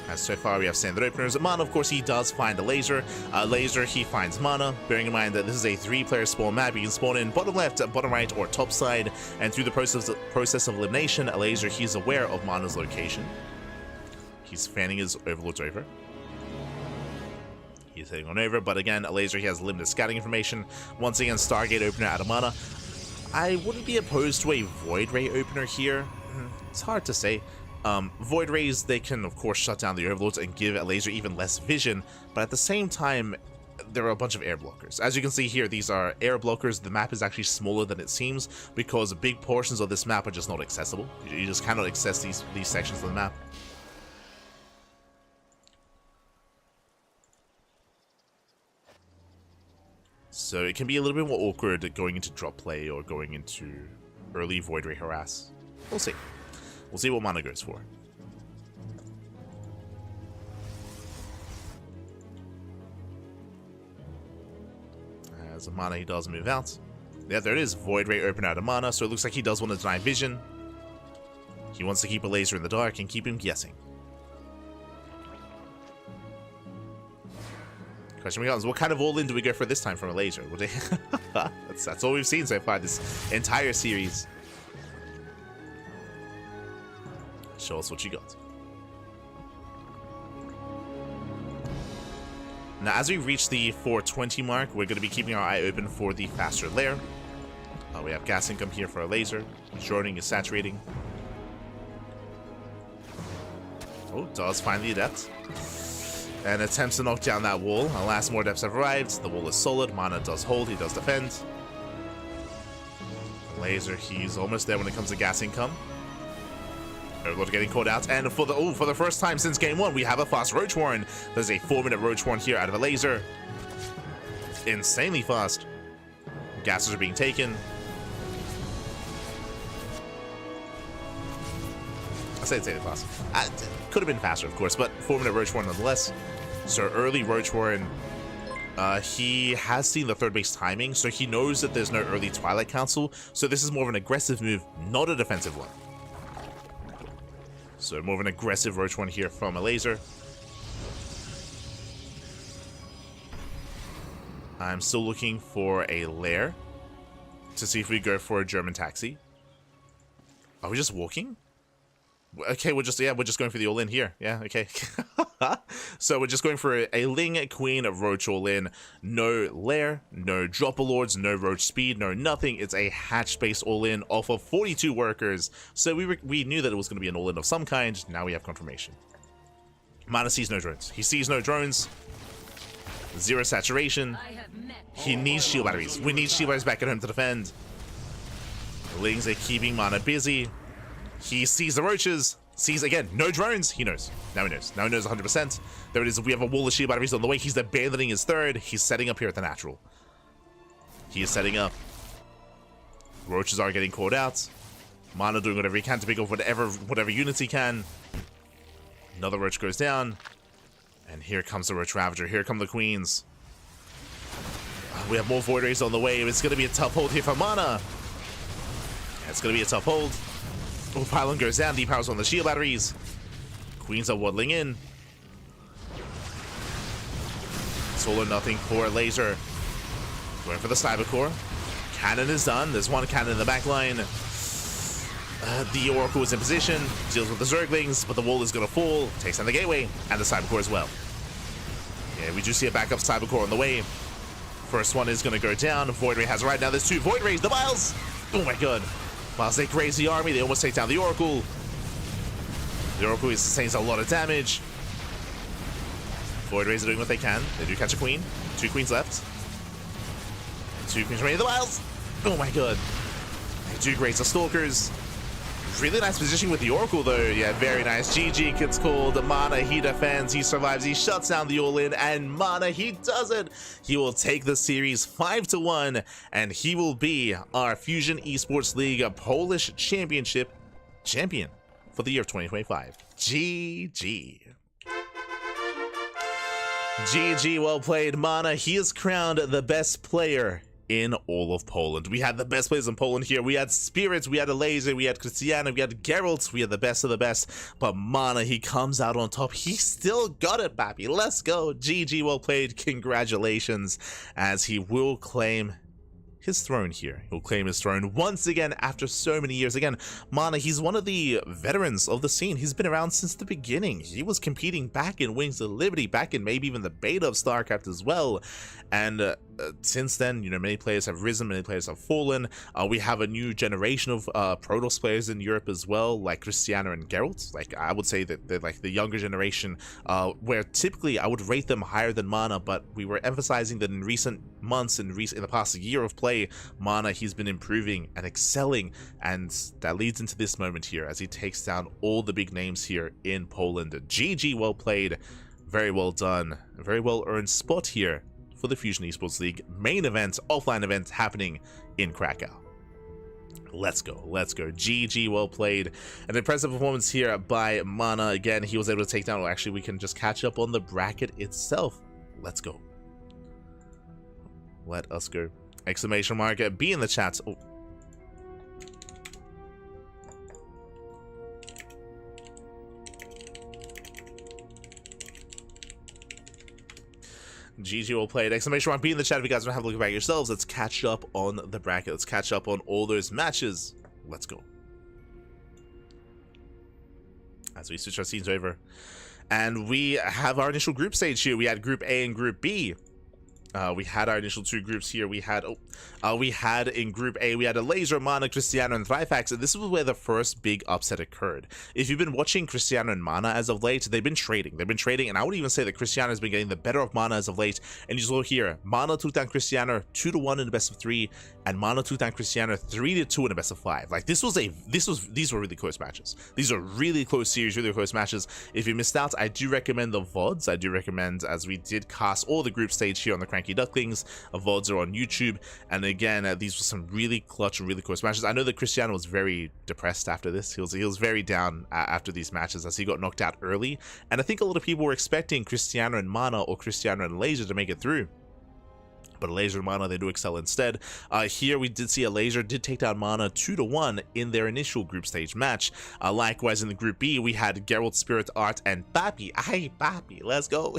As so far, we have standard openers. MaNa, of course, he does find Elazer. Elazer, he finds MaNa. Bearing in mind that this is a 3-player spawn map, you can spawn in bottom left, bottom right, or top side. And through the process of elimination, Elazer, he's aware of MaNa's location. He's fanning his overlords over. He's heading on over, but again, Elazer, he has limited scouting information. Once again, Stargate opener out of MaNa. I wouldn't be opposed to a Void Ray opener here. It's hard to say. Void Rays, they can, of course, shut down the overlords and give Elazer even less vision, but at the same time, there are a bunch of air blockers. As you can see here, these are air blockers. The map is actually smaller than it seems because big portions of this map are just not accessible. You just cannot access these sections of the map. So it can be a little bit more awkward going into drop play or going into early Void Ray harass. We'll see. We'll see what MaNa goes for. As MaNa, he does move out. Yeah, there it is. Void Ray open out of MaNa, so it looks like he does want to deny vision. He wants to keep Elazer in the dark and keep him guessing. Question becomes, what kind of all-in do we go for this time from Elazer? That's all we've seen so far this entire series. Show us what you got. Now, as we reach the 420 mark, we're going to be keeping our eye open for the faster layer. We have gas income here for Elazer. Jordan is saturating. Oh, does find the adept. And attempts to knock down that wall. Alas, more adepts have arrived. The wall is solid. MaNa does hold. He does defend. Elazer, he's almost there when it comes to gas income. Overlord getting caught out. And for the first time since game 1, we have a fast Roach Warren. There's a 4-minute Roach Warren here out of Elazer. Insanely fast. Gases are being taken. I say insanely fast. Could have been faster, of course, but 4-minute Roach Warren nonetheless. So early Roach Warren, he has seen the 3rd base timing, so he knows that there's no early Twilight Council, so this is more of an aggressive move, not a defensive one. So more of an aggressive Roach Warren here from Elazer. I'm still looking for a lair to see if we go for a German taxi. Are we just walking? Okay, we're just going for the all-in here. Yeah, okay. So we're just going for a Ling Queen Roach all-in. No lair, no dropper lords, no roach speed, no nothing. It's a hatch-based all-in off of 42 workers. So we knew that it was going to be an all-in of some kind. Now we have confirmation. MaNa sees no drones. He sees no drones. Zero saturation. He needs shield batteries. We need shield batteries back at home to defend. The Lings are keeping MaNa busy. He sees the roaches. Sees again, no drones. He knows. Now he knows. Now he knows 100%. There it is. We have a wall of shield batteries on the way. He's abandoning his third. He's setting up here at the natural. He is setting up. Roaches are getting caught out. MaNa doing whatever he can to pick off whatever units he can. Another roach goes down. And here comes the Roach Ravager. Here come the Queens. We have more Void Rays on the way. It's going to be a tough hold here for MaNa. It's going to be a tough hold. Oh, Pylon goes down. Depowers on the shield batteries. Queens are waddling in. It's all or nothing for Elazer. Going for the Cyber Core. Cannon is done. There's one cannon in the back line. The Oracle is in position. Deals with the Zerglings, but the wall is going to fall. Takes down the Gateway and the Cyber Core as well. Yeah, we do see a backup Cyber Core on the way. First one is going to go down. Void Ray has right now. There's two Void Rays. The Miles. Oh my god. Whilst they graze the army, they almost take down the Oracle. The Oracle sustains a lot of damage. Void Rays are doing what they can. They do catch a queen. Two queens left. Two queens remaining. The Miles. Oh my god. They do graze the Stalkers. Really nice positioning with the Oracle though. Yeah, very nice. GG gets called. MaNa, he defends, he survives, he shuts down the all-in, and MaNa, he does it. He will take the series 5-1, and he will be our Fusion Esports League Polish Championship champion for the year of 2025. GG. GG, well played, MaNa. He is crowned the best player in all of Poland. We had the best players in Poland here. We had Spirits, we had Elazer, we had Cristiano, we had Gerald, we had the best of the best. But MaNa, he comes out on top. He still got it, Bappy. Let's go. GG, well played. Congratulations, as he will claim his throne here. He'll claim his throne once again after so many years. Again, MaNa, he's one of the veterans of the scene. He's been around since the beginning. He was competing back in Wings of Liberty, back in maybe even the beta of StarCraft as well. And since then, you know, many players have risen, many players have fallen. We have a new generation of Protoss players in Europe as well, like Cristiano and Gerald. Like, I would say that they're like the younger generation, where typically I would rate them higher than MaNa, but we were emphasizing that in recent months, in the past year of play, MaNa, he's been improving and excelling, and that leads into this moment here as he takes down all the big names here in Poland. GG, well played, very well done, a very well earned spot here for the Fusion Esports League main event, offline event happening in Cracov. Let's go, let's go. GG, well played. An impressive performance here by MaNa. Again, he was able to take down, well, actually we can just catch up on the bracket itself. Let's go. Let us go. Exclamation mark, be in the chat. Oh. GG, well played. Exclamation mark, be in the chat if you guys want to have a look back yourselves. Let's catch up on the bracket. Let's catch up on all those matches. Let's go. As we switch our scenes over. And we have our initial group stage here. We had Group A and Group B. We had our initial two groups here. We had in Group A, we had Elazer, MaNa, Cristiano, and Thrifax, and this was where the first big upset occurred. If you've been watching Cristiano and MaNa as of late, they've been trading, and I would even say that Cristiano has been getting the better of MaNa as of late. And you saw here, MaNa took down Cristiano 2-1 in the best of 3, and MaNa took down Cristiano 3-2 in the best of 5. Like, these were really close matches. These are really close series, really close matches. If you missed out, I do recommend the VODs. I do recommend, as we did cast all the group stage here on the CranKy Ducklings. VODs are on YouTube, and again, these were some really clutch and really close matches. I know that Cristiano was very depressed after this. He was very down after these matches as he got knocked out early, and I think a lot of people were expecting Cristiano and MaNa or Cristiano and Elazer to make it through. but Elazer and MaNa, they do excel instead. Here we did see Elazer did take down MaNa 2-1 in their initial group stage match. Likewise in the group B, we had Gerald, Spirit, Art, and Papi. Aye, Papi, let's go.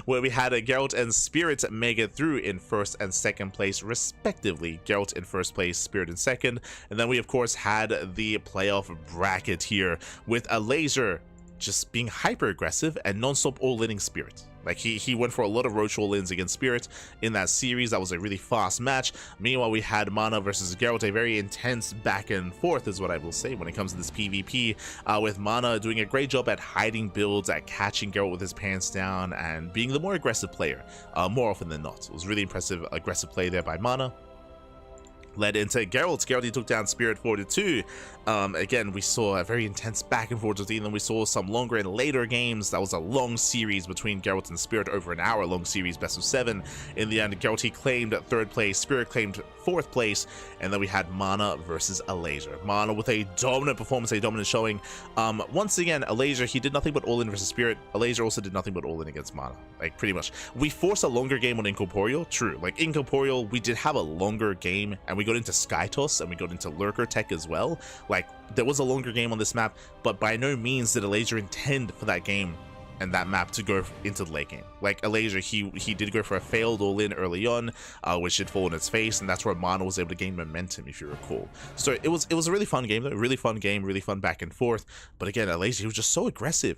Where we had Gerald and Spirit make it through in first and second place respectively. Gerald in first place, Spirit in second. And then we of course had the playoff bracket here with Elazer just being hyper aggressive and non-stop all-inning Spirit. Like he went for a lot of roach all-ins against Spirit in that series. That was a really fast match. Meanwhile, we had MaNa versus Gerald, a very intense back and forth is what I will say when it comes to this PvP, with MaNa doing a great job at hiding builds, at catching Gerald with his pants down, and being the more aggressive player more often than not. It was really impressive aggressive play there by MaNa. Led into Gerald. Gerald, he took down Spirit 4-2. Again, we saw a very intense back and forth routine. Then we saw some longer and later games. That was a long series between Gerald and Spirit, over an hour long series, best of 7. In the end, Gerald, he claimed 3rd place, Spirit claimed 4th place, and then we had MaNa versus Elazer. MaNa with a dominant performance, a dominant showing. Once again, Elazer, he did nothing but all in versus Spirit. Elazer also did nothing but all in against MaNa. Like, pretty much. We forced a longer game on Incorporeal, true. Like, Incorporeal, we did have a longer game, and we got into Sky Toss, and we got into Lurker Tech as well. Like, there was a longer game on this map, but by no means did Elazer intend for that game and that map to go into the late game. Like, Elazer, he did go for a failed all-in early on, which did fall on its face, and that's where MaNa was able to gain momentum, if you recall. So it was a really fun game, though. Really fun game, really fun back and forth. But again, Elazer, he was just so aggressive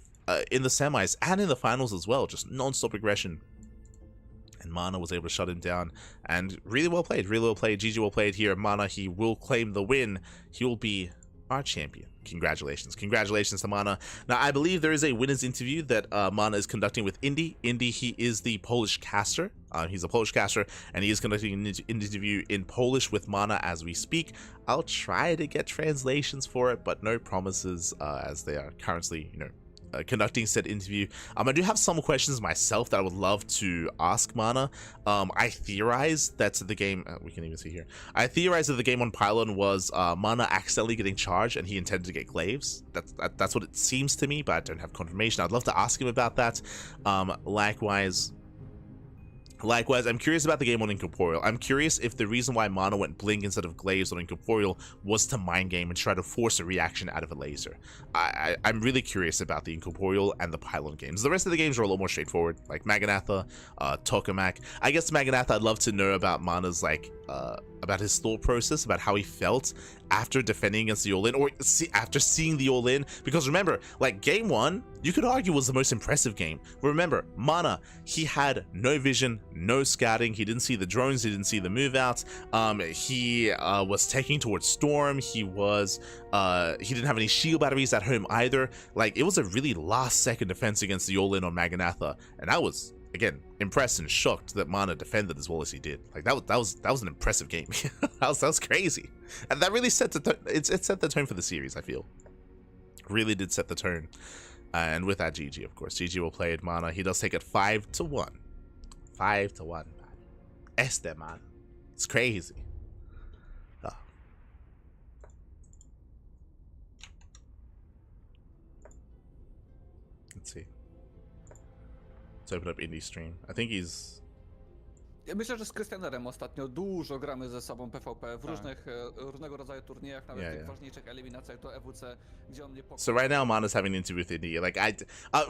in the semis and in the finals as well. Just non-stop aggression. And MaNa was able to shut him down, and really well played, GG well played here. MaNa, he will claim the win. He will be our champion. Congratulations to MaNa. Now, I believe there is a winners interview that MaNa is conducting with Indy. He is the Polish caster. He's a Polish caster, and he is conducting an interview in Polish with MaNa as we speak. I'll try to get translations for it, but no promises, as they are currently, conducting said interview. I do have some questions myself that I would love to ask MaNa. I theorize that the game, we can even see here, I theorize that the game on Pylon was MaNa accidentally getting charged and he intended to get glaives. That's what it seems to me, but I don't have confirmation. I'd love to ask him about that. Likewise, I'm curious about the game on Incorporeal. I'm curious if the reason why MaNa went Blink instead of Glaives on Incorporeal was to mind game and try to force a reaction out of Elazer. I'm really curious about the Incorporeal and the Pylon games. The rest of the games are a lot more straightforward, like MaNa, Tokamak. I guess MaNa, I'd love to know about MaNa's, about his thought process, about how he felt after defending against the all-in, or after seeing the all-in, because remember, like, game 1, you could argue was the most impressive game. Remember, MaNa, he had no vision, no scouting, he didn't see the drones, he didn't see the move outs, he was taking towards Storm, he didn't have any shield batteries at home either. Like, it was a really last-second defense against the all-in on MaNa, and I was, again, impressed and shocked that MaNa defended as well as he did. Like, that was an impressive game. that was crazy, and that really set the it set the tone for the series. I feel really did set the tone. And with that, GG, of course, GG will play it. MaNa, he does take it 5-1, 5-1. Este, man, it's crazy. Let's see. Let's open up Indie stream. I think he's... Ja myślę, że z Krystianerem ostatnio dużo gramy ze sobą PvP w różnego rodzaju turniejach, nawet w tych ważniejszych eliminacjach do EWC, gdzie on mnie So right now, MaNa's having an interview with Indie. Like,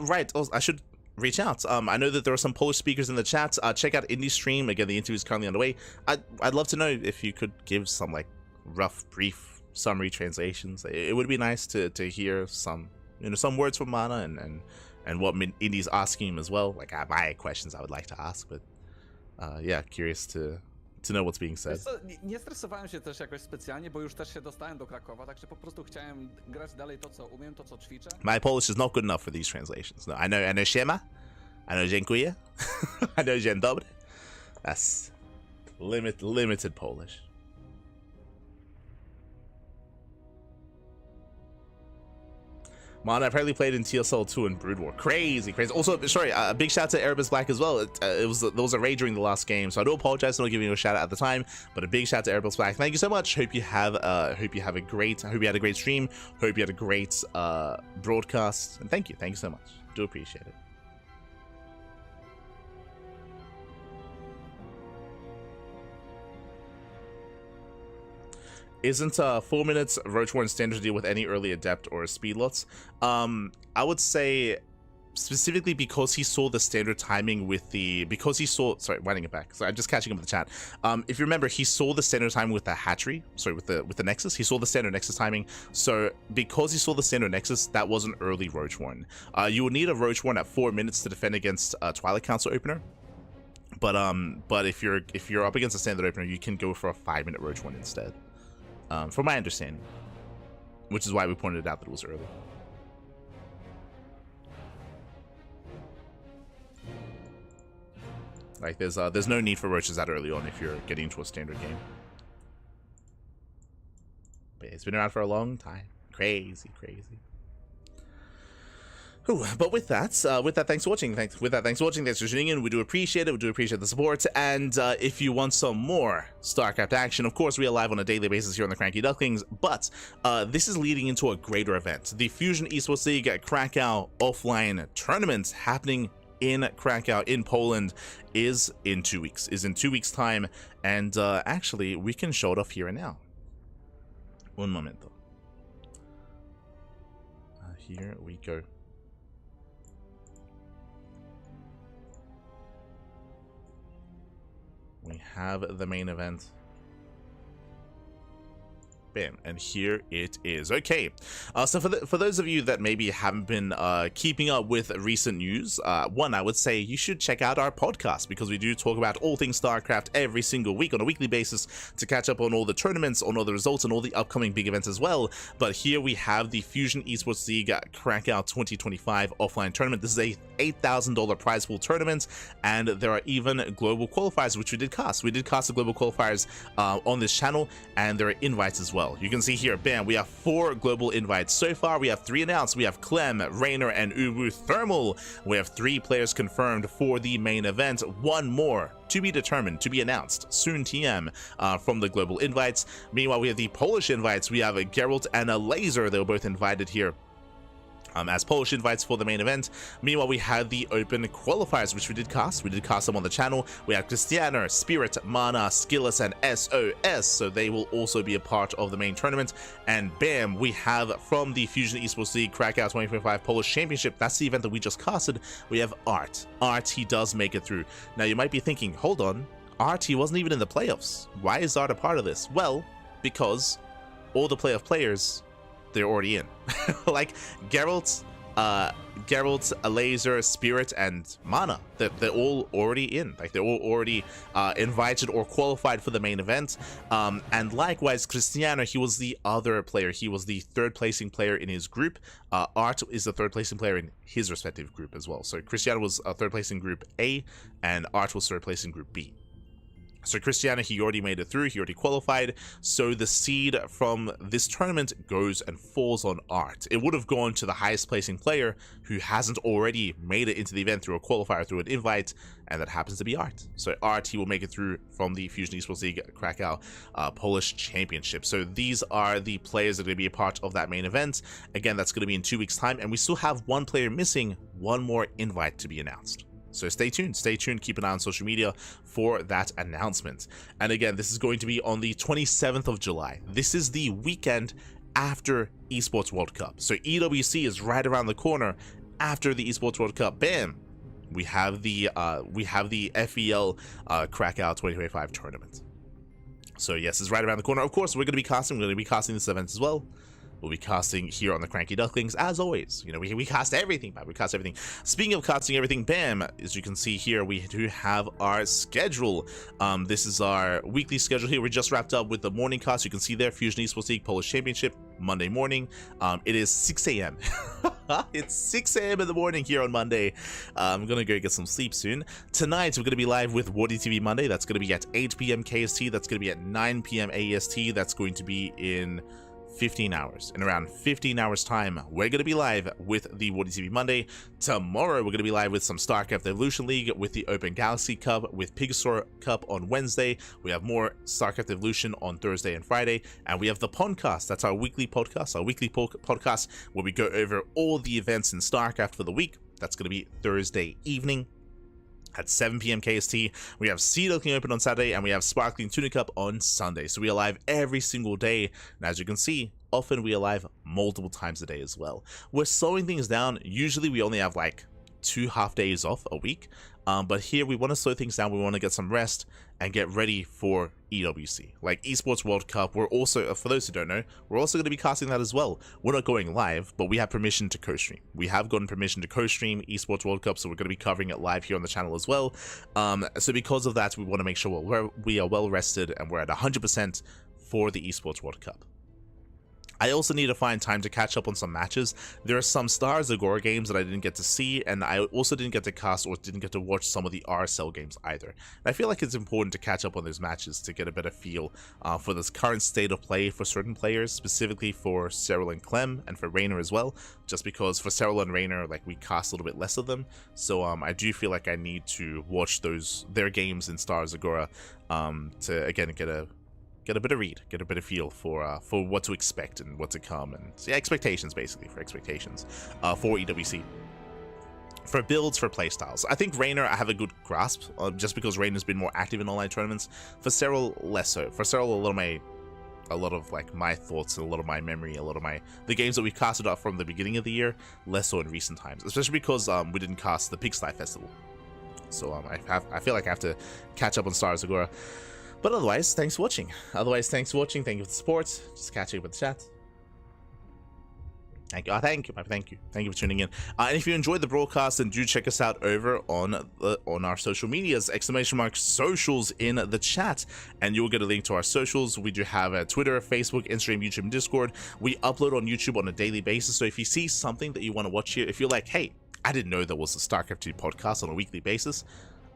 right, also, I should reach out. I know that there are some Polish speakers in the chat. Check out Indie stream. Again, the interview is currently underway. I'd love to know if you could give some, like, rough, brief summary translations. It would be nice to hear some, some words from MaNa and what Indie's asking him as well. Like, I have my questions I would like to ask, but yeah, curious to know what's being said. Nie stresowałem się też jakoś specjalnie, bo już też się dostałem do Krakowa, także po prostu chciałem grać dalej to, co umiem, to, co ćwiczę. My Polish is not good enough for these translations. No, I know siema, I know dziękuję, I know dzień dobry. That's limited Polish. MaNa apparently played in TSL 2 and Brood War. Crazy. Also, sorry, a big shout to Erebus Black as well. There was a raid during the last game, so I do apologize for not giving you a shout out at the time. But a big shout to Erebus Black. Thank you so much. Hope you had a great stream. Hope you had a great broadcast. And thank you so much. Do appreciate it. Isn't 4 minutes Roach Warren standard to deal with any early adept or speed lots? I would say specifically because he saw the standard timing with the, sorry, winding it back. So I'm just catching up with the chat. If you remember, he saw the standard timing with the hatchery, sorry, with the Nexus. He saw the standard Nexus timing. So because he saw the standard Nexus, that was an early Roach Warren. You would need a Roach Warren at 4 minutes to defend against Twilight Council opener. But if you're up against a standard opener, you can go for a 5-minute Roach Warren instead. From my understanding, which is why we pointed out that it was early. Like there's no need for roaches that early on if you're getting into a standard game. But it's been around for a long time. Crazy. Whew. But with that, thanks for watching. Thanks for tuning in. We do appreciate it. We do appreciate the support. And if you want some more StarCraft action, of course, we are live on a daily basis here on the CranKy Ducklings. But this is leading into a greater event. The Fusion Esports League at Cracov offline tournament happening in Cracov in Poland is in 2 weeks. Is in 2 weeks time. And actually, we can show it off here and now. Un momento. Here we go. We have the main event. Bam, and here it is. Okay, so for those of you that maybe haven't been keeping up with recent news, one, I would say you should check out our podcast, because we do talk about all things StarCraft every single week on a weekly basis to catch up on all the tournaments, on all the results, and all the upcoming big events as well. But here we have the Fusion Esports League Cracov 2025 offline tournament. This is a $8,000 prize pool tournament, and there are even global qualifiers, which we did cast. We did cast the global qualifiers on this channel, and there are invites as well. You can see here, bam, we have 4 global invites. So far, we have 3 announced. We have Clem, Rainer, and Ubu Thermal. We have 3 players confirmed for the main event. 1 more to be determined, to be announced soon TM from the global invites. Meanwhile, we have the Polish invites. We have Gerald and Elazer. They were both invited here as Polish invites for the main event. Meanwhile, we had the open qualifiers, which we did cast. We did cast them on the channel. We have Christiana, Spirit, MaNa, Skillus, and SOS, so they will also be a part of the main tournament. And bam, we have from the Fusion Esports League Cracov 2025 Polish Championship, that's the event that we just casted, we have Art. Art, he does make it through. Now, you might be thinking, hold on, Art, he wasn't even in the playoffs. Why is Art a part of this? Well, because all the playoff players, they're already in. Like Gerald, Elazer, Spirit, and MaNa, they're all already in. Like they're all already invited or qualified for the main event. And likewise, Christiana, he was the other player. He was the 3rd placing player in his group. Art is the 3rd placing player in his respective group as well. So Christiana was 3rd placing group A, and Art was 3rd placing group B. So Christiana, he already made it through, he already qualified, so the seed from this tournament goes and falls on Art. It would have gone to the highest placing player who hasn't already made it into the event through a qualifier, through an invite, and that happens to be Art. So Art, he will make it through from the Fusion Esports League Cracov Polish Championship. So these are the players that are going to be a part of that main event. Again, that's going to be in 2 weeks' time, and we still have 1 player missing, 1 more invite to be announced. So stay tuned, keep an eye on social media for that announcement. And again, this is going to be on the 27th of July. This is the weekend after Esports World Cup. So EWC is right around the corner after the Esports World Cup. Bam! We have the FEL Cracov 2025 tournament. So yes, it's right around the corner. Of course, we're going to be casting this event as well. We'll be casting here on the CranKy Ducklings, as always. You know, we cast everything, man. We cast everything. Speaking of casting everything, bam, as you can see here, we do have our schedule. This is our weekly schedule here. We just wrapped up with the morning cast. You can see there, Fusion Esports League Polish Championship, Monday morning. It is 6 a.m. It's 6 a.m. in the morning here on Monday. I'm going to go get some sleep soon. Tonight, we're going to be live with Wardy TV Monday. That's going to be at 8 p.m. KST. That's going to be at 9 p.m. AEST. That's going to be in 15 hours. In around 15 hours time, we're going to be live with the Wardy TV Monday. Tomorrow, we're going to be live with some StarCraft Evolution League, with the Open Galaxy Cup, with Pigasaur Cup on Wednesday. We have more StarCraft Evolution on Thursday and Friday. And we have the podcast. That's our weekly podcast, podcast where we go over all the events in StarCraft for the week. That's going to be Thursday evening. at 7 p.m. KST. We have Sea Duckling Open on Saturday, and we have Sparkling Tuna Cup on Sunday. So we are live every single day, and as you can see, often we are live multiple times a day as well. We're slowing things down. Usually we only have like 2 half days off a week, but here we want to slow things down. We want to get some rest and get ready for EWC, like Esports World Cup. We're also, for those who don't know, we're also going to be casting that as well. We're not going live, but we have permission to co-stream. We have gotten permission to co-stream Esports World Cup, so we're going to be covering it live here on the channel as well. So because of that, we want to make sure we are well rested and we're at 100% for the Esports World Cup. I also need to find time to catch up on some matches. There are some Stars Agora games that I didn't get to see, and I also didn't get to cast or didn't get to watch some of the RSL games either. And I feel like it's important to catch up on those matches to get a better feel for this current state of play for certain players, specifically for Cyril and Clem, and for Rainer as well, just because for Cyril and Rainer, like, we cast a little bit less of them. So I do feel like I need to watch their games in Stars Agora to, again, get a bit of read, get a bit of feel for what to expect and what to come, and yeah, expectations basically, for EWC. For builds, for playstyles, I think Rainer I have a good grasp, just because Rainer's been more active in online tournaments. For Cyril, less so. For Cyril, a lot of like my thoughts, a lot of my memory, the games that we've casted up from the beginning of the year, less so in recent times, especially because we didn't cast the Pigsty Festival. So I feel like I have to catch up on Stars Agora. But otherwise, thanks for watching. Thank you for the support. Just catching up with the chat. Thank you. Thank you for tuning in. And if you enjoyed the broadcast, then do check us out over on our social medias. !socials in the chat, and you'll get a link to our socials. We do have Twitter, Facebook, Instagram, YouTube, and Discord. We upload on YouTube on a daily basis. So if you see something that you want to watch here, if you're like, hey, I didn't know there was a StarCraft 2 podcast on a weekly basis,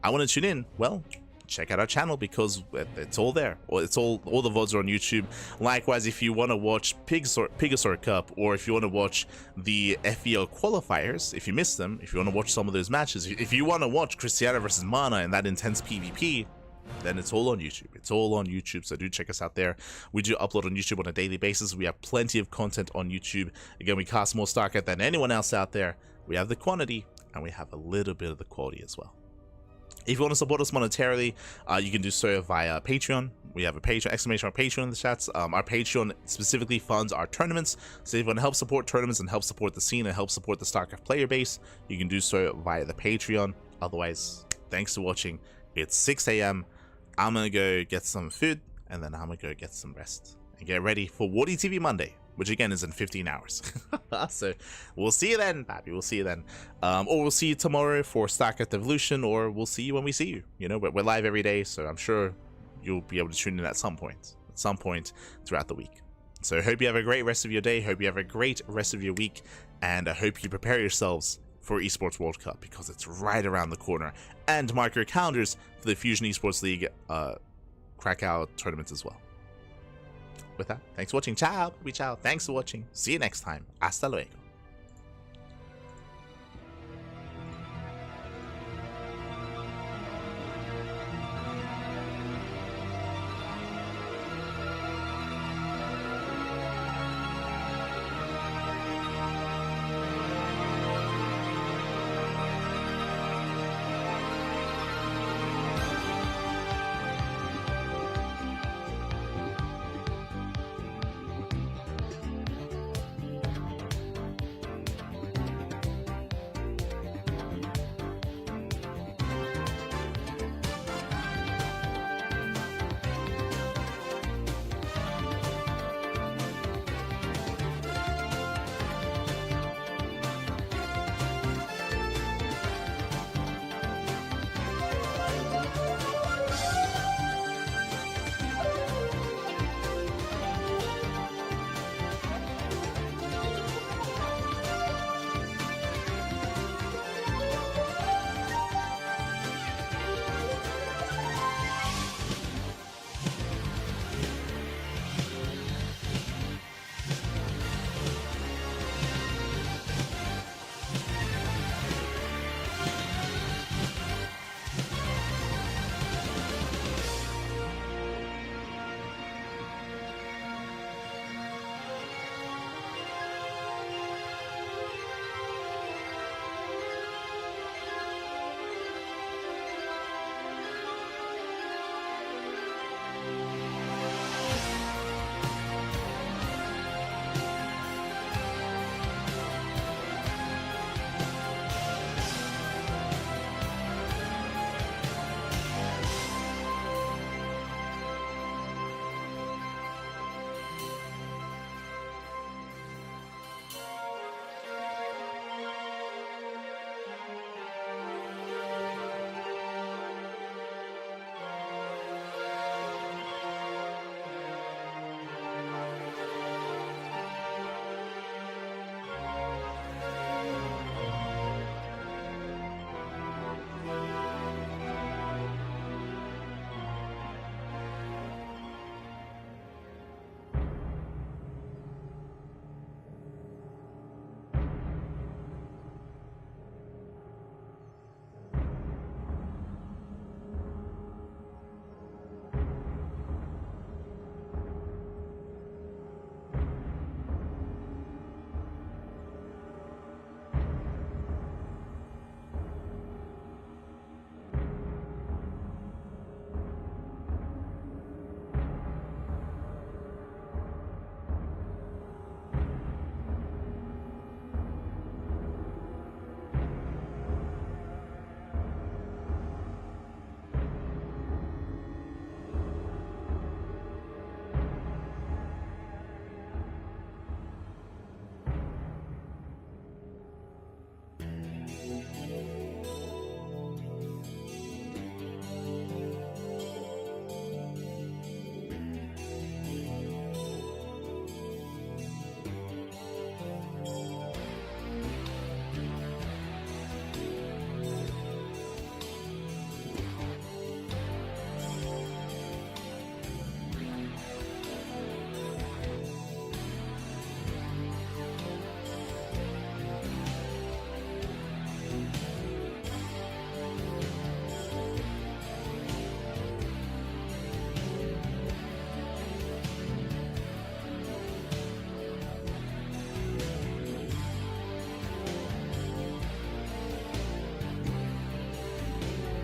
I want to tune in, well, check out our channel, because it's all there. All the VODs are on YouTube. Likewise, if you want to watch Pigasaur Cup, or if you want to watch the FEL qualifiers, if you missed them, if you want to watch some of those matches, if you want to watch Cristiano versus MaNa and that intense PvP, then it's all on YouTube. It's all on YouTube, so do check us out there. We do upload on YouTube on a daily basis. We have plenty of content on YouTube. Again, we cast more StarCraft than anyone else out there. We have the quantity, and we have a little bit of the quality as well. If you want to support us monetarily, you can do so via Patreon. We have a Patreon, !Patreon in the chats. Our Patreon specifically funds our tournaments. So if you want to help support tournaments and help support the scene and help support the StarCraft player base, you can do so via the Patreon. Otherwise, thanks for watching. It's 6 a.m. I'm going to go get some food, and then I'm going to go get some rest and get ready for Wardy TV Monday, which again is in 15 hours. So we'll see you then, Pappy. We'll see you then. Or we'll see you tomorrow for StarCraft Evolution, or we'll see you when we see you. You know, we're live every day, so I'm sure you'll be able to tune in at some point throughout the week. So I hope you have a great rest of your day. Hope you have a great rest of your week. And I hope you prepare yourselves for Esports World Cup, because it's right around the corner. And mark your calendars for the Fusion Esports League Cracov tournament as well. With that, thanks for watching. Ciao. Ciao. Thanks for watching. See you next time. Hasta luego.